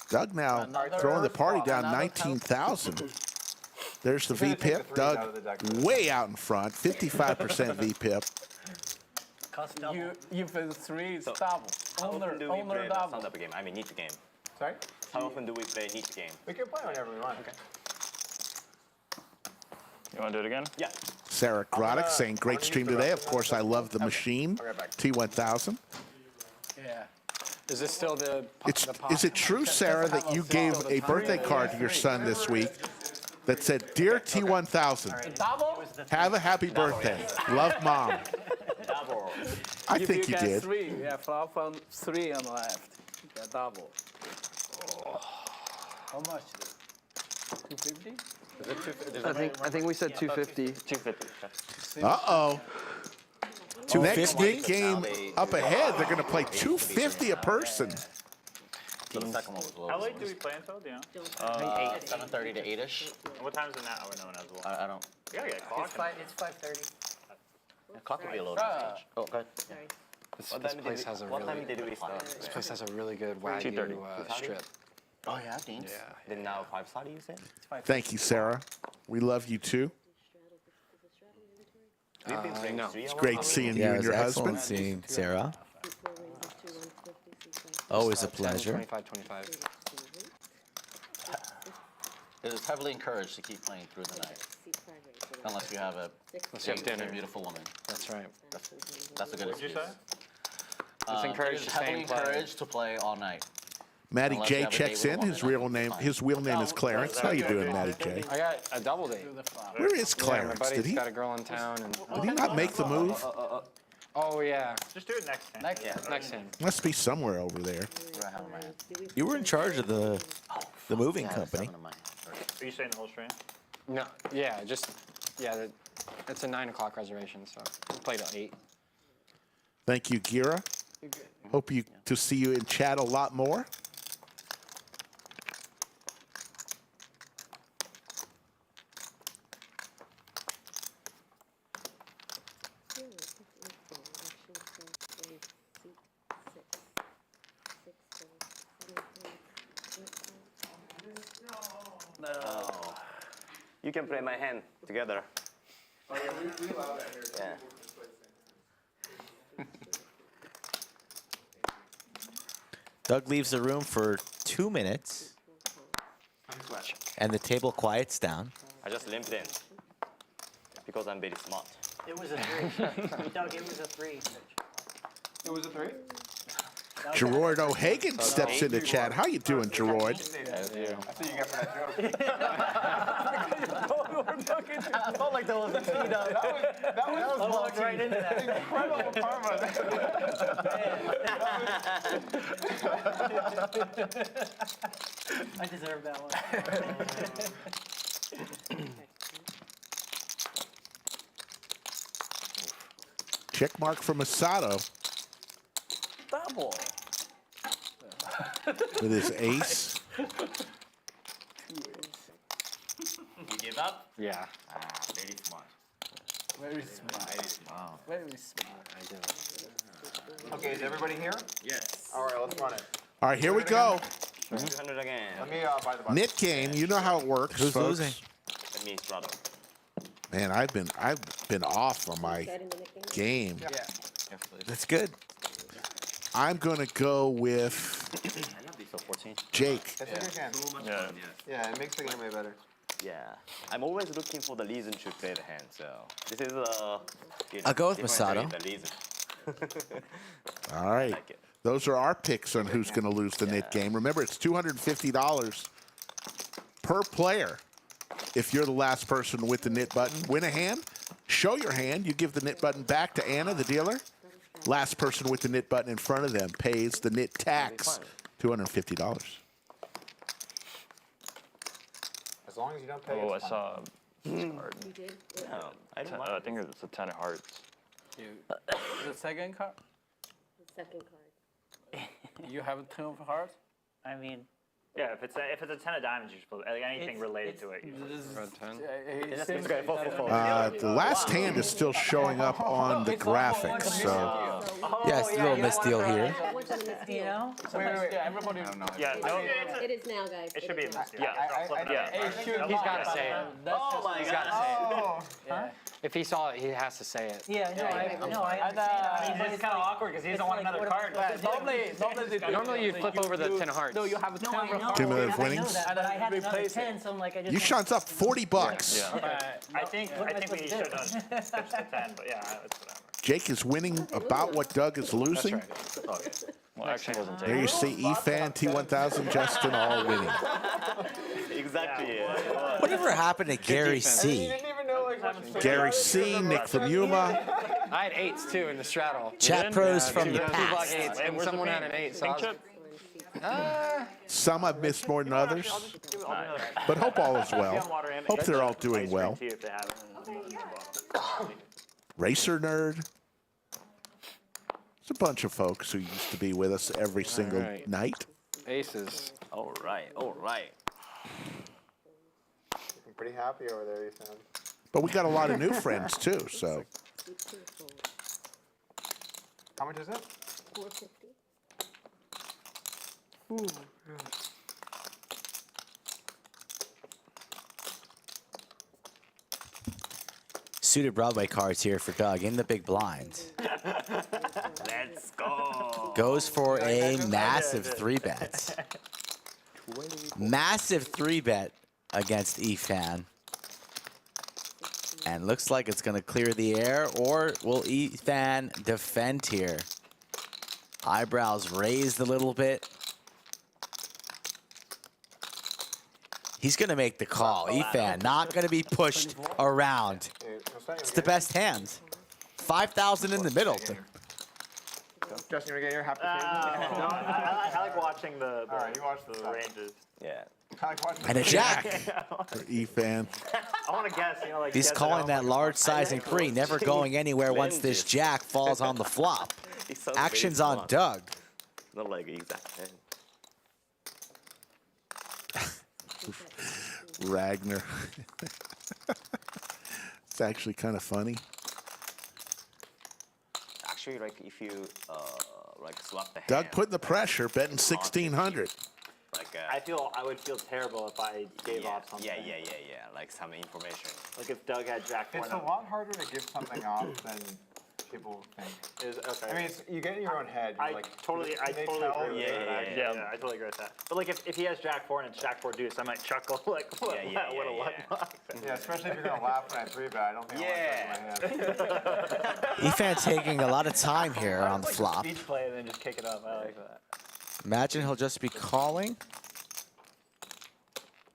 Speaker 3: Doug now throwing the party down 19,000. There's the VPIP. Doug way out in front, 55% VPIP.
Speaker 1: If it's 3, it's double.
Speaker 4: How often
Speaker 1: Owner,
Speaker 4: do we
Speaker 1: owner
Speaker 4: play the
Speaker 1: double.
Speaker 4: stand-up game? I mean, niche game.
Speaker 2: Sorry?
Speaker 4: How often do we play niche game?
Speaker 2: We can play whenever we want. Okay.
Speaker 10: You want to do it again?
Speaker 4: Yeah.
Speaker 3: Sarah Groddick saying, great stream today. Of course, I love the machine. T1000.
Speaker 6: Yeah. Is this still the?
Speaker 3: Is it true, Sarah, that you gave a birthday card to your son this week that said, Dear T1000,
Speaker 1: Double?
Speaker 3: have a happy birthday. Love, Mom.
Speaker 4: Double.
Speaker 3: I
Speaker 1: If
Speaker 3: think
Speaker 1: you
Speaker 3: you
Speaker 1: get
Speaker 3: did.
Speaker 1: 3, yeah, from 3 on the left. Yeah, double. How much? 250?
Speaker 9: I think we said 250.
Speaker 4: 250.
Speaker 3: Uh-oh. Next
Speaker 5: 250?
Speaker 3: game up ahead, they're going to play 250 a person.
Speaker 7: So the second one was low.
Speaker 10: How late do we play until? Do you know?
Speaker 7: 7:30 to 8ish.
Speaker 10: What time is it now? Oh, no one knows. Well,
Speaker 7: I don't.
Speaker 10: you gotta get a clock.
Speaker 12: It's 5:30.
Speaker 7: The clock would be a little different. Oh, go ahead.
Speaker 6: This place has a
Speaker 4: What
Speaker 6: really.
Speaker 4: time did we start?
Speaker 6: This place has a really good Wagyu
Speaker 10: 2:30.
Speaker 6: strip.
Speaker 7: Oh yeah, Dean.
Speaker 6: Yeah.
Speaker 4: Then now 5:30, you said?
Speaker 3: Thank you, Sarah. We love you too.
Speaker 4: We've been playing
Speaker 6: no.
Speaker 4: 3
Speaker 3: It's
Speaker 4: hours
Speaker 3: great
Speaker 4: now.
Speaker 3: seeing you
Speaker 5: Yeah, it
Speaker 3: and
Speaker 5: was
Speaker 3: your
Speaker 5: excellent
Speaker 3: husband.
Speaker 5: seeing Sarah. Always a
Speaker 6: 10,
Speaker 5: pleasure.
Speaker 6: 25, 25.
Speaker 7: It is heavily encouraged to keep playing through the night, unless you have a
Speaker 6: Unless you have dinner.
Speaker 7: beautiful woman.
Speaker 6: That's right.
Speaker 7: That's a good
Speaker 10: What'd you
Speaker 7: excuse.
Speaker 10: say?
Speaker 6: It's encouraged
Speaker 7: It
Speaker 6: to
Speaker 7: is
Speaker 6: stay
Speaker 7: heavily
Speaker 6: and play.
Speaker 7: encouraged to play all night.
Speaker 3: Matty
Speaker 7: Unless
Speaker 3: J
Speaker 7: you have a
Speaker 3: checks
Speaker 7: date with
Speaker 3: in.
Speaker 7: a
Speaker 3: His
Speaker 7: woman,
Speaker 3: real
Speaker 7: that's
Speaker 3: name,
Speaker 7: fine.
Speaker 3: his real name is Clarence. How you doing, Matty J?
Speaker 6: I got a double date.
Speaker 3: Where is
Speaker 6: Yeah, my
Speaker 3: Clarence?
Speaker 6: buddy's
Speaker 3: Did he
Speaker 6: got a girl in town, and
Speaker 3: did he not make the move?
Speaker 6: oh yeah,
Speaker 10: Just do it next time.
Speaker 6: next time.
Speaker 3: Must be somewhere over there.
Speaker 7: What do I have in my hand?
Speaker 5: You were in charge of the moving
Speaker 7: Yeah,
Speaker 5: company.
Speaker 7: 7 in my hand.
Speaker 10: Are you saying the whole stream?
Speaker 6: No, yeah, just yeah. It's a 9 o'clock reservation, so we played at 8.
Speaker 3: Thank you, Gira. Hope to see you in chat a lot more.
Speaker 4: No. You can play my hand together.
Speaker 2: Oh, yeah, we allow that here.
Speaker 4: Yeah.
Speaker 5: Doug leaves the room for 2 minutes, and the table quiets down.
Speaker 4: I just limped in because I'm very smart.
Speaker 12: It was a 3. Doug, it was a 3.
Speaker 2: It was a 3?
Speaker 3: Gerard O'Hagan steps into chat. How you doing, Gerard?
Speaker 2: I think you got for that joke.
Speaker 12: I felt like that was a T, Doug.
Speaker 2: That was
Speaker 12: walked right into that.
Speaker 2: incredible karma.
Speaker 12: I deserve that one.
Speaker 3: Check mark for Masato
Speaker 1: Double.
Speaker 3: with his ace.
Speaker 4: You give up?
Speaker 6: Yeah.
Speaker 4: Very smart.
Speaker 1: Very smart.
Speaker 4: Very smart.
Speaker 1: Very smart.
Speaker 6: I do.
Speaker 2: Okay, is everybody here?
Speaker 4: Yes.
Speaker 2: All right, let's run it.
Speaker 3: All right, here we go.
Speaker 4: 200 again.
Speaker 2: Let me buy the button.
Speaker 3: Knit game. You know how it works,
Speaker 5: Who's
Speaker 3: folks.
Speaker 5: losing?
Speaker 4: That means straddle.
Speaker 3: Man, I've been off on my game.
Speaker 2: Yeah.
Speaker 5: That's good.
Speaker 3: I'm going to go with
Speaker 7: So 14.
Speaker 3: Jake.
Speaker 2: That's a good hand.
Speaker 10: Yeah.
Speaker 2: Yeah, it makes the game way better.
Speaker 4: Yeah, I'm always looking for the reason to play the hand. So this is
Speaker 5: I'll go with
Speaker 4: different
Speaker 5: Masato.
Speaker 4: the reason.
Speaker 3: All right.
Speaker 4: like it.
Speaker 3: Those are our picks on who's going to lose the knit game. Remember, it's $250 per player. If you're the last person with the knit button, win a hand, show your hand. You give the knit button back to Anna, the dealer. Last person with the knit button in front of them pays the knit tax, $250.
Speaker 2: As long as you don't pay.
Speaker 10: Oh, I
Speaker 2: it's fine.
Speaker 10: saw this card.
Speaker 15: You did?
Speaker 4: No, I don't
Speaker 10: I
Speaker 4: mind.
Speaker 10: think it's a 10 of hearts.
Speaker 1: The second card,
Speaker 15: The second card.
Speaker 1: you have 10 of hearts.
Speaker 12: I mean,
Speaker 10: Yeah, if it's a 10 of diamonds, you should play like anything related to it.
Speaker 3: The last hand is still showing up on the graphics, so
Speaker 5: Yes, a little misdeal here.
Speaker 15: What's a misdeal?
Speaker 12: you know,
Speaker 1: Everybody.
Speaker 10: Yeah, no,
Speaker 15: It is now, guys.
Speaker 10: it should be a mistake.
Speaker 2: I-
Speaker 10: Yeah.
Speaker 6: He's got to say it.
Speaker 1: Oh my
Speaker 6: He's got to say it.
Speaker 2: Oh,
Speaker 6: If he saw it, he has to say it.
Speaker 12: Yeah, no, I understand.
Speaker 7: It's kind of awkward because he doesn't want another card.
Speaker 6: Normally you flip over the 10 of hearts.
Speaker 1: No, you have 10
Speaker 12: No, I
Speaker 1: of
Speaker 12: know.
Speaker 1: hearts.
Speaker 3: Cumulative
Speaker 12: I know
Speaker 3: winnings?
Speaker 12: that, but I had another
Speaker 1: Replace it.
Speaker 12: 10, so I'm like, I just.
Speaker 3: YooChan's up $40.
Speaker 10: I think we should have pitched the 10, but yeah, it's whatever.
Speaker 3: Jake is winning about what Doug is losing.
Speaker 10: Well, actually, wasn't
Speaker 3: There you see Efan, T1000, Justin all winning.
Speaker 4: Exactly. Yeah.
Speaker 5: Whatever happened to Gary C?
Speaker 2: didn't even know like
Speaker 3: Gary C, Nick from Yuma.
Speaker 6: I had 8s too in the straddle.
Speaker 5: Chat pros from the
Speaker 6: Two black
Speaker 5: past.
Speaker 6: 8s, and someone had an 8. So I was,
Speaker 3: Some I've missed more than others, but hope all is well. Hope they're all doing well. Racer Nerd. It's a bunch of folks who used to be with us every single
Speaker 6: right.
Speaker 3: night.
Speaker 6: aces.
Speaker 4: All right. All right.
Speaker 2: I'm pretty happy over there, Ethan.
Speaker 3: But we got a lot of new friends too, so.
Speaker 2: How much is it?
Speaker 15: 450.
Speaker 5: Suited Broadway cards here for Doug in the big blind.
Speaker 4: Let's go.
Speaker 5: Goes for a massive 3-bet. Massive 3-bet against Efan. And looks like it's going to clear the air, or will Efan defend here? Eyebrows raised a little bit. He's going to make the call. Efan not going to be pushed around. It's the best hand. 5,000 in the middle.
Speaker 2: Justin, you want to get your half the
Speaker 10: No, I like watching the
Speaker 2: Alright, you watch
Speaker 10: the
Speaker 2: the
Speaker 10: ranges.
Speaker 4: Yeah.
Speaker 2: I like watching
Speaker 5: And a jack.
Speaker 3: For Efan.
Speaker 10: I want to guess, you know, like
Speaker 5: He's
Speaker 10: guess it
Speaker 5: calling
Speaker 10: out.
Speaker 5: that large size and pre, never going anywhere once this jack falls on the flop.
Speaker 4: It sounds
Speaker 5: Action's
Speaker 4: very
Speaker 5: on
Speaker 4: smart.
Speaker 5: Doug.
Speaker 4: Not like exact hand.
Speaker 3: Ragnar. It's actually kind of funny.
Speaker 4: Actually, like if you like swap the hand.
Speaker 3: Doug putting the pressure, betting 1,600.
Speaker 4: Like
Speaker 10: I would feel terrible if I gave off something.
Speaker 4: Yeah. Like some information.
Speaker 10: Like if Doug had Jack 4.
Speaker 2: It's a lot harder to give something off than people think.
Speaker 10: Okay.
Speaker 2: I mean, you get in your own head. You're
Speaker 10: I
Speaker 2: like,
Speaker 10: totally
Speaker 2: they
Speaker 10: agree
Speaker 2: tell
Speaker 10: with
Speaker 2: you
Speaker 10: that.
Speaker 2: that.
Speaker 10: Yeah, I totally agree with that. But like if he has Jack 4 and it's Jack 4 deuce, I might chuckle like what a luck box.
Speaker 2: Yeah, especially if you're gonna laugh when I 3-bet. I don't think I want to my hand.
Speaker 5: Efan taking a lot of time here on the flop.
Speaker 10: Speech play and then just kick it up. I like that.
Speaker 5: Imagine he'll just be calling.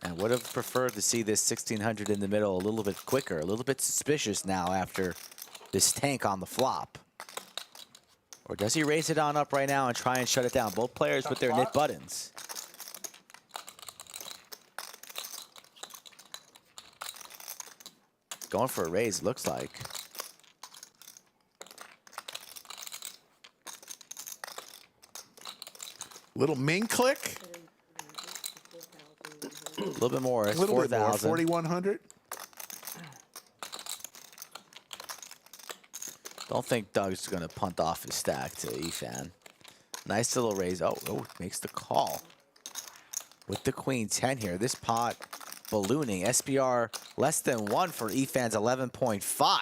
Speaker 5: And would have preferred to see this 1,600 in the middle a little bit quicker, a little bit suspicious now after this tank on the flop. Or does he raise it on up right now and try and shut it down? Both players with their knit buttons. Going for a raise, it looks like.
Speaker 3: Little Ming click.
Speaker 5: A little bit more.
Speaker 3: A little bit more.
Speaker 5: 4,000.
Speaker 3: 4,100.
Speaker 5: Don't think Doug's going to punt off his stack to Efan. Nice little raise. Oh, makes the call. With the queen 10 here. This pot ballooning. SPR less than 1 for Efan's 11.5.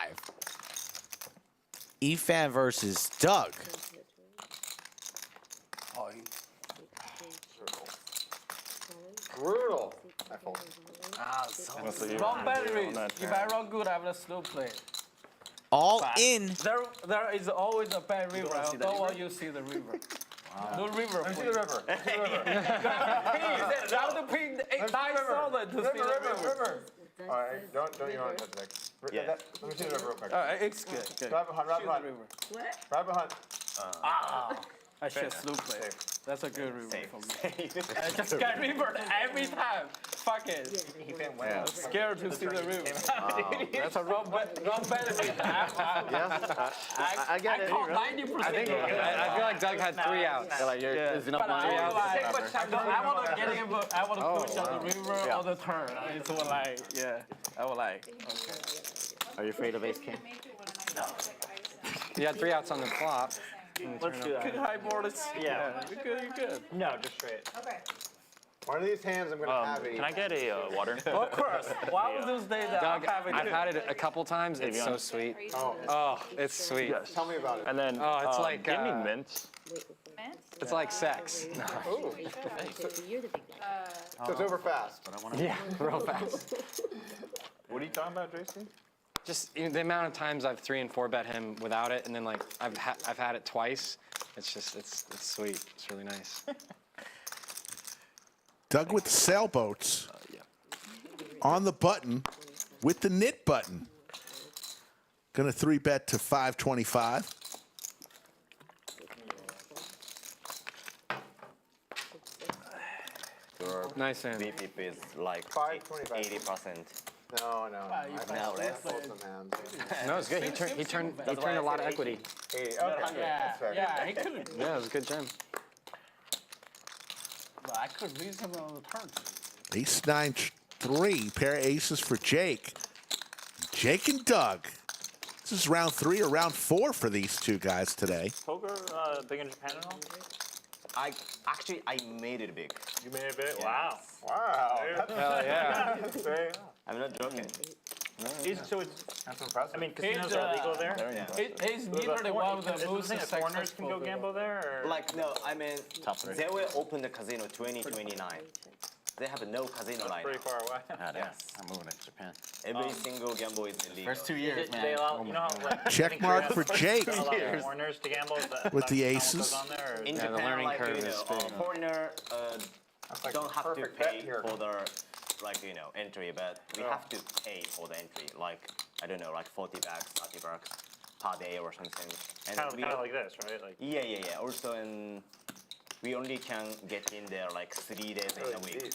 Speaker 5: Efan versus Doug.
Speaker 2: Brutal. I fold.
Speaker 1: Ah,
Speaker 10: That's what you
Speaker 1: wrong
Speaker 10: wanna do
Speaker 1: batteries.
Speaker 10: on that
Speaker 1: If
Speaker 10: turn.
Speaker 1: I run good, I'm gonna slow play.
Speaker 5: All
Speaker 1: But
Speaker 5: in.
Speaker 1: There is always a bad river. I don't want you to see the river. No river.
Speaker 2: Let me see the river. Let me see the river.
Speaker 1: Please, I have to pay 9,000 to see the river.
Speaker 2: All right, don't you want to touch Nick?
Speaker 4: Yeah.
Speaker 2: Let me see the river real quick.
Speaker 1: All right, it's good. Good.
Speaker 2: Grab a hunt, grab a hunt.
Speaker 15: What?
Speaker 2: Grab a hunt.
Speaker 1: I should slow play. That's a good river
Speaker 4: Safe.
Speaker 1: for me. I just get river every time. Fuck it. I'm scared to see the river. That's a wrong battery.
Speaker 7: I get it.
Speaker 1: I call 90%.
Speaker 6: I feel like Doug had 3 outs.
Speaker 7: Like there's enough
Speaker 1: But I
Speaker 7: money.
Speaker 1: want to get him. I want to push on the river on the turn. It's like, yeah. I would like. Okay.
Speaker 7: Are you afraid of ace king?
Speaker 6: You had 3 outs on the flop.
Speaker 10: Let's do
Speaker 1: Good
Speaker 10: that.
Speaker 1: high boards.
Speaker 10: Yeah.
Speaker 1: You're good. You're good.
Speaker 10: No, just straight.
Speaker 15: Okay.
Speaker 2: One of these hands I'm gonna have it.
Speaker 10: Can I get a water?
Speaker 1: Of course. One of those days that
Speaker 6: Doug,
Speaker 1: I'm having
Speaker 6: I've had it a couple times. It's so sweet. Oh, it's sweet.
Speaker 10: Yes.
Speaker 2: Tell me about it.
Speaker 10: And then
Speaker 6: Oh, it's like,
Speaker 10: give me mints.
Speaker 6: It's like sex.
Speaker 15: You're the big guy.
Speaker 2: So it's over fast.
Speaker 6: Yeah, real fast.
Speaker 10: What are you talking about, JC?
Speaker 6: Just the amount of times I've 3 and 4 bet him without it, and then like I've had it twice. It's just it's sweet. It's really nice.
Speaker 3: Doug with the sailboats on the button with the knit button. Gonna 3-bet to 525.
Speaker 4: Your
Speaker 6: Nice hand.
Speaker 4: VPP is like
Speaker 2: 525.
Speaker 4: 80%.
Speaker 2: No.
Speaker 4: No, less.
Speaker 2: Fold some hands.
Speaker 6: No, it's good. He turned a lot of equity.
Speaker 2: 80. Okay, that's fair.
Speaker 1: Yeah, he could.
Speaker 6: Yeah, it was a good gem.
Speaker 1: But I could read him on the turn.
Speaker 3: Ace 9 3, pair of aces for Jake. Jake and Doug. This is round 3 or round 4 for these two guys today.
Speaker 10: Poker big in Japan at all?
Speaker 4: I made it big.
Speaker 10: You made it big? Wow.
Speaker 2: Wow.
Speaker 6: Hell yeah.
Speaker 4: I'm not joking.
Speaker 10: So it's,
Speaker 2: That's impressive.
Speaker 10: I mean, casinos are legal there?
Speaker 1: He's literally one of the most
Speaker 10: Foreigners
Speaker 1: successful.
Speaker 10: can go gamble there? Or?
Speaker 4: Like, no, I mean,
Speaker 7: Top 3.
Speaker 4: they will open the casino 2029. They have no casino line.
Speaker 10: Pretty far away.
Speaker 4: Yes.
Speaker 7: I'm moving to Japan.
Speaker 4: Every single gamble is illegal.
Speaker 7: First 2 years,
Speaker 10: They
Speaker 7: man.
Speaker 10: allow, you know how, like,
Speaker 3: Check mark for Jake
Speaker 10: allow foreigners to gamble?
Speaker 3: with the aces.
Speaker 10: On there, or?
Speaker 4: In
Speaker 6: Yeah, the
Speaker 4: Japan,
Speaker 6: learning
Speaker 4: like,
Speaker 6: curve
Speaker 4: you
Speaker 6: is
Speaker 4: know,
Speaker 6: big.
Speaker 4: foreigner
Speaker 2: like
Speaker 4: don't have to
Speaker 2: perfect bet
Speaker 4: pay
Speaker 2: here.
Speaker 4: for the, like, you know, entry, but we have to pay for the entry. Like, I don't know, like 40 bucks, 30 bucks per day or something. And
Speaker 10: Kind of like this, right? Like,
Speaker 4: yeah. Also, we only can get in there like 3 days in a week.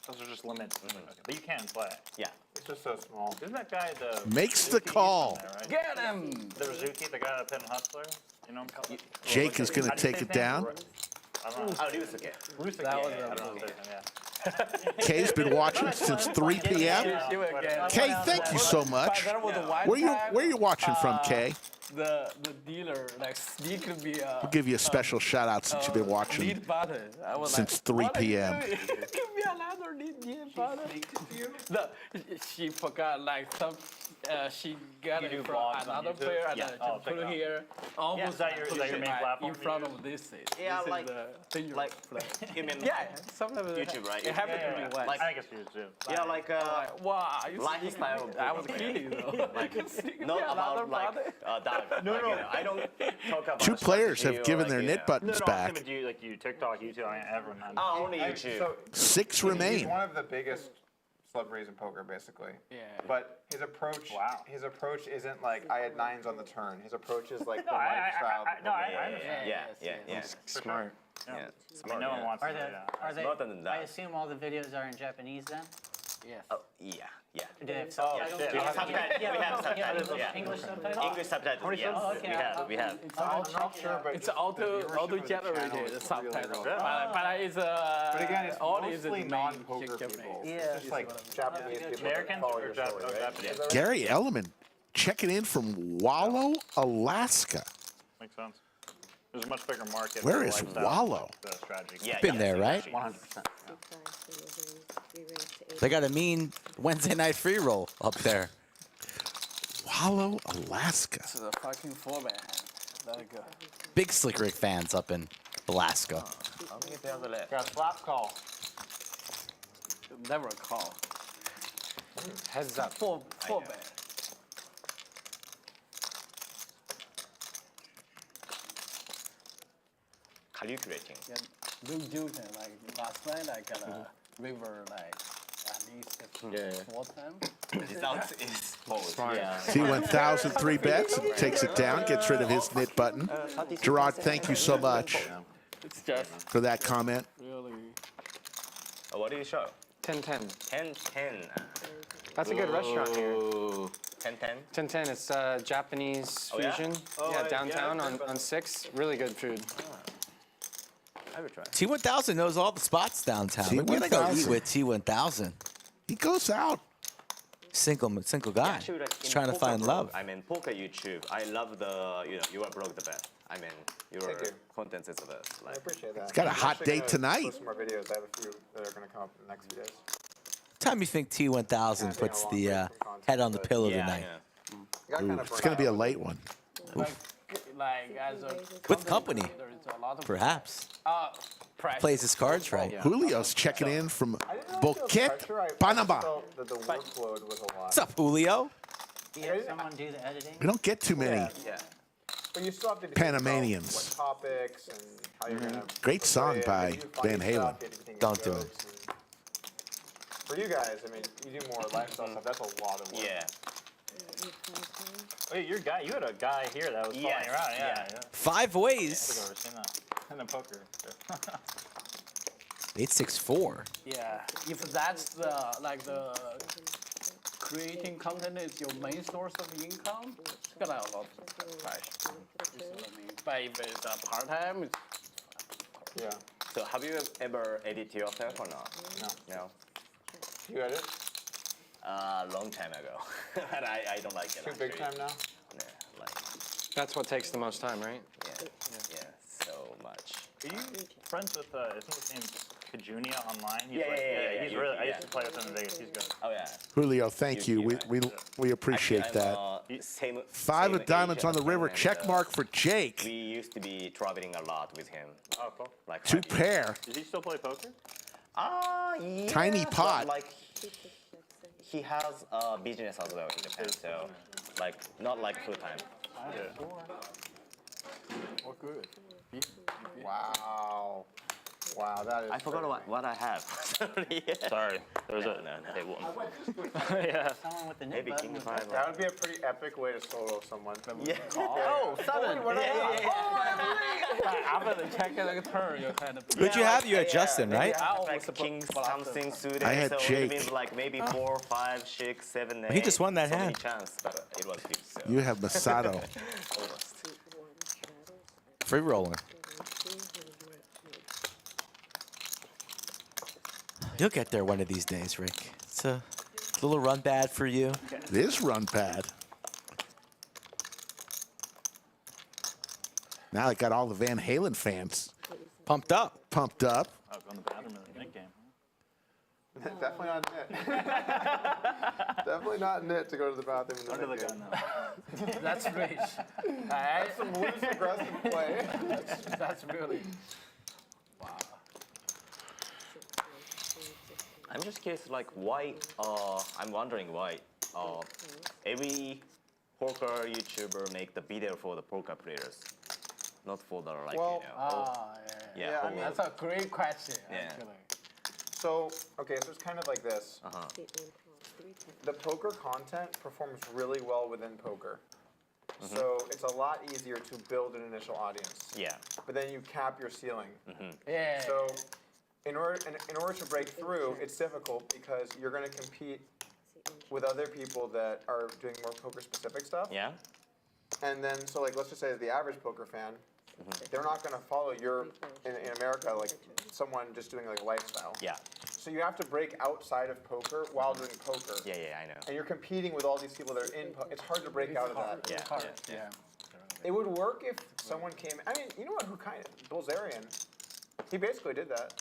Speaker 10: those are just limits. Okay. But you can play.
Speaker 4: Yeah.
Speaker 2: It's just so small.
Speaker 10: Isn't that guy the...
Speaker 3: Makes the
Speaker 10: Rizuki
Speaker 3: call.
Speaker 10: from there, right?
Speaker 1: Get him!
Speaker 10: The Rizuki, the guy that played in Hustler? You know him?
Speaker 3: Jake is going to
Speaker 10: How do you
Speaker 3: take
Speaker 10: say
Speaker 3: it
Speaker 10: his name?
Speaker 3: down.
Speaker 10: I don't know.
Speaker 4: Oh, Ryusuke.
Speaker 10: Rusuke.
Speaker 1: That was
Speaker 10: I don't know
Speaker 1: a-
Speaker 10: his name, yeah.
Speaker 3: Kay's been watching since 3 p.m.
Speaker 1: Do it again.
Speaker 3: Kay, thank you so much.
Speaker 1: But there was a one
Speaker 3: Where
Speaker 1: time,
Speaker 3: you watching from, Kay?
Speaker 1: The dealer like sneaked me
Speaker 3: We'll give you a special shout out since you've been watching
Speaker 1: lead button. I was
Speaker 3: since
Speaker 1: like,
Speaker 3: 3
Speaker 1: what are you
Speaker 3: p.m.
Speaker 1: doing? Give me another lead button. No, she forgot like some. She got
Speaker 10: You do
Speaker 1: it from
Speaker 10: vlogs on
Speaker 1: another
Speaker 10: YouTube?
Speaker 1: player and
Speaker 10: Yeah.
Speaker 1: then she put it here. Almost
Speaker 10: Is that your main
Speaker 1: right
Speaker 10: platform
Speaker 1: in
Speaker 10: you
Speaker 1: front
Speaker 10: use?
Speaker 1: of this.
Speaker 4: Yeah,
Speaker 1: This
Speaker 4: like-
Speaker 1: is the dangerous
Speaker 4: like-
Speaker 1: play.
Speaker 4: You mean
Speaker 1: Yeah, sometimes
Speaker 4: YouTube, right?
Speaker 1: It happened to me once.
Speaker 4: Like-
Speaker 10: I guess you too.
Speaker 4: Yeah, like,
Speaker 1: wow, you
Speaker 4: lifestyle.
Speaker 1: I was kidding though.
Speaker 4: Not about like Doug. No. I don't talk about.
Speaker 3: Two players
Speaker 4: strategy
Speaker 3: have
Speaker 4: or,
Speaker 3: given
Speaker 4: like,
Speaker 3: their
Speaker 4: you
Speaker 3: knit
Speaker 4: know.
Speaker 3: buttons back.
Speaker 10: Do you, like you TikTok, YouTube, everyone.
Speaker 4: Only YouTube.
Speaker 2: So
Speaker 3: 6
Speaker 2: he's
Speaker 3: remain.
Speaker 2: one of the biggest celebrities in poker, basically.
Speaker 1: Yeah.
Speaker 2: But his approach, his approach isn't like I had 9s on the turn. His approach is like the
Speaker 10: No,
Speaker 2: lifestyle.
Speaker 10: I understand.
Speaker 4: Yeah.
Speaker 6: Smart.
Speaker 4: Yeah.
Speaker 10: I mean, no one wants
Speaker 12: Are
Speaker 10: to do
Speaker 12: they?
Speaker 10: that.
Speaker 12: Are they?
Speaker 4: Smarter than that.
Speaker 12: I assume all the videos are in Japanese then.
Speaker 1: Yes.
Speaker 4: Oh, yeah.
Speaker 12: Do they have subtitles?
Speaker 10: shit.
Speaker 4: We have subtitles. We have subtitles.
Speaker 12: English,
Speaker 4: Yeah.
Speaker 12: English subtitles.
Speaker 4: English subtitles. Yes.
Speaker 12: Oh, okay.
Speaker 4: We have.
Speaker 2: I'm not sure, but
Speaker 1: It's auto generated subtitle. But it's
Speaker 2: But again, it's
Speaker 1: all is
Speaker 2: mostly
Speaker 1: in
Speaker 2: non-poker
Speaker 1: Japanese.
Speaker 2: people.
Speaker 12: Yeah.
Speaker 2: It's just like Japanese people. that
Speaker 10: Americans
Speaker 2: follow
Speaker 10: or
Speaker 2: your story, right?
Speaker 10: Japanese?
Speaker 3: Gary Elliman checking in from Wallow, Alaska.
Speaker 10: Makes sense. There's a much bigger market.
Speaker 3: Where
Speaker 10: for
Speaker 3: is
Speaker 10: lifestyle,
Speaker 3: Wallow?
Speaker 10: the strategy.
Speaker 4: Yeah.
Speaker 5: Been there, right?
Speaker 2: 100%.
Speaker 5: They got a mean Wednesday night free roll up there.
Speaker 3: Wallow, Alaska.
Speaker 1: This is a fucking 4-man hand. Let it go.
Speaker 5: Big Slick Rick fans up in Alaska.
Speaker 2: Got a slap call.
Speaker 1: never call.
Speaker 6: Heads up.
Speaker 1: Four bet.
Speaker 4: Calculating.
Speaker 1: Yeah, real juicing. Like last night, I got a river like at least 4 times.
Speaker 4: Results is both. Yeah.
Speaker 3: T1000 3 bets, and takes it down, gets rid of his knit button. Gerard, thank you so much
Speaker 1: It's just
Speaker 3: for that comment.
Speaker 1: really.
Speaker 4: What do you show?
Speaker 6: 1010.
Speaker 4: 1010.
Speaker 6: That's a good restaurant here.
Speaker 4: 1010.
Speaker 6: 1010. It's Japanese
Speaker 4: Oh, yeah?
Speaker 6: fusion.
Speaker 4: Oh,
Speaker 6: yeah,
Speaker 4: yeah,
Speaker 6: downtown
Speaker 4: I've heard about
Speaker 6: on 6. Really good food.
Speaker 4: I would try.
Speaker 5: T1000 knows all the spots downtown. We're gonna go eat with T1000.
Speaker 3: He goes out.
Speaker 5: Single guy.
Speaker 4: Actually, like,
Speaker 5: He's
Speaker 4: in
Speaker 5: trying to
Speaker 4: poker
Speaker 5: find
Speaker 4: blog,
Speaker 5: love.
Speaker 4: I mean, poker YouTube. I love the, your blog the best. I mean, your
Speaker 2: Thank you.
Speaker 4: content is the best.
Speaker 2: I
Speaker 4: Like,
Speaker 2: appreciate that.
Speaker 3: He's got a
Speaker 2: I'm
Speaker 3: hot
Speaker 2: actually
Speaker 3: date
Speaker 2: gonna
Speaker 3: tonight.
Speaker 2: Post some more videos. I have a few that are going to come up in the next few days.
Speaker 5: What time you think T1000 puts the head on the pillow tonight?
Speaker 3: Ooh, it's going to be a late one.
Speaker 1: Like as a
Speaker 5: With company,
Speaker 1: there is a lot of
Speaker 5: perhaps.
Speaker 1: pressure.
Speaker 5: Plays his cards right.
Speaker 3: Julio's checking in from
Speaker 2: I didn't really feel
Speaker 3: Boquete,
Speaker 2: pressure. I
Speaker 3: Panama.
Speaker 2: felt that the workload was a lot.
Speaker 5: What's up, Julio?
Speaker 12: Do you have someone do the editing?
Speaker 3: We don't get too many.
Speaker 2: Yeah. But you still have to think
Speaker 3: Panamanians.
Speaker 2: about what topics and how you're going to.
Speaker 3: Great song by Van Halen.
Speaker 5: Don't do it.
Speaker 2: For you guys, I mean, you do more lifestyle stuff. That's a lot of work.
Speaker 4: yeah.
Speaker 10: Wait, you had a guy here that was
Speaker 4: Yes,
Speaker 10: following around. Yeah.
Speaker 4: yeah.
Speaker 5: 5 ways.
Speaker 10: I've never seen that. In the poker.
Speaker 5: 864.
Speaker 1: Yeah, if that's the like the creating content is your main source of income, it's gonna have a lot of pressure. You see what I mean? But if it's a part time, it's
Speaker 2: Yeah.
Speaker 4: So have you ever edited yourself or not?
Speaker 2: No.
Speaker 4: No.
Speaker 2: You edit?
Speaker 4: Long time ago. But I don't like it.
Speaker 2: Too big time now?
Speaker 4: Yeah, like,
Speaker 6: That's what takes the most time, right?
Speaker 4: yeah, so much.
Speaker 10: Are you friends with, isn't his name Kajunia online? He's
Speaker 4: Yeah, yeah,
Speaker 10: he's
Speaker 4: yeah,
Speaker 10: really, I
Speaker 4: yeah.
Speaker 10: used to play with him in Vegas. He's good.
Speaker 4: Oh, yeah.
Speaker 3: Julio, thank you. We appreciate
Speaker 4: Actually,
Speaker 3: that.
Speaker 4: I'm, same,
Speaker 3: 5
Speaker 4: same
Speaker 3: of diamonds
Speaker 4: age
Speaker 3: on the
Speaker 4: as
Speaker 3: river.
Speaker 4: him, and,
Speaker 3: Check mark for Jake.
Speaker 4: We used to be traveling a lot with him.
Speaker 10: Oh, cool.
Speaker 4: Like
Speaker 3: 2
Speaker 4: 5 years.
Speaker 3: pair.
Speaker 10: Does he still play poker?
Speaker 4: Yeah.
Speaker 3: Tiny
Speaker 4: but,
Speaker 3: pot.
Speaker 4: like, he has a business as well in Japan, so like not like full time.
Speaker 2: Oh, good. Wow. Wow, that is.
Speaker 4: I forgot what I have.
Speaker 10: Sorry, there's a
Speaker 4: no.
Speaker 10: yeah.
Speaker 12: Someone with the
Speaker 4: Maybe
Speaker 12: knit
Speaker 4: King
Speaker 12: button.
Speaker 4: 5.
Speaker 2: That would be a pretty epic way to solo someone.
Speaker 4: Yeah.
Speaker 2: Oh, 7.
Speaker 1: after the check and the turn, you kind of.
Speaker 5: Who'd you have? You had Justin, right?
Speaker 1: I always
Speaker 4: Like King something suited.
Speaker 3: I had
Speaker 4: so
Speaker 3: Jake.
Speaker 4: It means like maybe 4, 5, 6, 7, 8.
Speaker 5: He just won that
Speaker 4: so
Speaker 5: hand.
Speaker 4: Many chance, but it was fixed. So.
Speaker 3: You have Masato.
Speaker 4: Almost.
Speaker 5: Free rolling. You'll get there one of these days, Rick. It's a little run bad for you.
Speaker 3: It is run bad. Now I got all the Van Halen fans
Speaker 5: Pumped up.
Speaker 3: pumped up.
Speaker 10: I'll go in the bathroom in the nick game.
Speaker 2: Definitely not knit. Definitely not knit to go to the bathroom in the
Speaker 10: Under the
Speaker 2: mid
Speaker 10: gun
Speaker 2: game.
Speaker 10: now.
Speaker 1: That's rich.
Speaker 2: That's some loose aggressive play.
Speaker 1: That's really.
Speaker 4: I'm just curious, like why? I'm wondering why every poker YouTuber make the video for the poker players, not for the like
Speaker 2: Well,
Speaker 4: yeah.
Speaker 2: I mean,
Speaker 1: That's a great question.
Speaker 4: Yeah.
Speaker 1: Actually.
Speaker 2: So, okay, so it's kind of like this. The poker content performs really well within poker. So it's a lot easier to build an initial audience.
Speaker 4: Yeah.
Speaker 2: But then you cap your ceiling.
Speaker 1: Yeah.
Speaker 2: So in order to break through, it's difficult because you're going to compete with other people that are doing more poker specific stuff.
Speaker 4: Yeah.
Speaker 2: And then, so like, let's just say the average poker fan, they're not going to follow your, in America, like someone just doing like a lifestyle.
Speaker 4: Yeah.
Speaker 2: So you have to break outside of poker while doing poker.
Speaker 4: Yeah, I know.
Speaker 2: And you're competing with all these people that are in poker. It's hard to break out of that.
Speaker 4: Yeah.
Speaker 2: It would work if someone came, I mean, you know what, who kind of, Bilzerian, he basically did that.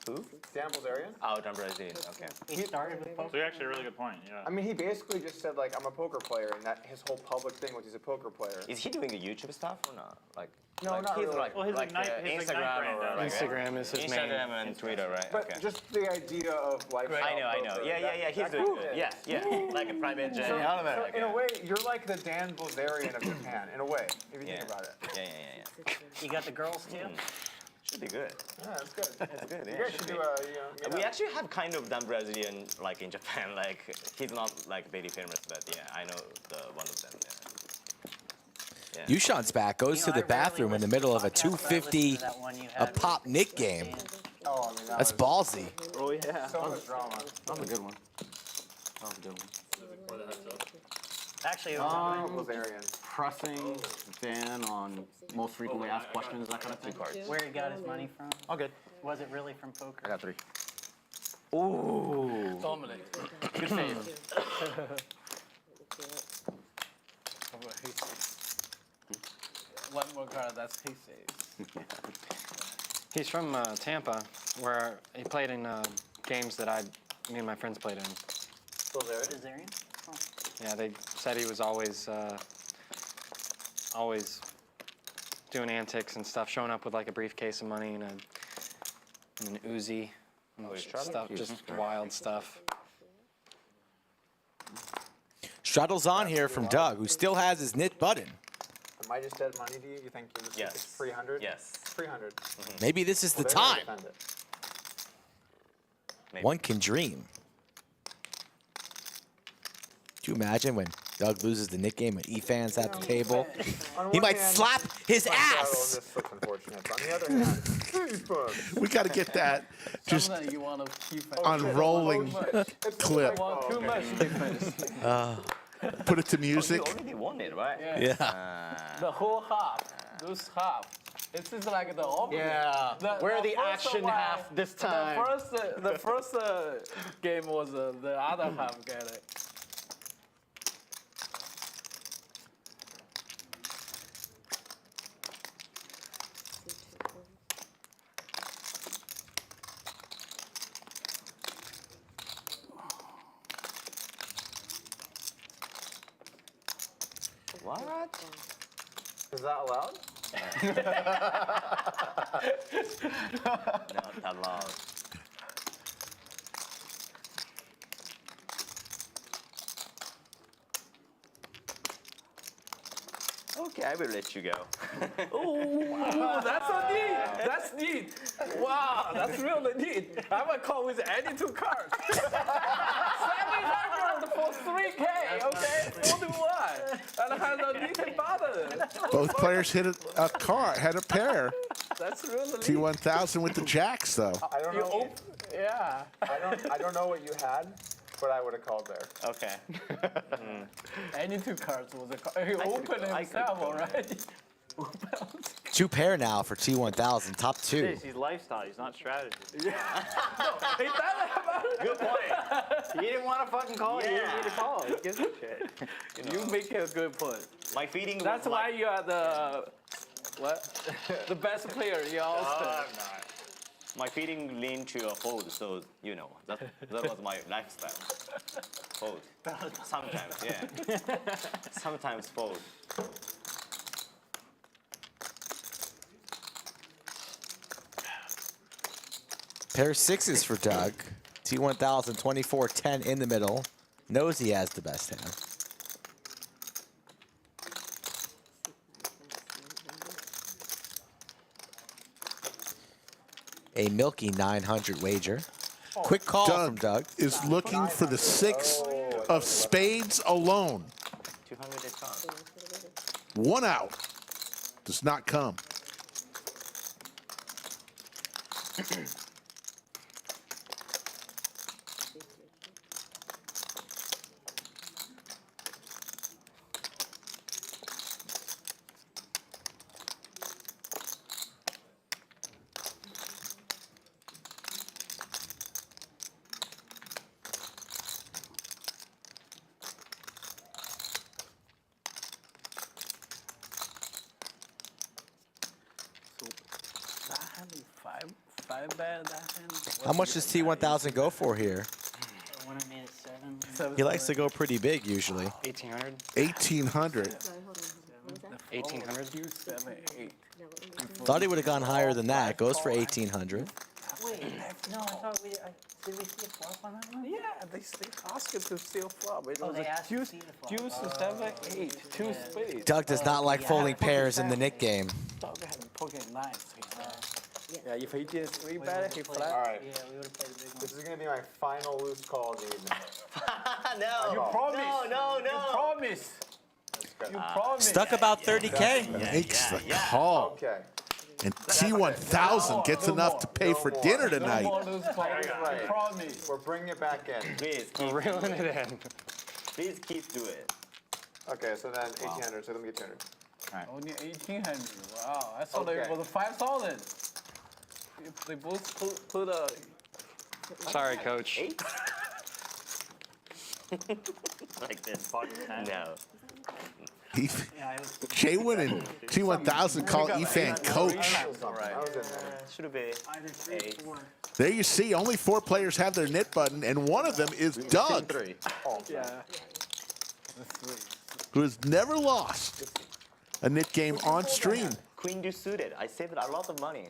Speaker 4: Who?
Speaker 2: Dan Bilzerian.
Speaker 4: Oh, Dan Brazilian. Okay.
Speaker 12: He started with poker.
Speaker 14: So actually a really good point. Yeah.
Speaker 2: I mean, he basically just said like I'm a poker player, and that his whole public thing was he's a poker player.
Speaker 4: Is he doing the YouTube stuff or not? Like,
Speaker 2: No,
Speaker 4: like
Speaker 2: not
Speaker 4: he's
Speaker 2: really.
Speaker 4: like,
Speaker 14: Well, his
Speaker 4: like
Speaker 14: Ignite- his Ignite
Speaker 4: Instagram
Speaker 14: brand
Speaker 4: or
Speaker 14: does.
Speaker 4: like,
Speaker 6: Instagram is his main.
Speaker 4: Instagram and Twitter, right?
Speaker 2: But
Speaker 4: Okay.
Speaker 2: just the idea of lifestyle.
Speaker 4: I know.
Speaker 2: poker,
Speaker 4: Yeah.
Speaker 2: that-
Speaker 4: He's
Speaker 2: that
Speaker 4: doing
Speaker 2: kind of
Speaker 4: good.
Speaker 2: thing.
Speaker 4: Yeah. Like a private jet.
Speaker 2: So,
Speaker 4: Like,
Speaker 2: in a way, you're like the Dan Bilzerian of Japan, in a way, if you
Speaker 4: Yeah.
Speaker 2: think about it.
Speaker 4: Yeah.
Speaker 12: You got the girls too?
Speaker 4: Should be good.
Speaker 2: Yeah, that's good.
Speaker 4: That's good.
Speaker 2: You
Speaker 4: Yeah,
Speaker 2: guys should do a, meet
Speaker 4: We
Speaker 2: up.
Speaker 4: actually have kind of done Brazilian like in Japan. Like he's not like very famous, but yeah, I know one of them. Yeah.
Speaker 5: YooChan's back, goes to
Speaker 12: You know,
Speaker 5: the
Speaker 12: I rarely
Speaker 5: bathroom in the
Speaker 12: listen
Speaker 5: middle
Speaker 12: to
Speaker 5: of a
Speaker 12: podcasts, but I listened to
Speaker 5: 250
Speaker 12: that one you
Speaker 5: a
Speaker 12: had
Speaker 5: pop
Speaker 12: with
Speaker 5: Nick game.
Speaker 2: Oh, I mean, that
Speaker 5: That's
Speaker 2: was
Speaker 5: ballsy.
Speaker 14: Oh yeah.
Speaker 2: so much drama.
Speaker 7: That was a good one. That was a good one.
Speaker 12: Actually, it was
Speaker 2: Bilzerian.
Speaker 7: Pressing Dan on most frequently asked questions, that kind of thing.
Speaker 12: where he got his money from.
Speaker 7: All good.
Speaker 12: Was it really from poker?
Speaker 7: I got 3.
Speaker 4: Ooh.
Speaker 1: Dominate.
Speaker 4: Good save.
Speaker 1: One more card, that's his save.
Speaker 6: He's from Tampa, where he played in games that me and my friends played in.
Speaker 12: Bilzerian? Oh.
Speaker 6: Yeah, they said he was always doing antics and stuff, showing up with like a briefcase of money and an Uzi and stuff, just wild stuff.
Speaker 5: Straddles on here from Doug, who still has his knit button.
Speaker 2: Am I just dead money to you? You think it's
Speaker 4: Yes.
Speaker 2: 300?
Speaker 4: Yes.
Speaker 2: 300.
Speaker 5: Maybe this is the
Speaker 2: Well, they're gonna
Speaker 5: time.
Speaker 2: defend it.
Speaker 4: Maybe.
Speaker 5: One can dream. Do you imagine when Doug loses the Nick game and Efan's at the table?
Speaker 2: On
Speaker 5: He
Speaker 2: one
Speaker 5: might
Speaker 2: hand,
Speaker 5: slap his
Speaker 2: my shadow,
Speaker 5: ass.
Speaker 2: This looks unfortunate. But on the other hand, Facebook.
Speaker 3: We got to get that just
Speaker 1: Sometimes you want to keep it.
Speaker 3: on rolling clip.
Speaker 1: Want too much defense.
Speaker 3: Put it to
Speaker 4: You
Speaker 3: music.
Speaker 4: already won it, right?
Speaker 5: Yeah.
Speaker 1: The whole half, those half. It's just like the opposite.
Speaker 7: Yeah. Where the
Speaker 1: first
Speaker 7: action
Speaker 1: one,
Speaker 7: half this time.
Speaker 1: The first game was the other half get it.
Speaker 4: What?
Speaker 2: Is that allowed?
Speaker 4: Not allowed. Okay, I will let you go.
Speaker 1: Oh, that's so neat. That's neat. Wow, that's really neat. I would call with any two cards. 700 for 3K, okay? 41. And has a neat button.
Speaker 3: Both players hit a card, had a pair.
Speaker 1: That's really neat.
Speaker 3: T1000 with the jacks, though.
Speaker 2: I don't know.
Speaker 1: Yeah.
Speaker 2: I don't know what you had, but I would have called there.
Speaker 4: Okay.
Speaker 1: Any two cards was a card. He opened himself already.
Speaker 5: 2 pair now for T1000, top 2.
Speaker 14: He's lifestyle. He's not strategy.
Speaker 1: He doesn't have
Speaker 4: Good point.
Speaker 14: He didn't want to fucking call it. He didn't need to call it. He gives a shit.
Speaker 1: You make a good point.
Speaker 4: My feeling
Speaker 1: That's
Speaker 4: was
Speaker 1: why
Speaker 4: like,
Speaker 1: you are the the best player in Austin.
Speaker 4: I'm not. My feeling leaned to a fold, so you know that was my lifestyle. Fold. Sometimes, yeah. Sometimes fold.
Speaker 5: Pair 6s for Doug. T1000, 24-10 in the middle. Knows he has the best hand. A milky 900 wager. Quick call from Doug.
Speaker 3: Is looking for the 6 of spades alone.
Speaker 4: 200 is gone.
Speaker 3: 1 out. Does not come.
Speaker 1: That having if I bet that hand.
Speaker 5: How much does T1000 go for here?
Speaker 12: When I made it 7.
Speaker 5: He likes to go pretty big usually.
Speaker 6: 1,800.
Speaker 3: 1,800.
Speaker 6: 1,800.
Speaker 1: 2, 7, 8.
Speaker 5: Thought he would have gone higher than that. Goes for 1,800.
Speaker 12: Wait, no, I thought we. Did we see a flop on that one?
Speaker 1: Yeah, they asked you to steal flop. It
Speaker 12: Oh,
Speaker 1: was
Speaker 12: they
Speaker 1: a
Speaker 12: asked to
Speaker 1: deuce,
Speaker 12: see the flop.
Speaker 1: deuce, 7, 8, 2 spades.
Speaker 5: Doug does not like folding pairs in the Nick game.
Speaker 1: Doug had pocket 9. Yeah, if he didn't 3-bet, he flat.
Speaker 2: All right.
Speaker 12: Yeah, we would have played the big one.
Speaker 2: This is gonna be my final loose call of the evening.
Speaker 4: No.
Speaker 1: You promise.
Speaker 4: No.
Speaker 1: You promise. You promise.
Speaker 5: Stuck about 30K.
Speaker 3: Makes the call.
Speaker 2: Okay.
Speaker 3: And T1000 gets enough to pay for dinner
Speaker 1: No
Speaker 3: tonight.
Speaker 1: more loose calls. I promise.
Speaker 2: We're bringing it back in.
Speaker 4: Please,
Speaker 6: We're reeling it in.
Speaker 4: please keep doing it.
Speaker 2: Okay, so then 1,800. So let me get 200.
Speaker 1: Only 1,800. Wow, I thought
Speaker 2: Okay.
Speaker 1: it was 5,000. They both put a.
Speaker 6: Sorry, coach.
Speaker 4: Like this. No.
Speaker 3: Jwin and T1000 call Efan coach.
Speaker 4: Should be 8.
Speaker 3: There you see, only 4 players have their knit button, and one of them is Doug,
Speaker 1: Yeah.
Speaker 3: who has never lost a knit game on stream.
Speaker 4: Queen deuce suited. I saved a lot of money.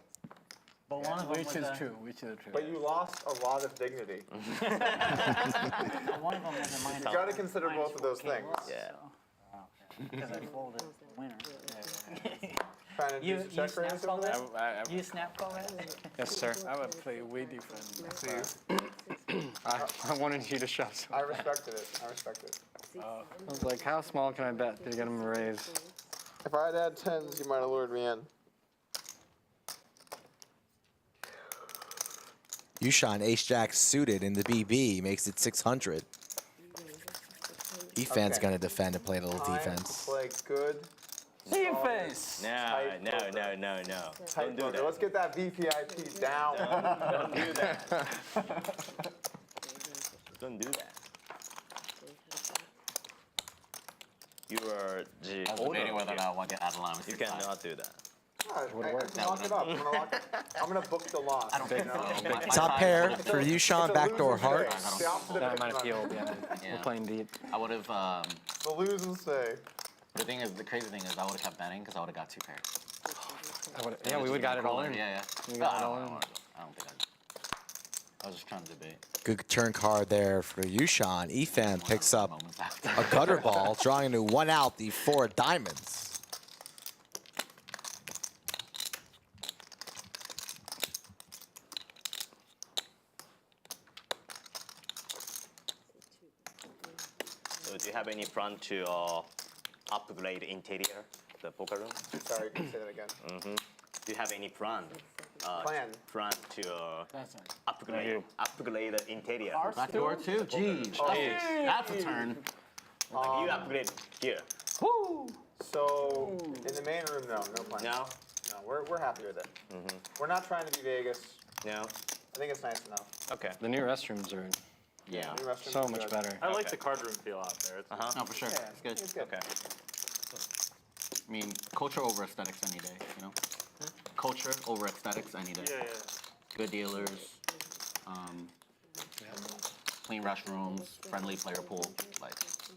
Speaker 12: But one of them
Speaker 1: Which
Speaker 12: was
Speaker 1: is
Speaker 12: a,
Speaker 1: true. Which is true.
Speaker 2: But you lost a lot of dignity.
Speaker 12: One of them was a minus.
Speaker 2: You gotta consider both of those things.
Speaker 4: Yeah.
Speaker 12: Because I folded the winner.
Speaker 2: Trying to
Speaker 12: You
Speaker 2: do check
Speaker 12: snap
Speaker 2: raise
Speaker 12: call
Speaker 2: over
Speaker 12: that?
Speaker 2: there?
Speaker 12: You snap call that?
Speaker 6: Yes, sir.
Speaker 1: I would play way different.
Speaker 6: I wanted you to shove. So
Speaker 2: I respected it. I respect it.
Speaker 6: I was like, how small can I bet to get him a raise?
Speaker 2: If I had had 10s, you might have lured me in.
Speaker 5: YooChan ace-jack suited in the BB makes it 600. Efan's
Speaker 2: Okay.
Speaker 5: going to defend and play a little defense.
Speaker 2: Play good.
Speaker 1: Defense.
Speaker 4: No.
Speaker 2: Tight
Speaker 4: Don't do
Speaker 2: poker.
Speaker 4: that.
Speaker 2: Let's get that VPIP down.
Speaker 4: Don't do that. Don't do that. You are the
Speaker 7: I was debating whether or not I want to get out of line with
Speaker 4: You
Speaker 7: 6-5.
Speaker 4: cannot do that.
Speaker 2: I can lock it up. I'm gonna book the loss.
Speaker 7: I don't think so.
Speaker 5: Top pair for YooChan, backdoor hearts.
Speaker 2: The opposite
Speaker 6: That
Speaker 2: of
Speaker 6: might have
Speaker 2: Bitcoin.
Speaker 6: healed, yeah. We're playing deep.
Speaker 7: I would have.
Speaker 2: The lose and stay.
Speaker 7: The thing is, the crazy thing is, I would have kept betting because I would have got 2 pairs.
Speaker 6: Yeah, we would got it all in.
Speaker 7: Yeah.
Speaker 6: We got it all in.
Speaker 7: I don't think I was just trying to debate.
Speaker 5: Good turn card there for YooChan. Efan picks up a gutter ball, drawing into 1 out, the 4 of diamonds.
Speaker 4: So do you have any plan to upgrade interior, the poker room?
Speaker 2: Sorry, can you say that again?
Speaker 4: Do you have any plan?
Speaker 2: Plan?
Speaker 4: Plan to upgrade the interior?
Speaker 7: Backdoor too? Jeez. That's a turn.
Speaker 4: Like you upgrade here.
Speaker 2: So in the main room, no plan.
Speaker 4: No?
Speaker 2: No, we're happy with it. We're not trying to be Vegas.
Speaker 4: No?
Speaker 2: I think it's nice enough.
Speaker 4: Okay.
Speaker 6: The new restrooms are
Speaker 7: Yeah.
Speaker 2: New restrooms
Speaker 6: so
Speaker 2: are
Speaker 6: much
Speaker 2: good.
Speaker 6: better.
Speaker 14: I like the card room feel out there. It's
Speaker 7: No, for sure.
Speaker 2: Yeah,
Speaker 7: It's good.
Speaker 2: It's good.
Speaker 4: Okay.
Speaker 7: I mean, culture over aesthetics any day, you know? Culture over aesthetics any day.
Speaker 14: yeah.
Speaker 7: Good dealers, clean restrooms, friendly player pool. Like,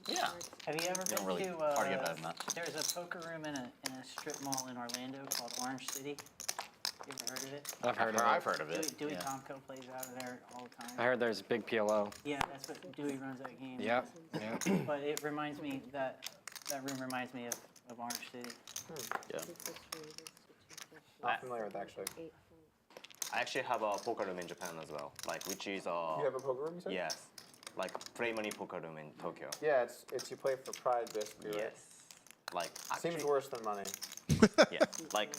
Speaker 4: Yeah.
Speaker 12: Have you ever
Speaker 7: you don't
Speaker 12: been
Speaker 7: really
Speaker 12: to?
Speaker 7: hard to get better than that.
Speaker 12: There's a poker room in a strip mall in Orlando called Orange City. You ever heard of it?
Speaker 6: I've heard of it.
Speaker 7: I've heard of it.
Speaker 12: Dewey
Speaker 7: yeah.
Speaker 12: Tomko plays out of there all the time.
Speaker 6: I heard there's a big PLO.
Speaker 12: Yeah, that's what Dewey runs that game.
Speaker 6: Yep.
Speaker 12: But it reminds me that room reminds me of Orange City.
Speaker 7: Yeah.
Speaker 2: Not familiar with actually.
Speaker 4: I actually have a poker room in Japan as well, like which is
Speaker 2: You have a poker room, you said?
Speaker 4: yes, like play money poker room in Tokyo.
Speaker 2: Yeah, it's you play for pride, basically. Right?
Speaker 4: Yes, like
Speaker 2: Seems
Speaker 4: actually,
Speaker 2: worse than money.
Speaker 4: yeah, like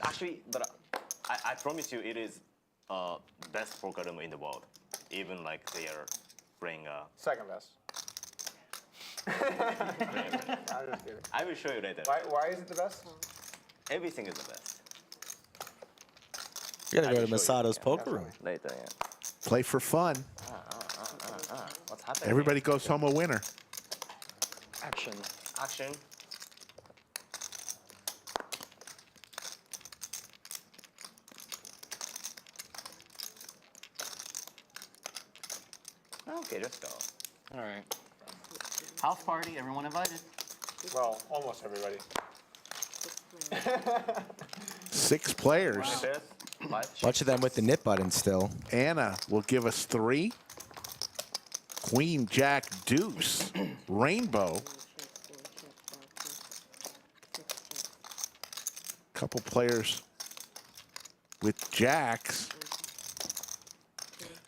Speaker 4: actually, but I promise you, it is best poker room in the world. Even like they are playing
Speaker 2: Second best. I'm just kidding.
Speaker 4: I will show you later.
Speaker 2: Why is it the best?
Speaker 4: Everything is the best.
Speaker 5: You gotta
Speaker 4: I
Speaker 5: go
Speaker 4: will
Speaker 5: to
Speaker 4: show you.
Speaker 5: Masato's poker room.
Speaker 4: Later, yeah.
Speaker 3: Play for fun.
Speaker 4: What's happening?
Speaker 3: Everybody goes home a winner.
Speaker 6: Action.
Speaker 4: Action. Okay, let's go.
Speaker 6: All right.
Speaker 7: House party, everyone invited.
Speaker 2: Well, almost everybody.
Speaker 3: 6 players.
Speaker 5: Bunch of them with the nip button still.
Speaker 3: Anna will give us 3. Queen, Jack, Deuce, Rainbow. Couple players with jacks.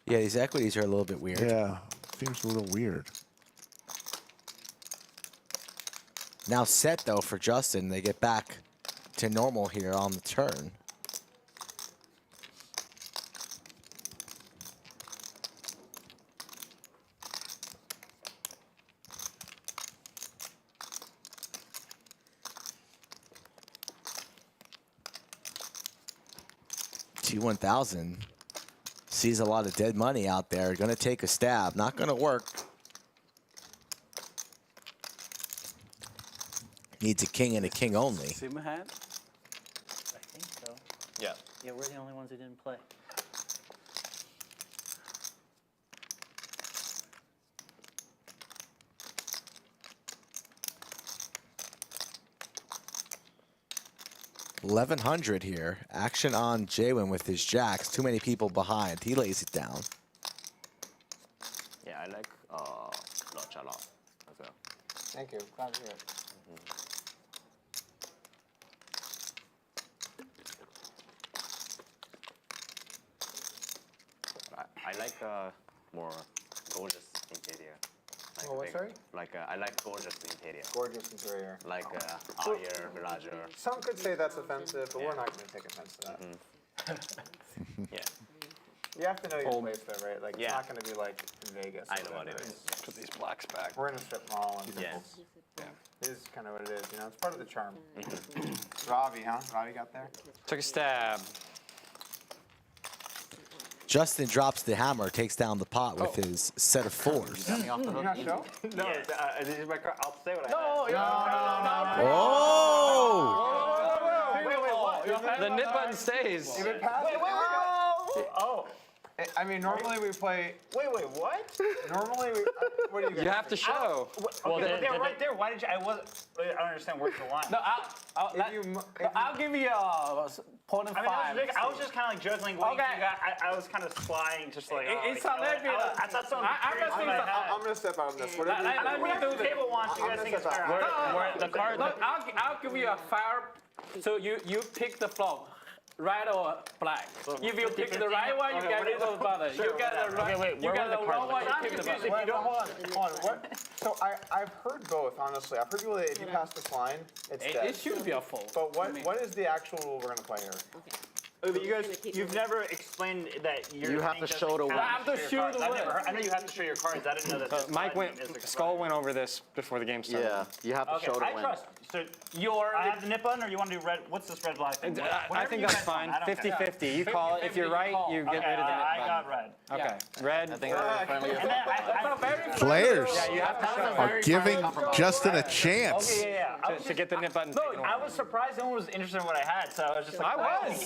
Speaker 5: Yeah, these equities are a little bit weird.
Speaker 3: Yeah, seems a little weird.
Speaker 5: Now set, though, for Justin. They get back to normal here on the turn. T1000 sees a lot of dead money out there. Going to take a stab. Not going to work. Needs a king and a king only.
Speaker 1: Sim hand?
Speaker 12: I think so.
Speaker 4: Yeah.
Speaker 12: Yeah, we're the only ones who didn't play.
Speaker 5: $1,100 here. Action on JWin with his jacks. Too many people behind. He lays it down.
Speaker 4: Yeah, I like Roach a lot as well.
Speaker 2: Thank you. Glad to hear it.
Speaker 4: I like more gorgeous interior. Like
Speaker 2: Oh, what, sorry?
Speaker 4: Like I like gorgeous interior.
Speaker 2: Gorgeous interior.
Speaker 4: Like higher, larger.
Speaker 2: Some could say that's offensive, but we're not going to take offense to that.
Speaker 4: Yeah.
Speaker 2: You have to know your place, though, right? Like,
Speaker 4: Yeah.
Speaker 2: it's not going to be like in Vegas.
Speaker 4: I know what it is.
Speaker 6: Put these blacks back.
Speaker 2: We're in a strip mall, and
Speaker 4: Yes.
Speaker 2: it is kind of what it is. You know, it's part of the charm. Ravi, huh? Ravi got there.
Speaker 6: Took a stab.
Speaker 5: Justin drops the hammer, takes down the pot with his set of 4s.
Speaker 2: You're not sure?
Speaker 10: No, this is my car. I'll say what I
Speaker 2: No.
Speaker 5: Oh!
Speaker 6: The nip button stays.
Speaker 2: Wait. Oh. I mean, normally we play.
Speaker 10: Wait, what?
Speaker 2: Normally we. What do you guys?
Speaker 6: You have to show.
Speaker 10: Well, they're right there. Why did you? I don't understand. Where's the line?
Speaker 1: No, I'll give you a 0.5.
Speaker 10: I was just kind of like juggling.
Speaker 1: Okay.
Speaker 10: I was kind of flying, just like.
Speaker 1: It's a little bit.
Speaker 10: I thought someone.
Speaker 2: I'm going to step out on this. What
Speaker 1: Let me do
Speaker 10: The
Speaker 1: this.
Speaker 10: table wants you guys think it's fair.
Speaker 1: Where the card? Look, I'll give you a fair. So you pick the flop. Right or black. If you pick the right one, you get rid of the button. You get the right. You get the wrong one, you pick the button.
Speaker 2: If you don't hold on. What? So I've heard both, honestly. I've heard people that if you pass this line, it's dead.
Speaker 1: It should be a fold.
Speaker 2: But what is the actual rule we're going to play here?
Speaker 10: You guys, you've never explained that
Speaker 7: You have to show the win.
Speaker 1: I have to show the win.
Speaker 10: I know you have to show your cards. I didn't know that.
Speaker 6: Mike Skull went over this before the game started.
Speaker 7: Yeah, you have to show the
Speaker 10: I
Speaker 7: win.
Speaker 10: trust. So I have the nip button, or you want to do red? What's this red black thing?
Speaker 6: I think that's fine. 50-50. You call it. If you're right, you get rid of the nip
Speaker 10: I
Speaker 6: button.
Speaker 10: got red.
Speaker 6: Okay. Red.
Speaker 7: I think we're friendly.
Speaker 3: Players
Speaker 6: Yeah, you have to show it.
Speaker 3: are giving Justin a chance.
Speaker 10: Okay, yeah.
Speaker 6: To get the nip button.
Speaker 10: No, I was surprised no one was interested in what I had, so I was just like,
Speaker 6: I was.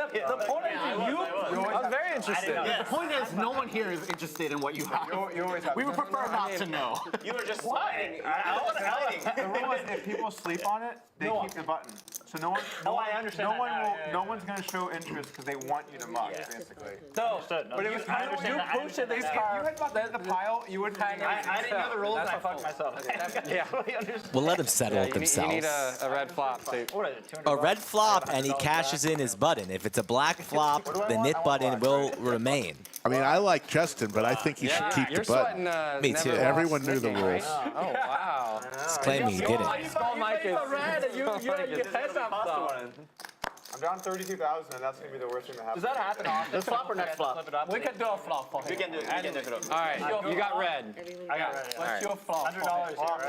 Speaker 1: The point is you.
Speaker 6: I was very interested.
Speaker 7: The point is, no one here is interested in what you have.
Speaker 2: You always have.
Speaker 7: We would prefer not to know.
Speaker 10: you were just sliding. I was hiding.
Speaker 2: The rule is if people sleep on it, they keep the button. So no one.
Speaker 10: I understand that now, yeah.
Speaker 2: No one's going to show interest because they want you to muck, basically.
Speaker 1: So,
Speaker 10: But it was, I understand
Speaker 1: you
Speaker 10: that. I
Speaker 1: push
Speaker 10: understand
Speaker 1: this
Speaker 10: that.
Speaker 1: card.
Speaker 2: If you had mucked the pile, you wouldn't hang
Speaker 10: I didn't know the rules, and I
Speaker 1: That's a
Speaker 10: fucked myself. Yeah.
Speaker 5: We'll let him settle it
Speaker 6: You
Speaker 5: themselves.
Speaker 6: need a red flop.
Speaker 10: What is it? $200?
Speaker 5: A red flop, and he cashes in his button. If it's a black flop, the nip button will remain.
Speaker 3: I mean, I like Justin, but I think he should keep
Speaker 6: You're
Speaker 3: the button.
Speaker 6: sweating.
Speaker 5: Me
Speaker 6: never
Speaker 5: too.
Speaker 6: lost
Speaker 3: Everyone knew the
Speaker 6: thinking,
Speaker 3: rules.
Speaker 6: right? Oh, wow.
Speaker 5: He's claiming he didn't.
Speaker 6: Skull Mike is.
Speaker 1: You heads up though.
Speaker 2: I'm down 32,000, and that's going to be the worst thing that happens.
Speaker 10: Does that happen often?
Speaker 7: This flop or next flop?
Speaker 1: We can do a flop for him.
Speaker 4: We can do it.
Speaker 6: All right, you got red.
Speaker 10: I got red.
Speaker 1: What's your flop?
Speaker 10: $100 here, right?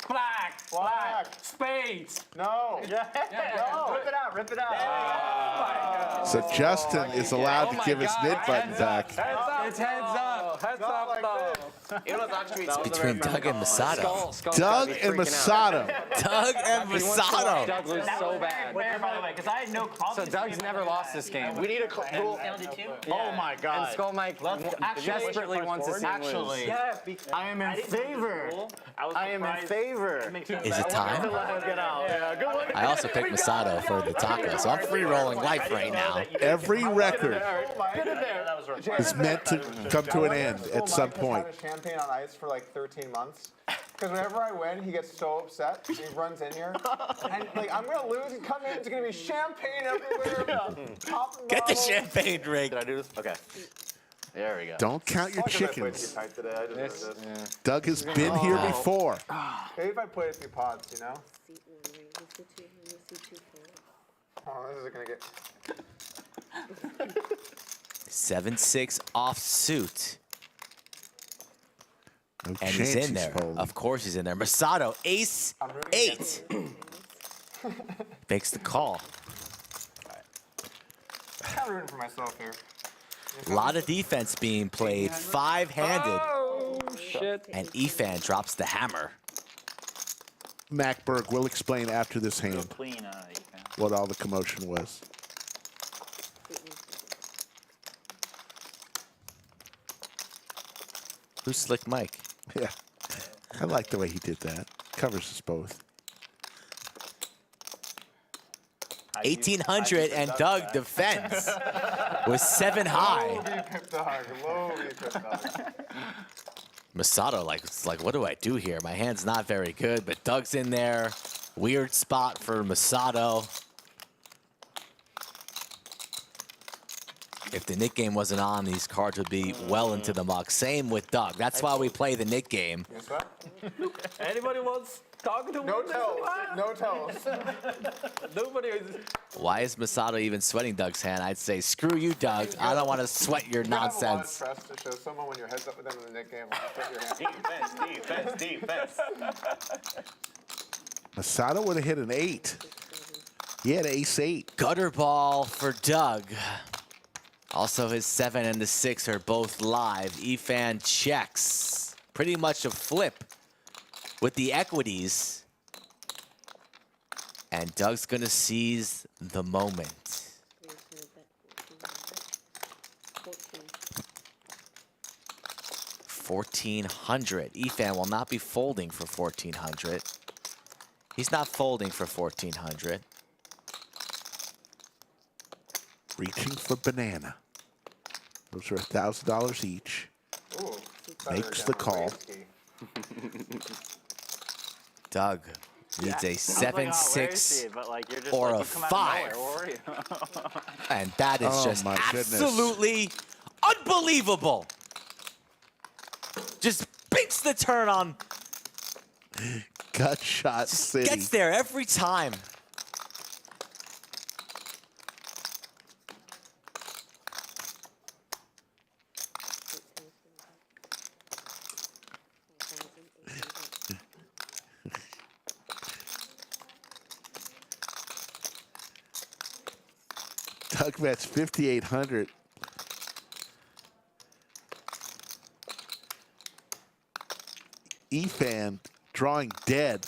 Speaker 6: Black.
Speaker 1: Black. Spades.
Speaker 2: No.
Speaker 10: No. Rip it out.
Speaker 3: So Justin is allowed to give his nip button back.
Speaker 1: It's heads up. Heads up though.
Speaker 4: It was actually
Speaker 5: Between Doug and Masato.
Speaker 3: Doug and Masato.
Speaker 5: Doug and
Speaker 6: He wants to watch
Speaker 5: Masato.
Speaker 6: Doug lose so bad.
Speaker 12: Fair, by the way, because I had no.
Speaker 6: So Doug's never lost this game.
Speaker 7: We need a rule. Oh my
Speaker 6: And
Speaker 7: God.
Speaker 6: Skull Mike desperately wants to see him lose.
Speaker 7: Actually, I am in favor. I am in favor.
Speaker 5: Is it time?
Speaker 7: Get out. Yeah, good one.
Speaker 5: I also picked Masato for the taco, so I'm free rolling life right now.
Speaker 3: Every record
Speaker 7: Get in there.
Speaker 3: is meant to come to an end at some point.
Speaker 2: He's had champagne on ice for like 13 months. Because whenever I win, he gets so upset. He runs in here. And like, I'm going to lose and come in. It's going to be champagne everywhere.
Speaker 5: Get the champagne drink.
Speaker 7: Did I do this? Okay. There we go.
Speaker 3: Don't count your
Speaker 2: Fuck if I played
Speaker 3: chickens.
Speaker 2: too tight today. I deserve this.
Speaker 3: Doug has been here before.
Speaker 2: Maybe if I played a few pods, you know? Oh, this is going to get...
Speaker 5: 7-6 off suit.
Speaker 3: No
Speaker 5: And
Speaker 3: chance
Speaker 5: he's in there.
Speaker 3: folding.
Speaker 5: Of course he's in there. Masato, ace 8. Makes the call.
Speaker 2: I'm kind of rooting for myself here.
Speaker 5: A lot of defense being played. 5-handed.
Speaker 1: Oh, shit.
Speaker 5: And Efan drops the hammer.
Speaker 3: Macberg will explain after this hand
Speaker 7: Clean.
Speaker 3: what all the commotion was.
Speaker 5: Who's Slick Mike?
Speaker 3: Yeah. I like the way he did that. Covers us both.
Speaker 5: 1800 and Doug defends with 7 high.
Speaker 2: Low pip dog.
Speaker 5: Masato it's like, what do I do here? My hand's not very good, but Doug's in there. Weird spot for Masato. If the Nick game wasn't on, these cards would be well into the muck. Same with Doug. That's why we play the Nick game.
Speaker 2: Guess what?
Speaker 1: Anybody wants Doug to
Speaker 2: No
Speaker 1: win this
Speaker 2: tells.
Speaker 1: one?
Speaker 2: No tells.
Speaker 1: Nobody is.
Speaker 5: Why is Masato even sweating Doug's hand? I'd say, screw you, Doug. I don't want to sweat your
Speaker 2: You gotta have a lot of
Speaker 5: nonsense.
Speaker 2: trust to show someone when you're heads up with them in the Nick game. Put your hand.
Speaker 4: defense.
Speaker 3: Masato would have hit an 8. He had ace 8.
Speaker 5: Gutter ball for Doug. Also, his 7 and the 6 are both live. Efan checks. Pretty much a flip with the equities. And Doug's going to seize the moment. 1400. Efan will not be folding for 1400. He's not folding for 1400.
Speaker 3: Reaching for banana. Those are $1,000 each.
Speaker 2: Ooh,
Speaker 3: Makes the call.
Speaker 5: Doug needs a 7-6
Speaker 7: But like you're just
Speaker 5: or
Speaker 7: like,
Speaker 5: a
Speaker 7: you come out of
Speaker 5: 5.
Speaker 7: nowhere, where are you?
Speaker 5: And that is
Speaker 3: Oh,
Speaker 5: just
Speaker 3: my goodness.
Speaker 5: absolutely unbelievable. Just beats the turn on.
Speaker 3: Gut shot city.
Speaker 5: Gets there every time.
Speaker 3: Doug bets 5,800. Efan drawing dead.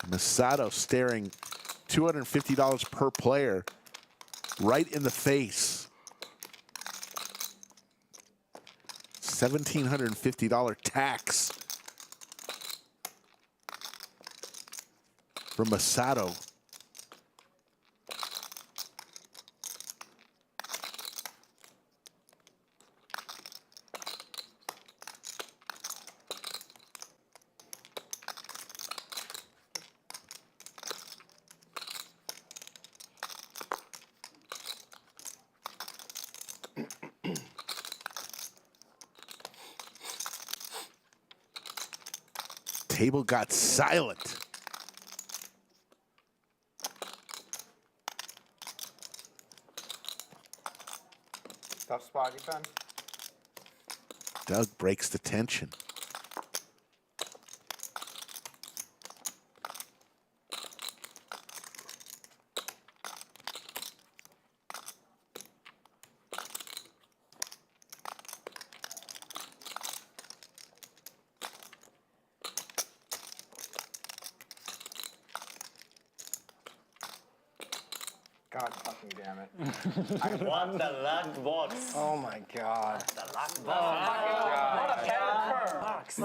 Speaker 3: Masato staring $250 per player right in the face. $1,750 tax from Masato. Table got silent.
Speaker 2: Tough spot, Efan.
Speaker 3: Doug breaks the tension.
Speaker 2: damn it.
Speaker 4: I won the luck box.
Speaker 6: Oh my God.
Speaker 4: The luck
Speaker 1: Oh,
Speaker 4: box.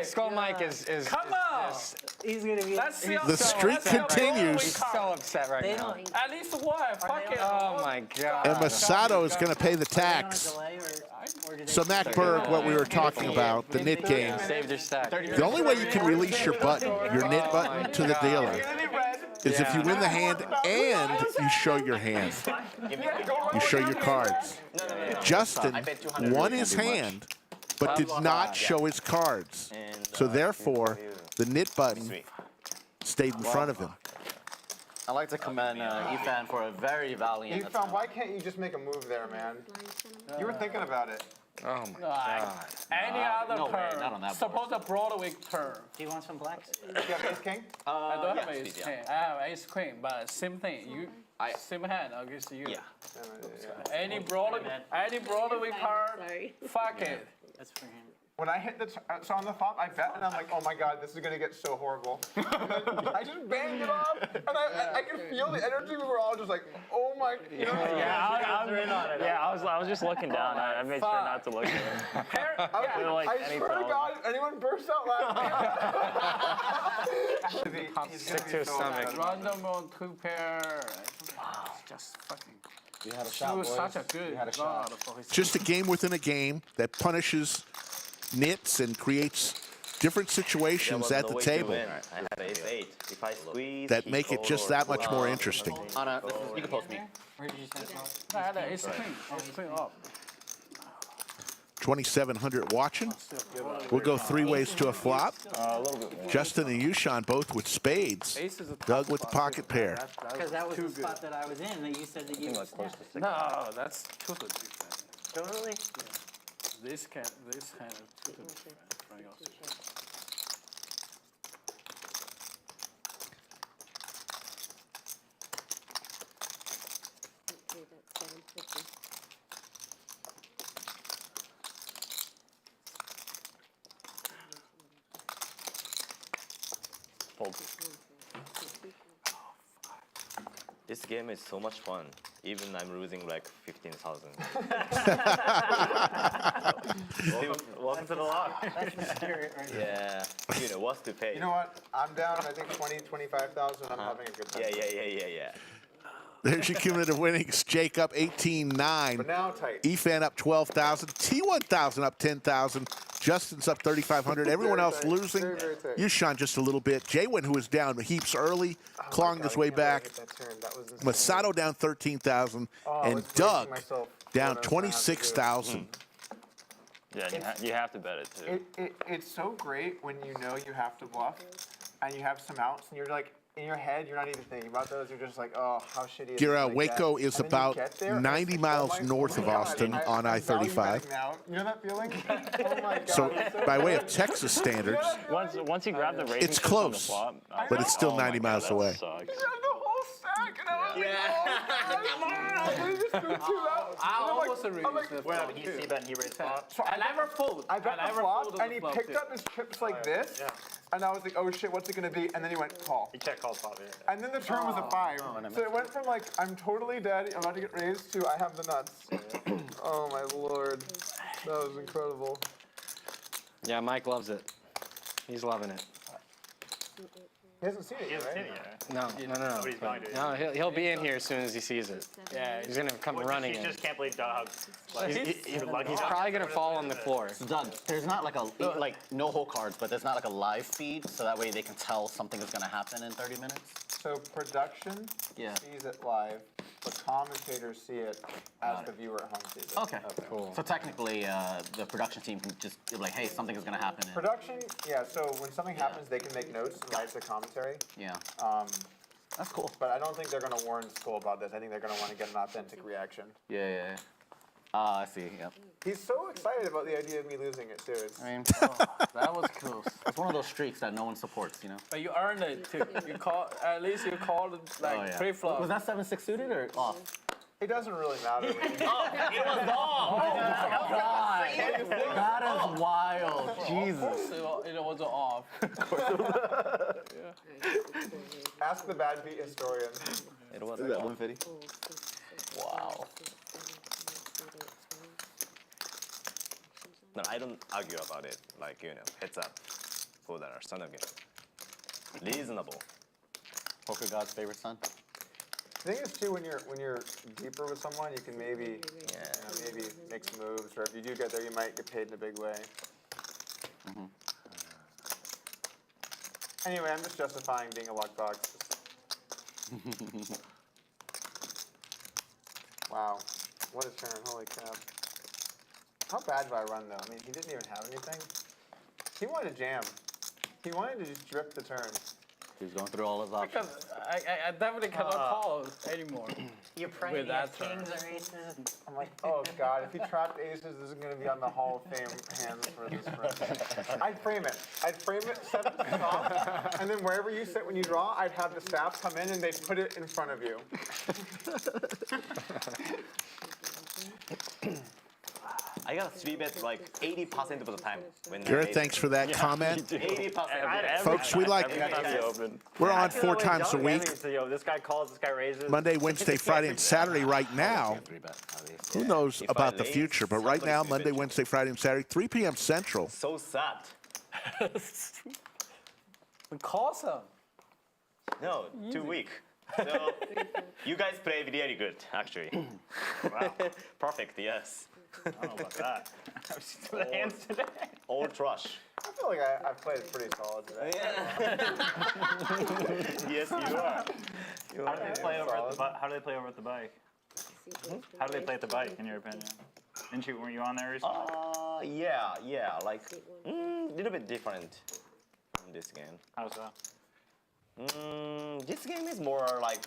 Speaker 6: Skull Mike is
Speaker 1: Come on.
Speaker 12: He's gonna be.
Speaker 1: Let's see
Speaker 3: The streak continues.
Speaker 6: so upset right
Speaker 12: They
Speaker 6: now.
Speaker 12: don't.
Speaker 1: At least one. Fuck it.
Speaker 6: Oh my God.
Speaker 3: And Masato is going to pay the tax. So Matt Berg, what we were talking about, the knit game.
Speaker 6: Saved your stack.
Speaker 3: The only way you can release your button, your knit button, to the dealer is if you win the hand and you show your hand. You show your cards. Justin won his hand, but did not show his cards. So therefore, the knit button stayed in front of him.
Speaker 7: I'd like to commend Efan for a very valiant
Speaker 2: Efan, why can't you just make a move there, man? You were thinking about it.
Speaker 6: Oh my God.
Speaker 1: Any other
Speaker 7: no way,
Speaker 1: turn.
Speaker 7: not on that
Speaker 1: Suppose a Broadway turn.
Speaker 12: Do you want some blacks?
Speaker 2: You have ace king?
Speaker 1: I don't have
Speaker 7: yes,
Speaker 1: ace
Speaker 7: please,
Speaker 1: king. I have ace queen, but same thing. Same hand against you.
Speaker 7: Yeah.
Speaker 1: Any Broadway card,
Speaker 15: Sorry.
Speaker 1: fuck it.
Speaker 12: That's for him.
Speaker 2: When I hit the so on the flop, I bet and I'm like, oh my god, this is gonna get so horrible. And then I just banged it off, and I can feel the energy. We were all just like, oh my. You know,
Speaker 10: I was just looking down. I made sure not to look at it.
Speaker 2: I swear to God, if anyone bursts out laughing.
Speaker 6: Stick to his stomach.
Speaker 1: Random on 2 pair. Wow, just fucking.
Speaker 7: You had a
Speaker 1: She
Speaker 7: shot,
Speaker 1: was
Speaker 7: boys.
Speaker 1: such a good
Speaker 7: You had a
Speaker 1: god
Speaker 7: shot.
Speaker 1: for his
Speaker 3: Just a game within a game that punishes nits and creates different situations at the table
Speaker 4: I had ace 8. If I squeeze,
Speaker 3: that make it just that much more interesting.
Speaker 7: Anna, you can post me.
Speaker 12: Where did you send it?
Speaker 1: I had an ace queen. Ace queen up.
Speaker 3: 2,700 watching. We'll go 3 ways to a flop. Justin and YooChan both with spades.
Speaker 1: Ace is a
Speaker 3: Doug with the pocket pair.
Speaker 12: Because that was the spot that I was in that you said that you was
Speaker 1: No, that's too good defense.
Speaker 12: Totally.
Speaker 1: This hand is too good defense. From your side.
Speaker 15: Okay, that's 750.
Speaker 4: Fold. This game is so much fun. Even I'm losing like 15,000.
Speaker 10: Welcome to the lock.
Speaker 12: That's the spirit right
Speaker 4: Yeah. You know what's to pay.
Speaker 2: You know what? I'm down. I think 25,000. I'm having a good time.
Speaker 4: Yeah.
Speaker 3: There's your cumulative winnings. Jake up 18,900.
Speaker 2: But now tight.
Speaker 3: Efan up 12,000. T1000 up 10,000. Justin's up 3,500. Everyone else
Speaker 2: tight.
Speaker 3: losing.
Speaker 2: Very tight.
Speaker 3: YooChan just a little bit. JWin, who was down heaps early, clawing his way back. Masato down 13,000. And Doug down 26,000.
Speaker 10: Yeah, you have to bet it too.
Speaker 2: It's so great when you know you have to bluff, and you have some outs, and you're like, in your head, you're not even thinking about those. You're just like, oh, how shitty is
Speaker 3: Gira,
Speaker 2: this?
Speaker 3: Waco is
Speaker 2: And then you
Speaker 3: about
Speaker 2: get there, and
Speaker 3: 90
Speaker 2: it's
Speaker 3: miles
Speaker 2: like,
Speaker 3: north of
Speaker 2: God,
Speaker 3: Austin on
Speaker 2: I'm value
Speaker 3: I-35.
Speaker 2: betting now. You know that feeling? Oh my God.
Speaker 3: So
Speaker 2: it's
Speaker 3: by way of Texas standards,
Speaker 10: Once you grab the rating
Speaker 3: it's
Speaker 10: chips on the
Speaker 3: close,
Speaker 10: flop,
Speaker 3: but it's still 90 miles away.
Speaker 2: You have the whole stack, and I was like, oh, come on. We just threw 2 out.
Speaker 1: I
Speaker 2: And
Speaker 1: almost
Speaker 2: I'm
Speaker 1: raised
Speaker 2: like,
Speaker 1: the
Speaker 7: Where
Speaker 1: flop
Speaker 7: did he
Speaker 1: too.
Speaker 7: see bet and he raised flop?
Speaker 2: so
Speaker 1: I never fold.
Speaker 2: I bet
Speaker 1: I
Speaker 2: the
Speaker 1: never
Speaker 2: flop,
Speaker 1: folded
Speaker 2: and
Speaker 1: the
Speaker 2: he
Speaker 1: flop
Speaker 2: picked
Speaker 1: too.
Speaker 2: up his chips like this, and I was like, oh shit, what's it gonna be? And then he went call.
Speaker 10: You check call flop. Yeah.
Speaker 2: And then the turn was a 5. So it went from like, I'm totally dead, I'm about to get raised, to I have the nuts. Oh my lord. That was incredible.
Speaker 6: Yeah, Mike loves it. He's loving it.
Speaker 2: He hasn't seen it yet, right?
Speaker 6: No.
Speaker 10: Nobody's going to.
Speaker 6: No, he'll be in here as soon as he sees it.
Speaker 1: Yeah,
Speaker 6: He's gonna come running
Speaker 10: You
Speaker 6: in.
Speaker 10: just can't believe Doug.
Speaker 6: He's probably gonna fall on the floor.
Speaker 7: So Doug, there's not like like no whole cards, but there's not like a live feed, so that way they can tell something is gonna happen in 30 minutes.
Speaker 2: So production sees it live, but commentators see it as the viewer at home sees it.
Speaker 7: Okay, cool. So technically, the production team can just be like, hey, something is gonna happen.
Speaker 2: Production, yeah, so when something happens, they can make notes and write the commentary.
Speaker 7: Yeah.
Speaker 2: That's cool. But I don't think they're going to warn school about this. I think they're going to want to get an authentic reaction.
Speaker 7: Yeah. I see, yep.
Speaker 2: He's so excited about the idea of me losing it, too. It's,
Speaker 7: I mean,
Speaker 1: That was close.
Speaker 7: it's one of those streaks that no one supports, you know?
Speaker 1: But you earned it too. You at least you called it like pre-flop.
Speaker 7: Was that 7-6 suited or off?
Speaker 2: it doesn't really matter.
Speaker 7: It was off! Oh, God! That is wild. Jesus.
Speaker 1: It was off.
Speaker 2: Ask the bad beat historian.
Speaker 4: It was
Speaker 7: Is that 150?
Speaker 4: wow. No, I don't argue about it. Like, heads up for the son of game. Reasonable.
Speaker 7: Poker God's favorite son.
Speaker 2: The thing is too, when you're deeper with someone, you can maybe maybe make some moves, or if you do get there, you might get paid in a big way. Anyway, I'm just justifying being a luck box. Wow, what a turn! Holy crap! How bad do I run though? I mean, he didn't even have anything. He wanted to jam. He wanted to just drip the turn.
Speaker 7: He's going through all his options.
Speaker 1: Because I definitely cannot call anymore.
Speaker 12: You're praying
Speaker 1: With that
Speaker 12: kings or aces.
Speaker 2: I'm like, oh god, if he trapped aces, this is going to be on the Hall of Fame hands for this person. I'd frame it. I'd frame it, set it off, and then wherever you sit when you draw, I'd have the staff come in and they'd put it in front of you.
Speaker 4: I got 3-bet like 80% of the time. When
Speaker 3: Garrett, thanks for that comment.
Speaker 4: 80%.
Speaker 3: Folks, we like, we're on 4 times a week.
Speaker 10: So, this guy calls, this guy raises.
Speaker 3: Monday, Wednesday, Friday, and Saturday right now. Who knows about the future, but right now, Monday, Wednesday, Friday, and Saturday, 3 p.m. Central.
Speaker 4: So sad.
Speaker 1: We call some.
Speaker 4: No, too weak. So, you guys play really good, actually. Wow. Perfect, yes.
Speaker 10: I don't know about that. The hands today.
Speaker 4: All trash.
Speaker 2: I feel like I've played pretty solid today.
Speaker 4: Yes, you are.
Speaker 10: How do they play over at the How do they play over at the bike? How do they play at the bike, in your opinion? Weren't you on there recently?
Speaker 4: Yeah, like a little bit different from this game.
Speaker 10: How's that?
Speaker 4: This game is more like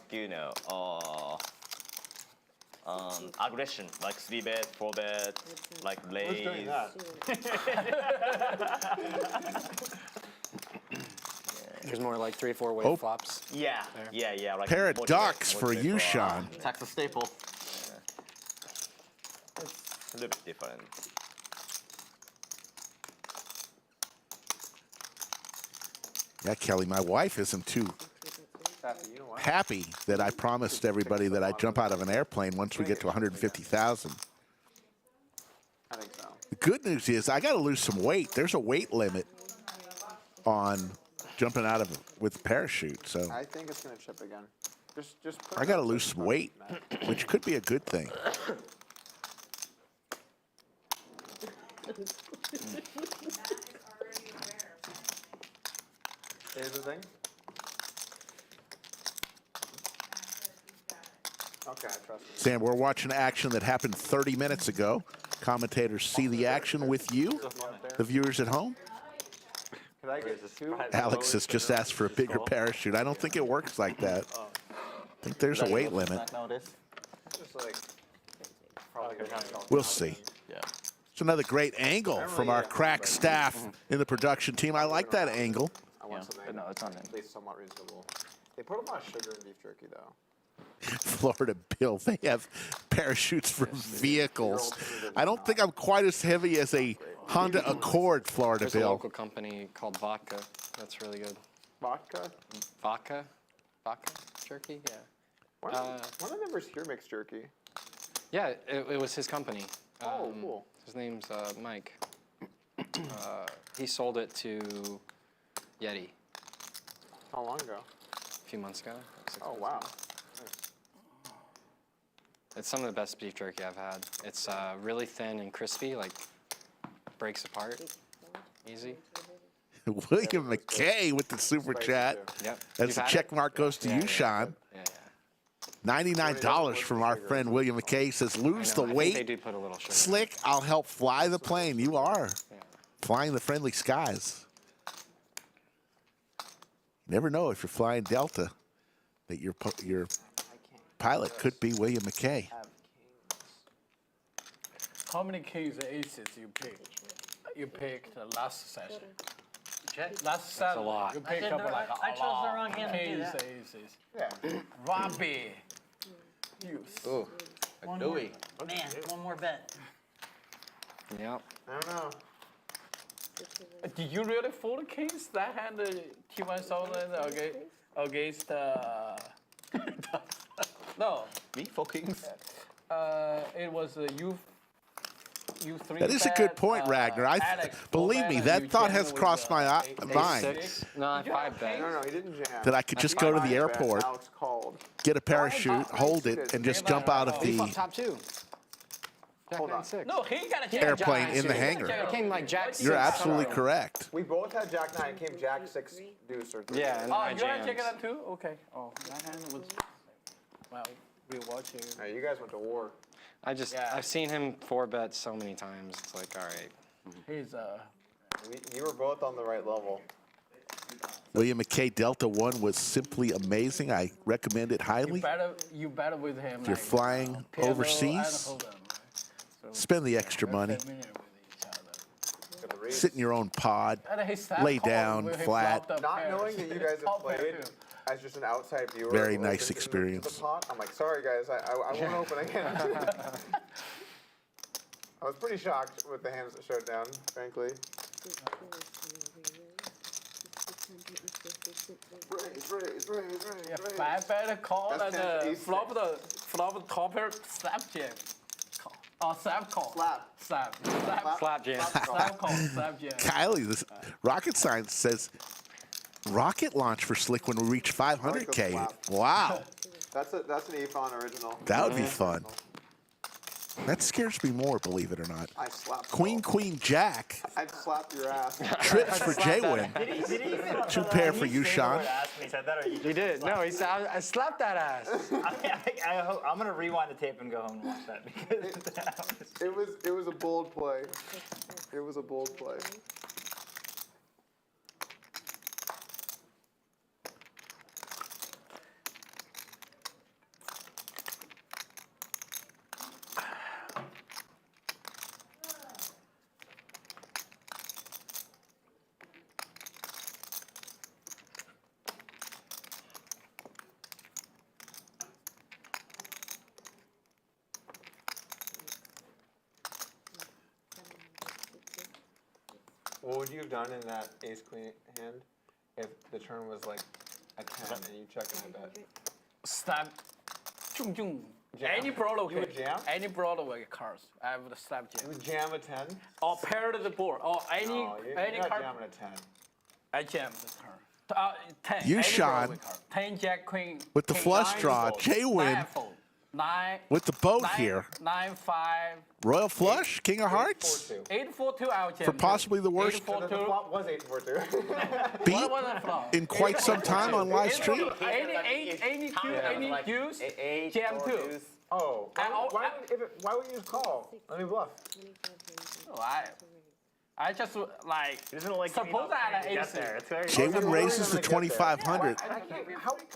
Speaker 4: aggression, like 3-bet, 4-bet, like
Speaker 2: Who's doing
Speaker 4: raise.
Speaker 2: that?
Speaker 6: There's more like 3-4 wave flops.
Speaker 4: Yeah. Like
Speaker 3: Paradox for YooChan.
Speaker 7: Texas staple.
Speaker 4: It's a little bit different.
Speaker 3: Yeah, Kelly, my wife isn't too happy that I promised everybody that I'd jump out of an airplane once we get to 150,000.
Speaker 2: I think so.
Speaker 3: The good news is I got to lose some weight. There's a weight limit on jumping out of with a parachute, so
Speaker 2: I think it's going to chip again. Just put
Speaker 3: I got to lose some weight, which could be a good thing.
Speaker 2: Here's the thing. Okay, I trust you.
Speaker 3: Sam, we're watching action that happened 30 minutes ago. Commentators see the action with you, the viewers at home.
Speaker 2: Could I get 2?
Speaker 3: Alex has just asked for a bigger parachute. I don't think it works like that. I think there's a weight limit.
Speaker 2: Just like, probably
Speaker 3: We'll see.
Speaker 7: Yeah.
Speaker 3: It's another great angle from our crack staff in the production team. I like that angle.
Speaker 2: I want something
Speaker 7: No, it's not
Speaker 2: at least somewhat reasonable. They put a lot of sugar in beef jerky, though.
Speaker 3: Florida Bill, they have parachutes for vehicles. I don't think I'm quite as heavy as a Honda Accord, Florida
Speaker 6: There's a
Speaker 3: Bill.
Speaker 6: local company called Vodka. That's really good.
Speaker 2: Vodka?
Speaker 6: Vodka jerky, yeah.
Speaker 2: One of the members here makes jerky.
Speaker 6: Yeah, it was his company.
Speaker 2: Oh, cool.
Speaker 6: His name's Mike. He sold it to Yeti
Speaker 2: How long ago?
Speaker 6: a few months ago. 6
Speaker 2: Oh,
Speaker 6: months
Speaker 2: wow.
Speaker 6: ago. It's some of the best beef jerky I've had. It's really thin and crispy, like breaks apart easy.
Speaker 3: William McKay with the super chat.
Speaker 6: Yep.
Speaker 3: As
Speaker 6: You've
Speaker 3: the
Speaker 6: had
Speaker 3: check
Speaker 6: it?
Speaker 3: mark goes to
Speaker 6: Yeah,
Speaker 3: YooChan.
Speaker 6: Yeah.
Speaker 3: $99 from our friend William McKay. Says, lose the
Speaker 6: I think they
Speaker 3: weight.
Speaker 6: do put a little sugar.
Speaker 3: Slick, I'll help fly the plane. You are flying the friendly skies. You never know if you're flying Delta that your pilot could be William McKay.
Speaker 1: How many kings and aces you picked? You picked the last session. Last Saturday,
Speaker 6: a lot.
Speaker 1: you picked
Speaker 12: I
Speaker 1: up
Speaker 12: did the-
Speaker 1: like
Speaker 12: I chose
Speaker 1: lot
Speaker 12: the wrong hand to do
Speaker 1: kings
Speaker 12: that.
Speaker 1: and aces.
Speaker 2: Yeah.
Speaker 1: Robbie. Use.
Speaker 7: Ooh,
Speaker 12: One
Speaker 7: Dewey.
Speaker 12: more, man, one more bet.
Speaker 6: Yep.
Speaker 2: I don't know.
Speaker 1: Did you really fold the kings that hand T1000? Okay. against no.
Speaker 7: Me, four kings.
Speaker 1: It was a U3.
Speaker 3: That is a good point, Ragnar. Believe me, that thought has crossed my mind.
Speaker 6: No, I 5-bet.
Speaker 2: No, he didn't jam.
Speaker 3: That I could just go to the airport,
Speaker 2: Alex called.
Speaker 3: get a parachute, hold it, and just jump out of the
Speaker 6: Top 2. Jack 9-6.
Speaker 1: No, he got a jam.
Speaker 3: airplane in the hangar.
Speaker 6: It came like Jack 6.
Speaker 3: You're absolutely correct.
Speaker 2: We both had Jack 9. It came Jack 6 deuce or 3.
Speaker 6: Yeah, and then
Speaker 1: Oh,
Speaker 6: I
Speaker 1: you had
Speaker 6: jammed.
Speaker 1: taken that too? Okay. Oh, my hand was. Well, we were watching.
Speaker 2: Hey, you guys went to war.
Speaker 6: I've seen him 4-bet so many times. It's like, all right.
Speaker 1: He's
Speaker 2: You were both on the right level.
Speaker 3: William McKay Delta 1 was simply amazing. I recommend it highly.
Speaker 1: You better with him.
Speaker 3: If you're flying overseas, spend the extra money. Sit in your own pod, lay down flat.
Speaker 2: Not knowing that you guys have played as just an outside viewer.
Speaker 3: Very nice experience.
Speaker 2: The pot, I'm like, sorry guys, I won't open again. I was pretty shocked with the hands that showed down, frankly. Raise.
Speaker 1: Yeah, 5-bet call and flop the topper slap jam. Oh, slap call. Slap
Speaker 6: jam.
Speaker 1: Slap call, slap jam.
Speaker 3: Kylie, this rocket science says rocket launch for Slick when we reach 500K. Wow.
Speaker 2: That's an Efan original.
Speaker 3: That would be fun. That scares me more, believe it or not.
Speaker 2: I slapped
Speaker 3: Queen, Jack.
Speaker 2: I'd slap your ass.
Speaker 3: Trips for JWin. 2 pair for YooChan.
Speaker 10: He said that, or you
Speaker 6: He did. No, he said, I slapped that ass.
Speaker 10: I'm gonna rewind the tape and go home and watch that because
Speaker 2: It was a bold play. It was a bold play. What would you have done in that ace-queen hand if the turn was like a 10 and you check and I bet?
Speaker 1: Slap. Chung.
Speaker 2: Jam.
Speaker 1: Any brawler
Speaker 2: You would jam?
Speaker 1: Any brawler with cards. I would slap jam.
Speaker 2: You would jam a 10?
Speaker 1: Or pair to the board. Or any
Speaker 2: You're not
Speaker 1: card.
Speaker 2: jamming a 10.
Speaker 1: I jam the turn. 10.
Speaker 3: YooChan.
Speaker 1: 10 Jack Queen.
Speaker 3: With the
Speaker 1: King,
Speaker 3: flush
Speaker 1: 9
Speaker 3: draw,
Speaker 1: fold,
Speaker 3: JWin
Speaker 1: 9 fold, 9.
Speaker 3: with the boat
Speaker 1: 9,
Speaker 3: here.
Speaker 1: 9-5.
Speaker 3: Royal flush, King of Hearts.
Speaker 1: 8-4-2 out jam.
Speaker 3: For possibly the worst
Speaker 1: 8-4-2.
Speaker 2: The flop was 8-4-2.
Speaker 3: beat
Speaker 1: What was the flop?
Speaker 3: in quite some time on live stream.
Speaker 1: 82, any juice, jam 2.
Speaker 2: Oh, why would you just call? Let me bluff.
Speaker 1: Oh, I just like suppose I had an ace there.
Speaker 3: JWin raises to 2,500.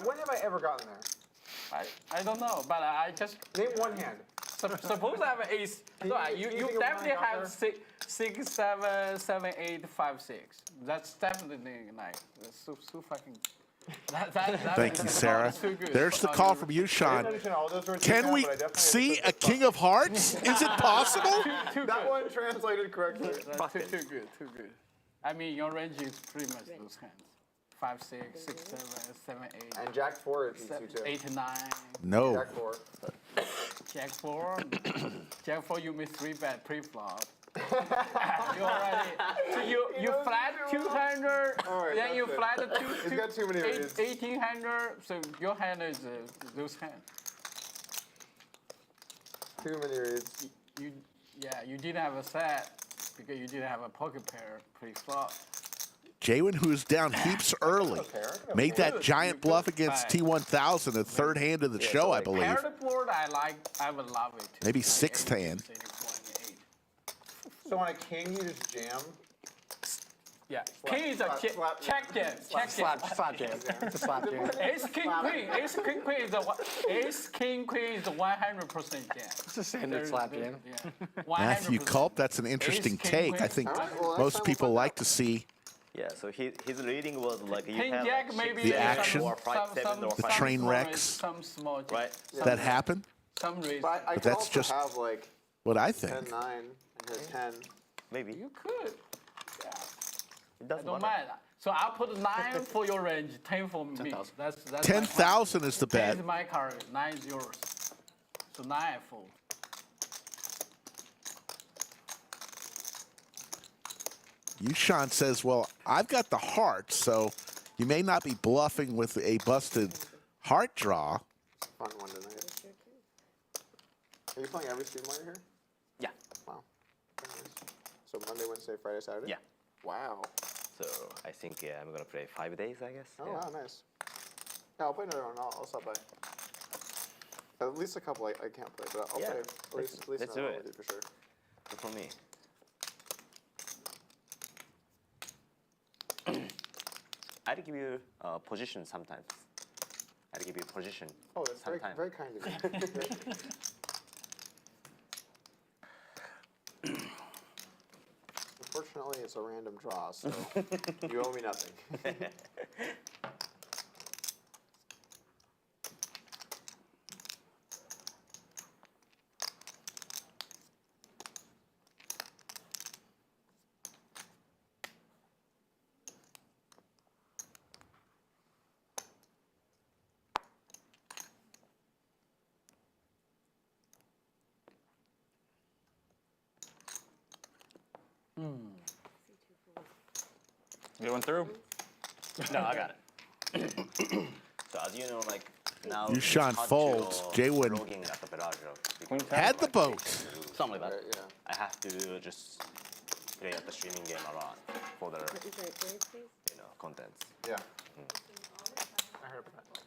Speaker 2: When have I ever gotten there?
Speaker 1: I don't know, but I just
Speaker 2: name one hand.
Speaker 1: Suppose I have an ace. So you definitely have 6, 7, 7, 8, 5, 6. That's definitely like that's so fucking.
Speaker 3: Thank you, Sarah. There's the call from YooChan. Can we see a King of Hearts? Is it possible?
Speaker 2: That one translated correctly.
Speaker 1: Too good. I mean, your range is pretty much those hands. 5, 6, 6, 7, 7, 8.
Speaker 2: And Jack 4 is easy too.
Speaker 1: 8 to 9.
Speaker 3: No.
Speaker 2: Jack 4.
Speaker 1: Jack 4. Jack 4, you missed 3-bet pre-flop. You already. So you flat 200, then you flat
Speaker 2: He's got too many reads.
Speaker 1: 1800. So your hand is those hands.
Speaker 2: Too many reads.
Speaker 1: You didn't have a set because you didn't have a pocket pair pre-flop.
Speaker 3: JWin, who's down heaps early, made that giant bluff against T1000, the third hand of the show, I believe.
Speaker 1: Pair the board, I would love it.
Speaker 3: Maybe 6th hand.
Speaker 2: So on a king, you just jam?
Speaker 1: Yeah. King is a check jam.
Speaker 6: Slap jam. It's a slap jam.
Speaker 1: Ace king queen. Ace king queen is a 100% jam.
Speaker 6: It's a standard slap jam.
Speaker 1: Yeah.
Speaker 3: Matthew Culp, that's an interesting take. I think most people like to see
Speaker 4: Yeah, so his reading was like you
Speaker 1: King
Speaker 4: have
Speaker 1: Jack maybe
Speaker 3: the action,
Speaker 4: the
Speaker 3: train wrecks
Speaker 1: some small
Speaker 4: right?
Speaker 3: that happen.
Speaker 1: Some reason.
Speaker 2: But I could
Speaker 3: that's
Speaker 2: also
Speaker 3: just
Speaker 2: have like
Speaker 3: what I think.
Speaker 2: 10-9 and hit 10.
Speaker 4: Maybe.
Speaker 1: You could. Yeah.
Speaker 4: It doesn't
Speaker 1: I don't
Speaker 4: matter.
Speaker 1: mind. So I'll put 9 for your range, 10 for me.
Speaker 7: 10,000.
Speaker 1: That's
Speaker 3: 10,000 is the
Speaker 1: 10
Speaker 3: bet.
Speaker 1: is my card, 9 is yours. So 9 I fold.
Speaker 3: YooChan says, well, I've got the heart, so you may not be bluffing with a busted heart draw.
Speaker 2: Fun one tonight. Are you playing every stream while you're here?
Speaker 4: Yeah.
Speaker 2: Wow. Very nice. So Monday, Wednesday, Friday, Saturday?
Speaker 4: Yeah.
Speaker 2: Wow.
Speaker 4: So I think I'm gonna play 5 days, I guess.
Speaker 2: Oh,
Speaker 4: yeah.
Speaker 2: wow, nice. Yeah, I'll play another one. I'll stop by. At least a couple I can't play, but I'll
Speaker 4: Yeah.
Speaker 2: play at least
Speaker 4: Let's
Speaker 2: another
Speaker 4: do
Speaker 2: one
Speaker 4: it.
Speaker 2: with you for sure.
Speaker 4: Good for me. I'd give you position sometimes. I'd give you position.
Speaker 2: Oh, that's very,
Speaker 4: sometime.
Speaker 2: very kind of you. Unfortunately, it's a random draw, so you owe me nothing.
Speaker 10: You went through?
Speaker 4: No, I got it. So as you know, like now
Speaker 3: YooChan folds. Jwin had the boat.
Speaker 4: Something like that.
Speaker 2: Yeah.
Speaker 4: I have to just play at the streaming game a lot for the contents.
Speaker 2: Yeah. I heard about that.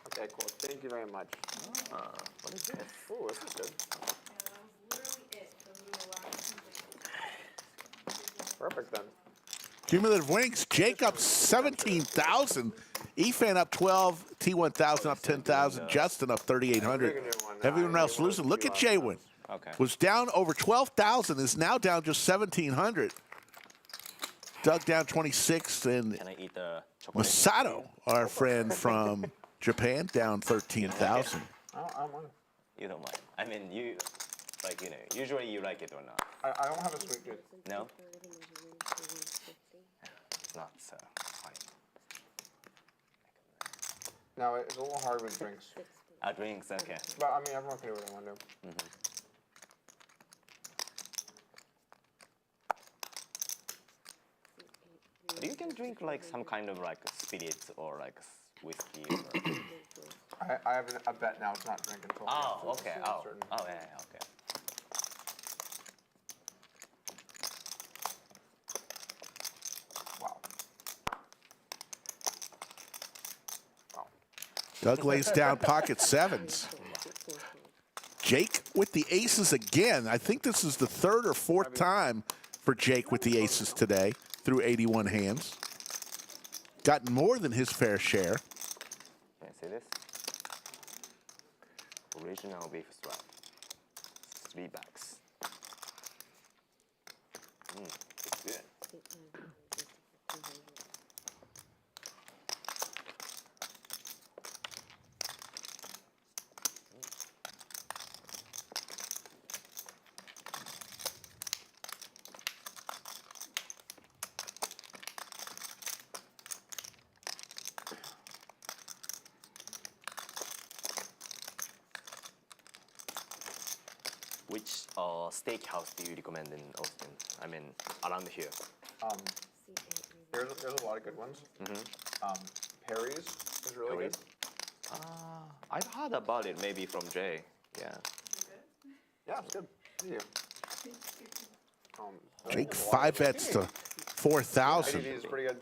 Speaker 2: Okay, cool. Thank you very much.
Speaker 4: What is this?
Speaker 2: Ooh, this is good. Perfect then.
Speaker 3: Cumulative winnings, Jake up 17,000. Efan up 12, T1000 up 10,000, Justin up 3,800. Everyone else losing. Look at JWin.
Speaker 4: Okay.
Speaker 3: Was down over 12,000, is now down just 1,700. Doug down 26, and
Speaker 4: Can I eat the chocolate?
Speaker 3: Masato, our friend from Japan, down 13,000.
Speaker 2: I don't mind.
Speaker 4: You don't mind. I mean, you, like, usually you like it or not.
Speaker 2: I don't have a sweet tooth.
Speaker 4: No? It's not so funny.
Speaker 2: No, it's a little hard with drinks.
Speaker 4: Drinks, okay.
Speaker 2: But I mean, everyone can do what they want to do.
Speaker 4: But you can drink like some kind of like spirits or like whiskey. Or...
Speaker 2: I have a bet now. It's not drink until.
Speaker 4: Oh, okay. Oh,
Speaker 2: certain.
Speaker 4: oh, yeah, okay.
Speaker 2: Wow. Wow.
Speaker 3: Doug lays down pocket sevens. Jake with the aces again. I think this is the third or fourth time for Jake with the aces today through 81 hands. Gotten more than his fair share.
Speaker 4: Can I see this? Original beef strap. 3 bags. It's good. Which steakhouse do you recommend in Austin? I mean, around here.
Speaker 2: There's a lot of good ones. Perry's is really good.
Speaker 4: I've heard about it maybe from Jay. Yeah.
Speaker 2: Yeah, it's good. Thank you.
Speaker 3: Jake 5 bets to 4,000.
Speaker 2: IDV is pretty good.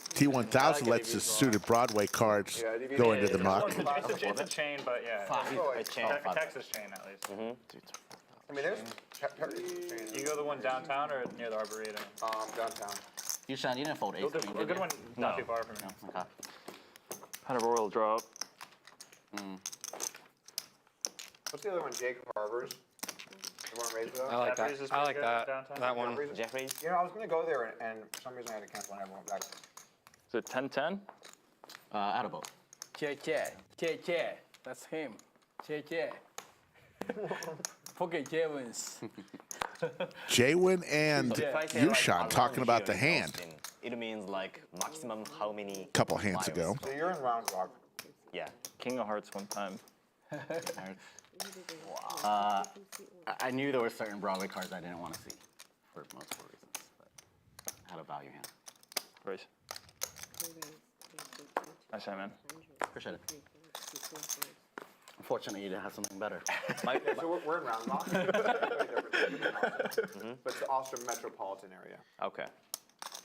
Speaker 3: T1000 lets his suited Broadway cards go into the muck.
Speaker 10: It's a chain, but yeah.
Speaker 4: It's chain.
Speaker 10: Texas chain at least.
Speaker 2: I mean, there's Perry's.
Speaker 10: You go the one downtown or near the Arboretum?
Speaker 2: Downtown.
Speaker 7: YooChan, you didn't fold ace queen,
Speaker 10: A
Speaker 7: did
Speaker 10: good
Speaker 7: you?
Speaker 10: one not too far from here.
Speaker 7: Okay.
Speaker 10: Had a royal draw up.
Speaker 2: What's the other one? Jake Harvers. You want to raise that?
Speaker 6: I like that.
Speaker 10: Jeffrey's is
Speaker 6: I like
Speaker 10: pretty
Speaker 6: that.
Speaker 10: good downtown.
Speaker 6: That one.
Speaker 4: Jeffrey's?
Speaker 2: You know, I was going to go there, and for some reason I had to cancel and I went back.
Speaker 10: Is it 10-10?
Speaker 7: Out of boat.
Speaker 1: Che. That's him. Che. Pocket JWins.
Speaker 3: JWin and
Speaker 4: If I say,
Speaker 3: YooChan
Speaker 4: like,
Speaker 3: talking
Speaker 4: around
Speaker 3: about the
Speaker 4: here in
Speaker 3: hand.
Speaker 4: Austin, it means like maximum how many.
Speaker 3: Couple hands ago.
Speaker 2: So you're in round rock.
Speaker 4: Yeah.
Speaker 10: King of Hearts one time.
Speaker 7: I knew there were certain Broadway cards I didn't want to see for multiple reasons. But I had a value hand.
Speaker 10: Raise. Nice hand, man.
Speaker 7: Appreciate it. Unfortunately, you didn't have something better.
Speaker 2: So we're in round rock. But it's the Austin metropolitan area.
Speaker 4: Okay.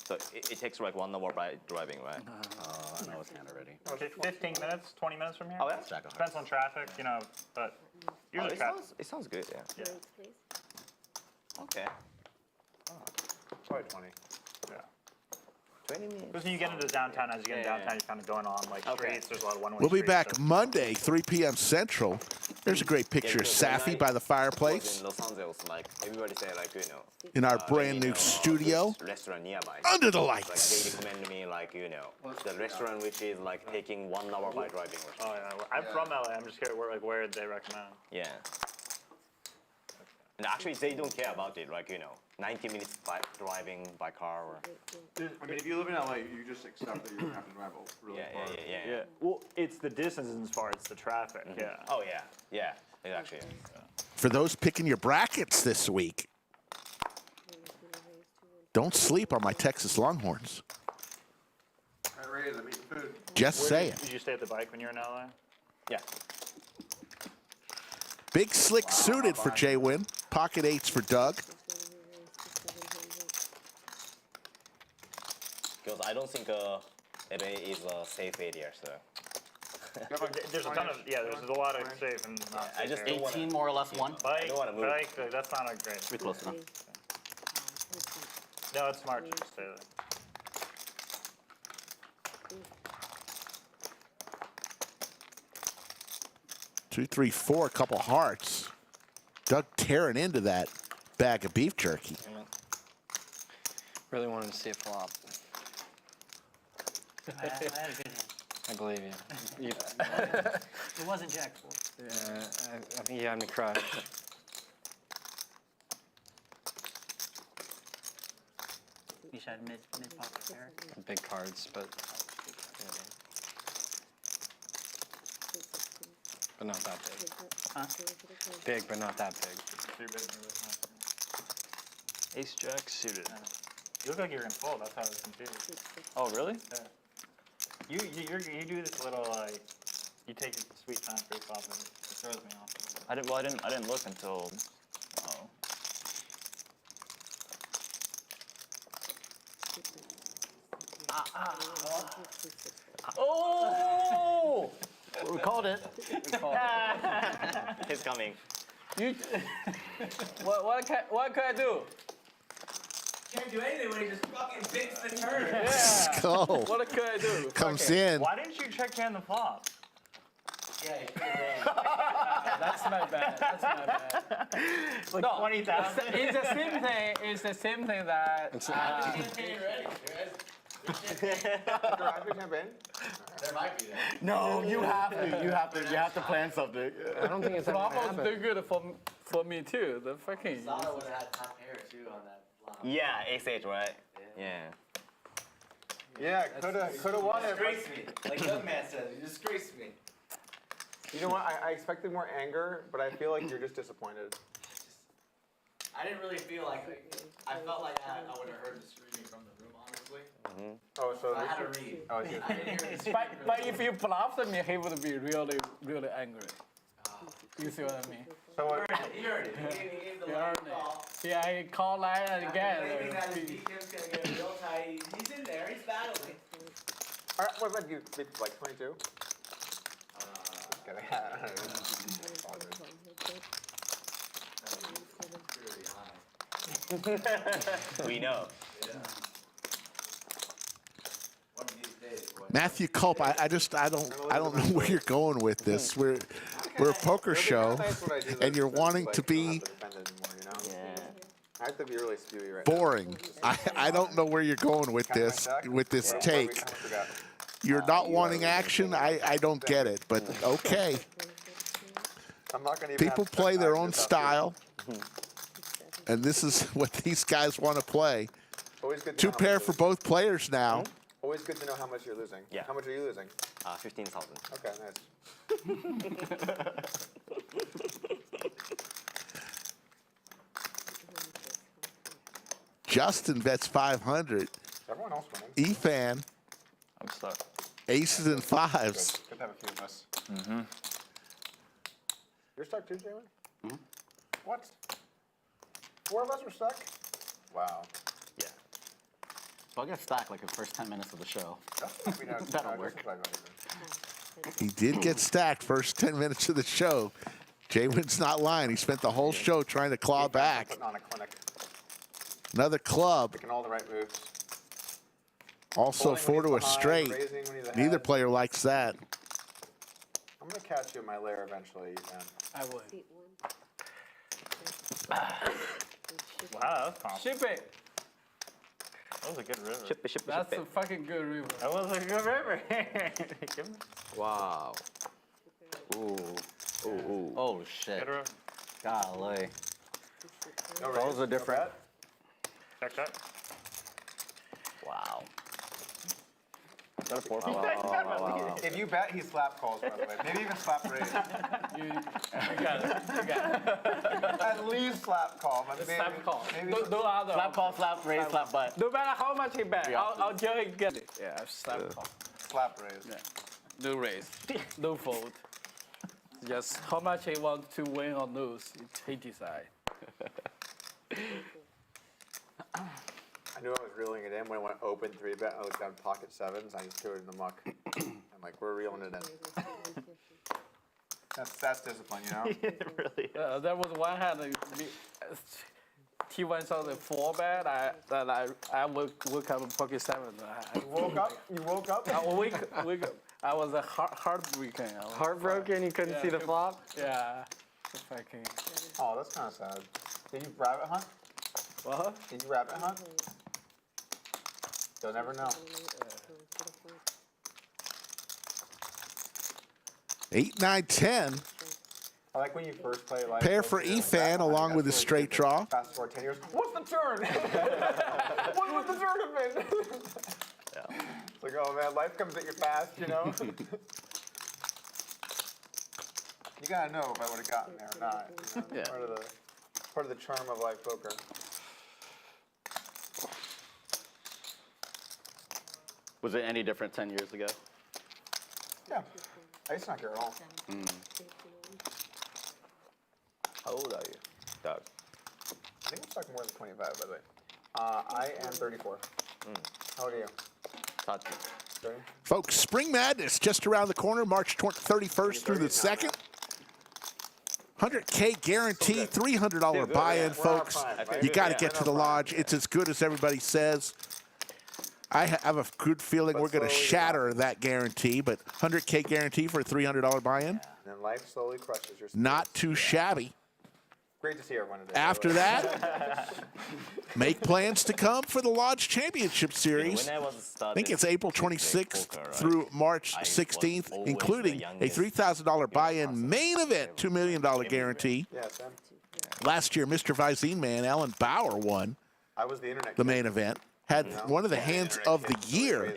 Speaker 4: So it takes like 1 hour by driving, right?
Speaker 7: I know it's hand already.
Speaker 10: 15 minutes, 20 minutes from here?
Speaker 4: Oh, yeah?
Speaker 10: Depends on traffic, you know, but usually
Speaker 4: it sounds good, yeah.
Speaker 10: Yeah.
Speaker 4: Okay.
Speaker 2: Probably 20.
Speaker 10: Yeah.
Speaker 4: 20 minutes.
Speaker 10: Because when you get into downtown, as you get into downtown, you're kind of going on like streets. There's a lot of one-way
Speaker 3: We'll be
Speaker 10: streets,
Speaker 3: back
Speaker 10: so-
Speaker 3: Monday, 3 p.m. Central. There's a great picture of Safi by the fireplace
Speaker 4: In Los Angeles, like everybody say like, you know.
Speaker 3: in our brand new studio
Speaker 4: Restaurant nearby.
Speaker 3: under the
Speaker 4: Like
Speaker 3: lights.
Speaker 4: they recommend me like, you know, the restaurant which is like taking 1 hour by driving.
Speaker 10: Oh yeah, well, I'm from LA. I'm just curious where they recommend.
Speaker 4: Yeah. And actually, they don't care about it. Like, you know, 90 minutes by driving by car or.
Speaker 2: I mean, if you live in LA, you just accept that you're gonna have to drive really far.
Speaker 10: Yeah. Well, it's the distance as far as the traffic. Yeah.
Speaker 4: Oh yeah, yeah. It actually is.
Speaker 3: For those picking your brackets this week, don't sleep on my Texas Longhorns.
Speaker 2: All right, Rays, I'm eating food.
Speaker 3: Just saying.
Speaker 10: Did you stay at the bike when you were in LA?
Speaker 4: Yeah.
Speaker 3: Big slick suited for JWin. Pocket 8s for Doug.
Speaker 4: Because I don't think LA is a safe area, so.
Speaker 10: There's a ton of there's a lot of safe and not
Speaker 4: I
Speaker 10: safe
Speaker 4: just
Speaker 10: areas.
Speaker 7: 18 more or less one.
Speaker 10: Bike,
Speaker 4: don't wanna move.
Speaker 10: bike, that's not a great.
Speaker 7: We're close enough.
Speaker 10: No, it's smart to stay there.
Speaker 3: 2, 3, 4, a couple hearts. Doug tearing into that bag of beef jerky.
Speaker 6: Really wanted to see a flop.
Speaker 12: I had a good hand.
Speaker 6: I believe you.
Speaker 12: It wasn't Jack full.
Speaker 6: Yeah, I think you had me crushed.
Speaker 12: You should have mid pocket pair.
Speaker 6: Big cards, but not that big.
Speaker 12: Huh?
Speaker 6: Big, but not that big.
Speaker 10: Ace Jack suited. You look like you're in full. That's how I was confused. Oh really? Yeah. You do this little like you take your sweet time pre-flop and it throws me off. I didn't look until. Oh.
Speaker 1: Oh!
Speaker 7: We called it.
Speaker 4: He's coming.
Speaker 1: You, what can I do?
Speaker 16: Can't do anything when he just fucking picks the turn.
Speaker 1: Yeah.
Speaker 3: Skull
Speaker 1: What can I do?
Speaker 3: comes
Speaker 1: Okay.
Speaker 3: in.
Speaker 10: Why didn't you check hand the flop?
Speaker 16: Yeah,
Speaker 1: That's my bad. That's my bad.
Speaker 10: Like
Speaker 1: No,
Speaker 10: 20,000.
Speaker 1: It's the same thing. It's the same thing that.
Speaker 16: champagne ready.
Speaker 2: Champagne?
Speaker 16: There might be that.
Speaker 7: No, you have to. You have to plan something.
Speaker 5: I don't think it's ever
Speaker 1: Flop was
Speaker 5: happened.
Speaker 1: too good for me too. The fucking.
Speaker 16: Sada would have had top pair too on that flop.
Speaker 4: Yeah, ace 8, right? Yeah.
Speaker 2: Yeah, coulda won it.
Speaker 16: Disgrace me. Like Young Man says, you disgrace me.
Speaker 2: You know what? I expected more anger, but I feel like you're just disappointed.
Speaker 16: I didn't really feel like I felt like I would have heard the screaming from the room, honestly.
Speaker 2: Oh, so
Speaker 16: I had to read.
Speaker 2: Oh, it's
Speaker 16: I didn't hear the
Speaker 1: But if you bluffed me, he would be really, really angry. You see what I mean?
Speaker 2: So what?
Speaker 16: He heard it. He gave the
Speaker 1: He
Speaker 16: line
Speaker 1: heard it.
Speaker 16: call.
Speaker 1: Yeah, he called line and again.
Speaker 16: Thinking that his DK's gonna get real tight. He's in there. He's battling.
Speaker 2: All right, what about you? Like 22?
Speaker 4: We know.
Speaker 3: Matthew Culp, I don't know where you're going with this. We're a poker show, and you're wanting to be
Speaker 2: I have to be really spewy right
Speaker 3: boring. I don't know where you're going with this take. You're not wanting action. I don't get it, but okay.
Speaker 2: I'm not gonna even
Speaker 3: People play their own style, and this is what these guys want to play.
Speaker 2: Always good to
Speaker 3: Two
Speaker 2: know how
Speaker 3: pair
Speaker 2: much
Speaker 3: for
Speaker 2: you're
Speaker 3: both players now.
Speaker 2: losing. Always good to know how much you're losing.
Speaker 4: Yeah.
Speaker 2: How much are you losing?
Speaker 4: 15,000.
Speaker 2: Okay, nice.
Speaker 3: Justin bets 500.
Speaker 2: Everyone else winning.
Speaker 3: Efan,
Speaker 10: I'm stuck.
Speaker 3: aces and fives.
Speaker 2: Good to have a few of us.
Speaker 10: Mm-hmm.
Speaker 2: You're stuck too, Jwin? Mm-hmm. What? 4 of us are stuck? Wow.
Speaker 7: Yeah. So I'll get stacked like the first 10 minutes of the show.
Speaker 2: That'll
Speaker 7: That'll work.
Speaker 3: He did get stacked first 10 minutes of the show. JWin's not lying. He spent the whole show trying to claw back.
Speaker 2: Putting on a clinic.
Speaker 3: Another club.
Speaker 2: Making all the right moves.
Speaker 3: Also
Speaker 2: Folding when
Speaker 3: 4 to a
Speaker 2: he's behind,
Speaker 3: straight.
Speaker 2: raising when he's ahead.
Speaker 3: Neither player likes that.
Speaker 2: I'm going to catch you in my lair eventually, Ethan.
Speaker 1: I would.
Speaker 10: Wow, that was confident.
Speaker 1: Ship it.
Speaker 10: That was a good river.
Speaker 4: Ship it, ship it,
Speaker 1: That's
Speaker 4: ship
Speaker 1: a
Speaker 4: it.
Speaker 1: fucking good river.
Speaker 10: That was a good river. Give me.
Speaker 4: Wow. Ooh. Ooh, ooh.
Speaker 7: Oh, shit.
Speaker 10: Good river.
Speaker 7: Golly.
Speaker 2: No
Speaker 7: Those
Speaker 2: raise,
Speaker 7: are different.
Speaker 2: no bet.
Speaker 10: Check that.
Speaker 4: Wow.
Speaker 7: Is that a 4?
Speaker 4: Wow.
Speaker 2: If you bet, he slap calls, by the way. Maybe even slap raise.
Speaker 1: You got it. You got it.
Speaker 2: At least slap call. But maybe,
Speaker 1: Slap call.
Speaker 2: Maybe
Speaker 1: No other.
Speaker 7: Slap call, slap, raise, slap butt.
Speaker 1: No matter how much he bet, I'll tell him get it. Yeah, slap call.
Speaker 2: slap raise.
Speaker 1: Yeah. No raise. No fold. Just how much he wants to win or lose, he decide.
Speaker 2: I knew I was reeling it in when I went open 3-bet. I looked down pocket 7s. I just threw it in the muck. I'm like, we're reeling it in. That's discipline, you know?
Speaker 10: It really is.
Speaker 1: There was one hand. T1 saw the 4-bet. I woke up in pocket 7.
Speaker 2: You woke up? You woke up?
Speaker 1: I wake up. I was heartbroken.
Speaker 6: Heartbroken, you couldn't see the flop?
Speaker 1: Yeah. Fucking.
Speaker 2: Oh, that's kind of sad. Did you rabbit hunt?
Speaker 1: What?
Speaker 2: Did you rabbit hunt? You'll never know.
Speaker 3: 8, 9, 10.
Speaker 2: I like when you first play like
Speaker 3: Pair for Efan along with his straight draw.
Speaker 2: Fast forward 10 years. What's the turn? What would the turn have been? It's like, oh man, life comes at you fast, you know? You gotta know if I would have gotten there or not. You know?
Speaker 6: Yeah.
Speaker 2: Part of the charm of live poker.
Speaker 7: Was it any different 10 years ago?
Speaker 2: Yeah. I used to not care at all.
Speaker 4: How old are you, Doug?
Speaker 2: I think I'm stuck more than 25, by the way. I am 34. How old are you?
Speaker 4: 30.
Speaker 2: 30?
Speaker 3: Folks, Spring Madness just around the corner, March 31st through the 2nd. 100K guarantee, $300 buy-in, folks. You got to get to the lodge. It's as good as everybody says. I have a good feeling we're going to shatter that guarantee, but 100K guarantee for a $300 buy-in?
Speaker 2: And then life slowly crushes your spirits.
Speaker 3: Not too shabby.
Speaker 2: Great to see everyone today.
Speaker 3: After that, make plans to come for the Lodge Championship Series. I think it's April 26th through March 16th, including a $3,000 buy-in main event, $2 million guarantee.
Speaker 2: Yeah, Sam.
Speaker 3: Last year, Mr. Visine man, Alan Bauer, won
Speaker 2: I was the internet
Speaker 3: the
Speaker 2: kid.
Speaker 3: main event. Had one of the hands of the year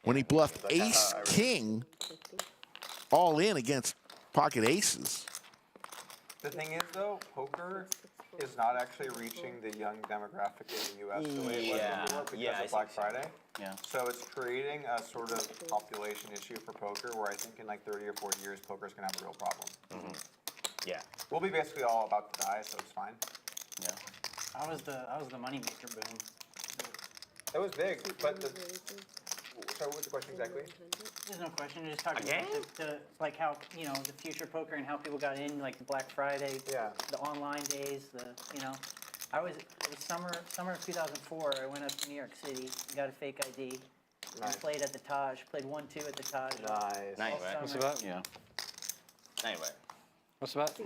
Speaker 3: when he bluffed Ace-King all in against pocket aces.
Speaker 2: The thing is, though, poker is not actually reaching the young demographic in the U.S. the way it was before because of Black Friday.
Speaker 7: Yeah.
Speaker 2: So it's creating a sort of population issue for poker where I think in like 30 or 40 years, poker's going to have a real problem.
Speaker 4: Yeah.
Speaker 2: We'll be basically all about to die, so it's fine.
Speaker 7: Yeah.
Speaker 12: How was the moneymaker boom?
Speaker 2: It was big, but the... So what's the question exactly?
Speaker 12: There's no question. You're just talking about the like how, you know, the future poker and how people got in, like the Black Friday, the online days, it was summer of 2004. I went up to New York City, got a fake ID, and played at the Taj. Played 1-2 at the Taj.
Speaker 4: Nice.
Speaker 6: What's about?
Speaker 7: Yeah.
Speaker 4: Anyway.
Speaker 6: What's about?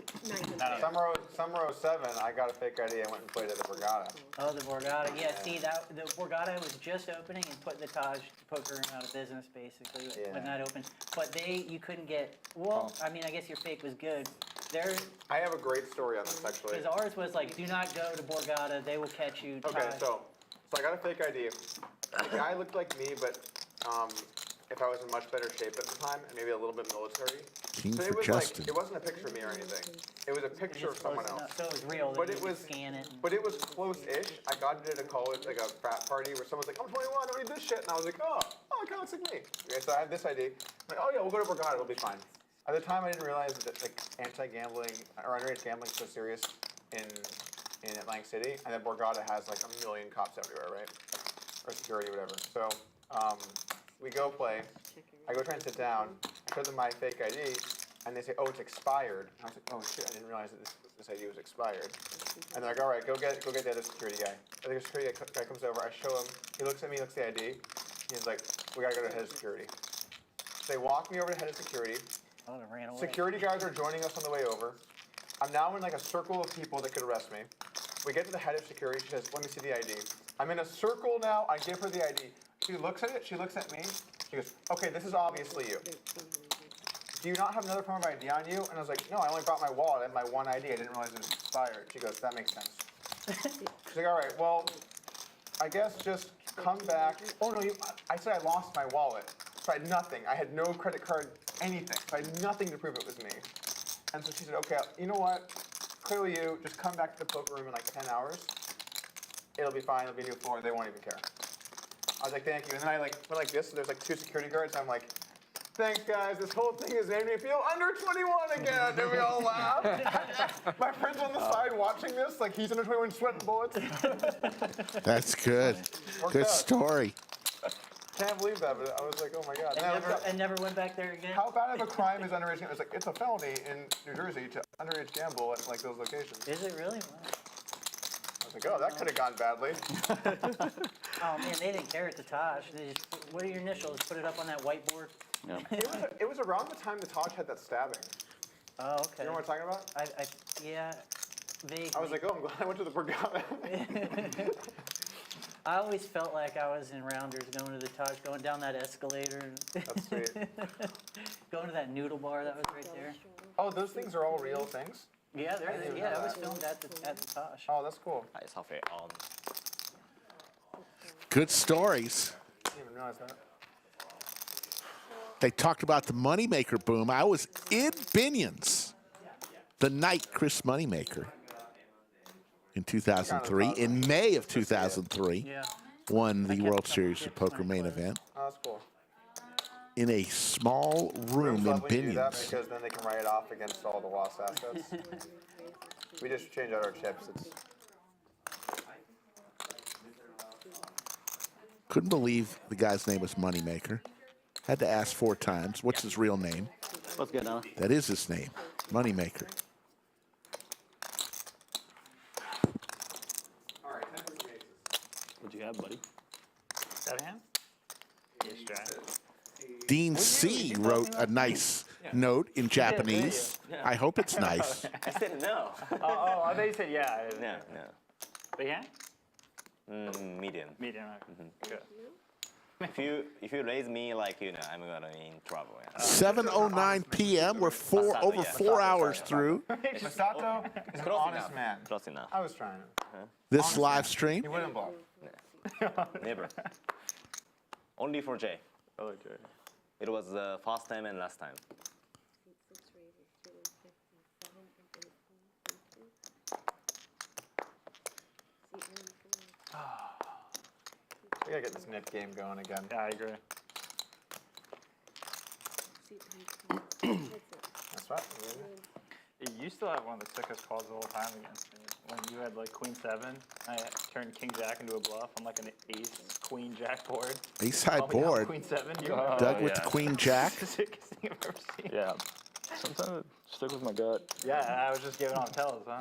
Speaker 2: Summer 07, I got a fake ID. I went and played at the Borgata.
Speaker 12: Oh, the Borgata. Yeah, see, the Borgata was just opening and put the Taj poker room out of business, basically, when that opened. But you couldn't get, I mean, I guess your fake was good.
Speaker 2: I have a great story on this, actually.
Speaker 12: Because ours was like, do not go to Borgata. They will catch you.
Speaker 2: Okay,
Speaker 12: Taj.
Speaker 2: so So I got a fake ID. The guy looked like me, but if I was in much better shape at the time, and maybe a little bit military.
Speaker 3: King
Speaker 2: So
Speaker 3: for
Speaker 2: it was
Speaker 3: Justin.
Speaker 2: like, it wasn't a picture of me or anything. It was a picture of someone else.
Speaker 12: So it was real.
Speaker 2: But
Speaker 12: then
Speaker 2: it
Speaker 12: you
Speaker 2: was,
Speaker 12: could scan it.
Speaker 2: but it was close-ish. I got into a college, like a frat party, where someone's like, I'm 21, I don't need this shit. And I was like, oh, it kind of looks like me. Okay, so I have this ID. I'm like, oh yeah, we'll go to Borgata, it'll be fine. At the time, I didn't realize that like anti-gambling or underage gambling is so serious in Atlantic City, and that Borgata has like a million cops everywhere, right? Or security, whatever. So we go play. I go try and sit down. I show them my fake ID, and they say, oh, it's expired. And I was like, oh shit, I didn't realize that this ID was expired. And they're like, all right, go get the other security guy. The other security guy comes over. I show him. He looks at me, looks at the ID. He's like, we gotta go to head of security. So they walk me over to head of security.
Speaker 12: I would have ran away.
Speaker 2: Security guards are joining us on the way over. I'm now in like a circle of people that could arrest me. We get to the head of security. She says, let me see the ID. I'm in a circle now. I give her the ID. She looks at it. She looks at me. She goes, okay, this is obviously you. Do you not have another form of ID on you? And I was like, no, I only brought my wallet. I had my one ID. I didn't realize it was expired. She goes, that makes sense. She's like, all right, well, I guess just come back. Oh, no, I said I lost my wallet. So I had nothing. I had no credit card, anything. So I had nothing to prove it was me. And so she said, okay, you know what? Clearly you, just come back to the poker room in like 10 hours. It'll be fine. It'll be a new floor. They won't even care. I was like, thank you. And then I like went like this. So there's like 2 security guards. I'm like, thanks, guys. This whole thing has made me feel under 21 again. And we all laugh. My friend's on the side watching this. Like, he's under 21 sweating bullets.
Speaker 3: That's good. Good story.
Speaker 2: Can't believe that, but I was like, oh my god.
Speaker 12: And never went back there again?
Speaker 2: How bad of a crime is underage gambling? It's like, it's a felony in New Jersey to underage gamble at like those locations.
Speaker 12: Is it really? Wow.
Speaker 2: I was like, oh, that could have gone badly.
Speaker 12: Oh man, they didn't care at the Taj. They just, what are your initials? Put it up on that whiteboard.
Speaker 2: Yeah. It was around the time the Taj had that stabbing.
Speaker 12: Oh, okay.
Speaker 2: You know what I'm talking about?
Speaker 12: Yeah, vaguely.
Speaker 2: I was like, oh, I'm glad I went to the Borgata.
Speaker 12: I always felt like I was in Rounders going to the Taj, going down that escalator.
Speaker 2: That's sweet.
Speaker 12: Going to that noodle bar that was right there.
Speaker 2: Oh, those things are all real things?
Speaker 12: Yeah, that was filmed at the Taj.
Speaker 2: Oh, that's cool.
Speaker 4: It's halfway on.
Speaker 3: Good stories.
Speaker 2: I didn't even realize that.
Speaker 3: They talked about the Moneymaker boom. I was in Binions the night Chris Moneymaker in 2003. In May of 2003, won the World Series of Poker main event.
Speaker 2: Oh, that's cool.
Speaker 3: In a small room in
Speaker 2: Lovely to do that
Speaker 3: Binions.
Speaker 2: because then they can write it off against all the lost assets. We just change out our chips.
Speaker 3: Couldn't believe the guy's name was Moneymaker. Had to ask 4 times. What's his real name?
Speaker 17: What's good, Alan?
Speaker 3: That is his name, Moneymaker.
Speaker 17: What'd you have, buddy?
Speaker 10: 7 hands? Yes, Strad.
Speaker 3: Dean C. wrote a nice note in Japanese. I hope it's nice.
Speaker 4: I said no.
Speaker 10: Oh, I thought you said yeah.
Speaker 4: No.
Speaker 10: Big hand?
Speaker 4: Medium.
Speaker 10: Medium, good.
Speaker 4: If you raise me like I'm gonna be in trouble. Yeah.
Speaker 3: 7:09 p.m. We're over 4 hours through
Speaker 2: Masato is an honest man.
Speaker 4: Close enough.
Speaker 2: I was trying.
Speaker 3: this live stream.
Speaker 2: He wouldn't bluff.
Speaker 4: Never. Only for Jay.
Speaker 10: Oh, Jay.
Speaker 4: It was the first time and last time.
Speaker 2: We gotta get this nip game going again.
Speaker 10: Yeah, I agree.
Speaker 2: That's right.
Speaker 10: You still have one of the sickest calls the whole time against me. When you had like Queen 7, I turned King Jack into a bluff. I'm like an ace Queen Jack board.
Speaker 3: Ace high
Speaker 10: Oh, yeah,
Speaker 3: board.
Speaker 10: Queen 7.
Speaker 3: Doug with the Queen Jack.
Speaker 10: Sickest thing I've ever seen.
Speaker 17: Yeah. Sometimes I stick with my gut.
Speaker 10: Yeah, I was just giving on tells, huh?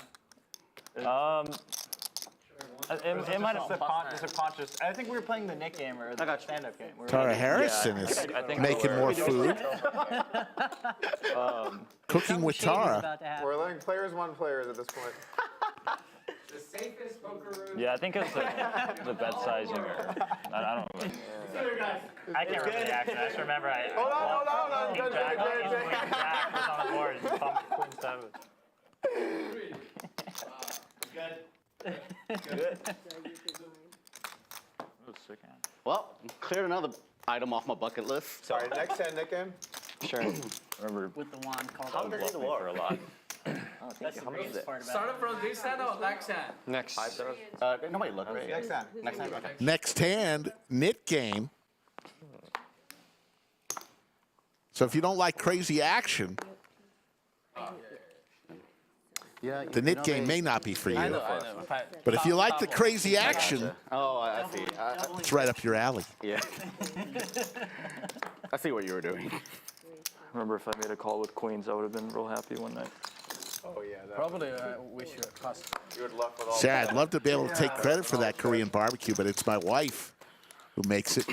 Speaker 10: It might have subconscious. I think we were playing the Nick game or the stand-up game.
Speaker 3: Tara Harrison is making more food. Cooking with Tara.
Speaker 2: We're letting players one players at this point.
Speaker 8: The safest poker room.
Speaker 17: Yeah, I think it's the bet sizing or I don't know.
Speaker 10: I can't remember the action. I just remember
Speaker 2: Hold on.
Speaker 10: King Jack was on the board. He called me Queen 7.
Speaker 8: Good.
Speaker 4: Good.
Speaker 7: Well, cleared another item off my bucket list.
Speaker 2: Sorry, next hand, Nick game.
Speaker 6: Sure.
Speaker 17: Remember,
Speaker 12: With the wand called
Speaker 17: how does it work? A lot.
Speaker 12: That's the greatest part about
Speaker 1: Starting from this hand or next hand?
Speaker 6: Next.
Speaker 7: Nobody look, right?
Speaker 2: Next hand.
Speaker 7: Next hand. Okay.
Speaker 3: Next hand, Nick game. So if you don't like crazy action,
Speaker 7: Yeah.
Speaker 3: the knit game may not be for you.
Speaker 1: I know.
Speaker 3: But if you like the crazy action,
Speaker 7: Oh, I see.
Speaker 3: it's right up your alley.
Speaker 7: Yeah. I see what you were doing.
Speaker 17: Remember, if I made a call with queens, I would have been real happy one night.
Speaker 2: Oh yeah. That
Speaker 1: Probably we should pass.
Speaker 2: You would love with all.
Speaker 3: See, I'd love to be able to take credit for that Korean barbecue, but it's my wife who makes it.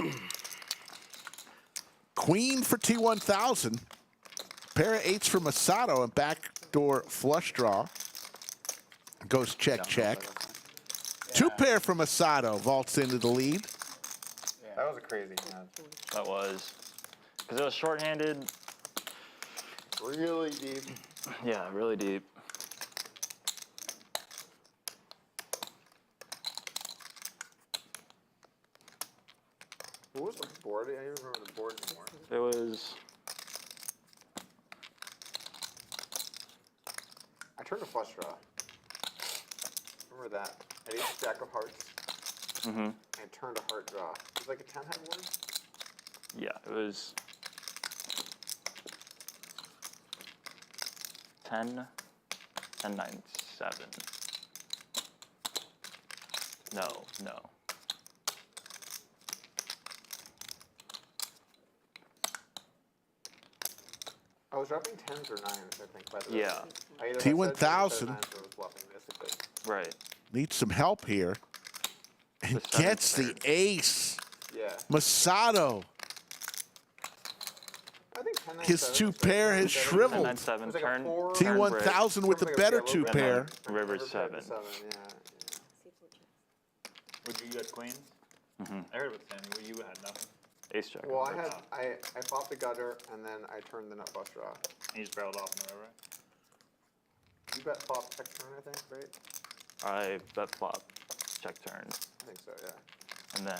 Speaker 3: Queen for T1000. Pair of 8s for Masato and backdoor flush draw. Goes check, check. 2 pair from Masato vaults into the lead.
Speaker 2: That was a crazy hand.
Speaker 17: That was. Because it was shorthanded.
Speaker 2: Really deep.
Speaker 17: Yeah, really deep.
Speaker 2: What was the board? I don't even remember the board anymore.
Speaker 17: It was.
Speaker 2: I turned a flush draw. Remember that? I used jack of hearts.
Speaker 17: Mm-hmm.
Speaker 2: I turned a heart draw. It was like a 10-head board.
Speaker 17: Yeah, it was 10, 10, 9, 7. No.
Speaker 2: I was dropping 10s or 9s, I think, by the way.
Speaker 17: Yeah.
Speaker 2: I either had
Speaker 3: T1000.
Speaker 2: 7s or 9s, or was bluffing, basically.
Speaker 17: Right.
Speaker 3: Needs some help here. And gets the ace.
Speaker 2: Yeah.
Speaker 3: Masato.
Speaker 2: I think 10, 9,
Speaker 3: His
Speaker 2: 7,
Speaker 3: 2 pair has
Speaker 17: 10,
Speaker 3: shriveled.
Speaker 17: 9, 7,
Speaker 2: It was like a
Speaker 17: turn.
Speaker 2: 4,
Speaker 3: T1000 with the better 2 pair.
Speaker 17: River 7.
Speaker 2: 7, yeah.
Speaker 10: Would you get queens?
Speaker 17: Mm-hmm.
Speaker 10: I heard what Sammy. Well, you had nothing.
Speaker 17: Ace check.
Speaker 2: Well, I popped the gutter, and then I turned the nut flush draw.
Speaker 10: And you just barreled off in the river.
Speaker 2: You bet flop check turn, I think, right?
Speaker 17: I bet flop, check turn,
Speaker 2: I think so, yeah.
Speaker 17: and then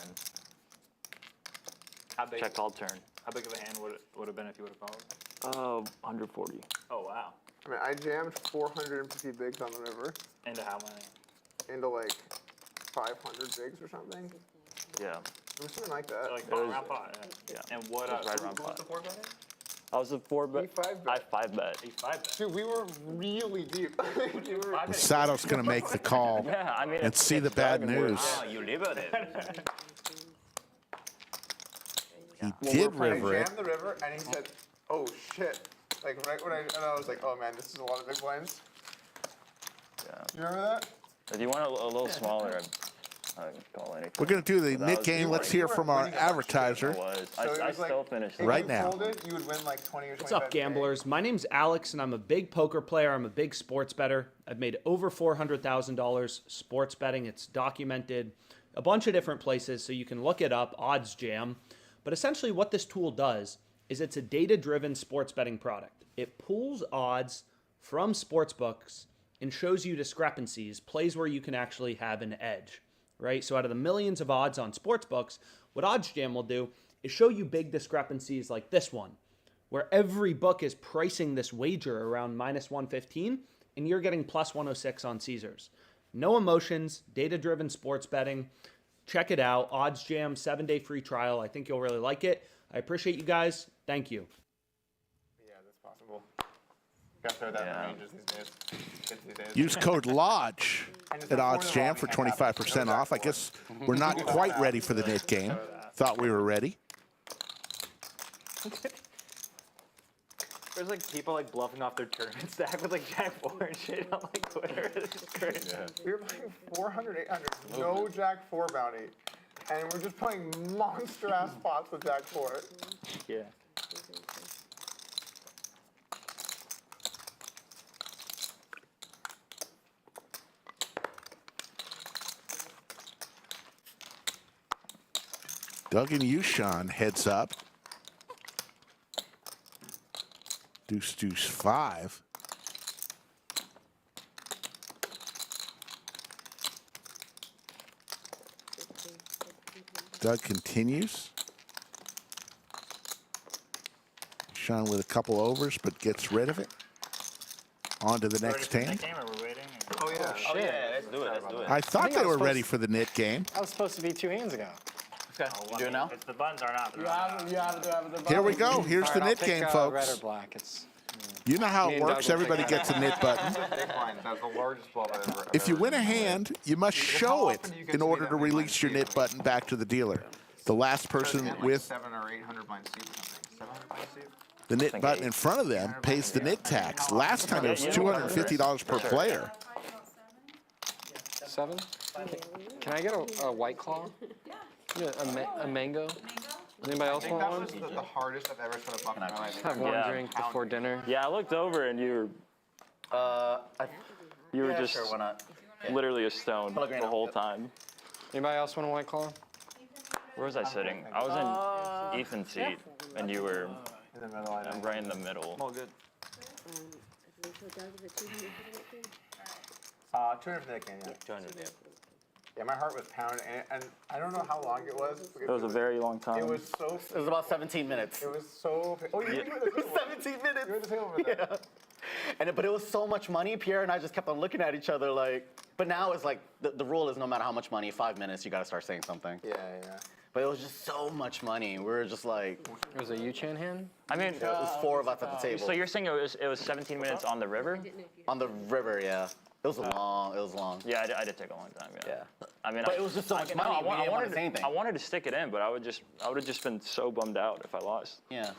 Speaker 10: How big?
Speaker 17: check all turn.
Speaker 10: How big of a hand would have been if you would have called?
Speaker 17: 140.
Speaker 10: Oh wow.
Speaker 2: I mean, I jammed 450 bigs on the river
Speaker 10: Into how many?
Speaker 2: into like 500 bigs or something.
Speaker 17: Yeah.
Speaker 2: It was something like that.
Speaker 10: So like
Speaker 17: It was-
Speaker 10: round pot.
Speaker 17: Yeah.
Speaker 10: And what?
Speaker 17: It was right
Speaker 10: who
Speaker 17: around
Speaker 10: was
Speaker 17: pot.
Speaker 10: the 4 bet?
Speaker 17: I was a 4 bet.
Speaker 2: E5 bet.
Speaker 17: I 5 bet.
Speaker 10: He 5 bet.
Speaker 2: Dude, we were really deep. We were-
Speaker 3: Masato's going to make the call
Speaker 17: Yeah, I mean,
Speaker 3: and see the bad news.
Speaker 17: Oh, you live on it.
Speaker 3: He did
Speaker 2: I
Speaker 3: river it.
Speaker 2: jammed the river, and he said, "Oh shit!" Like right when and I was like, "Oh man, this is a lot of big blinds."
Speaker 17: Yeah.
Speaker 2: You remember that?
Speaker 17: If you want a little smaller, I'd call anything.
Speaker 3: We're going to do the
Speaker 17: That
Speaker 3: knit
Speaker 17: was-
Speaker 3: game. Let's hear from our advertiser.
Speaker 17: I was.
Speaker 2: So it
Speaker 17: I
Speaker 2: was like-
Speaker 17: still finished.
Speaker 2: If
Speaker 3: Right
Speaker 2: you
Speaker 3: now.
Speaker 2: folded, you would win like 20 or 25.
Speaker 13: What's up, gamblers? My name's Alex, and I'm a big poker player. I'm a big sports bettor. I've made over $400,000 sports betting. It's documented a bunch of different places, so you can look it up, Oddsjam. But essentially what this tool does is it's a data-driven sports betting product. It pulls odds from sportsbooks and shows you discrepancies, plays where you can actually have an edge, right? So out of the millions of odds on sportsbooks, what Oddsjam will do is show you big discrepancies like this one, where every book is pricing this wager around minus 115, and you're getting plus 106 on Caesars. No emotions, data-driven sports betting. Check it out. Oddsjam, 7-day free trial. I think you'll really like it. I appreciate you guys. Thank you.
Speaker 2: Yeah, that's possible. Got to throw that in ranges these days. Kids these days.
Speaker 3: Use code LODGE at Oddsjam for 25% off. I guess we're not quite ready for the knit game. Thought we were ready.
Speaker 10: There's like people like bluffing off their tournament stack with like Jack 4 and shit on like Twitter. It's crazy.
Speaker 2: We were playing 400, 800, no Jack 4 bounty, and we're just playing monster ass spots with Jack 4.
Speaker 10: Yeah.
Speaker 3: Doug and YooChan heads up. Deuce, deuce, 5. Doug continues. Sean with a couple overs, but gets rid of it. On to the next hand.
Speaker 2: Oh, yeah.
Speaker 4: Oh, yeah, let's do it. Let's do it.
Speaker 3: I thought they were ready for the knit game.
Speaker 6: That was supposed to be 2 hands ago.
Speaker 7: Okay, you do it now?
Speaker 10: If the buttons are not.
Speaker 1: You have to have the
Speaker 3: Here we go. Here's the knit game,
Speaker 6: Red
Speaker 3: folks.
Speaker 6: or black. It's
Speaker 3: You know how it works. Everybody gets a knit button.
Speaker 2: Big blind. That's the largest bluff I've ever.
Speaker 3: If you win a hand, you must show it in order to release your knit button back to the dealer. The last person with
Speaker 2: 700 or 800 blind suit or something. 700 blind suit.
Speaker 3: the knit button in front of them pays the knit tax. Last time it was $250 per player.
Speaker 6: 7? Can I get a White Claw? Yeah, a mango? Anybody else want one?
Speaker 2: I think that was the hardest I've ever set a buck in my life.
Speaker 6: Have one drink before dinner.
Speaker 17: Yeah, I looked over and you were just
Speaker 7: sure, why not?
Speaker 17: literally a stone the whole time.
Speaker 6: Anybody else want a White Claw?
Speaker 17: Where was I sitting? I was in Ethan's seat, and you were right in the middle.
Speaker 2: All good. 200 for that game, yeah.
Speaker 4: 200, yeah.
Speaker 2: Yeah, my heart was pounding, and I don't know how long it was.
Speaker 17: It was a very long time.
Speaker 2: It was so.
Speaker 7: It was about 17 minutes.
Speaker 2: It was so. Oh, you were the
Speaker 7: 17 minutes.
Speaker 2: You were the table with that.
Speaker 7: Yeah. But it was so much money. Pierre and I just kept on looking at each other like. But now it's like the rule is no matter how much money, 5 minutes you got to start saying something.
Speaker 2: Yeah, yeah.
Speaker 7: But it was just so much money. We were just like.
Speaker 6: It was a YooChan hand?
Speaker 17: I mean,
Speaker 7: It was 4 of us at the table.
Speaker 17: so you're saying it was 17 minutes on the river?
Speaker 7: On the river, yeah. It was long. It was long.
Speaker 17: Yeah, I did take a long time. Yeah. I mean,
Speaker 7: But it was just so much money. We didn't want to say anything.
Speaker 17: I wanted to stick it in, but I would have just been so bummed out if I lost.
Speaker 7: Yeah.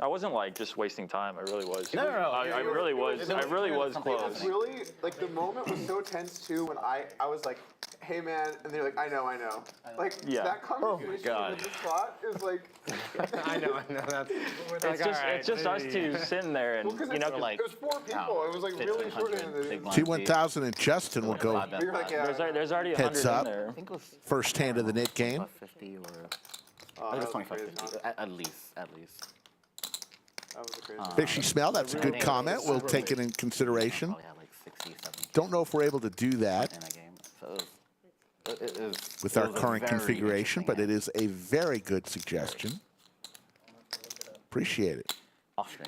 Speaker 17: I wasn't like just wasting time. I really was.
Speaker 7: No.
Speaker 17: I really was. I really was
Speaker 2: It
Speaker 17: close.
Speaker 2: was really, like, the moment was so tense, too, when I was like, hey, man, and they're like, I know. Like,
Speaker 17: Yeah.
Speaker 2: that conversation
Speaker 7: God.
Speaker 2: in the spot is like.
Speaker 6: I know.
Speaker 17: It's just us two sitting there, and
Speaker 2: Well,
Speaker 17: you know,
Speaker 7: like,
Speaker 2: it was 4 people. It was like really short.
Speaker 3: T1000 and Justin will go
Speaker 2: You're like, yeah.
Speaker 17: there's already 100
Speaker 3: heads
Speaker 17: in
Speaker 3: up.
Speaker 17: there.
Speaker 3: First hand of the knit game.
Speaker 7: 50 or.
Speaker 2: Oh,
Speaker 7: I think
Speaker 2: that
Speaker 7: it's
Speaker 2: was
Speaker 7: 25,
Speaker 2: crazy.
Speaker 7: 50. At least.
Speaker 2: That was a crazy.
Speaker 3: Fishy smell, that's a good comment. We'll take it in consideration.
Speaker 7: Probably had like 60, 70
Speaker 3: Don't know if we're able to do that
Speaker 7: in a game. So it was,
Speaker 3: with
Speaker 7: it
Speaker 3: our
Speaker 7: was a
Speaker 3: current
Speaker 7: very
Speaker 3: configuration, but
Speaker 7: interesting
Speaker 3: it is a very good suggestion. Appreciate it.
Speaker 7: off stream.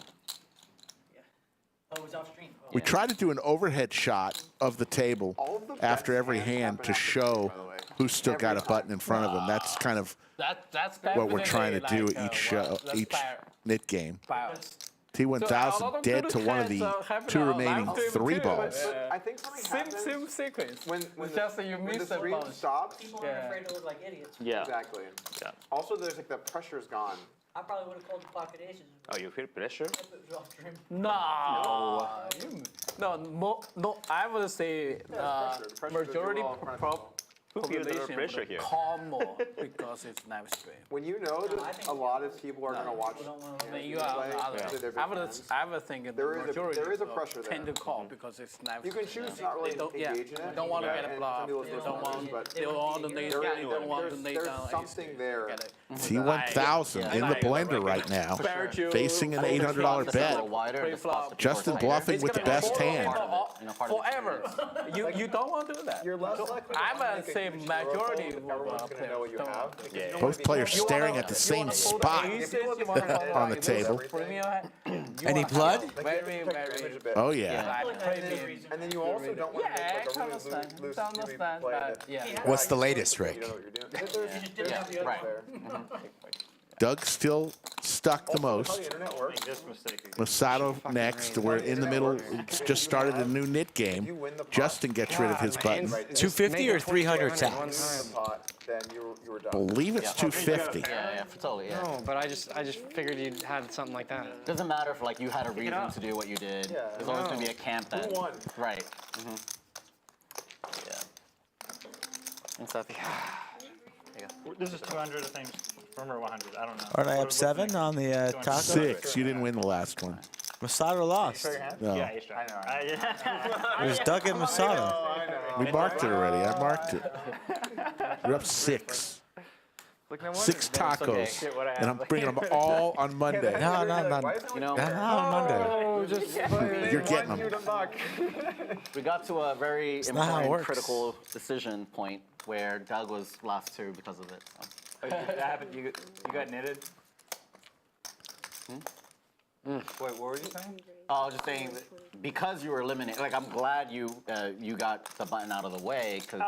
Speaker 12: Oh, it was off stream. Oh.
Speaker 3: We try to do an overhead shot of the table after every hand to show who's still got a button in front of them. That's kind of
Speaker 1: That's
Speaker 3: what we're trying to do
Speaker 1: definitely
Speaker 3: each show,
Speaker 1: like,
Speaker 3: each knit game.
Speaker 1: Bios.
Speaker 3: T1000 dead to one of the 2 remaining 3 balls.
Speaker 2: I think something happens
Speaker 1: Same sequence.
Speaker 2: when
Speaker 1: It's just that you
Speaker 2: when
Speaker 1: miss
Speaker 2: the
Speaker 1: a
Speaker 2: stream
Speaker 1: bunch.
Speaker 2: stops.
Speaker 12: People aren't afraid to look like idiots.
Speaker 17: Yeah.
Speaker 2: Exactly.
Speaker 17: Yeah.
Speaker 2: Also, there's like the pressure's gone.
Speaker 12: I probably would have called the pocket aces.
Speaker 17: Oh, you feel pressure?
Speaker 12: If it was off stream.
Speaker 1: No. No. I would say
Speaker 2: Pressure
Speaker 1: majority
Speaker 17: Who feels the
Speaker 1: population
Speaker 17: pressure
Speaker 1: would
Speaker 17: here?
Speaker 1: call more because it's live stream.
Speaker 2: When you know that a lot of people are going to watch.
Speaker 1: I mean, you are the other. I would think the majority
Speaker 2: there is a pressure
Speaker 1: tend
Speaker 2: there.
Speaker 1: to call because it's live
Speaker 2: You can choose to not really engage in it.
Speaker 1: Don't want to get a
Speaker 2: and
Speaker 1: block.
Speaker 2: some people
Speaker 1: They
Speaker 2: just
Speaker 1: don't want.
Speaker 2: but
Speaker 1: They don't want to lay down. They don't want to lay
Speaker 2: there's
Speaker 1: down.
Speaker 2: something there.
Speaker 3: T1000 in the blender right now, facing an $800 bet. Justin bluffing with the best hand.
Speaker 1: Forever. You don't want to do that.
Speaker 2: You're less likely.
Speaker 1: I would say majority
Speaker 2: know what you have.
Speaker 3: Both players staring at the same spot on the table.
Speaker 5: Any blood?
Speaker 1: Very, very.
Speaker 3: Oh, yeah.
Speaker 2: And then you also don't want to make like a really loose play that
Speaker 5: What's the latest, Rick?
Speaker 2: you know what you're doing. There's
Speaker 7: right.
Speaker 2: there.
Speaker 3: Doug still stuck the
Speaker 2: How
Speaker 3: most.
Speaker 2: the internet works.
Speaker 3: Masato next. We're in the middle. It's just started a new knit game. Justin gets rid of his button.
Speaker 5: 250 or 300 tax?
Speaker 2: Then you were done.
Speaker 3: Believe it's 250.
Speaker 7: Yeah, totally. Yeah.
Speaker 6: No, but I just figured you had something like that.
Speaker 7: Doesn't matter if like you had a reason to do what you did.
Speaker 2: Yeah.
Speaker 7: There's always gonna be a camp that.
Speaker 2: Who won?
Speaker 7: Right. Yeah. Thanks, Effie.
Speaker 10: This is 200, I think. From or 100, I don't know.
Speaker 5: Aren't I up 7 on the taco?
Speaker 3: 6. You didn't win the last one.
Speaker 5: Masato lost.
Speaker 3: No.
Speaker 10: Yeah, he's trying.
Speaker 5: It was Doug and Masato.
Speaker 3: We marked it already. I marked it. You're up 6.
Speaker 10: Like, no
Speaker 3: 6 tacos,
Speaker 10: Shit, what I
Speaker 3: and I'm
Speaker 10: have.
Speaker 3: bringing them all on Monday.
Speaker 5: No,
Speaker 7: You know,
Speaker 5: on Monday.
Speaker 3: You're getting them.
Speaker 7: we got to a very
Speaker 5: not how it
Speaker 7: important,
Speaker 5: works.
Speaker 7: critical decision point where Doug was last 2 because of it. So.
Speaker 10: That happened. You got knitted. Wait, what were you saying?
Speaker 7: I was just saying that because you were eliminated. Like, I'm glad you got the button out of the way because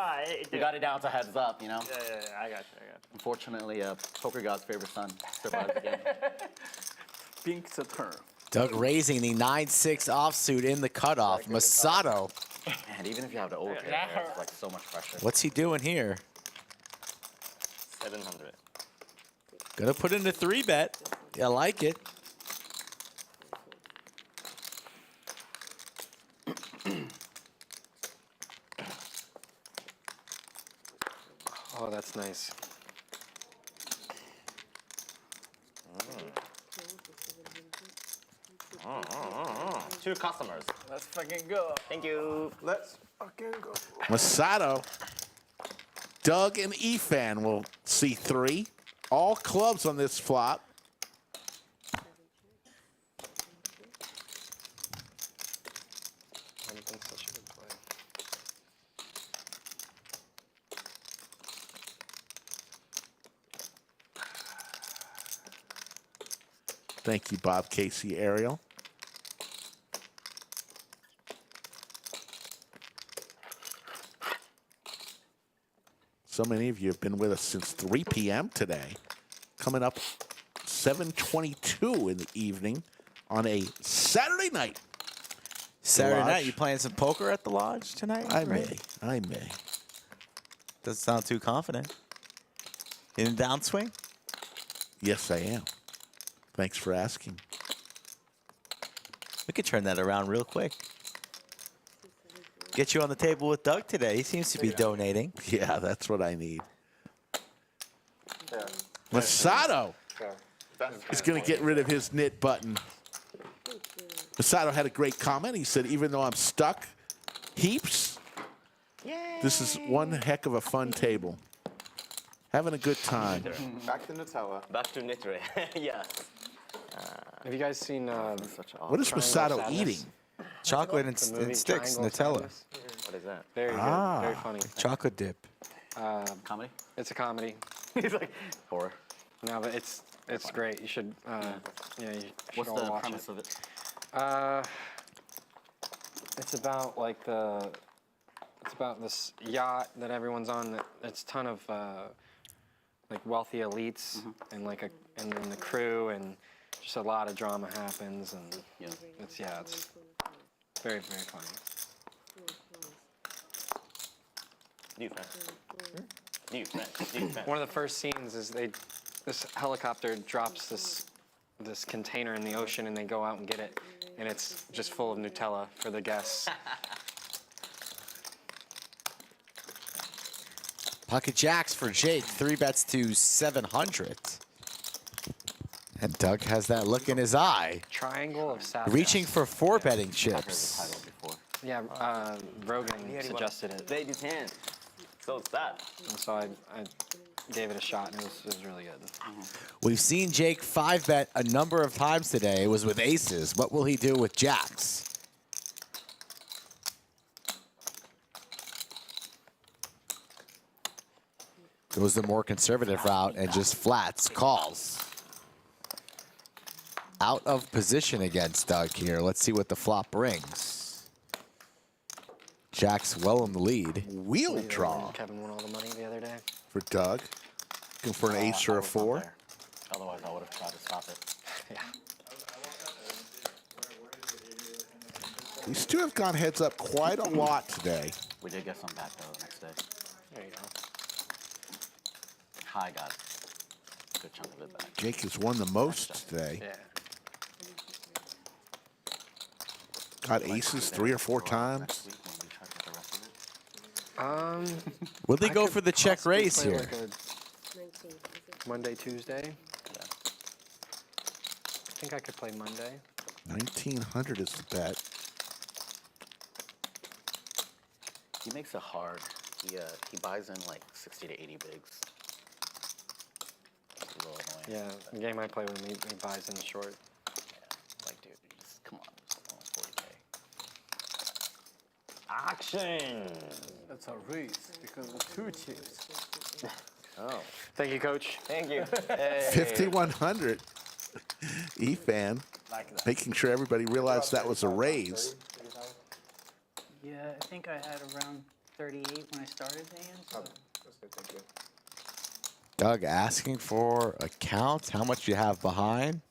Speaker 7: you got it down to heads up. You know.
Speaker 10: Yeah, I got you.
Speaker 7: Unfortunately, Poker God's favorite son survived again.
Speaker 1: Pink's turn.
Speaker 5: Doug raising the 9-6 offsuit in the cutoff. Masato.
Speaker 7: And even if you have the overpair, it's like so much pressure.
Speaker 5: What's he doing here?
Speaker 4: 700.
Speaker 5: Gonna put in a 3-bet. I like it.
Speaker 6: Oh, that's nice.
Speaker 4: 2 customers.
Speaker 1: Let's fucking go.
Speaker 4: Thank you.
Speaker 1: Let's fucking go.
Speaker 3: Masato, Doug, and Efan will see 3. All clubs on this flop. Thank you, Bob, Casey, Ariel. So many of you have been with us since 3 p.m. today. Coming up 7:22 in the evening on a Saturday night.
Speaker 5: Saturday night, you playing some poker at the lodge tonight?
Speaker 3: I may.
Speaker 5: Doesn't sound too confident. In a downswing?
Speaker 3: Yes, I am. Thanks for asking.
Speaker 5: We could turn that around real quick. Get you on the table with Doug today. He seems to be donating.
Speaker 3: Yeah, that's what I need. Masato is going to get rid of his knit button. Masato had a great comment. He said, even though I'm stuck heaps, this is one heck of a fun table. Having a good time.
Speaker 2: Back to Nutella.
Speaker 4: Back to Nitre. Yes.
Speaker 6: Have you guys seen
Speaker 3: What is Masato eating?
Speaker 5: Chocolate and sticks, Nutella.
Speaker 4: What is that?
Speaker 6: Very good, very funny.
Speaker 5: Chocolate dip.
Speaker 7: Comedy?
Speaker 6: It's a comedy.
Speaker 7: He's like, horror.
Speaker 6: No, but it's great. You should, yeah, you should
Speaker 7: What's
Speaker 6: all
Speaker 7: the
Speaker 6: watch
Speaker 7: premise
Speaker 6: it.
Speaker 7: of it?
Speaker 6: It's about like it's about this yacht that everyone's on. That it's a ton of like wealthy elites and and then the crew and just a lot of drama happens and it's very funny.
Speaker 4: New friend.
Speaker 6: One of the first scenes is this helicopter drops this container in the ocean and they go out and get it and it's just full of Nutella for the guests.
Speaker 5: Pocket jacks for Jake. 3-bets to 700. And Doug has that look in his eye.
Speaker 6: Triangle of Sass.
Speaker 5: Reaching for 4-betting chips.
Speaker 6: Yeah, Rogan suggested it.
Speaker 4: They did 10. So it's that.
Speaker 6: And so I gave it a shot and it was really good.
Speaker 5: We've seen Jake 5-bet a number of times today. It was with aces. What will he do with jacks? Goes the more conservative route and just flats, calls. Out of position against Doug here. Let's see what the flop brings. Jack's well in the lead.
Speaker 3: Wheel draw.
Speaker 6: Kevin won all the money the other day.
Speaker 3: For Doug. Looking for an ace or a 4.
Speaker 7: Otherwise, I would have tried to stop it.
Speaker 6: Yeah.
Speaker 3: These two have gone heads up quite a lot today.
Speaker 7: We did get some back though the next day.
Speaker 6: There you go.
Speaker 7: Kai got a good chunk of it back.
Speaker 3: Jake has won the most today.
Speaker 6: Yeah.
Speaker 3: Got aces 3 or 4 times.
Speaker 5: Will they go for the check raise here?
Speaker 6: Like Monday, Tuesday. I think I could play Monday.
Speaker 3: 1900 is the bet.
Speaker 7: He makes it hard. He buys in like 60 to 80 bigs.
Speaker 6: Yeah, the game I play with him, he buys in short.
Speaker 4: Like, dude, just, come on. Just 40K. Action!
Speaker 1: That's a race because of 2 chips.
Speaker 4: Oh.
Speaker 6: Thank you, Coach.
Speaker 4: Thank you.
Speaker 3: 5,100. Efan making sure everybody realized that was a raise.
Speaker 12: Yeah, I think I had around 38 when I started the hand. So.
Speaker 2: That's good, thank you.
Speaker 5: Doug asking for a count. How much you have behind?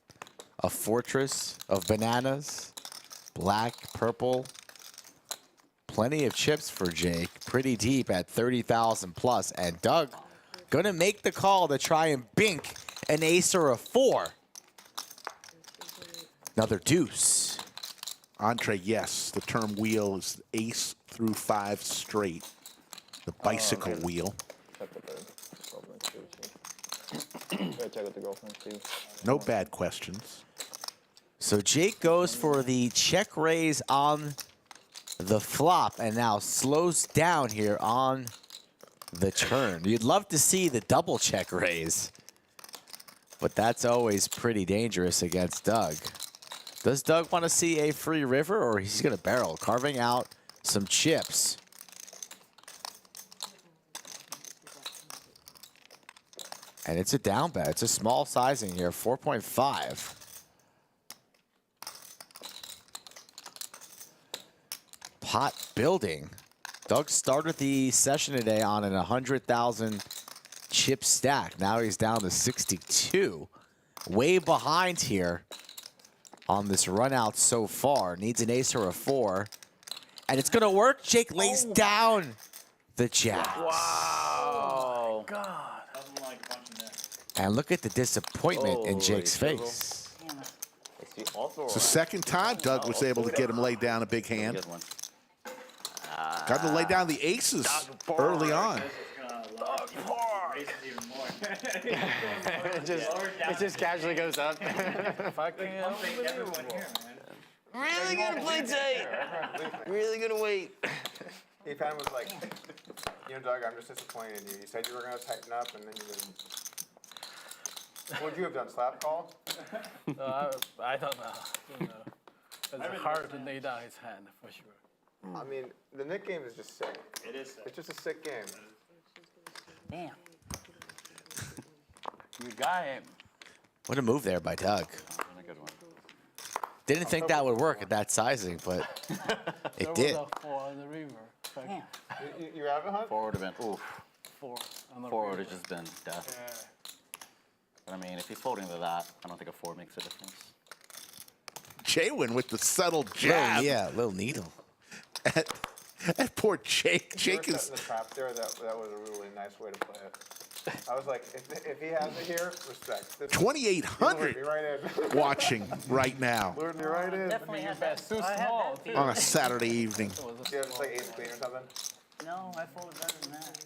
Speaker 5: A fortress of bananas. Black, purple. Plenty of chips for Jake. Pretty deep at 30,000 plus. And Doug gonna make the call to try and bink an ace or a 4. Another deuce.
Speaker 3: Entree, yes. The term wheel is ace through 5 straight. The bicycle wheel.
Speaker 17: Check with the girlfriend too.
Speaker 3: No bad questions.
Speaker 5: So Jake goes for the check raise on the flop and now slows down here on the turn. You'd love to see the double check raise, but that's always pretty dangerous against Doug. Does Doug want to see a free river, or he's going to barrel, carving out some chips? And it's a down bet. It's a small sizing here, 4.5. Pot building. Doug started the session today on an 100,000 chip stack. Now he's down to 62. Way behind here on this run out so far. Needs an ace or a 4. And it's going to work. Jake lays down the jack.
Speaker 1: Wow. God.
Speaker 5: And look at the disappointment in Jake's face.
Speaker 3: It's the second time Doug was able to get him laid down a big hand. Got to lay down the aces early on.
Speaker 6: it just casually goes up.
Speaker 4: Really gonna play tight. Really gonna wait.
Speaker 2: Efan was like, you know, Doug, I'm just disappointed in you. You said you were going to tighten up, and then you didn't. What would you have done, slap call?
Speaker 1: I don't know. It's hard to lay down his hand, for sure.
Speaker 2: I mean, the Nick game is just sick.
Speaker 10: It is sick.
Speaker 2: It's just a sick game.
Speaker 12: Damn.
Speaker 1: You got him.
Speaker 5: What a move there by Doug.
Speaker 17: A good one.
Speaker 5: Didn't think that would work at that sizing, but it did.
Speaker 1: On the river.
Speaker 12: Damn.
Speaker 2: You have a hunt?
Speaker 7: Four would have been, oof.
Speaker 1: 4 on the
Speaker 7: Four
Speaker 1: river.
Speaker 7: would have just been death.
Speaker 1: Yeah.
Speaker 7: But I mean, if he's folding to that, I don't think a 4 makes a difference.
Speaker 3: JWin with the subtle jab.
Speaker 5: Yeah, little needle.
Speaker 3: And poor Jake. Jake
Speaker 2: You were
Speaker 3: is.
Speaker 2: setting the trap there. That was a really nice way to play it. I was like, if he has it here, respect.
Speaker 3: 2,800
Speaker 2: Be right in.
Speaker 3: watching right now
Speaker 2: Lured me right in.
Speaker 12: Definitely had that.
Speaker 1: Too
Speaker 12: I had
Speaker 1: small,
Speaker 12: that
Speaker 1: too.
Speaker 12: beat.
Speaker 3: on a Saturday evening.
Speaker 2: Yeah, just like ace queen or something.
Speaker 12: No, I folded better than that.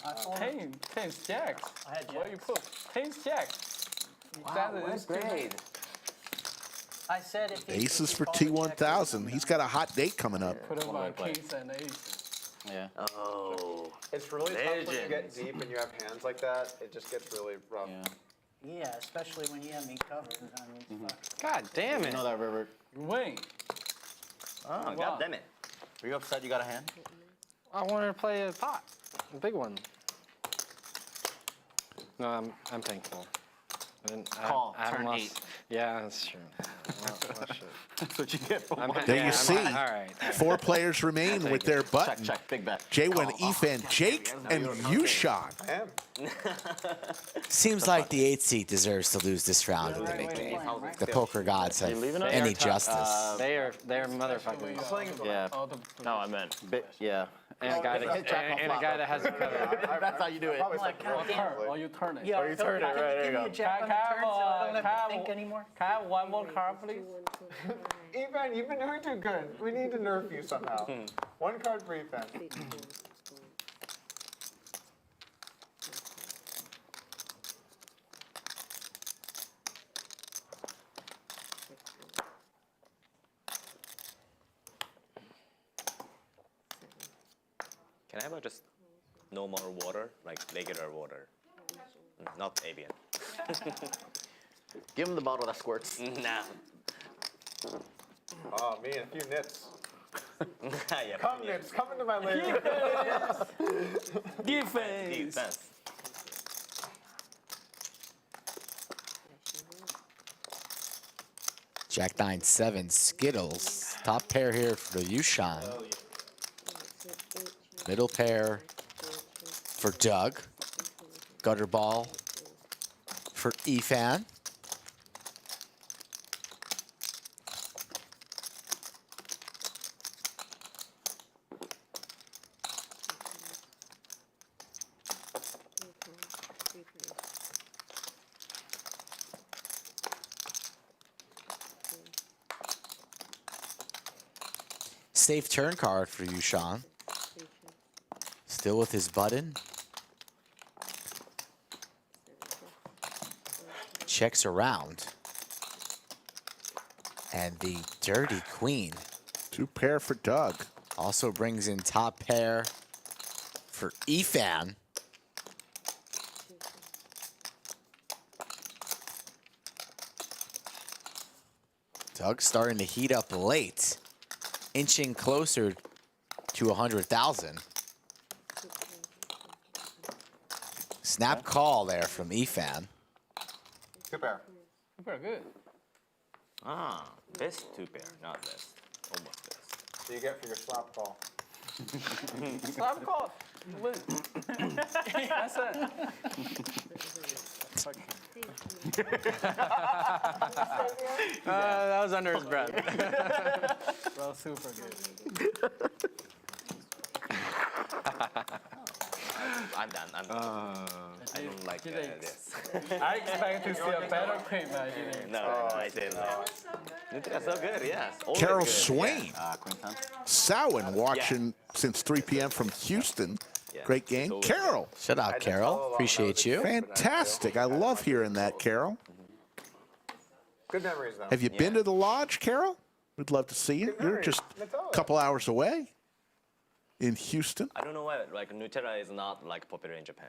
Speaker 12: I folded.
Speaker 1: 10 jacks.
Speaker 12: I had
Speaker 1: What do you
Speaker 12: jacks.
Speaker 1: put? 10 jacks.
Speaker 2: Wow, what grade?
Speaker 12: I said if he
Speaker 3: Aces
Speaker 12: if
Speaker 3: for
Speaker 12: he called a check,
Speaker 3: T1000. He's got a hot date coming up.
Speaker 1: Put him on
Speaker 7: play.
Speaker 1: kings and aces.
Speaker 7: Yeah.
Speaker 4: Oh.
Speaker 2: It's really tough when you get deep and you have hands like that. It just gets really rough.
Speaker 7: Yeah.
Speaker 12: Yeah, especially when you have me covered. I mean, fuck.
Speaker 6: God damn
Speaker 7: You
Speaker 6: it.
Speaker 7: know that river.
Speaker 1: You win.
Speaker 4: Oh, god damn it.
Speaker 7: Were you upset you got a hand?
Speaker 6: I wanted to play a pot, a big one. No, I'm thankful.
Speaker 7: Call,
Speaker 6: I haven't
Speaker 7: turn
Speaker 6: lost.
Speaker 7: 8.
Speaker 6: Yeah, that's true. Well, shit.
Speaker 7: That's what you get for one.
Speaker 3: There you see.
Speaker 6: All right.
Speaker 3: 4 players remain with their button.
Speaker 7: Check, big bet.
Speaker 3: JWin, Efan, Jake, and YooChan.
Speaker 2: I am.
Speaker 5: Seems like the 8 seat deserves to lose this round in the big game. The poker gods have
Speaker 17: leaving it?
Speaker 5: any justice.
Speaker 6: They're motherfuckers.
Speaker 7: Yeah.
Speaker 17: No, I meant.
Speaker 7: Yeah.
Speaker 6: And a guy that has it covered.
Speaker 7: That's how you do it.
Speaker 2: Probably
Speaker 12: I'm like, God damn.
Speaker 1: Or you turn it.
Speaker 12: Yeah,
Speaker 7: you turn it, right, there you
Speaker 12: give me
Speaker 7: go.
Speaker 12: a jack on the turn so I don't have to think anymore.
Speaker 1: Can I have one more card, please?
Speaker 2: Efan, you've been doing too good. We need to nerf you somehow. 1 card for Efan.
Speaker 4: Can I have just no more water, like regular water? not avian.
Speaker 7: Give him the bottle that squirts.
Speaker 4: Nah.
Speaker 2: Oh, me and a few nits.
Speaker 4: Yeah,
Speaker 2: Come nits, come into my lair.
Speaker 1: Defense.
Speaker 5: Jack 9-7 Skittles. Top pair here for the YooChan. Middle pair for Doug. Gutter ball for Efan. Safe turn card for YooChan. Still with his button. Checks around. And the dirty queen.
Speaker 3: 2 pair for Doug.
Speaker 5: Also brings in top pair for Efan. Doug starting to heat up late. Inching closer to 100,000. Snap call there from Efan.
Speaker 2: 2 pair.
Speaker 1: 2 pair, good.
Speaker 4: Ah, best 2 pair, not best. Almost best.
Speaker 2: So you get for your slap call.
Speaker 1: Slap call. Win. That's it.
Speaker 6: That was under his breath.
Speaker 1: Well, super good.
Speaker 4: I'm done. I'm done. I don't like this.
Speaker 1: I expect to see a better queen match.
Speaker 4: No, I didn't. That's so good, yes. Always
Speaker 3: Carol
Speaker 4: good.
Speaker 3: Swain.
Speaker 7: Queen 10.
Speaker 3: Samhain watching since 3 p.m. from Houston. Great game.
Speaker 4: So
Speaker 3: Carol.
Speaker 5: Shout out, Carol. Appreciate you.
Speaker 3: Fantastic. I love hearing that, Carol.
Speaker 2: Good memories, though.
Speaker 3: Have you been to the lodge, Carol? We'd love to see you. You're just a couple hours away in Houston.
Speaker 4: I don't know why, like, Nutella is not, like, popular in Japan.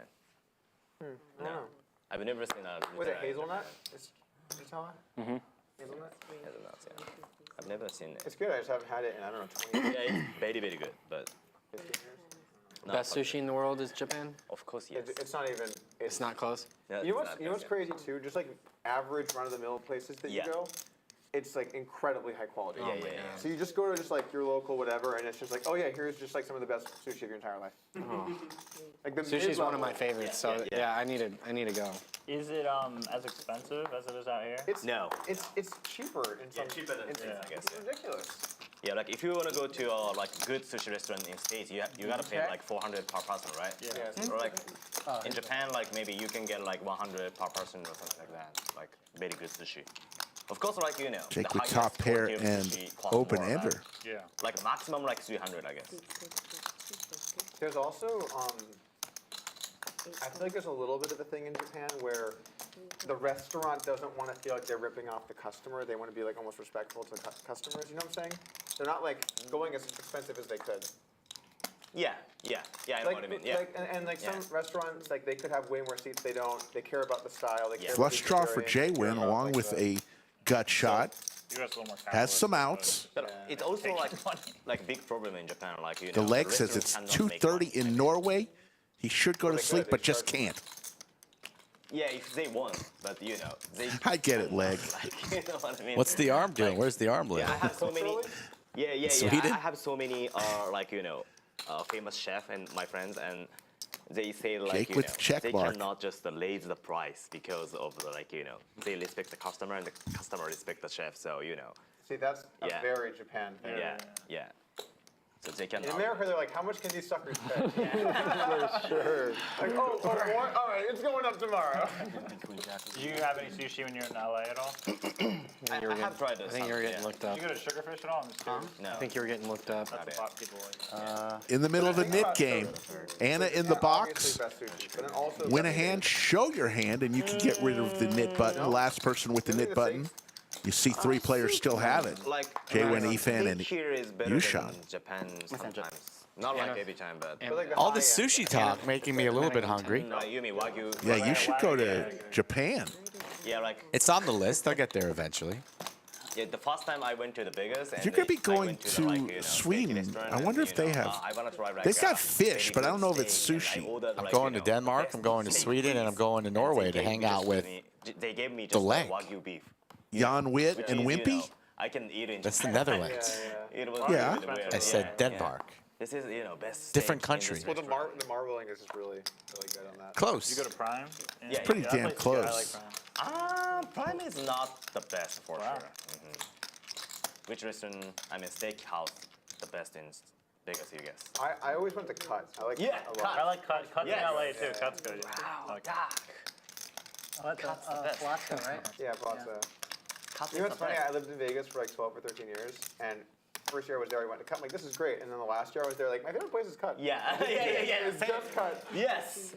Speaker 4: No. I've never seen a Nutella.
Speaker 2: Was it hazelnut? Is Nutella?
Speaker 4: Mm-hmm.
Speaker 2: Hazelnut?
Speaker 4: Hazelnuts, yeah. I've never seen it.
Speaker 2: It's good. I just haven't had it in, I don't know, 20 years.
Speaker 4: Yeah, it's very, very good, but...
Speaker 2: 15 years.
Speaker 6: Best sushi in the world is Japan?
Speaker 4: Of course, yes.
Speaker 2: It's not even...
Speaker 6: It's not close?
Speaker 4: Yeah,
Speaker 2: You know what's crazy, too? Just, like, average run-of-the-mill places that you go, it's, like, incredibly high quality.
Speaker 4: Yeah, yeah, yeah.
Speaker 2: So you just go to just, like, your local whatever, and it's just like, oh, yeah, here's just, like, some of the best sushi of your entire life. Like the
Speaker 6: Sushi's one of my
Speaker 2: mid-level.
Speaker 6: favorites, so yeah, I need to go.
Speaker 10: Is it as expensive as it is out here?
Speaker 4: No.
Speaker 2: It's cheaper in some.
Speaker 4: cheaper than States, I guess.
Speaker 2: It's ridiculous.
Speaker 4: Yeah, like if you want to go to like good sushi restaurant in States, you gotta pay like 400 per person, right?
Speaker 2: Yeah.
Speaker 4: Or like in Japan, like maybe you can get like 100 per person or something like that. Like very good sushi. Of course, like you know.
Speaker 3: Take
Speaker 4: the
Speaker 3: with
Speaker 4: highest
Speaker 3: top pair
Speaker 4: quality of
Speaker 3: and
Speaker 4: sushi costs
Speaker 3: open
Speaker 4: more, right?
Speaker 3: ender.
Speaker 10: Yeah.
Speaker 4: Like maximum like 300, I guess.
Speaker 2: There's also I feel like there's a little bit of a thing in Japan where the restaurant doesn't want to feel like they're ripping off the customer. They want to be like almost respectful to the customers. You know what I'm saying? They're not like going as expensive as they could.
Speaker 4: Yeah, I know what I mean. Yeah.
Speaker 2: And like some restaurants, like they could have way more seats. They don't. They care about the style. They care
Speaker 3: Flush
Speaker 2: about
Speaker 3: draw
Speaker 2: the
Speaker 3: for
Speaker 2: experience, they care
Speaker 3: JWin
Speaker 2: about,
Speaker 3: along
Speaker 2: like,
Speaker 3: with
Speaker 2: the-
Speaker 3: a gut shot. Has some outs.
Speaker 4: But it's also like big problem in Japan. Like you know.
Speaker 3: The leg says
Speaker 4: restaurant
Speaker 3: it's
Speaker 4: cannot make
Speaker 3: 2:30 in Norway. He should go to sleep, but just can't.
Speaker 4: Yeah, if they want, but you know, they.
Speaker 3: I get it, leg.
Speaker 4: Like, you know what I mean?
Speaker 5: What's the arm doing? Where's the arm live?
Speaker 4: Yeah, I have so many. Yeah.
Speaker 5: Sweden?
Speaker 4: I have so many, like you know, famous chef and my friends, and they say like
Speaker 3: Jake
Speaker 4: you
Speaker 3: with
Speaker 4: know,
Speaker 3: check
Speaker 4: they
Speaker 3: mark.
Speaker 4: cannot just raise the price because of the, like you know, they respect the customer and the customer respect the chef. So you know.
Speaker 2: See, that's a
Speaker 4: Yeah.
Speaker 2: very Japan thing.
Speaker 4: Yeah. So they can.
Speaker 2: In America, they're like, how much can these suckers pay? For sure. Like, oh, all right, it's going up tomorrow.
Speaker 10: Do you have any sushi when you're in LA at all?
Speaker 4: I have tried this.
Speaker 6: I think you were getting looked up.
Speaker 10: Did you go to Sugarfish at all? I'm just curious.
Speaker 4: No.
Speaker 6: I think you were getting looked up.
Speaker 10: That's what people like.
Speaker 3: In the middle of a knit game. Anna in the box.
Speaker 2: Obviously best sushi, but then also
Speaker 3: Win a hand, show your hand, and you can get rid of the knit button. Last person with the knit button. You see 3 players still have it.
Speaker 4: Like
Speaker 3: JWin, Efan, and
Speaker 4: here is better
Speaker 3: YooChan.
Speaker 4: than Japan sometimes. Not like every time, but.
Speaker 5: All the sushi talk making me a little bit hungry.
Speaker 4: You mean Wagyu?
Speaker 3: Yeah, you should go to Japan.
Speaker 4: Yeah, like.
Speaker 5: It's on the list. I'll get there eventually.
Speaker 4: Yeah, the first time I went to the Vegas.
Speaker 3: You're going to be going to Sweden. I wonder if they have. They've got fish, but I don't know if it's sushi.
Speaker 5: I'm going to Denmark. I'm going to Sweden, and I'm going to Norway to hang out with the leg.
Speaker 4: Wagyu beef.
Speaker 3: Jan Witt and Wimpy?
Speaker 4: I can eat it.
Speaker 5: That's the Netherlands.
Speaker 3: Yeah.
Speaker 5: I said Denmark.
Speaker 4: This is, best.
Speaker 5: Different country.
Speaker 2: Well, the marbling is just really good on that.
Speaker 5: Close.
Speaker 10: You go to Prime?
Speaker 3: It's pretty damn close.
Speaker 10: I like Prime.
Speaker 4: Prime is not the best for sure. Which restaurant? I mean, steakhouse, the best in Vegas, you guess?
Speaker 2: I always went to Cut. I like
Speaker 10: Cut. I like Cut. Cut's in LA too. Cut's good.
Speaker 4: Wow, Doc.
Speaker 12: Oh, that's Palazzo, right?
Speaker 2: Yeah, Palazzo. You know what's funny? I lived in Vegas for like 12 or 13 years, and first year I was there, I went to Cut. I'm like, this is great. And then the last year I was there, like, my favorite place is Cut.
Speaker 4: Yeah.
Speaker 2: It's
Speaker 4: Same.
Speaker 2: just Cut.
Speaker 4: Yes.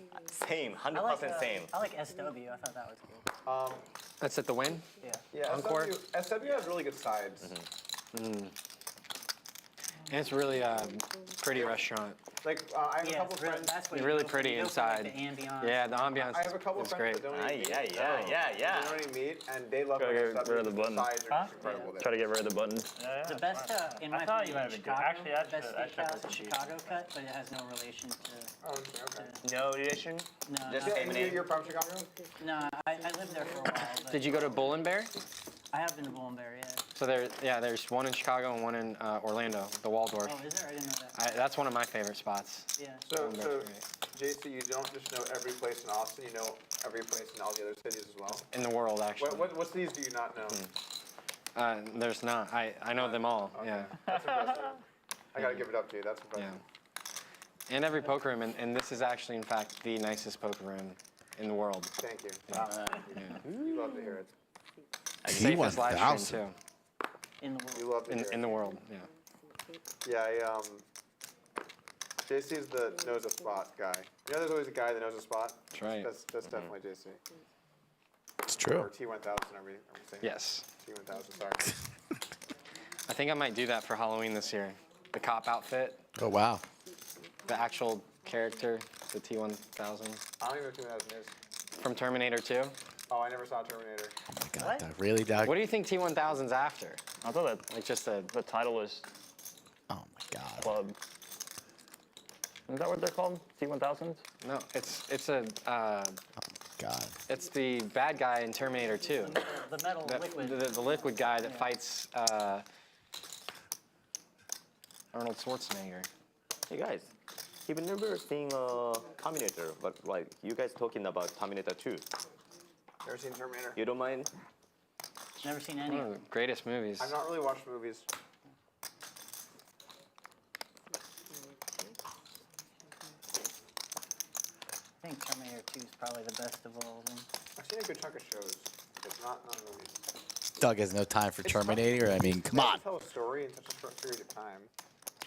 Speaker 4: Same. 100% same.
Speaker 12: I like SW. I thought that was good.
Speaker 6: That's at the Win?
Speaker 12: Yeah.
Speaker 2: Yeah,
Speaker 6: Encore?
Speaker 2: SW has really good sides.
Speaker 6: And it's really a pretty restaurant.
Speaker 2: Like, I have a couple friends.
Speaker 12: That's what
Speaker 6: Really pretty inside.
Speaker 12: The ambiance.
Speaker 6: Yeah, the ambiance
Speaker 2: I have a couple
Speaker 6: is
Speaker 2: friends
Speaker 6: great.
Speaker 2: that don't eat meat.
Speaker 4: Yeah.
Speaker 2: They don't eat meat, and they love
Speaker 17: Gotta
Speaker 2: it.
Speaker 17: get rid of the button.
Speaker 2: Sides are just incredible there.
Speaker 17: Try to get rid of the button.
Speaker 12: The best, in my
Speaker 10: thought you
Speaker 12: opinion,
Speaker 10: might have been good.
Speaker 12: Chicago,
Speaker 10: Actually, I
Speaker 12: the best
Speaker 10: should- I should
Speaker 12: steakhouse
Speaker 10: put
Speaker 12: is
Speaker 10: cheese.
Speaker 12: Chicago Cut, but it has no relation to.
Speaker 2: Oh, okay.
Speaker 4: No relation?
Speaker 12: No,
Speaker 4: Just
Speaker 12: no.
Speaker 4: same name?
Speaker 2: You're from Chicago?
Speaker 12: No, I lived there for a while. But
Speaker 6: Did you go to Bull and Bear?
Speaker 12: I have been to Bull and Bear, yeah.
Speaker 6: So there's one in Chicago and one in Orlando, the Waldorf.
Speaker 12: Oh, is there? I didn't know that.
Speaker 6: That's one of my favorite spots.
Speaker 12: Yeah.
Speaker 2: So JC, you don't just know every place in Austin, you know every place in all the other cities as well?
Speaker 6: In the world, actually.
Speaker 2: What cities do you not know?
Speaker 6: There's not. I know them all. Yeah.
Speaker 2: That's impressive. I gotta give it up to you. That's impressive.
Speaker 6: Yeah. And every poker room, and this is actually, in fact, the nicest poker room in the world.
Speaker 2: Thank you.
Speaker 6: Yeah.
Speaker 2: You love to hear it.
Speaker 6: Safest live stream too.
Speaker 12: In the world.
Speaker 2: You love to hear
Speaker 6: In
Speaker 2: it.
Speaker 6: the world, yeah.
Speaker 2: Yeah, JC is the knows a spot guy. You know, there's always a guy that knows a spot.
Speaker 6: That's right.
Speaker 2: That's definitely JC.
Speaker 3: It's true.
Speaker 2: Or T1000. Are we saying?
Speaker 6: Yes.
Speaker 2: T1000. Sorry.
Speaker 6: I think I might do that for Halloween this year. The cop outfit,
Speaker 5: Oh, wow.
Speaker 6: the actual character, the T1000
Speaker 2: I don't even know what T1000 is.
Speaker 6: from Terminator 2.
Speaker 2: Oh, I never saw Terminator.
Speaker 5: Oh, my God, Doug. Really, Doug?
Speaker 6: What do you think T1000's after?
Speaker 17: I thought that
Speaker 6: Like just a
Speaker 17: the title was
Speaker 5: Oh, my God.
Speaker 17: Club. Is that what they're called? T1000s?
Speaker 6: no? It's a
Speaker 5: God.
Speaker 6: it's the bad guy in Terminator 2.
Speaker 12: The metal liquid.
Speaker 6: The liquid guy that fights Arnold Schwarzenegger.
Speaker 4: Hey guys, you've never seen Terminator, but like you guys talking about Terminator 2.
Speaker 2: Never seen Terminator.
Speaker 4: You don't mind?
Speaker 12: Never seen any.
Speaker 6: One of the greatest movies.
Speaker 2: I've not really watched movies.
Speaker 12: I think Terminator 2 is probably the best of all of them.
Speaker 2: I've seen a good chunk of shows, but not movies.
Speaker 5: Doug has no time for Terminator. I mean, come on.
Speaker 2: You can tell a story in such a short period of time.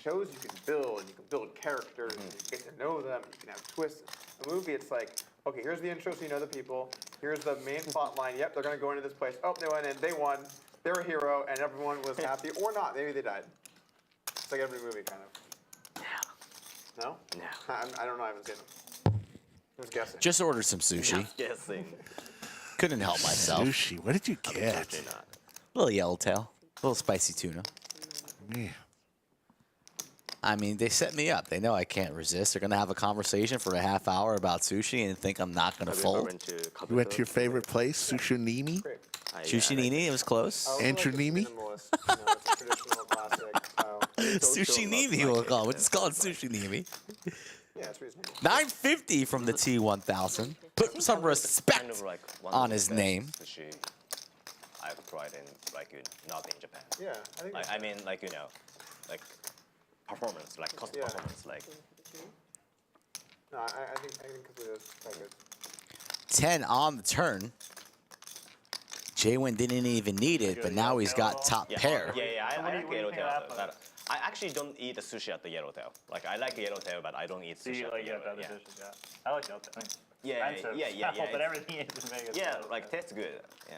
Speaker 2: Shows you can build, and you can build characters, and you get to know them, you can have twists. A movie, it's like, okay, here's the intro so you know the people. Here's the main plot line. Yep, they're going to go into this place. Oh, they went in, they won. They're a hero, and everyone was happy. Or not, maybe they died. It's like every movie, kind of. No?
Speaker 4: No.
Speaker 2: I don't know, I haven't seen them. I was guessing.
Speaker 5: Just ordered some sushi.
Speaker 4: Guessing.
Speaker 5: Couldn't help myself.
Speaker 3: Sushi. What did you get?
Speaker 5: A little yellowtail. A little spicy tuna.
Speaker 3: Man.
Speaker 5: I mean, they set me up. They know I can't resist. They're going to have a conversation for a half hour about sushi and think I'm not going to fold.
Speaker 3: You went to your favorite place, Sushi Neeme?
Speaker 5: Sushi Nini, it was close.
Speaker 3: Enter Neeme?
Speaker 5: Sushi Neeme, we'll call it. We'll just call it Sushi Neeme.
Speaker 2: Yeah, it's reasonable.
Speaker 5: $9.50 from the T1000. Put some respect
Speaker 4: Kind of like one
Speaker 5: on
Speaker 4: of the
Speaker 5: his
Speaker 4: best
Speaker 5: name.
Speaker 4: Sushi I've tried in like not in Japan.
Speaker 2: Yeah, I think.
Speaker 4: I mean, like like performance, like cost performance, like.
Speaker 2: No, I think Kazuya is quite good.
Speaker 5: 10 on the turn. JWin didn't even need it, but now he's got top pair.
Speaker 4: Yeah, I like Yellowtail. But I actually don't eat the sushi at the Yellowtail. Like I like Yellowtail, but I don't eat sushi at the Yellowtail.
Speaker 10: Other dishes, yeah. I like Yellowtail.
Speaker 4: Yeah.
Speaker 10: But everything is in Vegas.
Speaker 4: Yeah, like tastes good. Yeah.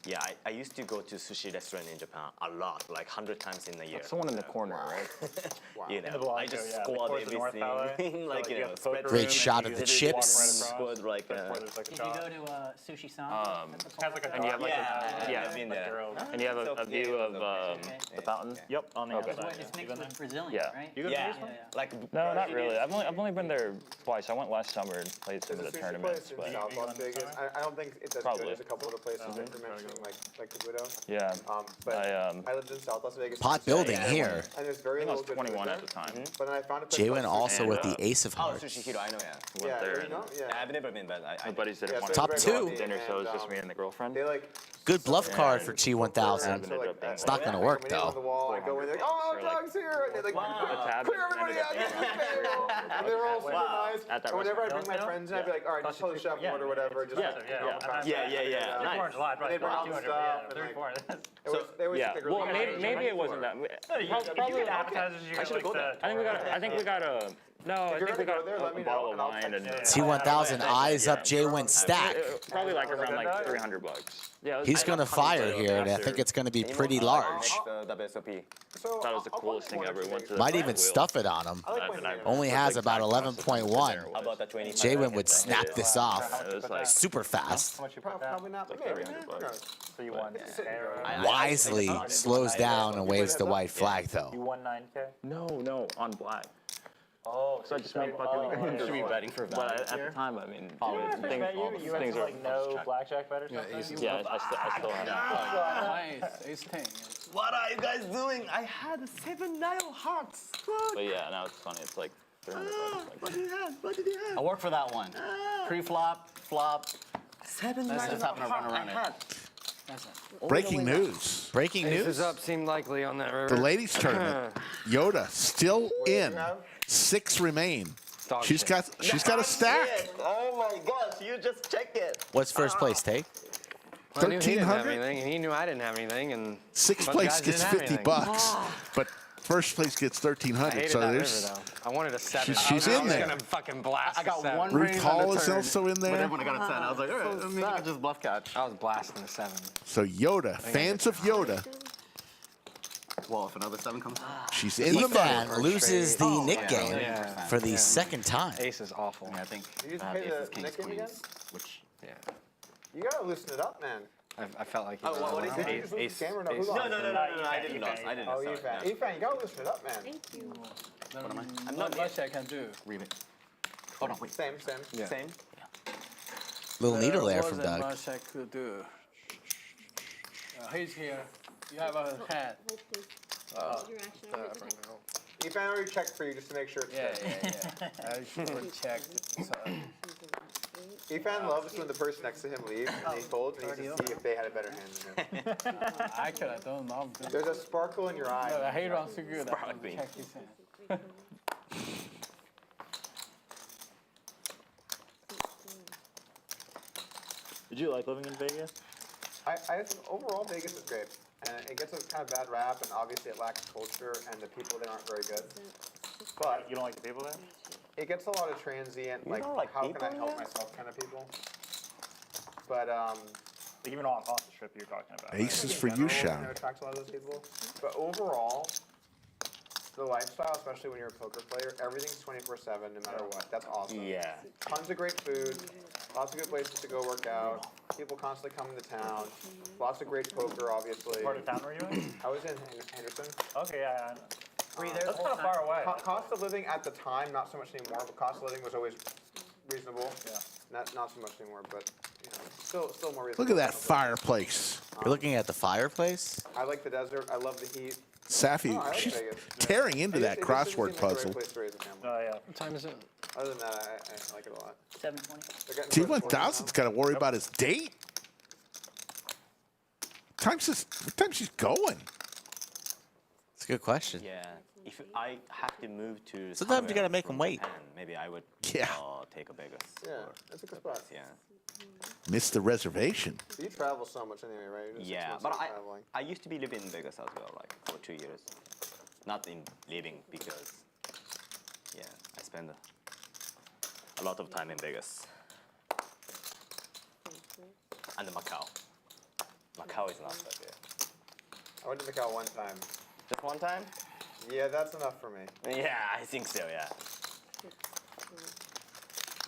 Speaker 4: Yeah, I used to go to sushi restaurant in Japan a lot, like 100 times in a year.
Speaker 17: That's the one in the corner, right?
Speaker 4: You
Speaker 10: In the
Speaker 4: know, I
Speaker 10: Bellagio,
Speaker 4: just
Speaker 10: yeah, like
Speaker 4: squat
Speaker 10: towards the North Tower.
Speaker 4: everything,
Speaker 10: So,
Speaker 4: like, you
Speaker 10: you
Speaker 4: know,
Speaker 10: have the
Speaker 4: spread
Speaker 10: poker
Speaker 5: Great
Speaker 10: room,
Speaker 5: shot
Speaker 10: and
Speaker 5: of
Speaker 10: you
Speaker 5: the
Speaker 10: just walk
Speaker 5: chips.
Speaker 10: right across.
Speaker 4: Squad like
Speaker 10: Before there's like a
Speaker 12: Did you
Speaker 10: shop.
Speaker 12: go to Sushi Samba? That's a
Speaker 10: Has like a
Speaker 17: And you have like
Speaker 4: Yeah,
Speaker 17: a,
Speaker 4: I've been
Speaker 10: like
Speaker 4: there.
Speaker 10: girls.
Speaker 17: and you have a view of the fountain.
Speaker 10: Yep, on the
Speaker 17: Okay.
Speaker 10: outside.
Speaker 12: It's
Speaker 10: You
Speaker 12: mixed
Speaker 10: been
Speaker 12: with
Speaker 10: there?
Speaker 12: Brazilian,
Speaker 17: Yeah.
Speaker 12: right?
Speaker 10: You go to
Speaker 4: Yeah,
Speaker 10: Sushi?
Speaker 4: like
Speaker 17: No, not really. I've only been there twice. I went last summer and played some of the
Speaker 2: There's a sushi
Speaker 17: tournaments,
Speaker 2: place in
Speaker 17: but
Speaker 2: South Las Vegas. I don't think it's as
Speaker 17: Probably.
Speaker 2: good as a couple of the places that you're mentioning, like Kabuto.
Speaker 17: yeah.
Speaker 2: But
Speaker 17: I
Speaker 2: I lived in South Las Vegas.
Speaker 5: Pot
Speaker 2: for 6
Speaker 5: building
Speaker 2: years,
Speaker 5: here.
Speaker 2: And there's very
Speaker 17: I think I was
Speaker 2: little good food
Speaker 17: 21
Speaker 2: there.
Speaker 17: at the time.
Speaker 2: But then I found a place
Speaker 5: Jwin
Speaker 2: called
Speaker 5: also
Speaker 2: Sushi
Speaker 5: with
Speaker 2: Hiro.
Speaker 5: the ace of
Speaker 4: Oh,
Speaker 5: hearts.
Speaker 4: Sushi Hiro, I know, yeah.
Speaker 17: Went
Speaker 2: Yeah,
Speaker 17: there
Speaker 2: you know,
Speaker 17: and
Speaker 2: yeah.
Speaker 4: I've never been, but
Speaker 17: my buddies didn't
Speaker 2: Yeah,
Speaker 17: want
Speaker 2: so
Speaker 5: Top
Speaker 2: it's
Speaker 5: two.
Speaker 2: very
Speaker 17: to
Speaker 2: wealthy,
Speaker 17: dinner, so it was
Speaker 2: and,
Speaker 17: just me and the girlfriend.
Speaker 2: They like
Speaker 5: Good bluff card for
Speaker 17: And
Speaker 5: T1000.
Speaker 17: ended up being
Speaker 5: It's not going to work,
Speaker 2: when you're
Speaker 5: though.
Speaker 2: on the wall, I go in there, oh,
Speaker 17: Or, like,
Speaker 2: Doug's here, and they like
Speaker 17: tab
Speaker 2: clear
Speaker 17: and
Speaker 2: everybody
Speaker 17: ended
Speaker 2: out,
Speaker 17: up
Speaker 2: get to the table. And they're all super nice.
Speaker 17: At that
Speaker 2: And whenever I
Speaker 17: restaurant.
Speaker 2: bring my friends in, I'd be like, all right, just pull the chef order, whatever. Just
Speaker 17: Yeah,
Speaker 2: like,
Speaker 4: Yeah.
Speaker 10: Like
Speaker 4: Nice.
Speaker 10: July,
Speaker 2: And they
Speaker 10: probably
Speaker 2: bring all the
Speaker 10: 200,
Speaker 2: stuff.
Speaker 10: yeah,
Speaker 2: and,
Speaker 10: 3,
Speaker 2: like,
Speaker 10: 4.
Speaker 2: they always
Speaker 17: Yeah.
Speaker 2: think they're
Speaker 17: Well,
Speaker 2: really
Speaker 17: maybe it wasn't that. Probably.
Speaker 10: appetizers, you get like the.
Speaker 17: I think we got a. No, I think we got a bottle of wine and.
Speaker 5: T1000 eyes up JWin stack.
Speaker 17: Probably like around like $300. Yeah.
Speaker 5: He's going to fire here, and I think it's going to be pretty large.
Speaker 4: The WSOP.
Speaker 2: So
Speaker 17: Thought it was the coolest thing ever. Went to the
Speaker 5: Might
Speaker 17: front
Speaker 5: even
Speaker 17: wheel.
Speaker 5: stuff it on him.
Speaker 17: And I
Speaker 5: Only has about 11.1.
Speaker 4: How about the 20?
Speaker 5: JWin would snap this off
Speaker 17: It was like
Speaker 5: super fast.
Speaker 10: How much you put down?
Speaker 2: Probably not, but maybe. Who knows?
Speaker 10: So you won.
Speaker 5: Wisely slows down and waves the white flag,
Speaker 10: You
Speaker 5: though.
Speaker 10: won 9K?
Speaker 17: no on black.
Speaker 10: Oh,
Speaker 17: So I just made fucking.
Speaker 4: Should be betting for
Speaker 17: But
Speaker 4: value.
Speaker 17: at the time, I mean,
Speaker 10: You went
Speaker 17: things
Speaker 10: to
Speaker 17: are.
Speaker 10: like no blackjack betters?
Speaker 17: Yeah, I still have.
Speaker 1: Nice, ace 10.
Speaker 4: What are you guys doing? I had 7 9 hearts.
Speaker 17: But yeah, now it's funny. It's like $300. Like,
Speaker 4: What did you have?
Speaker 7: I work for that one. Pre-flop, flop.
Speaker 4: 7
Speaker 7: That's just having to run around it.
Speaker 3: Breaking news.
Speaker 5: Breaking
Speaker 9: Aces
Speaker 5: news.
Speaker 9: up seemed likely on that river.
Speaker 3: The ladies tournament. Yoda still in. 6 remain.
Speaker 9: Dog
Speaker 3: She's
Speaker 9: shit.
Speaker 3: got a stack.
Speaker 4: Oh my gosh, you just check it.
Speaker 5: What's first place, Tay?
Speaker 9: I knew he didn't have
Speaker 3: 1300?
Speaker 9: anything, and he knew I didn't have anything, and
Speaker 3: 6th
Speaker 9: bunch of
Speaker 3: place
Speaker 9: guys
Speaker 3: gets
Speaker 9: didn't have
Speaker 3: 50
Speaker 9: anything.
Speaker 3: bucks, but first place gets
Speaker 9: I
Speaker 3: 1300.
Speaker 9: hated
Speaker 3: So
Speaker 9: that
Speaker 3: there's
Speaker 9: river, though. I wanted a 7.
Speaker 3: She's in
Speaker 9: I was
Speaker 3: there.
Speaker 9: gonna fucking blast
Speaker 7: I got
Speaker 9: the 7.
Speaker 7: one
Speaker 3: Ruth
Speaker 7: raise
Speaker 3: Hall
Speaker 7: on the
Speaker 3: is
Speaker 7: turn,
Speaker 3: also in
Speaker 7: But
Speaker 3: there.
Speaker 7: then when I got a 10, I was like, all right, maybe I could just bluff catch.
Speaker 9: I was blasting the 7.
Speaker 3: So Yoda, fans of Yoda,
Speaker 7: Well, if another 7 comes out.
Speaker 3: she's in the
Speaker 5: Efan
Speaker 3: money.
Speaker 5: loses the Nick game
Speaker 9: Yeah.
Speaker 5: for the second time.
Speaker 9: Ace is awful.
Speaker 7: I think
Speaker 2: You just
Speaker 7: I
Speaker 2: pay
Speaker 7: have aces,
Speaker 2: the
Speaker 7: kings,
Speaker 2: Nick game again?
Speaker 7: queens, which
Speaker 9: Yeah.
Speaker 2: You gotta loosen it up, man.
Speaker 9: I felt like he
Speaker 4: Oh, what is it?
Speaker 2: Did you just lose the game or no? Who
Speaker 4: No,
Speaker 2: lost?
Speaker 4: no, I didn't lose. I didn't
Speaker 2: Oh,
Speaker 4: lose.
Speaker 2: Efan. Efan, you gotta loosen it up, man.
Speaker 15: Thank you.
Speaker 1: I'm not much I can do.
Speaker 7: read it. Oh, no, wait.
Speaker 2: Same.
Speaker 9: Yeah.
Speaker 2: Same.
Speaker 5: Little needle there from
Speaker 1: wasn't
Speaker 5: Doug.
Speaker 1: much I could do. He's here. You have a hat.
Speaker 15: Hold please. Your action
Speaker 1: Uh,
Speaker 15: over
Speaker 1: for
Speaker 15: the
Speaker 1: now.
Speaker 2: Efan already checked for you just to make sure it's
Speaker 1: Yeah,
Speaker 2: good.
Speaker 1: I should have checked. So,
Speaker 2: Efan loves when the person next to him leaves and he folds and he needs to see if they had a better hand than him.
Speaker 1: actually, I don't know.
Speaker 2: There's a sparkle in your eye.
Speaker 1: No, he runs so good. I have to
Speaker 4: Sparkling.
Speaker 1: check his hand.
Speaker 10: Did you like living in Vegas?
Speaker 2: Overall, Vegas is great. And it gets a kind of bad rap, and obviously it lacks culture, and the people there aren't very good. But
Speaker 10: You don't like the people there?
Speaker 2: it gets a lot of transient, like,
Speaker 4: don't like
Speaker 2: how can I
Speaker 4: people
Speaker 2: help
Speaker 4: there?
Speaker 2: myself kind of people. But
Speaker 10: Like even on off the strip you're talking about.
Speaker 3: Aces for
Speaker 2: general,
Speaker 3: YooChan.
Speaker 2: it attracts a lot of those people. But overall, the lifestyle, especially when you're a poker player, everything's 24/7, no matter what. That's awesome.
Speaker 4: Yeah.
Speaker 2: Tons of great food, lots of good places to go work out. People constantly coming to town. Lots of great poker, obviously.
Speaker 10: What part of town were you in?
Speaker 2: I was in Henderson.
Speaker 10: Okay, yeah.
Speaker 12: Were you there the
Speaker 10: That's
Speaker 12: whole
Speaker 10: kind of
Speaker 12: time?
Speaker 10: far away.
Speaker 2: Cost of living at the time, not so much anymore, but cost of living was always reasonable.
Speaker 10: Yeah.
Speaker 2: Not so much anymore, but you know, still more reasonable.
Speaker 3: Look at that fireplace.
Speaker 5: You're looking at the fireplace?
Speaker 2: I like the desert. I love the heat.
Speaker 3: Safi,
Speaker 2: Oh, I like
Speaker 3: she's
Speaker 2: Vegas.
Speaker 3: tearing into that
Speaker 2: It just doesn't
Speaker 3: crossword
Speaker 2: seem like the right
Speaker 3: puzzle.
Speaker 2: place to raise a family.
Speaker 10: Oh yeah.
Speaker 9: What time is it?
Speaker 2: Other than that, I like it a lot.
Speaker 12: 720.
Speaker 2: They're getting towards 40 now.
Speaker 3: T1000's got to worry about his date. What time she's going?
Speaker 5: It's a good question.
Speaker 4: Yeah. If I have to move to
Speaker 5: Sometimes you gotta
Speaker 4: somewhere
Speaker 5: make
Speaker 4: from
Speaker 5: 'em wait.
Speaker 4: Japan, maybe I would
Speaker 3: Yeah.
Speaker 4: take a Vegas.
Speaker 2: Yeah,
Speaker 4: or
Speaker 2: that's a good spot.
Speaker 4: Yeah.
Speaker 3: Missed the reservation.
Speaker 2: You travel so much anyway, right? You're doing 6
Speaker 4: Yeah,
Speaker 2: months
Speaker 4: but
Speaker 2: of
Speaker 4: I
Speaker 2: traveling.
Speaker 4: I used to be living in Vegas as well, like for 2 years. Not in living because yeah, I spend a lot of time in Vegas and Macau. Macau is not so good.
Speaker 2: I went to Macau one time.
Speaker 4: Just one time?
Speaker 2: Yeah, that's enough for me.
Speaker 4: Yeah, I think so, yeah.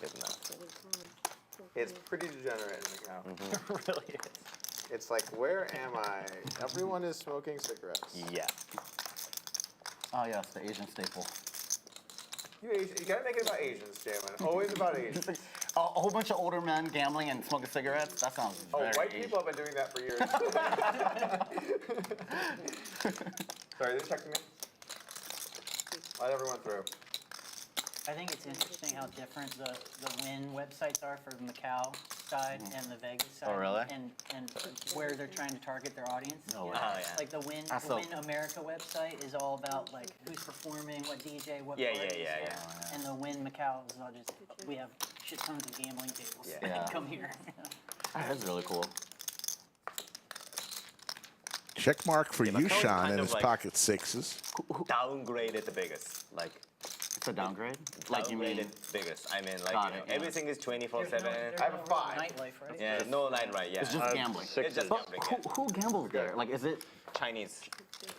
Speaker 4: Good enough.
Speaker 2: It's pretty degenerate in Macau.
Speaker 4: It really is.
Speaker 2: It's like, where am I? Everyone is smoking cigarettes.
Speaker 4: Yeah.
Speaker 7: Oh yes, the Asian staple.
Speaker 2: You gotta make it about Asians, JWin. Always about Asians.
Speaker 7: A whole bunch of older men gambling and smoking cigarettes. That sounds very
Speaker 2: white
Speaker 7: Asian.
Speaker 2: people have been doing that for years. Sorry, they checked me. Let everyone through.
Speaker 12: I think it's interesting how different the Win websites are for Macau side and the Vegas side.
Speaker 7: Oh, really?
Speaker 12: And where they're trying to target their audience.
Speaker 7: No way.
Speaker 4: Oh, yeah.
Speaker 12: Like the Win America website is all about like who's performing, what DJ, what
Speaker 4: Yeah,
Speaker 12: parties
Speaker 4: yeah,
Speaker 12: there. And the Win Macau is all just, we have shit tons of gambling tables.
Speaker 7: Yeah.
Speaker 12: Come here.
Speaker 7: That's really cool.
Speaker 3: Check mark for
Speaker 4: Macau is
Speaker 3: YooChan
Speaker 4: kind
Speaker 3: and
Speaker 4: of
Speaker 3: his
Speaker 4: like-
Speaker 3: pocket sixes.
Speaker 4: Downgraded the biggest. Like,
Speaker 7: It's a downgrade? Like you mean?
Speaker 4: downgraded biggest. I mean, like,
Speaker 7: Got
Speaker 4: you know,
Speaker 7: it, yeah.
Speaker 4: everything is 24/7.
Speaker 2: I have a 5.
Speaker 12: Nightlife, right?
Speaker 4: Yeah, no night, right? Yeah.
Speaker 7: It's just gambling.
Speaker 4: It's just
Speaker 7: But
Speaker 4: gambling. Yeah.
Speaker 7: who gambles there? Like, is it,
Speaker 4: Chinese.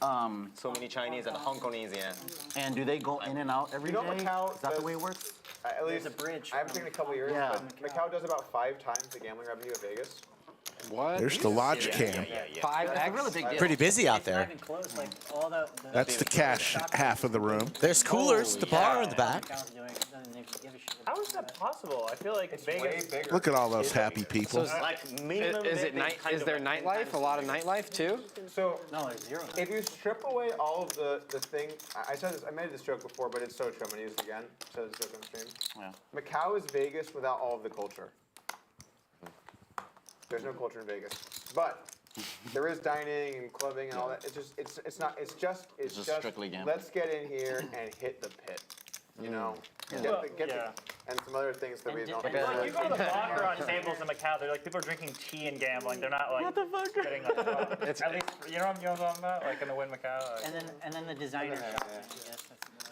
Speaker 7: um,
Speaker 4: So many Chinese and Hong Kongese, yeah.
Speaker 7: and do they go in and out every
Speaker 2: You know
Speaker 7: day?
Speaker 2: Macau
Speaker 7: Is that the
Speaker 2: does-
Speaker 7: way it works?
Speaker 2: At least,
Speaker 12: There's a bridge
Speaker 2: I haven't
Speaker 12: from
Speaker 2: seen it in a couple years,
Speaker 7: Yeah.
Speaker 2: but Macau does about 5 times the gambling revenue of Vegas.
Speaker 8: What?
Speaker 3: There's the lodge
Speaker 4: Yeah,
Speaker 3: cam.
Speaker 4: yeah, yeah.
Speaker 8: 5X?
Speaker 7: That's a really big deal.
Speaker 5: Pretty busy out
Speaker 12: It's not
Speaker 5: there.
Speaker 12: even close. Like all the
Speaker 3: That's the cash half of the room.
Speaker 5: There's coolers, the bar in the back.
Speaker 12: Macau's doing doesn't even give a shit.
Speaker 10: How is that possible? I feel like
Speaker 2: It's
Speaker 10: Vegas.
Speaker 2: way bigger.
Speaker 3: Look at all those happy people.
Speaker 4: Like minimum.
Speaker 8: Is it
Speaker 4: they
Speaker 8: night?
Speaker 4: kind
Speaker 8: Is
Speaker 4: of
Speaker 8: there
Speaker 4: like 10
Speaker 8: nightlife?
Speaker 4: times
Speaker 8: A lot of nightlife too.
Speaker 2: So,
Speaker 12: No, there's zero.
Speaker 2: if you strip away all of the thing, I said this, I made this joke before, but it's so true. I'm gonna use it again. I said this joke on stream.
Speaker 7: Yeah.
Speaker 2: Macau is Vegas without all of the culture. There's no culture in Vegas, but there is dining and clubbing and all that. It's just
Speaker 7: strictly gambling.
Speaker 2: let's get in here and hit the pit. You know, and some other things that we don't.
Speaker 12: And
Speaker 10: Like, you go to the bar on tables in Macau, they're like people are drinking tea and gambling. They're not like getting like drunk. At least you know what I'm talking about, like in the Win Macau. Like,
Speaker 12: And then the designer
Speaker 2: Yeah.
Speaker 12: shops. I guess that's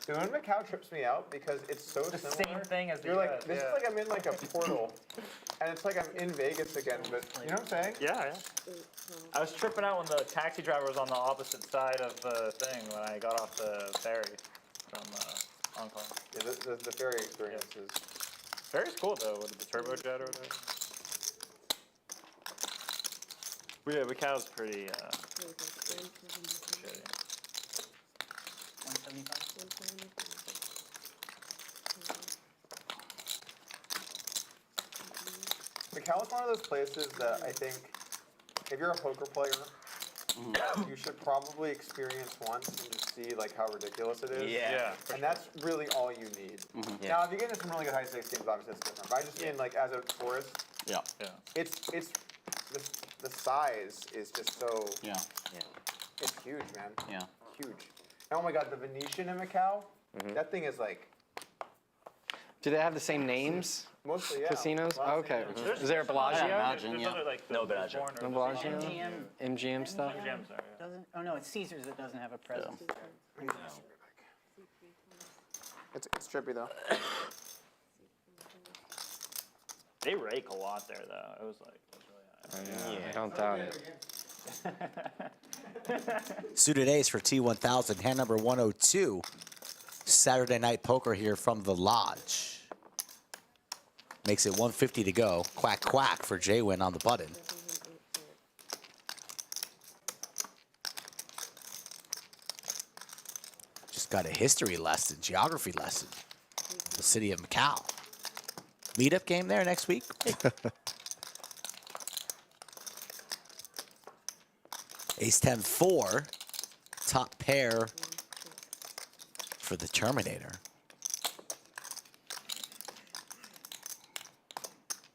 Speaker 2: Dude, when Macau trips me out because it's so
Speaker 10: the
Speaker 2: similar.
Speaker 10: same thing as the
Speaker 2: You're like,
Speaker 10: US,
Speaker 2: this is like I'm in like a portal, and it's like I'm in Vegas again. But you know what I'm saying?
Speaker 10: Yeah. I was tripping out when the taxi driver was on the opposite side of the thing when I got off the ferry from Hong Kong.
Speaker 2: Yeah, the ferry experience is.
Speaker 10: Ferry's cool though, with the turbojet or whatever. But yeah, Macau's pretty shitty.
Speaker 12: 175.
Speaker 2: Macau is one of those places that I think, if you're a poker player, you should probably experience once and just see like how ridiculous it is.
Speaker 4: Yeah.
Speaker 2: And that's really all you need.
Speaker 4: Yeah.
Speaker 2: Now, if you get into some really good high stakes games, obviously it's different. But I just mean like as a tourist,
Speaker 7: Yeah.
Speaker 2: it's the size is just so.
Speaker 7: Yeah.
Speaker 2: It's huge, man.
Speaker 7: Yeah.
Speaker 2: Huge. And oh my God, the Venetian in Macau, that thing is like
Speaker 8: Do they have the same names?
Speaker 2: mostly
Speaker 8: Casinos?
Speaker 2: Lots of
Speaker 8: Okay.
Speaker 2: casinos.
Speaker 8: Is there a Bellagio?
Speaker 7: Imagine,
Speaker 10: There's
Speaker 7: yeah.
Speaker 10: other like
Speaker 4: No Bellagio.
Speaker 8: No Bellagio?
Speaker 12: MGM
Speaker 8: MGM stuff?
Speaker 10: Gems are, yeah.
Speaker 12: doesn't. Oh no, it's Caesars that doesn't have a presence.
Speaker 2: It's trippy though.
Speaker 10: They rake a lot there though. It was like really high.
Speaker 8: I don't doubt it.
Speaker 5: Suited Ace for T1000, hand number 102. Saturday night poker here from the Lodge. Makes it 150 to go. Quack, quack for JWin on the button. Just got a history lesson, geography lesson. The city of Macau. Meetup game there next week. Ace 10-4, top pair for the Terminator.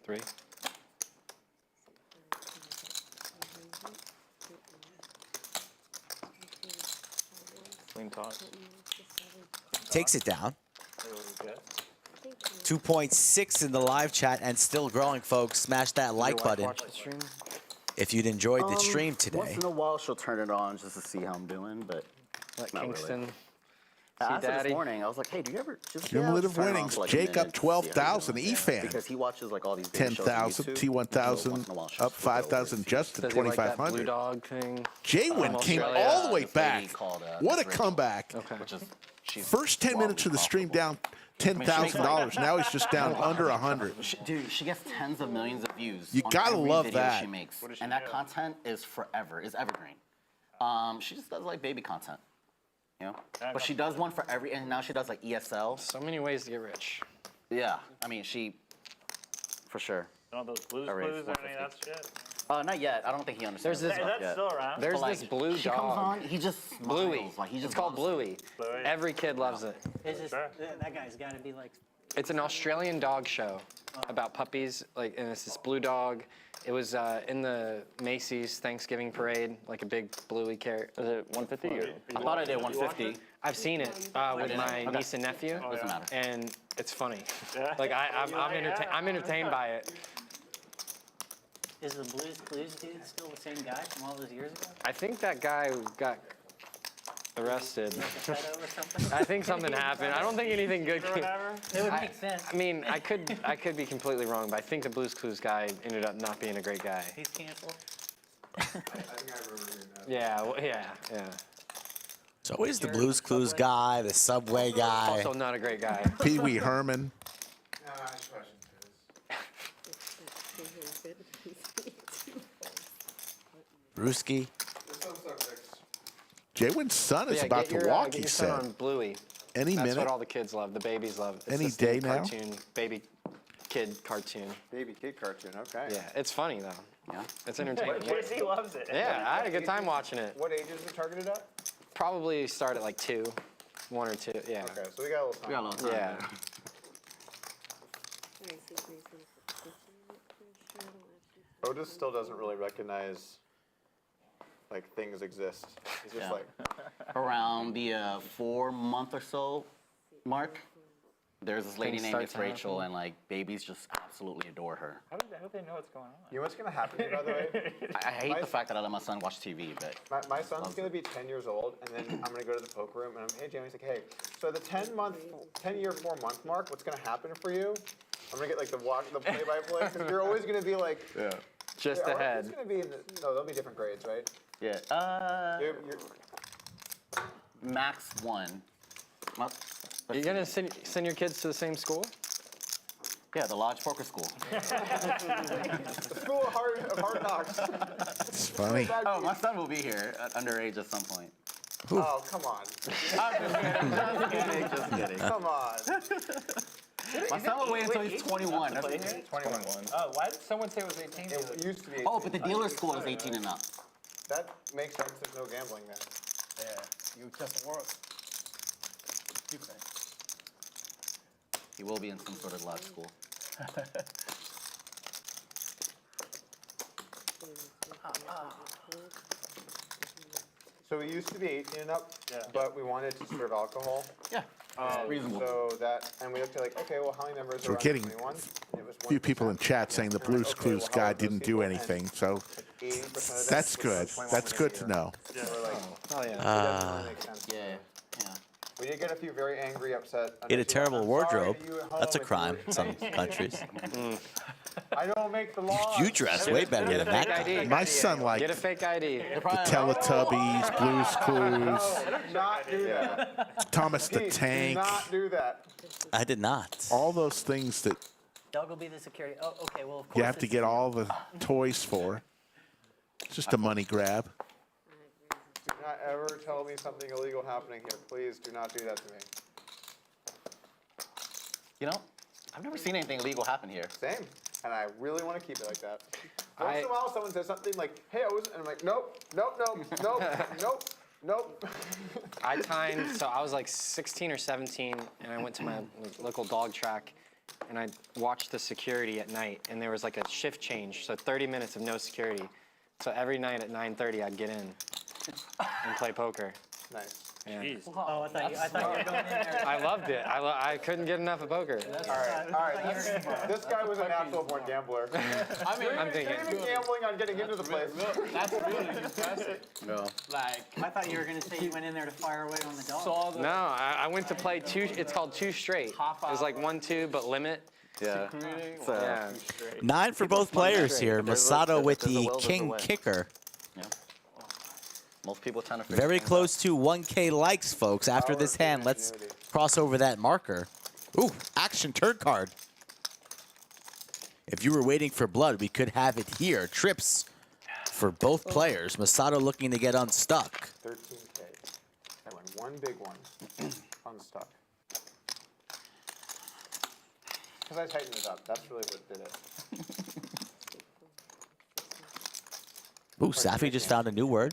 Speaker 8: 3.
Speaker 10: Clean toss.
Speaker 5: Takes it down.
Speaker 10: It was good.
Speaker 5: 2.6 in the live chat and still growing, folks. Smash that like button
Speaker 8: Watch the stream.
Speaker 5: if you'd enjoyed the stream
Speaker 7: Once
Speaker 5: today.
Speaker 7: in a while, she'll turn it on just to see how I'm doing, but
Speaker 8: Let
Speaker 7: not really.
Speaker 8: Kingston.
Speaker 7: I asked him
Speaker 6: Daddy.
Speaker 7: this morning. I was like, hey, do you ever just
Speaker 3: Cumulative
Speaker 7: turn it on
Speaker 3: winnings.
Speaker 7: for, like, a
Speaker 3: Jake
Speaker 7: minute
Speaker 3: up
Speaker 7: and see how you're
Speaker 3: 12,000.
Speaker 7: doing?
Speaker 3: Efan.
Speaker 7: Because he watches like all these daily shows on
Speaker 3: 10,000.
Speaker 7: YouTube.
Speaker 3: T1000
Speaker 7: Once in a while, she'll
Speaker 3: up
Speaker 7: flip it over and
Speaker 3: 5,000.
Speaker 7: see.
Speaker 3: Justin
Speaker 6: Does he like that blue
Speaker 3: 2,500.
Speaker 6: dog thing?
Speaker 3: Jwin came
Speaker 6: Australia.
Speaker 3: all the way
Speaker 7: This lady
Speaker 3: back.
Speaker 7: called,
Speaker 3: What a
Speaker 7: Miss Rachel,
Speaker 3: comeback.
Speaker 6: Okay.
Speaker 7: Which is, she's
Speaker 3: First 10 minutes of the stream down $10,000. Now he's just down under 100.
Speaker 7: Dude, she gets tens of millions of views.
Speaker 3: You
Speaker 7: on
Speaker 3: gotta
Speaker 7: every
Speaker 3: love
Speaker 7: video
Speaker 3: that.
Speaker 7: She makes, and that content is forever, is evergreen. She just does like baby content, you know. But she does one for every, and now she does like ESL.
Speaker 6: So many ways to get rich.
Speaker 7: Yeah, I mean she, for sure.
Speaker 10: All those Blues
Speaker 7: Alright,
Speaker 10: Clues or any of that shit.
Speaker 7: Not yet. I don't think he understands.
Speaker 6: There's this-
Speaker 7: that
Speaker 10: Is that
Speaker 7: yet.
Speaker 10: still around?
Speaker 6: There's
Speaker 7: But,
Speaker 6: this
Speaker 7: like,
Speaker 6: blue
Speaker 7: she
Speaker 6: dog.
Speaker 7: comes on, he just
Speaker 6: Bluey.
Speaker 7: smiles, like he just
Speaker 6: It's called
Speaker 7: loves it.
Speaker 6: Bluey.
Speaker 10: Bluey.
Speaker 6: Every kid loves it.
Speaker 12: It's just, that guy's got to be like,
Speaker 6: It's an Australian dog show about puppies, like, and it's this blue dog. It was in the Macy's Thanksgiving parade, like a big bluey carrot.
Speaker 17: Is it 150 or?
Speaker 7: I thought I did 150.
Speaker 6: I've seen it with my niece and nephew,
Speaker 7: Doesn't matter.
Speaker 6: and it's funny.
Speaker 10: Yeah.
Speaker 6: Like I'm entertained by it.
Speaker 12: is the Blues Clues dude still the same guy from all those years ago?
Speaker 6: I think that guy got arrested.
Speaker 12: Like a pedo or something?
Speaker 6: I think something happened. I don't think anything good came.
Speaker 12: It would make sense.
Speaker 6: I mean, I could be completely wrong, but I think the Blues Clues guy ended up not being a great guy.
Speaker 12: He's canceled.
Speaker 2: I think I remember hearing that.
Speaker 6: Yeah, well, yeah.
Speaker 5: It's always the Blues Clues guy, the Subway guy.
Speaker 6: Also not a great guy.
Speaker 3: Pee Wee Herman.
Speaker 2: Nah, I just watching this.
Speaker 5: Brewski.
Speaker 2: This one's so fixed.
Speaker 3: Jwin's son is
Speaker 6: Yeah,
Speaker 3: about
Speaker 6: get
Speaker 3: to
Speaker 6: your,
Speaker 3: walk,
Speaker 6: get
Speaker 3: he
Speaker 6: your son
Speaker 3: said.
Speaker 6: on Bluey.
Speaker 3: Any
Speaker 6: That's
Speaker 3: minute.
Speaker 6: what all the kids love. The babies love. It's
Speaker 3: Any
Speaker 6: this
Speaker 3: day
Speaker 6: new
Speaker 3: now?
Speaker 6: Cartoon, baby kid cartoon.
Speaker 2: Baby kid cartoon, okay.
Speaker 6: Yeah, it's funny though.
Speaker 7: Yeah.
Speaker 6: It's entertaining.
Speaker 10: Casey loves it.
Speaker 6: Yeah, I had a good time watching it.
Speaker 2: What age is it targeted at?
Speaker 6: Probably start at like 2, 1 or 2. Yeah.
Speaker 2: Okay, so we got a little time.
Speaker 7: We got a little time.
Speaker 6: Yeah.
Speaker 2: Otis still doesn't really recognize like things exist. He's just
Speaker 7: Yeah.
Speaker 2: like,
Speaker 7: Around the 4-month or so mark, there's this lady
Speaker 6: Things
Speaker 7: named
Speaker 6: start
Speaker 7: Miss
Speaker 6: to
Speaker 7: Rachel,
Speaker 6: happen.
Speaker 7: and like babies just absolutely adore her.
Speaker 10: How do they know what's going on?
Speaker 2: you know what's gonna happen to you, by the way?
Speaker 7: I hate the fact that I let my son watch TV, but
Speaker 2: My son's gonna be 10 years old, and then I'm gonna go to the poker room, and I'm, hey, Jamie, he's like, hey, so the 10-year, 4-month mark, what's gonna happen for you? I'm gonna get like the play-by-play, because you're always gonna be like,
Speaker 6: Just
Speaker 2: yeah,
Speaker 6: ahead.
Speaker 2: It's gonna be, no, there'll be different grades, right?
Speaker 7: yeah.
Speaker 2: You're,
Speaker 7: Max 1. Well,
Speaker 6: Are you gonna send your kids to the same school?
Speaker 7: yeah, the Lodge Poker School.
Speaker 2: the school of hard knocks.
Speaker 3: It's funny.
Speaker 7: Oh, my son will be here at underage at some point.
Speaker 2: Oh, come on.
Speaker 7: Just kidding.
Speaker 2: Come on.
Speaker 7: My son will wait until he's 21. That's
Speaker 2: 21.
Speaker 10: Oh, why did someone say it was 18?
Speaker 2: It used to be 18.
Speaker 7: Oh, but the dealer school is 18 and up.
Speaker 2: That makes sense. There's no gambling then.
Speaker 16: Yeah, you just work. You can.
Speaker 7: He will be in some sort of lodge school.
Speaker 2: So it used to be 18 and up, but we wanted to serve alcohol.
Speaker 7: Yeah, reasonable.
Speaker 2: So that, and we looked at like, okay, well, how many members
Speaker 3: So
Speaker 2: are
Speaker 3: we're
Speaker 2: under
Speaker 3: getting
Speaker 2: 21? And it was
Speaker 3: A few people in
Speaker 2: 1%.
Speaker 3: chat saying the
Speaker 2: And we're like,
Speaker 3: Blues
Speaker 2: okay,
Speaker 3: Clues
Speaker 2: well, how
Speaker 3: guy
Speaker 2: are those
Speaker 3: didn't do
Speaker 2: people? And
Speaker 3: anything, so
Speaker 2: 80% of them
Speaker 3: that's
Speaker 2: was
Speaker 3: good.
Speaker 2: 21
Speaker 3: That's
Speaker 2: within
Speaker 3: good
Speaker 2: a
Speaker 3: to
Speaker 2: year.
Speaker 3: know.
Speaker 2: So we're like,
Speaker 6: Oh yeah.
Speaker 2: it doesn't really make sense.
Speaker 7: Yeah, yeah.
Speaker 2: We did get a few very angry, upset.
Speaker 5: He had a
Speaker 2: underage
Speaker 5: terrible
Speaker 2: people. I'm sorry
Speaker 5: wardrobe.
Speaker 2: to you at home
Speaker 5: That's a
Speaker 2: if you
Speaker 5: crime
Speaker 2: were-
Speaker 5: in some countries.
Speaker 2: I don't make the law.
Speaker 5: You dress way better than that guy.
Speaker 3: My son liked
Speaker 6: Get a
Speaker 3: the
Speaker 6: fake ID.
Speaker 3: Teletubbies, Blues Clues,
Speaker 2: Do not do that.
Speaker 3: Thomas the
Speaker 2: Please,
Speaker 3: Tank,
Speaker 2: Do not do that.
Speaker 5: I did not.
Speaker 3: all those things that
Speaker 12: Doug will be the security. Oh, okay, well, of course.
Speaker 3: you have to
Speaker 12: it's-
Speaker 3: get all the toys for. It's just a money grab.
Speaker 2: Do not ever tell me something illegal happening here. Please do not do that to me.
Speaker 7: You know, I've never seen anything illegal happen here.
Speaker 2: Same. And I really want to keep it like that. Once in a while, someone says something like, hey, I was, and I'm like, nope, nope, nope, nope, nope, nope.
Speaker 6: So I was like 16 or 17, and I went to my local dog track, and I watched the security at night, and there was like a shift change, so 30 minutes of no security. So every night at 9:30, I'd get in and play poker.
Speaker 2: Nice.
Speaker 6: Yeah.
Speaker 12: Oh, I thought you were going in there.
Speaker 6: I loved it. I couldn't get enough of poker.
Speaker 2: All right. This guy was a natural born gambler.
Speaker 1: I mean,
Speaker 6: I'm thinking.
Speaker 2: You're even gambling on getting into the place.
Speaker 1: That's really impressive.
Speaker 4: No.
Speaker 1: Like,
Speaker 12: I thought you were going to say you went in there to fire away on the dog.
Speaker 6: No, I went to play two. It's called two straight. It was like 1-2, but limit.
Speaker 4: Yeah.
Speaker 6: Yeah.
Speaker 5: 9 for both players here. Masato with the king kicker.
Speaker 4: Yeah. Most people trying to figure
Speaker 5: Very
Speaker 4: things
Speaker 5: close to 1K likes, folks. After this hand, let's cross over that marker. Ooh, action turn card. If you were waiting for blood, we could have it here. Trips for both players. Masato looking to get unstuck.
Speaker 2: 13K. I won one big one. Unstuck. Because I tightened it up. That's really what did it.
Speaker 5: Ooh, Safi just found a new word.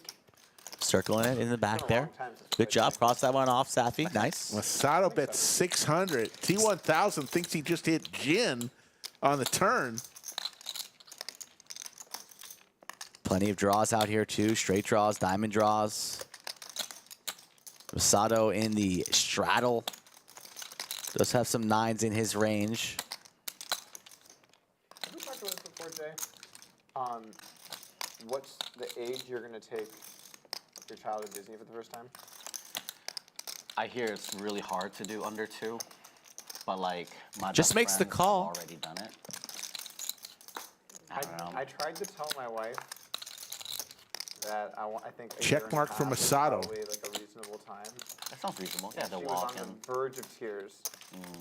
Speaker 5: Circling it in the back there. Good job. Cross that one off, Safi. Nice.
Speaker 3: Masato bet 600. T1000 thinks he just hit Jin on the turn.
Speaker 5: Plenty of draws out here, too. Straight draws, diamond draws. Masato in the straddle. Does have some 9s in his range.
Speaker 2: Have we talked about this before, Jay? What's the age you're going to take your child to Disney for the first time?
Speaker 7: I hear it's really hard to do under 2, but like my
Speaker 5: Just
Speaker 7: best
Speaker 5: makes the
Speaker 7: friends
Speaker 5: call.
Speaker 7: have already done it. I don't know.
Speaker 2: I tried to tell my wife that I think a
Speaker 3: Check
Speaker 2: year and a
Speaker 3: mark for
Speaker 2: half is
Speaker 3: Masato.
Speaker 2: probably like a reasonable time.
Speaker 7: That sounds reasonable. Yeah,
Speaker 2: She
Speaker 7: they'll
Speaker 2: was
Speaker 7: walk
Speaker 2: on
Speaker 7: in.
Speaker 2: the verge of tears.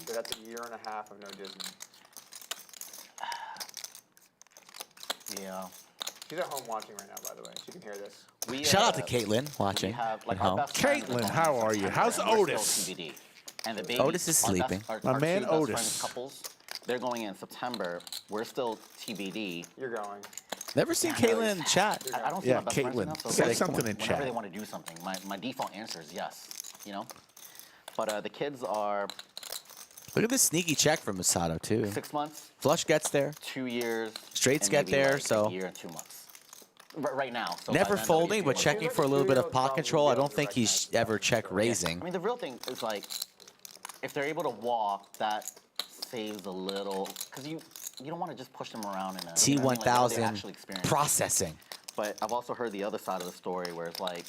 Speaker 2: So that's a year and a half of no Disney.
Speaker 7: Yeah.
Speaker 2: She's at home watching right now, by the way. She can hear this.
Speaker 5: Shout out to Caitlin watching.
Speaker 7: We have, like,
Speaker 5: at
Speaker 7: our
Speaker 5: home.
Speaker 7: best friends are
Speaker 3: Caitlin,
Speaker 7: going
Speaker 3: how
Speaker 7: in
Speaker 3: are you?
Speaker 7: September,
Speaker 3: How's
Speaker 7: and we're
Speaker 3: Otis?
Speaker 7: still TBD. And the babies,
Speaker 5: Otis is
Speaker 7: our best-
Speaker 5: sleeping.
Speaker 7: our
Speaker 3: My
Speaker 7: two
Speaker 3: man
Speaker 7: best
Speaker 3: Otis.
Speaker 7: friends couples, they're going in September. We're still TBD.
Speaker 2: You're going.
Speaker 5: Never seen Caitlin in chat.
Speaker 7: I don't see
Speaker 3: Yeah,
Speaker 7: my best friends
Speaker 3: Caitlin,
Speaker 7: enough, so
Speaker 3: say
Speaker 7: like,
Speaker 3: something in
Speaker 7: whenever
Speaker 3: chat.
Speaker 7: they want to do something, my default answer is yes, you know? But the kids are
Speaker 5: Look at this sneaky check from Masato, too.
Speaker 7: 6 months,
Speaker 5: Flush gets there.
Speaker 7: 2 years.
Speaker 5: Straights
Speaker 7: and
Speaker 5: get
Speaker 7: maybe
Speaker 5: there,
Speaker 7: like
Speaker 5: so-
Speaker 7: a year and 2 months. Right now. So by
Speaker 5: Never
Speaker 7: then,
Speaker 5: folding, but
Speaker 7: they'll be
Speaker 5: checking
Speaker 7: able
Speaker 5: for a little bit of pot control. I don't think he's ever check raising.
Speaker 7: I mean, the real thing is like, if they're able to walk, that saves a little, because you don't want to just push them around in a you know what I mean? Like, what they actually
Speaker 5: T1000
Speaker 7: experience.
Speaker 5: processing.
Speaker 7: But I've also heard the other side of the story where it's like,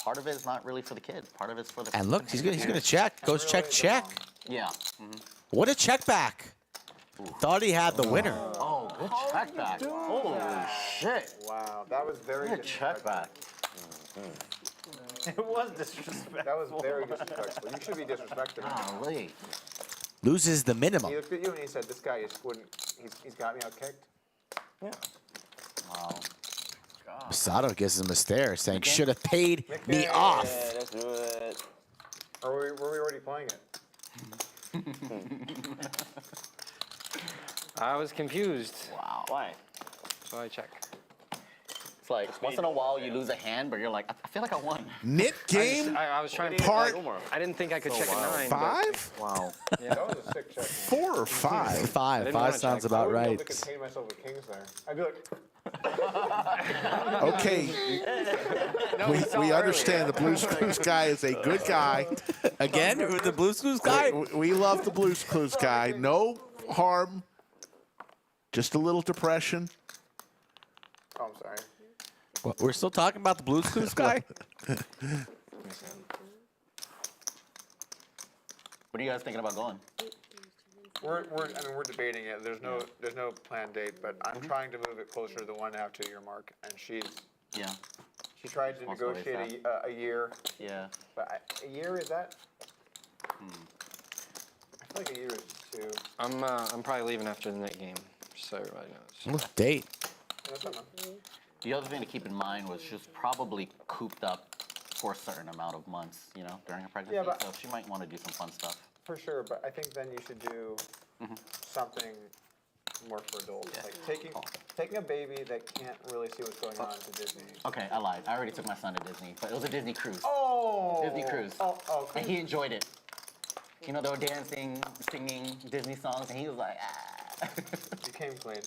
Speaker 7: part of it is not really for the kid. Part of it's for the.
Speaker 5: And look, he's gonna check. Goes check, check.
Speaker 7: Yeah.
Speaker 5: What a check back. Thought he had the winner.
Speaker 7: Oh, good check back. Holy shit.
Speaker 2: Wow, that was very
Speaker 7: Good check back.
Speaker 12: It was disrespectful.
Speaker 2: That was very disrespectful. You should be disrespected.
Speaker 7: Golly.
Speaker 5: Loses the minimum.
Speaker 2: He looked at you and he said, "This guy is wouldn't. He's got me out kicked."
Speaker 7: Yeah. Wow.
Speaker 5: Masato gives him a stare, saying, should have paid me off.
Speaker 4: Yeah, let's do it.
Speaker 2: Or were we already playing it?
Speaker 6: I was confused.
Speaker 7: Wow.
Speaker 4: Why?
Speaker 6: So I check.
Speaker 7: It's like once in a while you lose a hand, but you're like, I feel like I won.
Speaker 3: Knit game
Speaker 6: I was trying to
Speaker 3: part
Speaker 6: I didn't think I could check a 9.
Speaker 3: 5?
Speaker 7: Wow.
Speaker 6: Yeah.
Speaker 2: That was a sick check.
Speaker 3: 4 or 5?
Speaker 5: Five.
Speaker 6: didn't
Speaker 5: Five
Speaker 6: wanna
Speaker 5: sounds
Speaker 6: check.
Speaker 5: about
Speaker 2: I wouldn't be
Speaker 5: right.
Speaker 2: able to contain myself with kings there. I'd be like,
Speaker 3: Okay, we understand the Blues Clues guy is a good guy.
Speaker 5: Again, the Blues Clues guy?
Speaker 3: We love the Blues Clues guy. No harm, just a little depression.
Speaker 2: oh, I'm sorry.
Speaker 5: What, we're still talking about the Blues Clues guy?
Speaker 7: What are you guys thinking about going?
Speaker 2: We're debating it. There's no planned date, but I'm trying to move it closer to the 1.5 2 year mark, and she tried to
Speaker 7: Also
Speaker 2: negotiate a year.
Speaker 7: Yeah.
Speaker 2: But a year is that? I feel like a year is 2.
Speaker 6: I'm probably leaving after the night game, just so everybody knows.
Speaker 5: Date.
Speaker 2: That's enough.
Speaker 7: The other thing to keep in mind was she was probably cooped up for a certain amount of months, you know, during her pregnancy.
Speaker 2: Yeah, but-
Speaker 7: so she might want to do some fun stuff.
Speaker 2: For sure, but I think then you should do something more for adults, like taking a baby that can't really see what's going on to Disney.
Speaker 7: Okay, I lied. I already took my son to Disney, but it was a Disney cruise.
Speaker 2: Oh!
Speaker 7: Disney cruise.
Speaker 2: Oh,
Speaker 7: And he enjoyed it. You know, they were dancing, singing Disney songs, and he was like, ah.
Speaker 2: You came clean.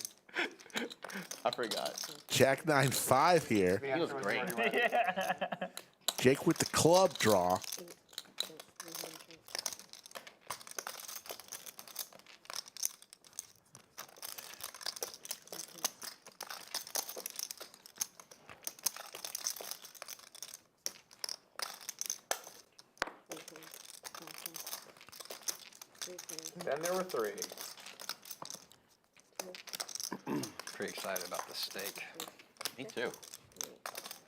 Speaker 7: I forgot.
Speaker 3: Jack 9-5 here.
Speaker 7: He was great.
Speaker 3: Jake with the club draw.
Speaker 2: Then there were 3.
Speaker 6: Pretty excited about the steak.
Speaker 7: Me too.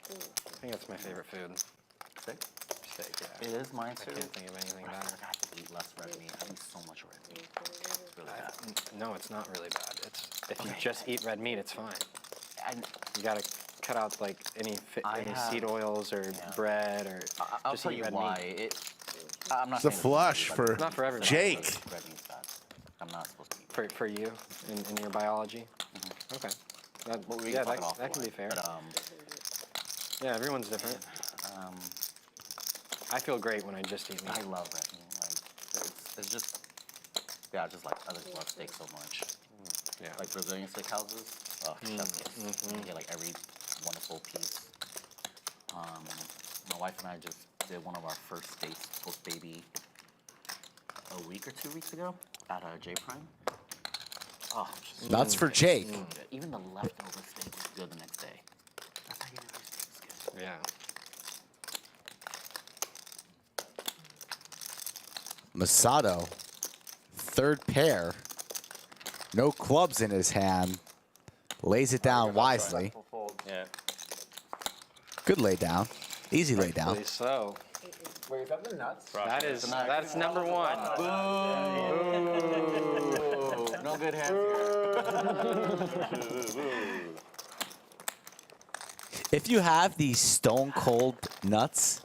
Speaker 6: I think that's my favorite food.
Speaker 7: Steak?
Speaker 6: Steak, yeah.
Speaker 7: It is mine too.
Speaker 6: I can't think of anything
Speaker 7: I
Speaker 6: better.
Speaker 7: forgot to eat less red meat. I eat so much red meat. It's really bad.
Speaker 6: No, it's not really bad. It's if you just eat red meat, it's fine.
Speaker 7: And
Speaker 6: You gotta cut out like any seed oils or bread or
Speaker 7: I'll
Speaker 6: just
Speaker 7: tell
Speaker 6: eat
Speaker 7: you
Speaker 6: red
Speaker 7: why.
Speaker 6: meat.
Speaker 7: I'm not
Speaker 3: It's a
Speaker 7: saying
Speaker 3: flush
Speaker 7: but
Speaker 3: for
Speaker 6: Not for everybody.
Speaker 3: Jake.
Speaker 7: red meat's bad. I'm not supposed to eat.
Speaker 6: For you in your biology. Okay. That,
Speaker 7: But we
Speaker 6: yeah,
Speaker 7: can talk it
Speaker 6: that,
Speaker 7: off
Speaker 6: that can be
Speaker 7: the
Speaker 6: fair.
Speaker 7: But,
Speaker 6: Yeah, everyone's different. I feel great when I just eat meat.
Speaker 7: I love red meat. Like, it's just, yeah, just like I just love steak so much.
Speaker 6: Yeah.
Speaker 7: Like Brazilian steak houses. Oh, chef's kiss. You get like every wonderful piece. My wife and I just did one of our first dates post baby a week or 2 weeks ago at J Prime. Oh,
Speaker 5: That's for Jake.
Speaker 7: Even the leftover steak was good the next day. That's how you know your steak is good.
Speaker 6: Yeah.
Speaker 5: Masato, third pair. No clubs in his hand. Lays it down wisely.
Speaker 4: Yeah.
Speaker 5: Good lay down. Easy lay down.
Speaker 6: Rightfully so.
Speaker 2: Wait, is that the nuts?
Speaker 6: That's number one.
Speaker 7: Boo! No good hands here.
Speaker 5: If you have these stone cold nuts,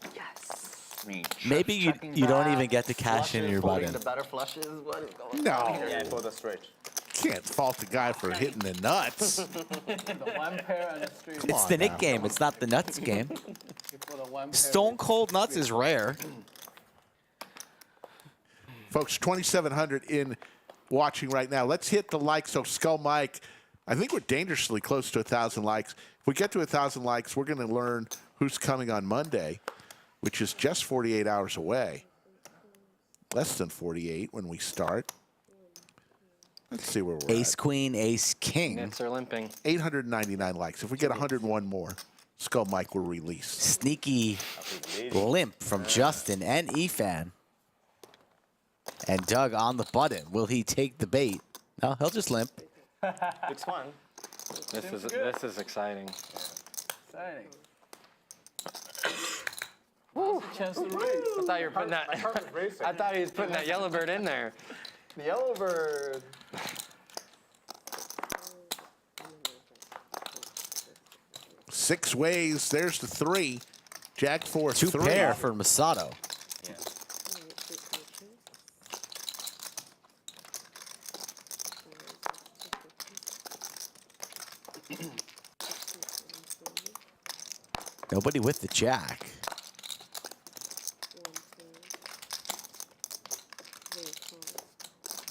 Speaker 5: maybe you don't even get to cash in your button.
Speaker 7: The better flushes. What is going on?
Speaker 3: No.
Speaker 7: here?
Speaker 2: Yeah, for the stretch.
Speaker 3: Can't fault the guy for hitting the nuts.
Speaker 1: The one pair on the street.
Speaker 5: It's the Nick game. It's not the nuts game.
Speaker 1: For the one pair.
Speaker 5: Stone cold nuts is rare.
Speaker 3: Folks, 2,700 in watching right now. Let's hit the likes. So Skull Mike, I think we're dangerously close to 1,000 likes. If we get to 1,000 likes, we're going to learn who's coming on Monday, which is just 48 hours away. Less than 48 when we start. Let's see where we're
Speaker 5: Ace,
Speaker 3: at.
Speaker 5: queen, ace, king.
Speaker 6: Nets are limping.
Speaker 3: 899 likes. If we get 101 more, Skull Mike will release.
Speaker 5: Sneaky limp from Justin and Efan. And Doug on the button. Will he take the bait? No, he'll just limp.
Speaker 4: It's fun.
Speaker 6: This is exciting.
Speaker 1: Exciting. Woo. Chance to race.
Speaker 6: I thought you were putting that. I thought he was putting that yellow bird in there.
Speaker 2: The yellow bird.
Speaker 3: Six ways. There's the 3. Jack 4,
Speaker 5: Two
Speaker 3: 3.
Speaker 5: pair for Masato.
Speaker 4: Yeah.
Speaker 5: Nobody with the jack.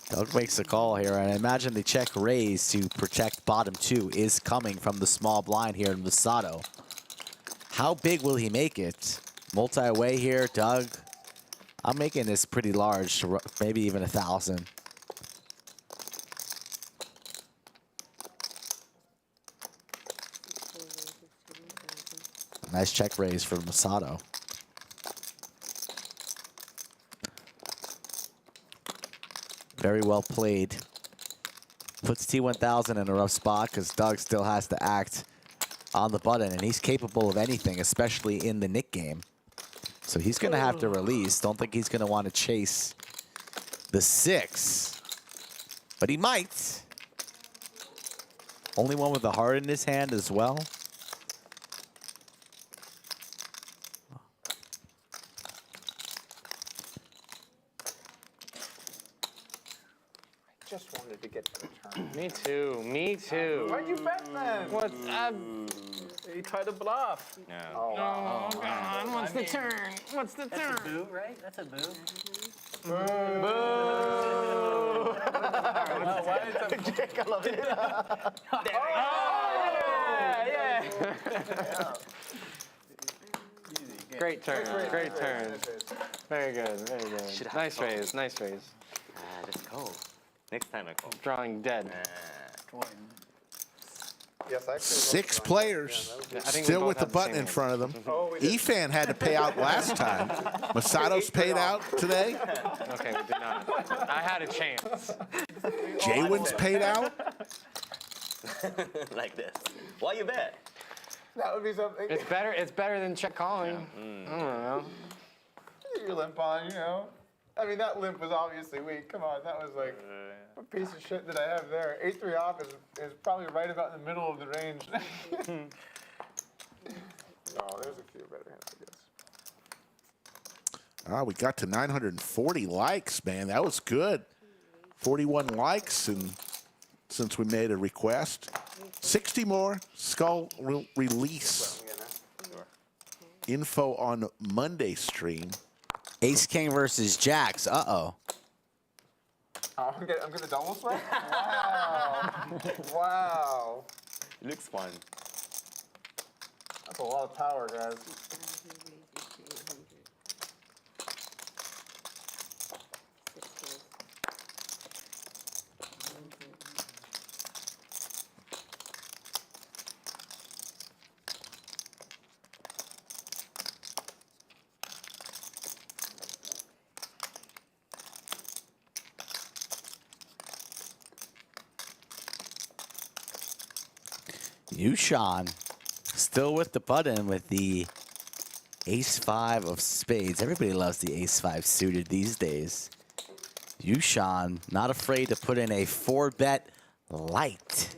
Speaker 5: Doug makes a call here, and I imagine the check raise to protect bottom 2 is coming from the small blind here in Masato. How big will he make it? Multi-way here, Doug. I'm making this pretty large, to maybe even 1,000. Nice check raise for Masato. Very well played. Puts T1000 in a rough spot because Doug still has to act on the button, and he's capable of anything, especially in the Nick game. So he's going to have to release. Don't think he's going to want to chase the 6, but he might. Only one with a heart in his hand as well.
Speaker 2: Just wanted to get to the turn.
Speaker 6: Me too. Me too.
Speaker 2: Why'd you bet then?
Speaker 6: What's
Speaker 1: He tried to bluff.
Speaker 4: Yeah.
Speaker 2: Oh, wow.
Speaker 6: Oh, God. What's the turn? What's the
Speaker 12: That's a
Speaker 6: turn?
Speaker 12: boo, right? That's a boo.
Speaker 2: Jake, I love it.
Speaker 1: Yeah.
Speaker 2: Yeah.
Speaker 6: Great turn. Great turn. Very good. Very good. Nice raise. Nice raise.
Speaker 4: Let's go. Next time I call.
Speaker 6: Drawing dead.
Speaker 2: Yes, I
Speaker 3: 6 players,
Speaker 6: I think we
Speaker 3: still
Speaker 6: both
Speaker 3: with the
Speaker 6: had the
Speaker 3: button
Speaker 6: same
Speaker 3: in front of them.
Speaker 2: Oh, we did.
Speaker 3: Efan had to pay out last time. Masato's paid out today.
Speaker 6: Okay, we did not. I had a chance.
Speaker 3: JWin's paid out.
Speaker 4: Like this. Why you bet?
Speaker 2: That would be something.
Speaker 6: It's better. It's better than check calling. I don't know.
Speaker 2: Your limp on, you know. I mean, that limp was obviously weak. Come on, that was like a piece of shit that I have there. 8-3 off is probably right about in the middle of the range. No, there's a few better hands, I guess.
Speaker 3: We got to 940 likes, man. That was good. 41 likes, and since we made a request, 60 more. Skull will release info on Monday stream.
Speaker 5: Ace King versus Jacks.
Speaker 2: Oh, I'm gonna double sweat? Wow. Wow.
Speaker 4: It looks fun.
Speaker 2: That's a lot of power, guys.
Speaker 5: YooChan still with the button with the ace-5 of spades. Everybody loves the ace-5 suited these days. YooChan not afraid to put in a 4-bet light.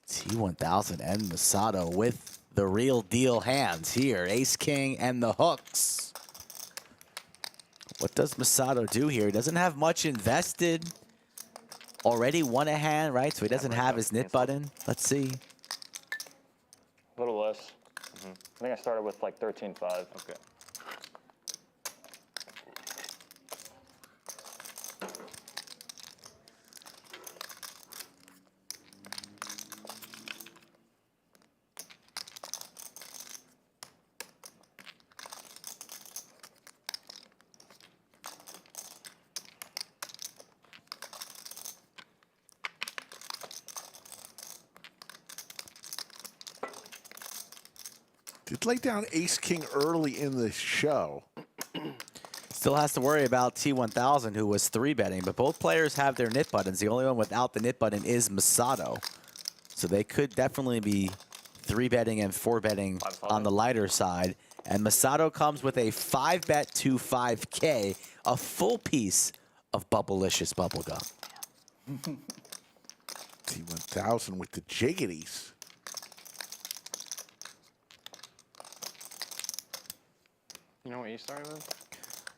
Speaker 5: T1000 and Masato with the real deal hands here. Ace-King and the hooks. What does Masato do here? He doesn't have much invested. Already won a hand, right? So he doesn't have his knit button. Let's see.
Speaker 17: A little less. I think I started with like 13.5. Okay.
Speaker 3: Did lay down Ace King early in the show.
Speaker 5: Still has to worry about T1000, who was 3-betting, but both players have their knit buttons. The only one without the knit button is Masato. So they could definitely be 3-betting and 4-betting on the lighter side. And Masato comes with a 5-bet to 5K, a full piece of Bubblicious bubblegum.
Speaker 3: T1000 with the jiggities.
Speaker 6: You know what you started with?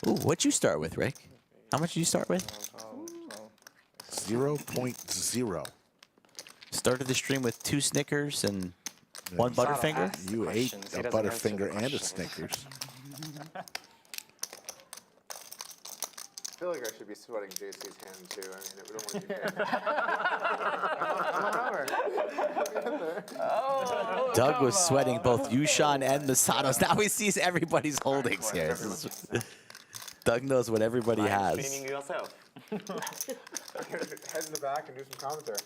Speaker 5: Ooh, what'd you start with, Rick? How much did you start with?
Speaker 3: 0.0.
Speaker 5: Started the stream with 2 Snickers and 1 Butterfinger?
Speaker 3: You ate a Butterfinger and a Snickers.
Speaker 2: I feel like I should be sweating JC's hand too. I mean, it would only be
Speaker 5: Doug was sweating both YooChan and Masato's. Now he sees everybody's holdings here. Doug knows what everybody has.
Speaker 4: Streaming yourself.
Speaker 2: head in the back and do some commentary.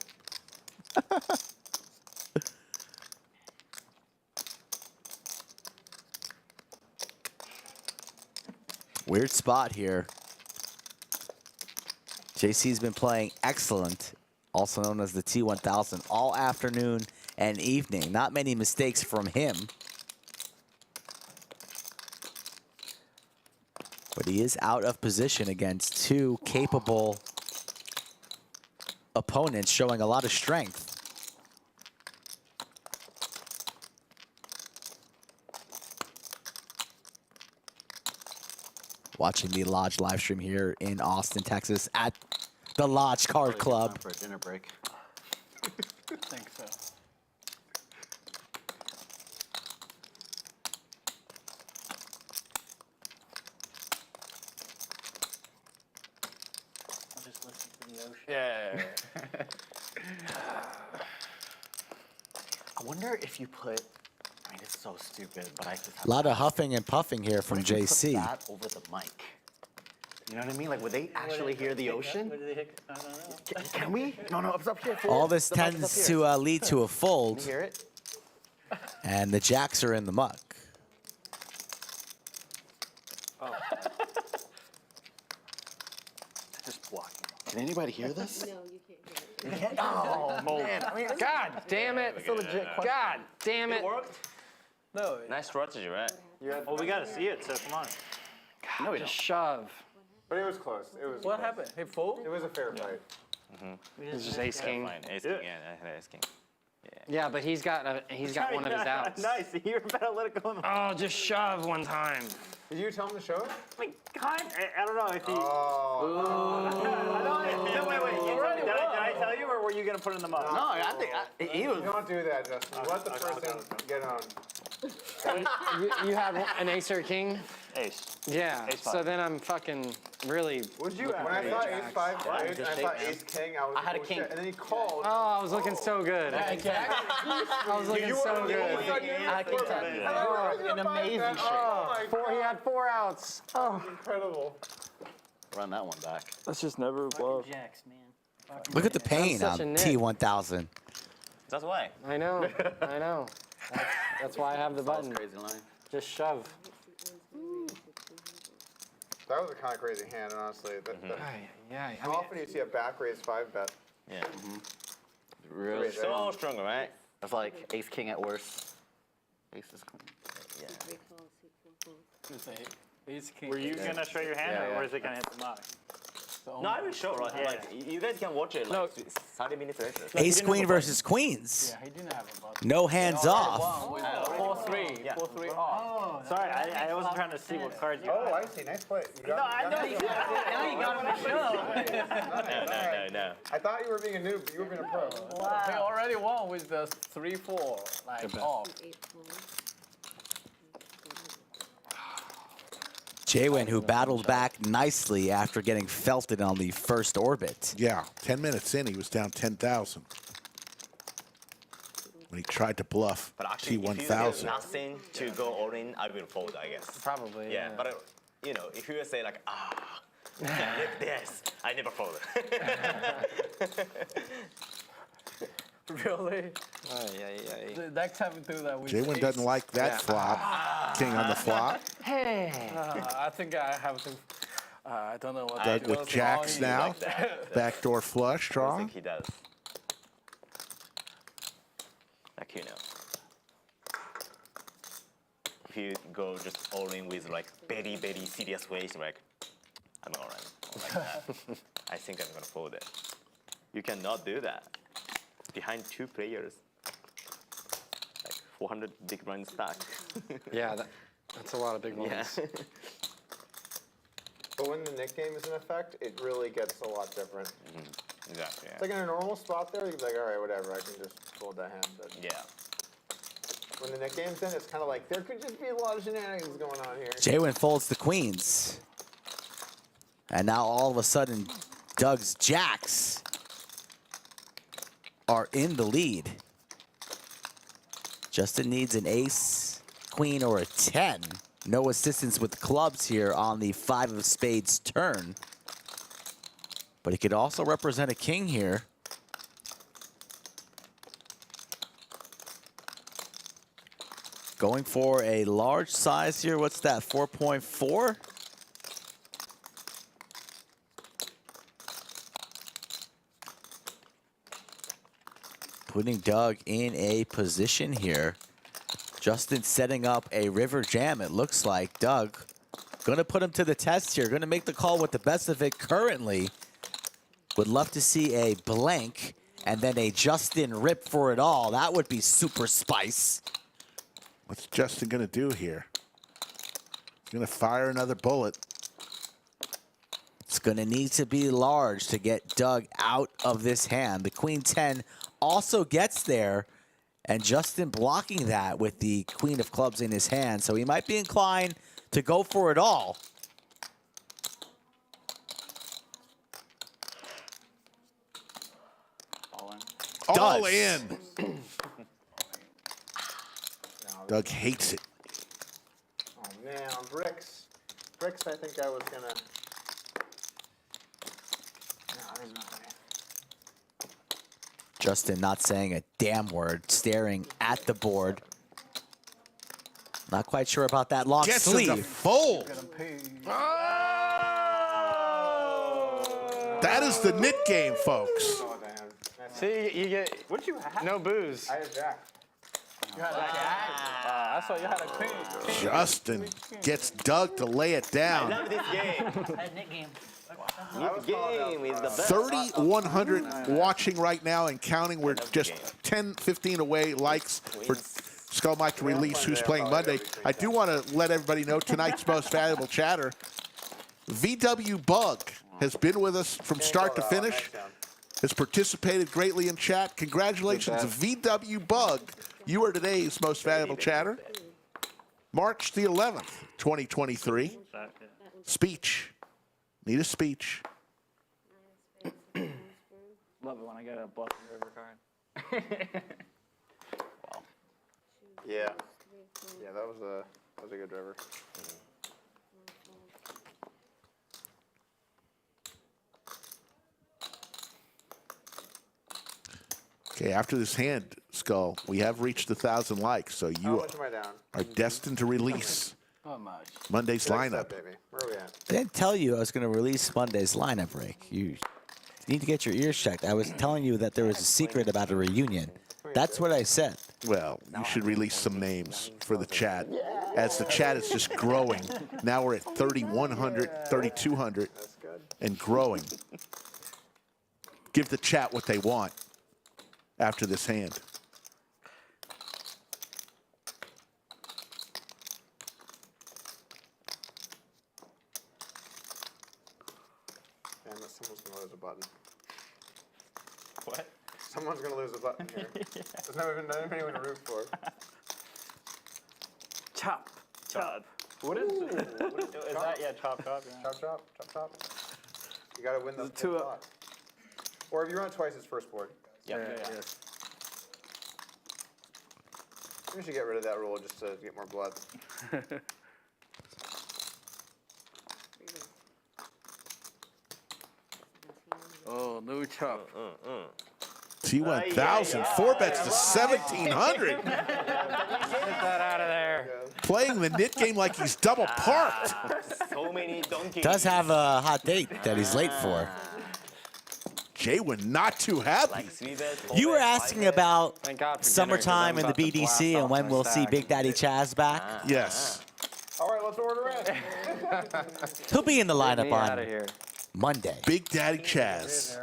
Speaker 5: Weird spot here. JC's been playing excellent, also known as the T1000, all afternoon and evening. Not many mistakes from him. But he is out of position against 2 capable opponents, showing a lot of strength. Watching the Lodge live stream here in Austin, Texas at the Lodge Card Club.
Speaker 7: For a dinner break.
Speaker 12: I think so. I'll just listen to the ocean.
Speaker 6: Yeah.
Speaker 7: I wonder if you put, I It's so stupid, but I just have
Speaker 5: A lot
Speaker 7: to
Speaker 5: of
Speaker 7: ask.
Speaker 5: huffing and puffing here from
Speaker 7: What if we
Speaker 5: JC.
Speaker 7: Put that over the mic. You know what I mean? Like, would they actually hear the ocean?
Speaker 12: What did they hit? I don't know.
Speaker 7: Can we? No, it's up here.
Speaker 5: All this
Speaker 7: The mic is up
Speaker 5: tends
Speaker 7: here.
Speaker 5: to lead to a
Speaker 7: Can
Speaker 5: fold,
Speaker 7: you hear it?
Speaker 5: and the jacks are in the muck.
Speaker 7: Just blocking. Can anybody hear this?
Speaker 15: No, you can't hear it.
Speaker 7: Oh, man. I mean,
Speaker 6: God damn it.
Speaker 7: it's a legit question.
Speaker 6: God damn it.
Speaker 1: No.
Speaker 4: Nice strategy, right?
Speaker 10: Well, we gotta see it, so come on.
Speaker 6: No, just shove.
Speaker 2: But it was close. It was.
Speaker 1: What
Speaker 2: close.
Speaker 1: happened? He fold?
Speaker 2: It was a fair fight.
Speaker 6: It's just ace king.
Speaker 4: Fine, ace king, yeah, I had ace king.
Speaker 6: Yeah, but he's got one of his outs.
Speaker 10: Nice. You were about to let it go.
Speaker 6: Oh, just shove one time.
Speaker 2: Did you tell him to show it?
Speaker 10: I don't know if he.
Speaker 2: Oh.
Speaker 10: No, wait. Did I tell you, or were you gonna put it in the mug?
Speaker 7: No, I think he was.
Speaker 2: Don't do that, Justin. Let the person get on.
Speaker 6: You had an ace or a king?
Speaker 17: Ace.
Speaker 6: Yeah.
Speaker 17: Ace
Speaker 6: So
Speaker 17: five.
Speaker 6: then I'm fucking really.
Speaker 2: What'd you have? When I saw ace 5 straight, I saw ace king, I was
Speaker 7: I had a
Speaker 2: oh,
Speaker 7: king.
Speaker 2: shit. And then he called.
Speaker 6: Oh, I was looking so good. I was looking so good.
Speaker 7: I can tell you. An amazing shake.
Speaker 2: Oh my
Speaker 6: He had 4 outs. Oh.
Speaker 2: Incredible.
Speaker 7: Run that one back.
Speaker 17: That's just never above.
Speaker 12: Jacks, man.
Speaker 5: Look at the pain
Speaker 6: such a
Speaker 5: on
Speaker 6: nit.
Speaker 5: T1000.
Speaker 4: That's why.
Speaker 6: I know. That's why I have the button.
Speaker 7: Crazy line.
Speaker 6: Just shove.
Speaker 2: That was a kind of crazy hand, honestly.
Speaker 6: Yeah.
Speaker 2: How often do you see a back raise 5 bet?
Speaker 4: Yeah.
Speaker 7: Really
Speaker 4: So strong, right?
Speaker 7: That's like ace king at worst. Ace is queen.
Speaker 1: Ace king.
Speaker 10: Were you gonna show your hand, or was it gonna hit the mug?
Speaker 4: No, I will show, right?
Speaker 10: Yeah.
Speaker 4: Like, you guys can watch it like 30 minutes later.
Speaker 5: Ace queen versus queens.
Speaker 1: Yeah, he didn't have a button.
Speaker 5: No hands off.
Speaker 1: With 4-3. 4-3 off.
Speaker 10: Sorry, I wasn't trying to see what cards you
Speaker 2: Oh,
Speaker 10: had.
Speaker 2: I see. Nice play. You
Speaker 10: No, I know you got it.
Speaker 12: Now you got him to show.
Speaker 4: No.
Speaker 2: I thought you were being a noob, but you were being a pro.
Speaker 1: He already won with the 3-4, like off.
Speaker 5: Jwin, who battled back nicely after getting felted on the first orbit.
Speaker 3: Yeah, 10 minutes in, he was down 10,000. When he tried to bluff
Speaker 4: But actually, if you have
Speaker 3: T1000.
Speaker 4: nothing to go all in, I will fold, I guess.
Speaker 6: Probably.
Speaker 4: Yeah, but you know, if you say like, like this, I never fold it.
Speaker 1: Really?
Speaker 6: Yeah.
Speaker 1: The next time we do that, we
Speaker 3: Jwin doesn't like that flop. King on the flop.
Speaker 6: Hey.
Speaker 1: I think I have to. I don't know what
Speaker 3: Doug
Speaker 1: to do.
Speaker 3: with jacks now. Backdoor flush
Speaker 4: I
Speaker 3: draw.
Speaker 4: think he does. Like, you know. If you go just all in with like very serious ways, like, I'm alright. Like that. I think I'm gonna fold it. You cannot do that. Behind 2 players. Like 400 big blind stack.
Speaker 6: Yeah, that's a lot of big ones.
Speaker 4: Yeah.
Speaker 2: But when the Nick game is in effect, it really gets a lot different.
Speaker 4: Exactly.
Speaker 2: It's like in a normal spot there, you'd be like, all right, whatever, I can just fold that hand. But
Speaker 4: Yeah.
Speaker 2: when the Nick game's in, it's kind of like, there could just be a lot of shenanigans going on here.
Speaker 5: Jwin folds the queens. And now all of a sudden, Doug's jacks are in the lead. Justin needs an ace, queen, or a 10. No assistance with clubs here on the 5 of spades turn. But he could also represent a king here. Going for a large size here. What's that, 4.4? Putting Doug in a position here. Justin setting up a river jam, it looks like. Doug gonna put him to the test here. Gonna make the call with the best of it currently. Would love to see a blank and then a Justin rip for it all. That would be super spice.
Speaker 3: What's Justin going to do here? He's going to fire another bullet.
Speaker 5: It's going to need to be large to get Doug out of this hand. The queen 10 also gets there, and Justin blocking that with the queen of clubs in his hand. So he might be inclined to go for it all.
Speaker 3: All in. Doug hates it.
Speaker 2: Oh man, on bricks. Bricks, I think I was gonna. No, there's no way.
Speaker 5: Justin not saying a damn word, staring at the board. Not quite sure about that long
Speaker 3: Gets him to
Speaker 5: sleeve.
Speaker 3: fold. That is the nit game, folks.
Speaker 2: Oh damn.
Speaker 6: See, you get
Speaker 2: What'd you have?
Speaker 6: no booze.
Speaker 2: I had Jack.
Speaker 1: You had a jack. I saw you had a queen.
Speaker 3: Justin gets Doug to lay it down.
Speaker 4: I love this game.
Speaker 12: I had Nick game.
Speaker 4: This game is the best.
Speaker 3: 3,100 watching right now and counting. We're just 10, 15 away likes for Skull Mike to release who's playing Monday. I do want to let everybody know tonight's most valuable chatter. VW Bug has been with us from start to finish. Has participated greatly in chat. Congratulations, VW Bug. You are today's most valuable chatter. March the 11th, 2023. Speech. Need a speech.
Speaker 17: Love it when I get a Bluff River card.
Speaker 2: Yeah. Yeah, that was a good river.
Speaker 3: Okay, after this hand, Skull, we have reached 1,000 likes, so
Speaker 2: How
Speaker 3: you
Speaker 2: much am I down?
Speaker 3: are destined to release
Speaker 1: Not much.
Speaker 3: Monday's lineup.
Speaker 2: Baby. Where are we at?
Speaker 5: I didn't tell you I was going to release Monday's lineup, Rick. You need to get your ears checked. I was telling you that there was a secret about a reunion. That's what I said.
Speaker 3: Well, you should release some names for the chat, as the chat is just growing. Now we're at 3,100, 3,200, and growing. Give the chat what they want after this hand.
Speaker 2: Damn it, someone's gonna lose a button.
Speaker 17: What?
Speaker 2: Someone's gonna lose a button here. There's not even anyone to root for.
Speaker 1: Chop.
Speaker 17: Chop. What is it? Is that, yeah, chop, chop. Yeah.
Speaker 2: Chop, chop, chop, chop. You gotta win the
Speaker 1: two
Speaker 2: spot. Or if you run it twice, it's first board.
Speaker 17: Yeah.
Speaker 2: We should get rid of that rule just to get more blood.
Speaker 1: Oh, no chop.
Speaker 3: T1000, 4 bets to 1,700.
Speaker 6: Get that out of there.
Speaker 3: Playing the nit game like he's double parked.
Speaker 4: So many donkeys.
Speaker 5: Does have a hot date that he's late for.
Speaker 3: JWin not too happy.
Speaker 5: You were asking about
Speaker 6: Thank God for
Speaker 5: summertime in
Speaker 6: dinner,
Speaker 5: the
Speaker 6: 'cause I'm about to
Speaker 5: BDC
Speaker 6: blast
Speaker 5: and when
Speaker 6: off
Speaker 5: we'll
Speaker 6: my
Speaker 5: see
Speaker 6: stack.
Speaker 5: Big Daddy Chaz back.
Speaker 3: Yes.
Speaker 2: All right, let's order in.
Speaker 5: He'll be in the
Speaker 6: Get me
Speaker 5: lineup
Speaker 6: out of
Speaker 5: on
Speaker 6: here.
Speaker 5: Monday.
Speaker 3: Big Daddy Chaz.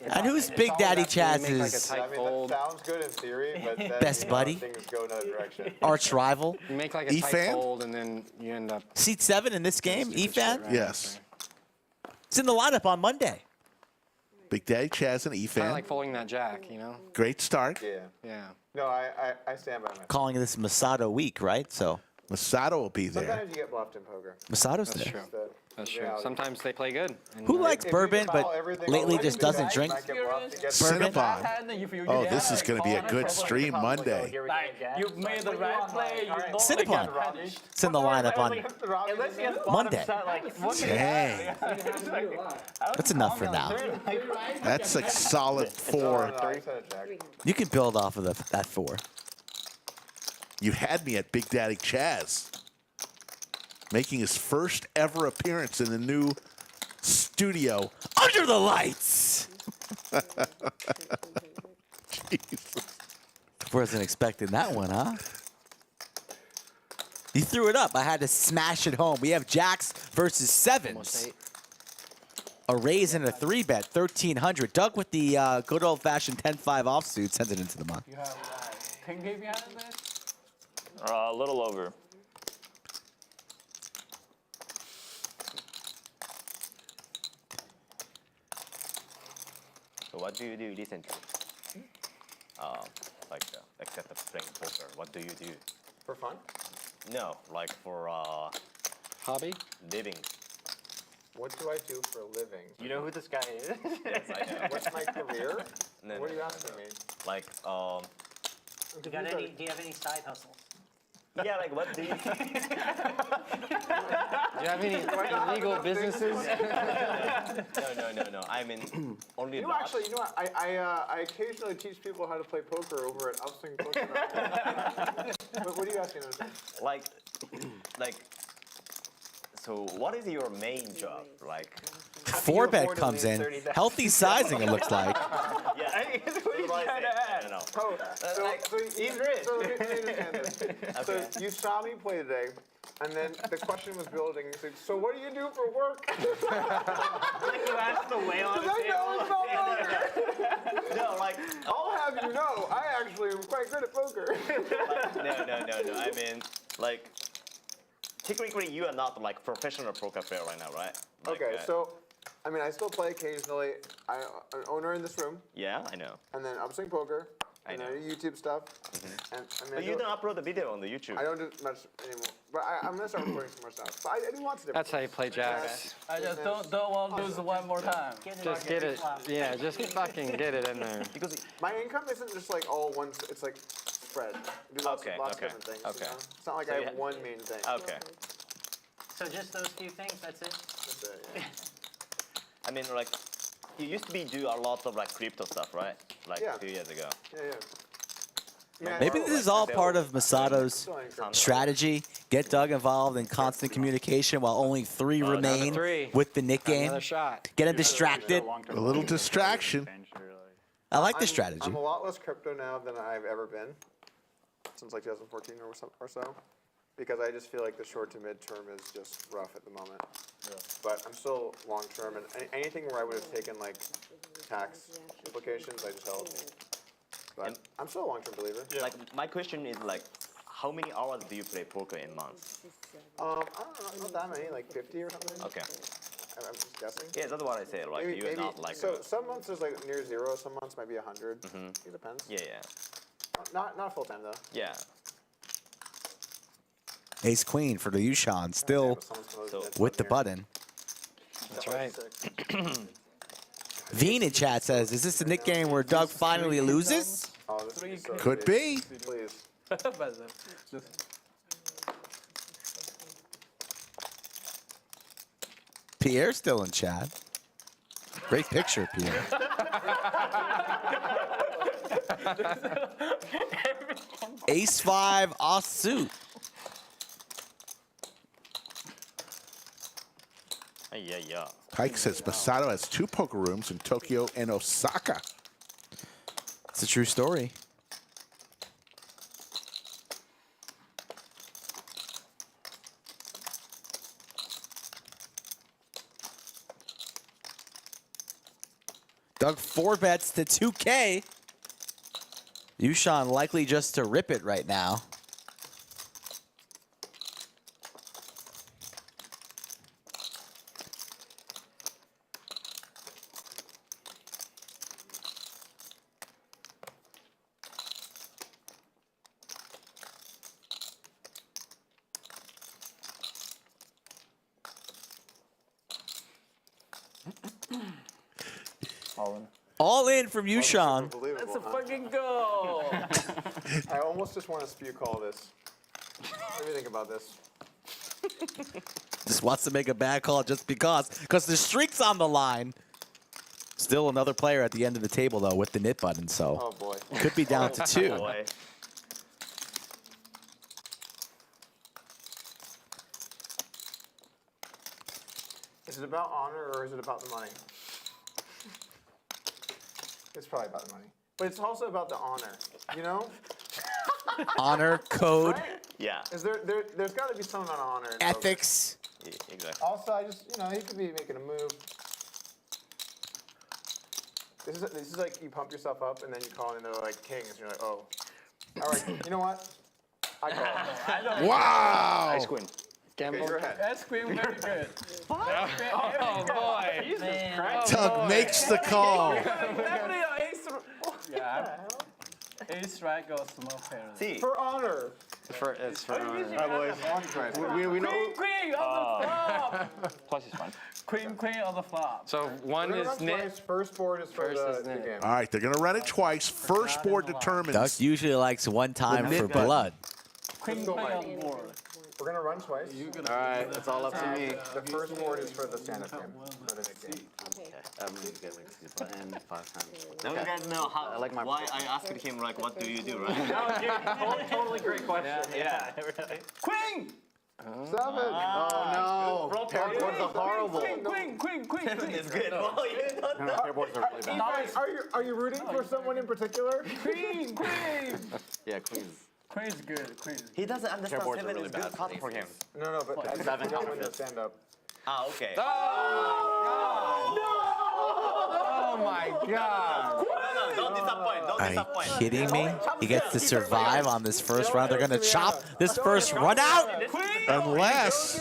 Speaker 5: And who's Big Daddy
Speaker 6: Make like a
Speaker 5: Chaz's
Speaker 6: tight
Speaker 2: I mean,
Speaker 6: fold.
Speaker 2: that sounds good in theory, but then
Speaker 5: Best buddy?
Speaker 2: things go another direction.
Speaker 5: arch rival?
Speaker 6: You make like a tight
Speaker 3: Efan?
Speaker 6: fold and then you end up.
Speaker 5: Seat 7 in this game, Efan?
Speaker 3: Yes.
Speaker 5: It's in the lineup on Monday.
Speaker 3: Big Daddy Chaz and
Speaker 6: Kind of
Speaker 3: Efan.
Speaker 6: like folding that jack, you know?
Speaker 3: Great start.
Speaker 2: Yeah.
Speaker 6: Yeah.
Speaker 2: No, I stand by my.
Speaker 5: Calling this Masato week, right? So
Speaker 3: Masato will be there.
Speaker 2: Sometimes you get bluffed in poker.
Speaker 5: Masato's
Speaker 6: That's
Speaker 5: there.
Speaker 6: true.
Speaker 2: The
Speaker 6: That's true.
Speaker 2: reality.
Speaker 6: Sometimes they play good. And,
Speaker 5: Who likes
Speaker 2: If you
Speaker 5: bourbon
Speaker 2: follow
Speaker 5: but
Speaker 2: everything
Speaker 5: lately
Speaker 2: all the way
Speaker 5: just
Speaker 2: to the
Speaker 5: doesn't
Speaker 2: right,
Speaker 5: drink?
Speaker 2: you might get bluffed to get
Speaker 5: Bourbon?
Speaker 3: Oh, this is going to be a good stream Monday.
Speaker 1: Like, you made the right play, you won't
Speaker 5: Cinnabon.
Speaker 1: get punished.
Speaker 5: It's in the lineup on
Speaker 1: Unless you have bottom
Speaker 5: Monday.
Speaker 1: set, like, what
Speaker 3: Dang.
Speaker 5: That's enough for now.
Speaker 3: That's a solid 4.
Speaker 2: No, I said a jack.
Speaker 5: You can build off of that 4.
Speaker 3: You had me at Big Daddy Chaz. Making his first ever appearance in the new studio.
Speaker 5: Under the lights!
Speaker 3: Jesus.
Speaker 5: Wasn't expecting that one, huh? You threw it up. I had to smash it home. We have jacks versus 7s. A raise and a 3-bet, 1,300. Doug with the good old-fashioned 10-5 offsuit sends it into the month.
Speaker 1: You have 10 game behind this?
Speaker 17: A little over.
Speaker 4: So what do you do recently? Except of playing poker, what do you do?
Speaker 2: For fun?
Speaker 4: No, like for
Speaker 6: Hobby?
Speaker 4: living.
Speaker 2: What do I do for a living?
Speaker 16: You know who this guy is?
Speaker 4: Yes, I know.
Speaker 2: What's my career?
Speaker 4: No,
Speaker 2: What are you
Speaker 4: no,
Speaker 2: asking me?
Speaker 4: Like
Speaker 12: Do you have any side hustles?
Speaker 4: Yeah, like what do you?
Speaker 6: Do you have any illegal businesses?
Speaker 4: No. I mean, only.
Speaker 2: You know, actually, you know what? I occasionally teach people how to play poker over at Upswing Poker. What are you asking us?
Speaker 4: Like. So, what is your main job? Like.
Speaker 5: 4-bet comes in. Healthy sizing, it looks like.
Speaker 4: Yeah. I don't know.
Speaker 2: Oh, so he's rich. So let me understand this.
Speaker 4: Okay.
Speaker 2: So you saw me play today, and then the question was building. So what do you do for work?
Speaker 16: Like you asked the whale on the
Speaker 2: I
Speaker 16: table.
Speaker 2: know it's about poker.
Speaker 4: No, like.
Speaker 2: I'll have you know, I actually am quite good at poker.
Speaker 4: No. I mean, like. Technically, you are not like professional poker player right now, right? Like,
Speaker 2: Okay, so, I mean, I still play occasionally. I'm an owner in this room.
Speaker 4: Yeah, I know.
Speaker 2: And then Upswing Poker. And then YouTube stuff. And I mean,
Speaker 4: But you don't upload the video on the YouTube.
Speaker 2: I don't do much anymore. But I'm gonna start recording some more stuff. But I do lots of different.
Speaker 6: That's how you play jacks.
Speaker 1: I just don't want to lose one more time.
Speaker 6: Just get it. Yeah, just fucking get it in there.
Speaker 2: Because my income isn't just like all one. It's like spread. I do lots of different things.
Speaker 4: Okay.
Speaker 2: You know? It's not like
Speaker 4: So
Speaker 2: I
Speaker 4: you
Speaker 2: have one main thing.
Speaker 4: Okay.
Speaker 12: So just those few things, that's it?
Speaker 2: That's it, yeah.
Speaker 4: I mean, like, you used to do a lot of like crypto stuff, right? Like a few years ago.
Speaker 2: Yeah.
Speaker 5: Maybe this is all part of Masato's strategy. Get Doug involved in constant communication while only 3 remain with the Nick game.
Speaker 6: Another shot.
Speaker 5: Get him distracted.
Speaker 3: A little distraction.
Speaker 5: I like the strategy.
Speaker 2: I'm a lot less crypto now than I've ever been since like 2014 or so. Because I just feel like the short to mid term is just rough at the moment. Yeah. But I'm still long term, and anything where I would have taken like tax implications, I just held. But I'm still a long term believer.
Speaker 4: Yeah. Like my question is like, how many hours do you play poker in months?
Speaker 2: I don't know, not that many, like 50 or something.
Speaker 4: Okay.
Speaker 2: I'm just guessing.
Speaker 4: Yeah, that's what I say. Like
Speaker 2: maybe,
Speaker 4: you're not like.
Speaker 2: So some months is like near 0, some months might be 100. It depends.
Speaker 4: Yeah.
Speaker 2: Not full time though.
Speaker 4: Yeah.
Speaker 5: Ace Queen for the YooChan, still with the button.
Speaker 6: That's right.
Speaker 5: Veen in chat says, is this the Nick game where Doug finally loses?
Speaker 2: Oh, this is so
Speaker 3: Could be.
Speaker 2: Please.
Speaker 5: Pierre's still in chat. Great picture, Pierre. Ace-5 offsuit.
Speaker 4: Yeah.
Speaker 3: Pike says Masato has 2 poker rooms in Tokyo and Osaka.
Speaker 5: It's a true story. Doug 4-bets to 2K. YooChan likely just to rip it right now. All in from YooChan.
Speaker 1: That's a fucking goal.
Speaker 2: I almost just want to spew call this. What do you think about this?
Speaker 5: Just wants to make a bad call just because the streak's on the line. Still another player at the end of the table, though, with the knit button, so
Speaker 2: oh boy.
Speaker 5: Could be down to 2.
Speaker 4: Boy.
Speaker 2: Is it about honor or is it about the money? It's probably about the money. But it's also about the honor, you know?
Speaker 5: Honor, code,
Speaker 2: Right?
Speaker 4: Yeah.
Speaker 2: Is there's got to be some amount of honor in poker.
Speaker 5: ethics.
Speaker 4: Yeah, exactly.
Speaker 2: Also, I just, he could be making a move. This is like you pump yourself up and then you call in and they're like kings and you're like, oh. All right, you know what? I call.
Speaker 3: Wow.
Speaker 6: Ice Queen. Gamble.
Speaker 2: Okay, go ahead.
Speaker 1: That's Queen very good.
Speaker 6: Oh, boy.
Speaker 12: Man.
Speaker 3: Doug makes the call.
Speaker 1: Definitely an ace. Yeah. Ace strike or small pair.
Speaker 2: See, for honor.
Speaker 6: It's for honor.
Speaker 2: All right, boys. We know.
Speaker 1: Queen on the flop.
Speaker 17: Plus he's fine.
Speaker 1: Queen on the flop.
Speaker 6: So one
Speaker 2: We're gonna
Speaker 6: is
Speaker 2: run
Speaker 6: knit.
Speaker 2: twice. First board is for
Speaker 6: First is
Speaker 2: the
Speaker 6: knit.
Speaker 2: game.
Speaker 3: All right, they're going to run it twice. First board
Speaker 5: Doug
Speaker 3: determines.
Speaker 5: usually likes one time for blood.
Speaker 1: Queen on board.
Speaker 2: We're gonna run twice.
Speaker 7: All right, it's all up to me.
Speaker 2: The first board is for the stand-up game. For the next game.
Speaker 7: I'm gonna get like the button 5 times.
Speaker 4: Now you guys know how,
Speaker 7: I like my
Speaker 4: why I asked him, like, what do you do, right?
Speaker 1: Totally great question.
Speaker 4: Yeah.
Speaker 1: Queen!
Speaker 2: 7.
Speaker 7: Oh no! Pair boards are horrible.
Speaker 1: Queen.
Speaker 4: It's good. Oh, you don't know.
Speaker 7: Pair boards are really bad.
Speaker 2: Are you rooting for someone in particular?
Speaker 1: Queen!
Speaker 7: Yeah, queens.
Speaker 1: Queen's good, Queen.
Speaker 4: He doesn't understand
Speaker 7: boards are
Speaker 4: 7
Speaker 7: really
Speaker 4: is good
Speaker 7: bad for
Speaker 4: card for him.
Speaker 2: No, but I
Speaker 7: Seven
Speaker 2: don't win the
Speaker 7: counts.
Speaker 2: stand-up.
Speaker 4: Ah, okay.
Speaker 2: Oh my God!
Speaker 4: No, don't disappoint. Don't
Speaker 5: Are you
Speaker 4: disappoint.
Speaker 5: kidding me? He gets to survive on this first round. They're going to chop this first run out.
Speaker 3: Unless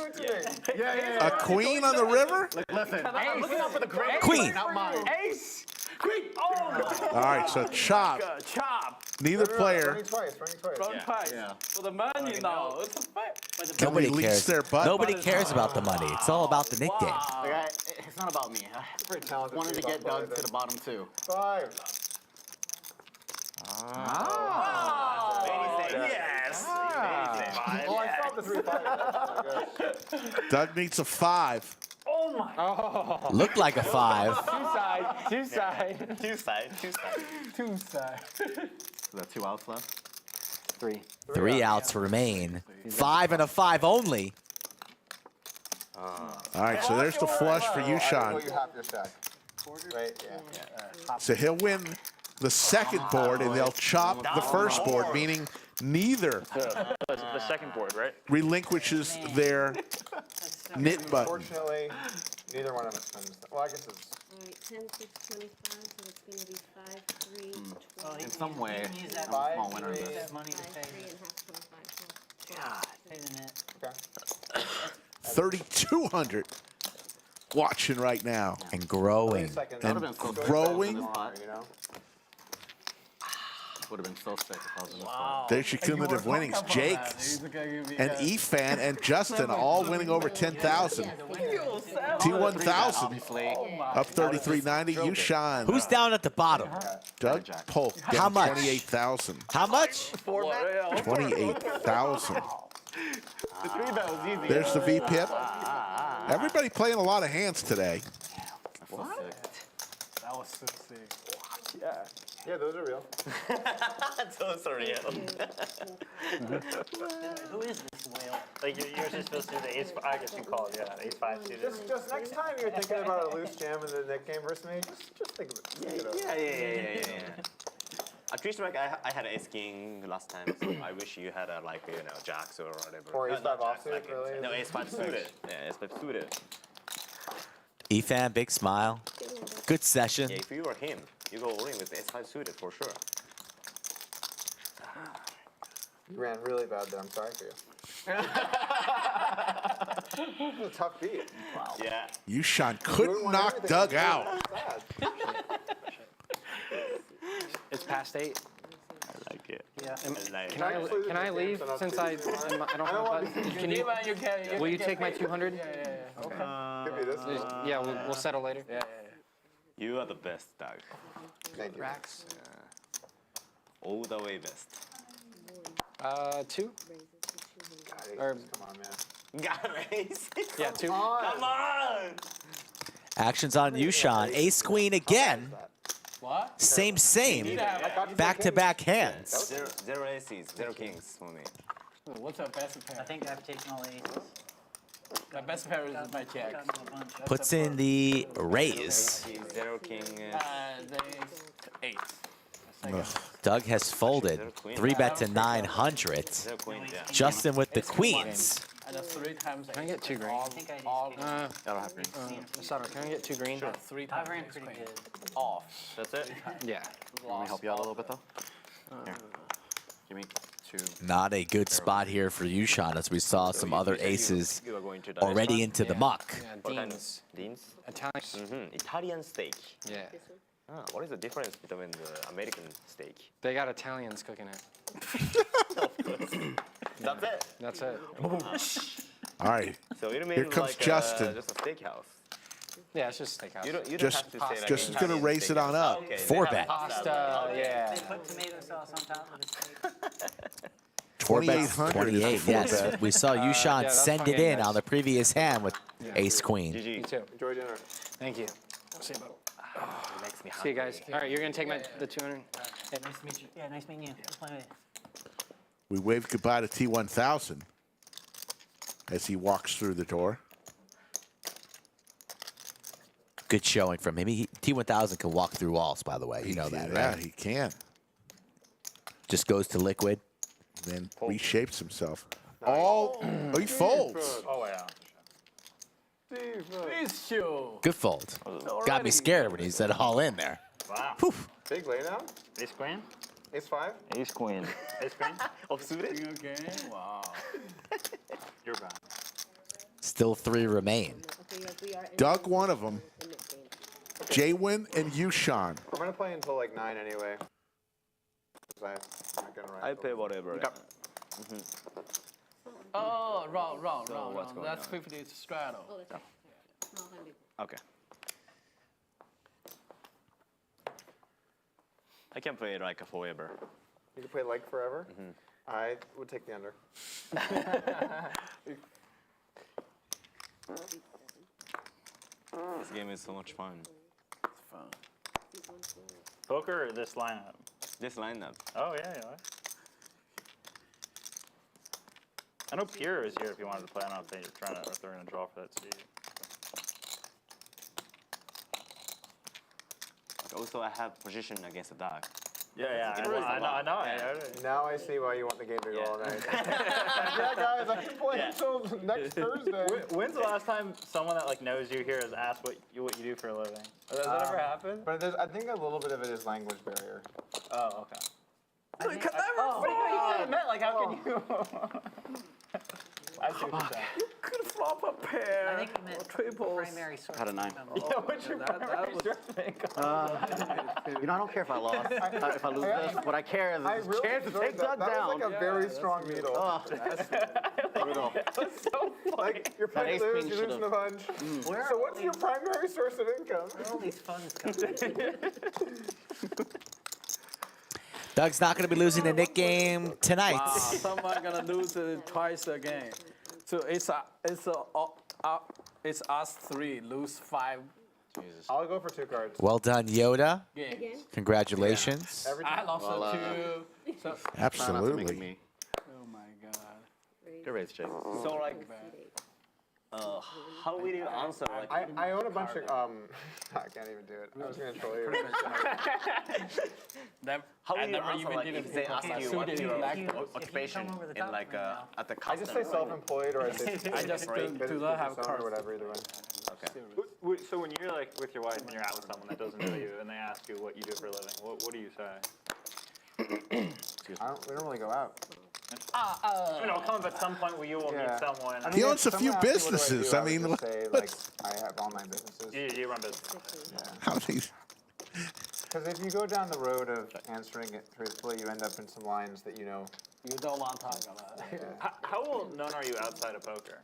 Speaker 3: a queen on the river?
Speaker 7: Listen, I'm looking out for the great
Speaker 5: Queen.
Speaker 7: not mine.
Speaker 1: Ace! Queen! Oh no!
Speaker 3: All right, so chop.
Speaker 1: Chop!
Speaker 3: Neither player.
Speaker 2: Running twice.
Speaker 1: Run twice. For the money now. It's a fact.
Speaker 5: Nobody
Speaker 3: leaks
Speaker 5: cares.
Speaker 3: their butt.
Speaker 5: Nobody cares about the money. It's all about the nickname.
Speaker 7: Like, it's not about me. I
Speaker 2: Pretty talented.
Speaker 7: wanted to get Doug to the bottom too.
Speaker 2: 5.
Speaker 4: Yes.
Speaker 2: Oh, I saw the 3-5.
Speaker 3: Doug needs a 5.
Speaker 1: Oh my!
Speaker 5: Looked like a 5.
Speaker 1: Two side.
Speaker 4: Two side.
Speaker 1: Two side.
Speaker 7: Is that 2 outs left? 3.
Speaker 5: 3 outs remain. 5 and a 5 only.
Speaker 3: All right, so there's the flush for you,
Speaker 2: I
Speaker 3: Sean.
Speaker 2: know you have your stack. Right? Yeah.
Speaker 3: So he'll win the second board, and they'll chop the first board, meaning neither
Speaker 17: The second board, right?
Speaker 3: relinquishes their knit button.
Speaker 2: Unfortunately, neither one of us wins. Well, I guess it's.
Speaker 15: All right, 10, 6, 25, so it's going to be 5, 3, 12.
Speaker 7: In some way,
Speaker 12: You can use that
Speaker 7: I'm a small winner of
Speaker 12: use
Speaker 7: this.
Speaker 12: that money to
Speaker 15: 5,
Speaker 12: pay,
Speaker 15: 3 and a half, 25.
Speaker 12: pay the net.
Speaker 2: Okay.
Speaker 3: 3,200 watching right now.
Speaker 5: And growing.
Speaker 2: Second.
Speaker 3: And
Speaker 7: That would've been so
Speaker 3: growing.
Speaker 2: You know?
Speaker 7: Would have been so sick if I was in this spot.
Speaker 3: There's your cumulative winnings. Jake and Efan and Justin all winning over 10,000. T1000
Speaker 7: Obviously,
Speaker 3: up 33.90. YooChan.
Speaker 5: Who's down at the bottom?
Speaker 3: Doug Polk.
Speaker 5: How much?
Speaker 3: 28,000.
Speaker 5: How much?
Speaker 3: 28,000.
Speaker 7: the 3-bet was easy.
Speaker 3: There's the V-pip. Everybody playing a lot of hands today.
Speaker 7: What?
Speaker 1: That was so sick.
Speaker 2: Yeah, those are real.
Speaker 4: Those are real.
Speaker 12: Who is this whale?
Speaker 17: Like you're just supposed to do the ace. I guess you call it, yeah, ace 5 suited.
Speaker 2: Just next time you're thinking about a loose jam in the neck game versus me, just think of it.
Speaker 4: Yeah. At least like I had ace king last time, so I wish you had a jacks or whatever.
Speaker 2: Or ace 5 offsuit,
Speaker 4: like,
Speaker 2: really?
Speaker 4: no, ace 5 suited. Yeah, ace 5 suited.
Speaker 5: Efan, big smile. Good session.
Speaker 4: Yeah, if you were him, you go all in with ace 5 suited for sure.
Speaker 2: You ran really bad there. I'm sorry for you. It was a tough beat.
Speaker 4: Wow. Yeah.
Speaker 3: YooChan couldn't knock Doug out.
Speaker 6: It's past 8.
Speaker 4: I like it.
Speaker 12: Yeah.
Speaker 6: Can I leave since I don't have a button? Can you? Will you take my 200?
Speaker 2: Give me this.
Speaker 6: Yeah, we'll settle later.
Speaker 4: You are the best, Doug.
Speaker 2: Thank you.
Speaker 6: Racks.
Speaker 4: All the way best.
Speaker 6: 2.
Speaker 2: God,
Speaker 6: Or-
Speaker 2: come on, man.
Speaker 4: Got ace.
Speaker 6: Yeah, 2.
Speaker 4: Come on.
Speaker 5: Actions on YooChan. Ace queen again.
Speaker 1: What?
Speaker 5: Same. Back-to-back hands.
Speaker 4: Zero aces, 0 kings for me.
Speaker 1: What's our best pair?
Speaker 12: I think I've taken all the aces.
Speaker 1: My best pair is my jack.
Speaker 12: Gotten a bunch.
Speaker 5: Puts in the raise.
Speaker 4: 0 king.
Speaker 1: The eight.
Speaker 5: Doug has folded. 3-bet to 900.
Speaker 4: 0 queen, yeah.
Speaker 5: Justin with the queens.
Speaker 1: And 3 times.
Speaker 6: Can I get 2 green?
Speaker 12: I think I just
Speaker 6: I
Speaker 7: don't have green.
Speaker 6: Masato, can I get 2 green?
Speaker 1: Sure. 3
Speaker 12: I
Speaker 1: times.
Speaker 12: ran pretty good.
Speaker 1: Off.
Speaker 4: That's it?
Speaker 6: Yeah.
Speaker 7: Let me help you out a little bit though. Here. Give me 2.
Speaker 5: Not a good spot here for YooChan, as we saw some other aces
Speaker 4: You are going to the
Speaker 5: already
Speaker 4: restaurant?
Speaker 5: into the muck.
Speaker 6: Yeah,
Speaker 4: What kind of
Speaker 6: Dean's.
Speaker 4: Dean's?
Speaker 6: Italian.
Speaker 4: Italian steak.
Speaker 6: Yeah.
Speaker 4: What is the difference between the American steak?
Speaker 6: They got Italians cooking it.
Speaker 4: That's it.
Speaker 6: That's it.
Speaker 3: All right.
Speaker 4: So you mean
Speaker 3: Here comes
Speaker 4: like
Speaker 3: Justin.
Speaker 4: just a steakhouse?
Speaker 6: Yeah, it's just steakhouse.
Speaker 4: You don't
Speaker 3: Just-
Speaker 4: have to say like
Speaker 3: just
Speaker 4: Italian
Speaker 3: gonna raise it
Speaker 4: steakhouse.
Speaker 3: on up.
Speaker 4: Okay, they
Speaker 5: 4
Speaker 4: have
Speaker 5: bet.
Speaker 4: pasta.
Speaker 6: Pasta, yeah.
Speaker 12: They put tomato sauce on top of the steak.
Speaker 3: 2,800.
Speaker 5: 28, yes. We saw YooChan
Speaker 6: that's
Speaker 5: send
Speaker 6: fun
Speaker 5: it
Speaker 6: game,
Speaker 5: in
Speaker 6: guys.
Speaker 5: on the previous hand with ace queen.
Speaker 6: You too.
Speaker 2: Enjoy dinner.
Speaker 6: Thank you. See you, bro.
Speaker 4: Makes me
Speaker 6: See you guys. All right, you're gonna take the 200.
Speaker 12: Hey, nice to meet you. Yeah, nice meeting you. Let's play it.
Speaker 3: We wave goodbye to T1000 as he walks through the door.
Speaker 5: Good showing from him. T1000 can walk through walls, by the way. You know that,
Speaker 3: Yeah,
Speaker 5: right?
Speaker 3: he can.
Speaker 5: Just goes to liquid.
Speaker 3: Then reshapes himself. Oh, he folds.
Speaker 10: Oh, yeah.
Speaker 1: Please show.
Speaker 5: Good fold. Got me scared when he said all in there.
Speaker 10: Wow.
Speaker 5: Whew.
Speaker 2: Big laydown.
Speaker 10: Ace queen?
Speaker 2: Ace 5.
Speaker 17: Ace queen.
Speaker 10: Ace queen?
Speaker 1: Okay. Wow.
Speaker 10: You're bad.
Speaker 5: Still 3 remain.
Speaker 15: Okay, yes, we are in
Speaker 3: Doug, one of them.
Speaker 15: the mid-game.
Speaker 3: JWin and YooChan.
Speaker 2: I'm gonna play until like 9 anyway. 'Cause I'm not gonna
Speaker 4: I pay whatever.
Speaker 1: Oh, wrong.
Speaker 4: what's going
Speaker 1: That's
Speaker 4: on?
Speaker 1: 50 straddle.
Speaker 15: Oh, that's right. Small hand big.
Speaker 4: Okay. I can play like forever.
Speaker 2: You can play like forever. I would take the under.
Speaker 4: This game is so much fun.
Speaker 1: It's fun.
Speaker 10: Poker or this lineup?
Speaker 4: This lineup.
Speaker 10: Oh, yeah, yeah. I know Pure is here if you wanted to play. I don't know if they're trying to, if they're going to draw for that seat.
Speaker 4: Also, I have position against the Doug.
Speaker 10: Yeah, I know.
Speaker 2: Now I see why you want the game to go all night.
Speaker 10: Yeah,
Speaker 2: guys, I can play until next Thursday.
Speaker 10: When's the last time someone that like knows you here has asked what you do for a living? Has that ever happened?
Speaker 2: But I think a little bit of it is language barrier.
Speaker 10: Oh, okay.
Speaker 12: I think,
Speaker 10: What do you mean you meant? Like, how can you? I see what you're saying.
Speaker 1: You could flop a pair.
Speaker 12: I think you meant
Speaker 1: triples.
Speaker 12: primary source.
Speaker 7: Had a 9.
Speaker 10: Yeah, what's your primary strength make?
Speaker 7: You know, I don't care if I lost. If I lose this, what I care is the chance to take Doug
Speaker 2: That
Speaker 7: down.
Speaker 2: was like a very strong needle.
Speaker 7: Oh, brutal.
Speaker 10: That's so funny.
Speaker 2: Like, you're playing
Speaker 7: ace
Speaker 2: lose,
Speaker 7: queen
Speaker 2: you're losing a bunch. So what's your primary source of income?
Speaker 12: Where are all these funds coming from?
Speaker 5: Doug's not going to be losing the Nick game tonight.
Speaker 1: Wow, someone gonna lose it twice again. So it's us 3 lose 5
Speaker 2: I'll go for 2 cards.
Speaker 5: Well done, Yoda.
Speaker 1: games.
Speaker 15: Again?
Speaker 5: Congratulations.
Speaker 2: Every
Speaker 1: I
Speaker 2: time.
Speaker 1: lost two. So,
Speaker 3: Absolutely.
Speaker 1: oh my god.
Speaker 7: Good raise, Jake.
Speaker 4: So like, how will you answer? Like,
Speaker 2: I own a bunch of I can't even do it. I was gonna troll you.
Speaker 4: how will
Speaker 1: I
Speaker 4: you
Speaker 1: never
Speaker 4: answer?
Speaker 1: even
Speaker 4: Like,
Speaker 1: did
Speaker 4: if
Speaker 1: it
Speaker 4: they
Speaker 1: before.
Speaker 4: ask
Speaker 1: I
Speaker 4: you
Speaker 1: suited
Speaker 4: what
Speaker 1: it
Speaker 4: your
Speaker 1: like
Speaker 4: occupation
Speaker 12: come over the
Speaker 4: in
Speaker 12: top
Speaker 4: like
Speaker 12: right now.
Speaker 4: at the
Speaker 2: I just say
Speaker 4: custom.
Speaker 2: self-employed or I say
Speaker 1: I just do not have
Speaker 2: cards
Speaker 1: cards.
Speaker 2: or whatever either one.
Speaker 10: Okay. So when you're like with your wife and you're out with someone that doesn't know you and they ask you what you do for a living, what do you say?
Speaker 2: We don't really go out.
Speaker 10: You know, come up at some point where you will meet someone.
Speaker 3: He
Speaker 2: if
Speaker 3: owns a few
Speaker 2: someone asked me what do
Speaker 3: businesses.
Speaker 2: I
Speaker 3: I
Speaker 2: would
Speaker 3: mean,
Speaker 2: just say, like, I have online businesses.
Speaker 10: You run business.
Speaker 3: how many?
Speaker 2: Because if you go down the road of answering it truthfully, you end up in some lines that you know.
Speaker 1: You don't want to talk about it.
Speaker 10: How well known are you outside of poker?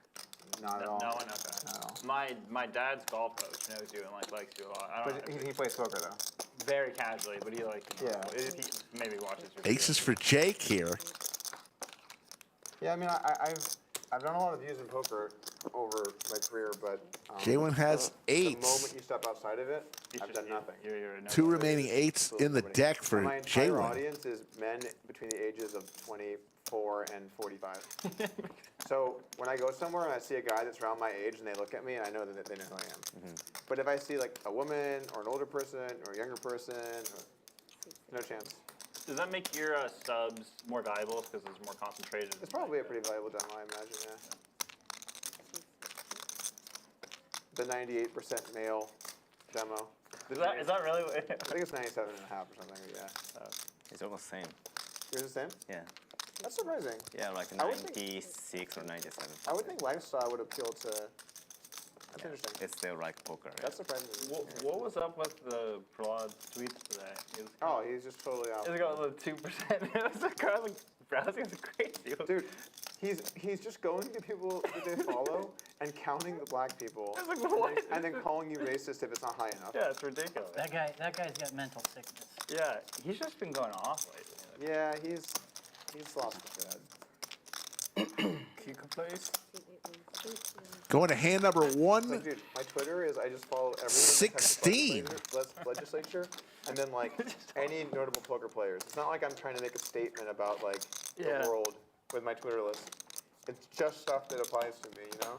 Speaker 2: Not at all.
Speaker 10: No one? Okay.
Speaker 2: Not at all.
Speaker 10: My dad's golf coach knows you and like likes you a lot. I don't
Speaker 2: But
Speaker 10: know.
Speaker 2: he plays poker though.
Speaker 10: Very casually, but he like he maybe watches your
Speaker 3: Aces for Jake here.
Speaker 2: Yeah, I mean, I've done a lot of views in poker over my career, but
Speaker 3: JWin has
Speaker 2: the
Speaker 3: eights.
Speaker 2: moment you step outside of it, I've done nothing.
Speaker 3: Two remaining eights in the deck for
Speaker 2: My entire
Speaker 3: JWin.
Speaker 2: audience is men between the ages of 24 and 45. So when I go somewhere and I see a guy that's around my age and they look at me, and I know that they know who I am. But if I see like a woman or an older person or a younger person, no chance.
Speaker 10: Does that make your subs more valuable because it's more concentrated?
Speaker 2: It's probably a pretty valuable demo, I imagine, yeah. The 98% male demo.
Speaker 10: Is that really what
Speaker 2: I think it's 97.5 or something, yeah.
Speaker 4: It's almost the same.
Speaker 2: Yours the same?
Speaker 4: Yeah.
Speaker 2: That's surprising.
Speaker 4: Yeah, like
Speaker 2: I would think-
Speaker 4: 96 or 97.
Speaker 2: I would think lifestyle would appeal to. That's interesting.
Speaker 4: It's still like poker. Yeah.
Speaker 2: That's surprising.
Speaker 10: What was up with the Prahlad tweets today?
Speaker 2: Oh, he's just totally off.
Speaker 10: He's got the 2%. It was a guy like browsing is crazy.
Speaker 2: Dude, he's just going to people that they follow and counting the black people,
Speaker 10: I was like, what?
Speaker 2: and then calling you racist if it's not high enough.
Speaker 10: Yeah, it's ridiculous.
Speaker 12: That guy's got mental sickness.
Speaker 10: Yeah, he's just been going off lately.
Speaker 2: Yeah, he's lost his head.
Speaker 1: QQ plays.
Speaker 3: Going to hand number one.
Speaker 2: Like, dude, my Twitter is I just follow everyone
Speaker 3: 16.
Speaker 2: in the Texas legislature, and then like any notable poker players. It's not like I'm trying to make a statement about like the world with my Twitter list. It's just stuff that applies to me, you know.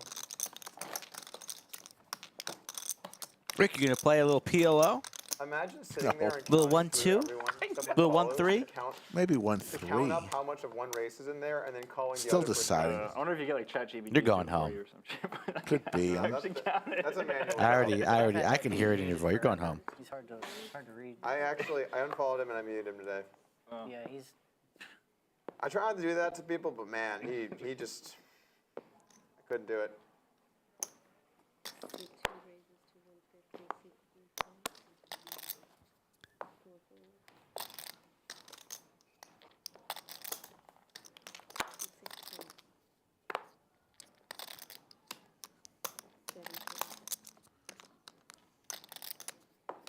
Speaker 5: Rick, you gonna play a little PLO?
Speaker 2: Imagine sitting there and
Speaker 5: little
Speaker 2: counting
Speaker 5: 1-2, little 1-3,
Speaker 3: maybe
Speaker 2: to
Speaker 3: 1-3.
Speaker 2: count up how much of one race is in there, and then calling
Speaker 3: Still
Speaker 2: the other
Speaker 3: deciding.
Speaker 10: I wonder if you get like ChatGPT.
Speaker 5: You're going home.
Speaker 10: or some shit.
Speaker 3: Could be.
Speaker 2: That's a manual.
Speaker 5: I can hear it in your voice. You're going home.
Speaker 12: He's hard to read.
Speaker 2: I unfollowed him and I muted him today.
Speaker 12: Yeah, he's.
Speaker 2: I tried to do that to people, but man, he just I couldn't do it.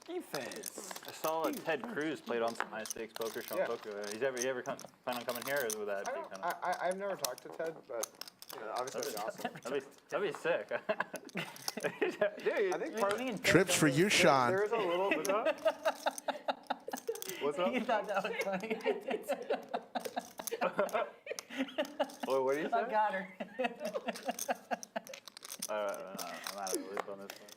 Speaker 1: Defense.
Speaker 10: I saw Ted Cruz played on some high stakes poker show.
Speaker 2: Yeah.
Speaker 10: Poker. You ever plan on coming here, or is with that?
Speaker 2: I've never talked to Ted, but you know, obviously that'd be awesome.
Speaker 10: That'd be sick. Dude,
Speaker 2: I think part of
Speaker 3: Trips for you, Sean.
Speaker 2: There is a little bit of. What's up?
Speaker 12: You thought that was funny.
Speaker 10: What do you say?
Speaker 12: I got her.
Speaker 10: I'm out of the loop on this one.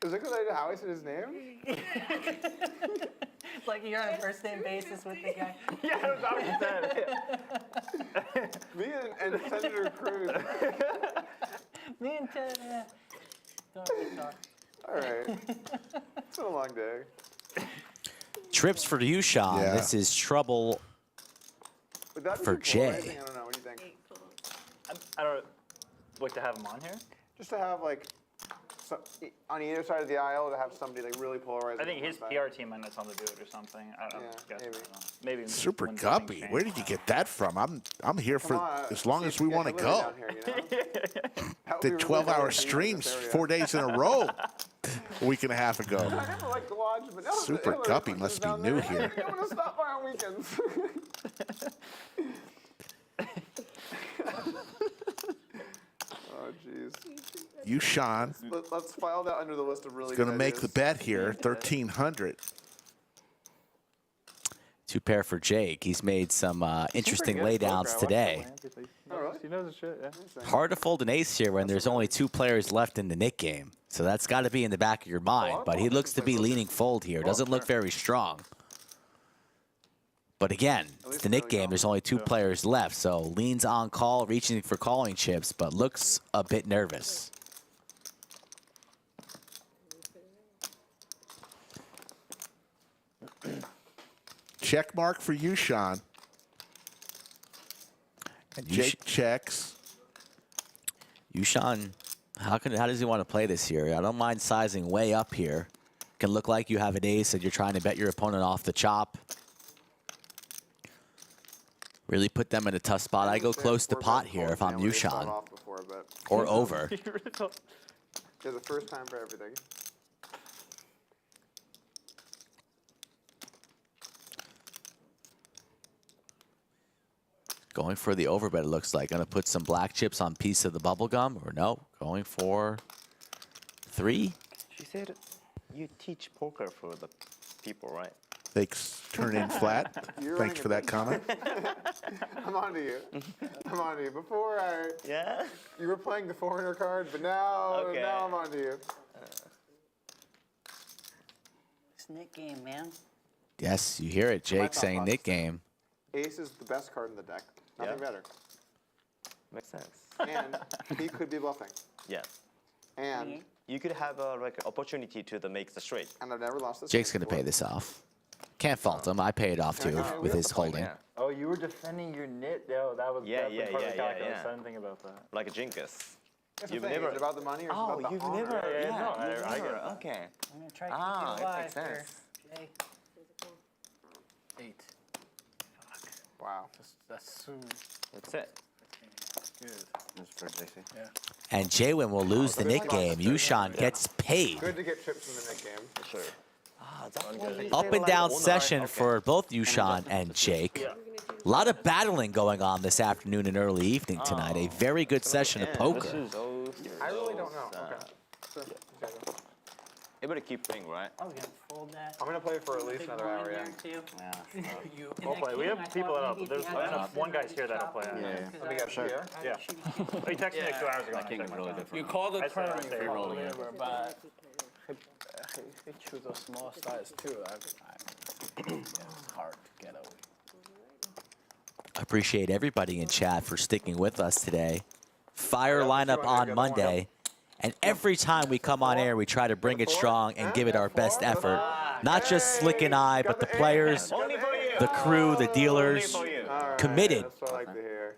Speaker 2: Is it because I did how I said his name?
Speaker 12: It's like you're on a first name basis with the guy.
Speaker 10: Yeah, that's what you said.
Speaker 2: Me and Senator Cruz.
Speaker 12: Me and Ted. Don't really talk.
Speaker 2: All right. It's been a long day.
Speaker 5: Trips for you, Sean.
Speaker 3: Yeah.
Speaker 5: This is trouble
Speaker 2: Would that be
Speaker 5: for
Speaker 2: too
Speaker 5: Jay.
Speaker 2: polarizing? I don't know. What do you think?
Speaker 10: I don't like to have him on here.
Speaker 2: Just to have like on either side of the aisle to have somebody like really polarizing.
Speaker 10: I think
Speaker 2: on
Speaker 10: his
Speaker 2: one side.
Speaker 10: PR team might not tell him to do it or something. I don't know.
Speaker 2: Yeah,
Speaker 10: Guess,
Speaker 2: maybe.
Speaker 10: I don't know. Maybe
Speaker 3: Super
Speaker 10: when
Speaker 3: Guppy.
Speaker 10: things
Speaker 3: Where
Speaker 10: change.
Speaker 3: did you get that from? I'm here
Speaker 2: Come
Speaker 3: for
Speaker 2: on,
Speaker 3: as long
Speaker 2: see
Speaker 3: as
Speaker 2: if
Speaker 3: we
Speaker 2: you
Speaker 3: want to
Speaker 2: get Hillary
Speaker 3: go.
Speaker 2: down here, you know? That would be
Speaker 3: Did
Speaker 2: really
Speaker 3: 12-hour
Speaker 2: nice to be in this
Speaker 3: streams
Speaker 2: area.
Speaker 3: 4 days in a row a week and a half ago.
Speaker 2: I never liked the lodge, but now that
Speaker 3: Super
Speaker 2: Hillary
Speaker 3: Guppy
Speaker 2: was
Speaker 3: must be
Speaker 2: down
Speaker 3: new
Speaker 2: there,
Speaker 3: here.
Speaker 2: I'm gonna stop by on weekends. Oh jeez.
Speaker 3: You, Sean,
Speaker 2: Let's file that under the list of really.
Speaker 3: going to
Speaker 2: good
Speaker 3: make the
Speaker 2: ideas.
Speaker 3: bet here, 1,300.
Speaker 5: 2 pair for Jake. He's made some interesting laydowns today.
Speaker 2: Oh, really?
Speaker 10: He knows his shit. Yeah.
Speaker 5: Hard to fold an ace here when there's only 2 players left in the Nick game. So that's got to be in the back of your mind. But he looks to be leaning fold here. Doesn't look very strong. But again, it's the Nick game. There's only 2 players left. So leans on call, reaching for calling chips, but looks a bit nervous.
Speaker 3: Check mark for you, Sean. And Jake checks.
Speaker 5: YooChan, how does he want to play this here? I don't mind sizing way up here. Can look like you have an ace and you're trying to bet your opponent off the chop. Really put them in a tough spot. I go close to pot here if I'm YooChan. Or over.
Speaker 2: There's a first time for everything.
Speaker 5: Going for the overbet, it looks like. Gonna put some black chips on piece of the bubble gum, or no? Going for 3.
Speaker 4: She said you teach poker for the people, right?
Speaker 3: Thanks. Turn in flat. Thanks for that comment.
Speaker 2: I'm on to you. I'm on to you. Before
Speaker 4: Yeah?
Speaker 2: you were playing the foreigner card, but now I'm on to you.
Speaker 12: It's Nick game, man.
Speaker 5: Yes, you hear it. Jake saying Nick game.
Speaker 2: Ace is the best card in the deck. Nothing better.
Speaker 4: Makes sense.
Speaker 2: And he could be bluffing.
Speaker 4: Yeah.
Speaker 2: And
Speaker 4: you could have like opportunity to make the straight.
Speaker 2: And I've never lost this.
Speaker 5: Jake's gonna pay this off. Can't fault him. I pay it off too with his holding.
Speaker 10: Oh, you were defending your nit? Yo, that was definitely part of the calculus. I didn't think about that.
Speaker 4: Like a Jinkus.
Speaker 2: You've never. Is it about the money or is it about the
Speaker 4: you've
Speaker 2: honor?
Speaker 4: never.
Speaker 10: I get it.
Speaker 4: Okay.
Speaker 12: I'm going to try to keep it alive here. Jay.
Speaker 1: 8.
Speaker 2: Wow.
Speaker 1: That's
Speaker 4: That's it.
Speaker 1: good.
Speaker 7: That's for JC.
Speaker 1: Yeah.
Speaker 5: And JWin will lose the Nick game. YooChan gets paid.
Speaker 2: Good to get trips in the Nick game.
Speaker 4: For sure.
Speaker 5: Up and down session for both YooChan and Jake. A lot of battling going on this afternoon and early evening tonight. A very good session of poker.
Speaker 2: I really don't know. Okay.
Speaker 4: Able to keep playing, right?
Speaker 12: I was gonna fold that.
Speaker 2: I'm gonna play for at least
Speaker 12: Big
Speaker 2: another
Speaker 12: blind
Speaker 2: hour, yeah.
Speaker 12: there, too.
Speaker 7: Yeah.
Speaker 10: We'll play. We have people that'll. There's one guy's here that'll play.
Speaker 2: Let me get here.
Speaker 10: Yeah. He texted me like 2 hours ago.
Speaker 7: That king is really different.
Speaker 1: You call the
Speaker 10: I said
Speaker 1: turn,
Speaker 10: I'd say
Speaker 1: you call
Speaker 10: rolling
Speaker 1: whatever, but he choose a small size too. It's hard to get away.
Speaker 5: I appreciate everybody in chat for sticking with us today. Fire lineup on Monday. And every time we come on air, we try to bring it strong and give it our best effort. Not just Slick and I, but the players, the crew, the dealers, committed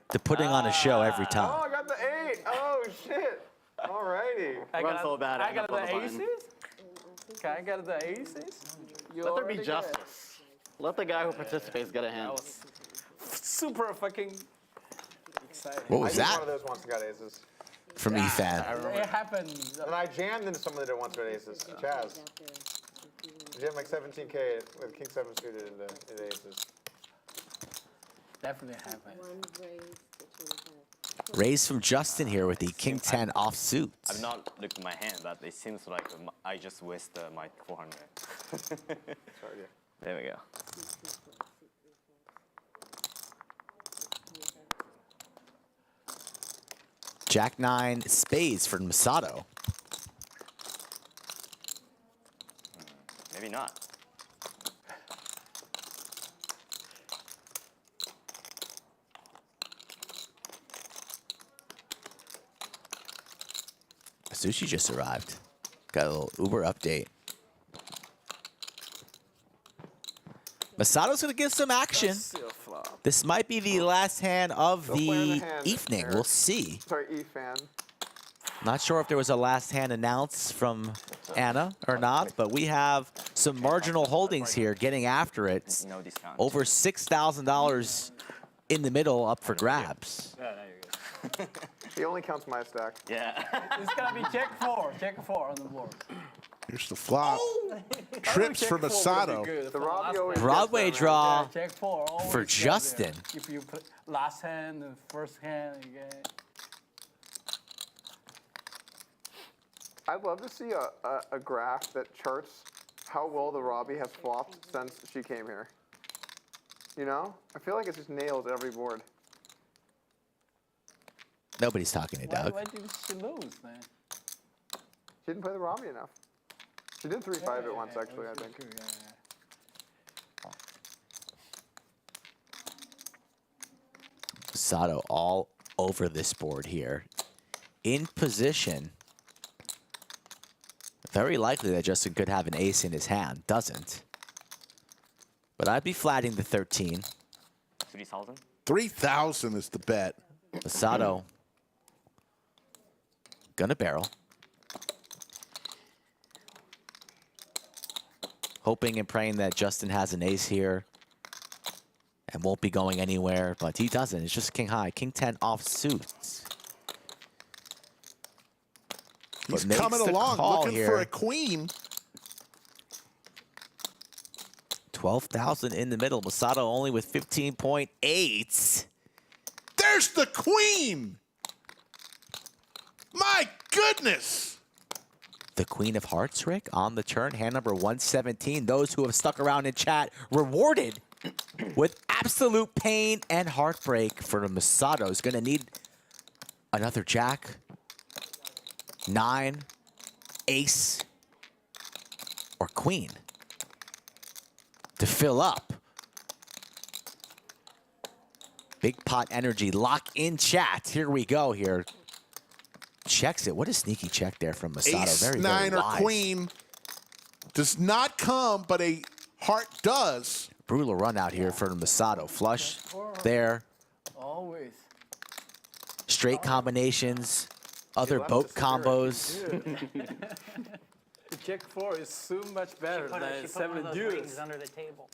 Speaker 5: to putting on a show every
Speaker 2: Oh,
Speaker 5: time.
Speaker 2: I got the 8. Oh, shit. Alrighty.
Speaker 7: I got bad.
Speaker 1: I got the aces. Okay, I got the aces.
Speaker 7: Let there be justice. Let the guy who participates get a hand.
Speaker 1: I was super fucking excited.
Speaker 5: What was that?
Speaker 2: One of those once got aces.
Speaker 5: From Efan.
Speaker 1: It happened.
Speaker 2: And I jammed into someone that once got aces. Chaz. Jammed like 17K with King 7 suited into aces.
Speaker 1: Definitely happened.
Speaker 5: Raise from Justin here with the King 10 offsuit.
Speaker 4: I've not looked at my hand, but it seems like I just wasted my 400.
Speaker 2: Sorry, yeah.
Speaker 4: There we go.
Speaker 5: Jack 9 spades for Masato.
Speaker 4: Maybe not.
Speaker 5: Sushi just arrived. Got a little Uber update. Masato's going to give some action. This might be the last hand of the evening. We'll see.
Speaker 2: Sorry, Efan.
Speaker 5: Not sure if there was a last hand announced from Anna or not, but we have some marginal holdings here getting after it.
Speaker 4: No discount.
Speaker 5: Over $6,000 in the middle up for grabs.
Speaker 10: Yeah, now you're good.
Speaker 2: He only counts my stack.
Speaker 4: Yeah.
Speaker 1: It's gonna be check four on the board.
Speaker 3: Here's the flop. Trips for Masato.
Speaker 2: The Robbie always
Speaker 5: Broadway draw
Speaker 1: Yeah, check four. always
Speaker 5: for
Speaker 1: get
Speaker 5: Justin.
Speaker 1: there. If you put last hand and first hand, you get.
Speaker 2: I'd love to see a graph that charts how well the Robbie has flopped since she came here. You know? I feel like it's just nails every board.
Speaker 5: Nobody's talking to Doug.
Speaker 1: Why did she lose, man?
Speaker 2: She didn't play the Robbie enough. She did 3-5 at once, actually, I think.
Speaker 5: Masato all over this board here. In position. Very likely that Justin could have an ace in his hand. Doesn't. But I'd be flatting the 13.
Speaker 4: 3,000?
Speaker 3: 3,000 is the bet.
Speaker 5: Masato gonna barrel. Hoping and praying that Justin has an ace here and won't be going anywhere, but he doesn't. It's just king high. King 10 offsuit.
Speaker 3: He's coming along looking for a queen.
Speaker 5: 12,000 in the middle. Masato only with 15.8.
Speaker 3: There's the queen. My goodness.
Speaker 5: The Queen of Hearts, Rick, on the turn. Hand number 117. Those who have stuck around in chat rewarded with absolute pain and heartbreak for Masato. Is going to need another jack, 9, ace, or queen to fill up. Big pot energy. Lock in chat. Here we go here. Checks it. What a sneaky check there from Masato.
Speaker 3: Ace,
Speaker 5: very
Speaker 3: 9, or
Speaker 5: wise.
Speaker 3: queen does not come, but a heart does.
Speaker 5: Brutal run out here for Masato. Flush there.
Speaker 1: Always.
Speaker 5: Straight combinations. Other boat combos.
Speaker 1: The check four is so much better than
Speaker 12: She put one
Speaker 1: 7
Speaker 12: of those
Speaker 1: deuce.
Speaker 12: rings under the table.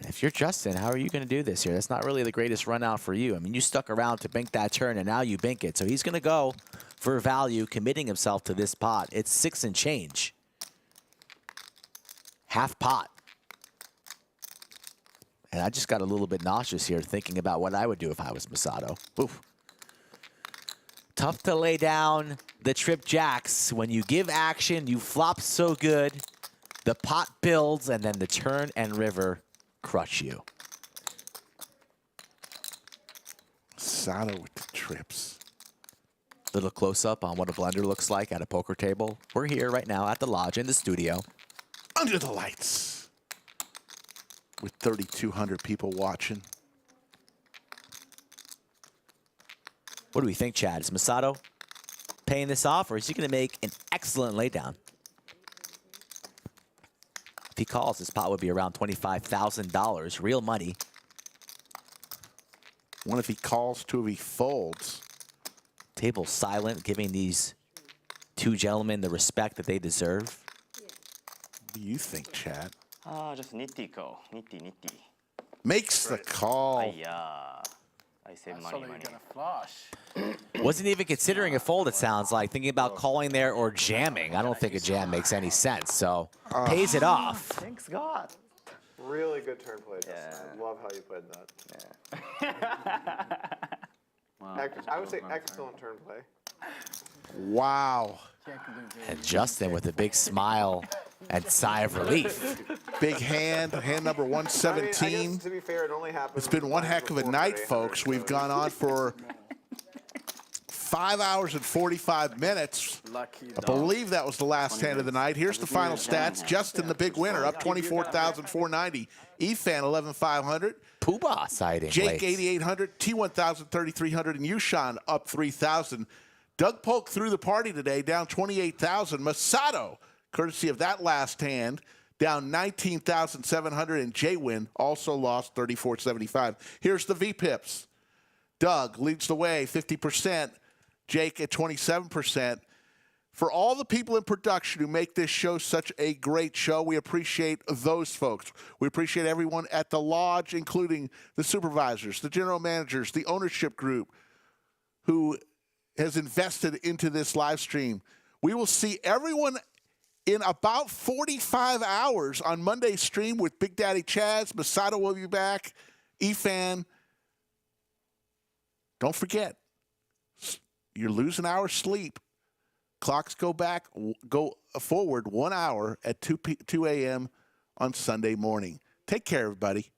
Speaker 5: If you're Justin, how are you going to do this here? That's not really the greatest run out for you. I mean, you stuck around to bink that turn, and now you bink it. So he's going to go for value, committing himself to this pot. It's 6 and change. half pot. And I just got a little bit nauseous here thinking about what I would do if I was Masato. Oof. Tough to lay down the trip jacks. When you give action, you flop so good. The pot builds, and then the turn and river crush you.
Speaker 3: Masato with the trips.
Speaker 5: Little close-up on what a blender looks like at a poker table. We're here right now at the lodge in the studio.
Speaker 3: Under the lights. With 3,200 people watching.
Speaker 5: What do we think, Chad? Is Masato paying this off, or is he going to make an excellent laydown? If he calls, his pot would be around $25,000, real money.
Speaker 3: One if he calls, two if he folds.
Speaker 5: Table silent, giving these two gentlemen the respect that they deserve.
Speaker 3: What do you think, Chad?
Speaker 4: Just nitty call. Nitty.
Speaker 3: Makes the call.
Speaker 4: I save money.
Speaker 5: Wasn't even considering a fold, it sounds like. Thinking about calling there or jamming. I don't think a jam makes any sense, so pays it off.
Speaker 2: Thanks God. Really good turn play, Justin. I love how you played that. I would say excellent turn play.
Speaker 3: Wow.
Speaker 5: And Justin with a big smile and sigh of relief.
Speaker 3: Big hand number 117.
Speaker 2: I guess, to be fair, it only happens.
Speaker 3: It's been one heck of a night, folks. We've gone on for 5 hours and 45 minutes. I believe that was the last hand of the night. Here's the final stats. Justin, the big winner, up 24,490. Efan, 11,500.
Speaker 5: Poobah sighting.
Speaker 3: Jake, 8,800. T1,000, 3,300. And YooChan, up 3,000. Doug Polk threw the party today, down 28,000. Masato, courtesy of that last hand, down 19,700. And JWin also lost 3,475. Here's the VPIPs. Doug leads the way, 50%. Jake at 27%. For all the people in production who make this show such a great show, we appreciate those folks. We appreciate everyone at the lodge, including the supervisors, the general managers, the ownership group who has invested into this live stream. We will see everyone in about 45 hours on Monday's stream with Big Daddy Chaz. Masato will be back. Efan. Don't forget, you're losing an hour's sleep. Clocks go forward 1 hour at 2 a.m. on Sunday morning. Take care, everybody.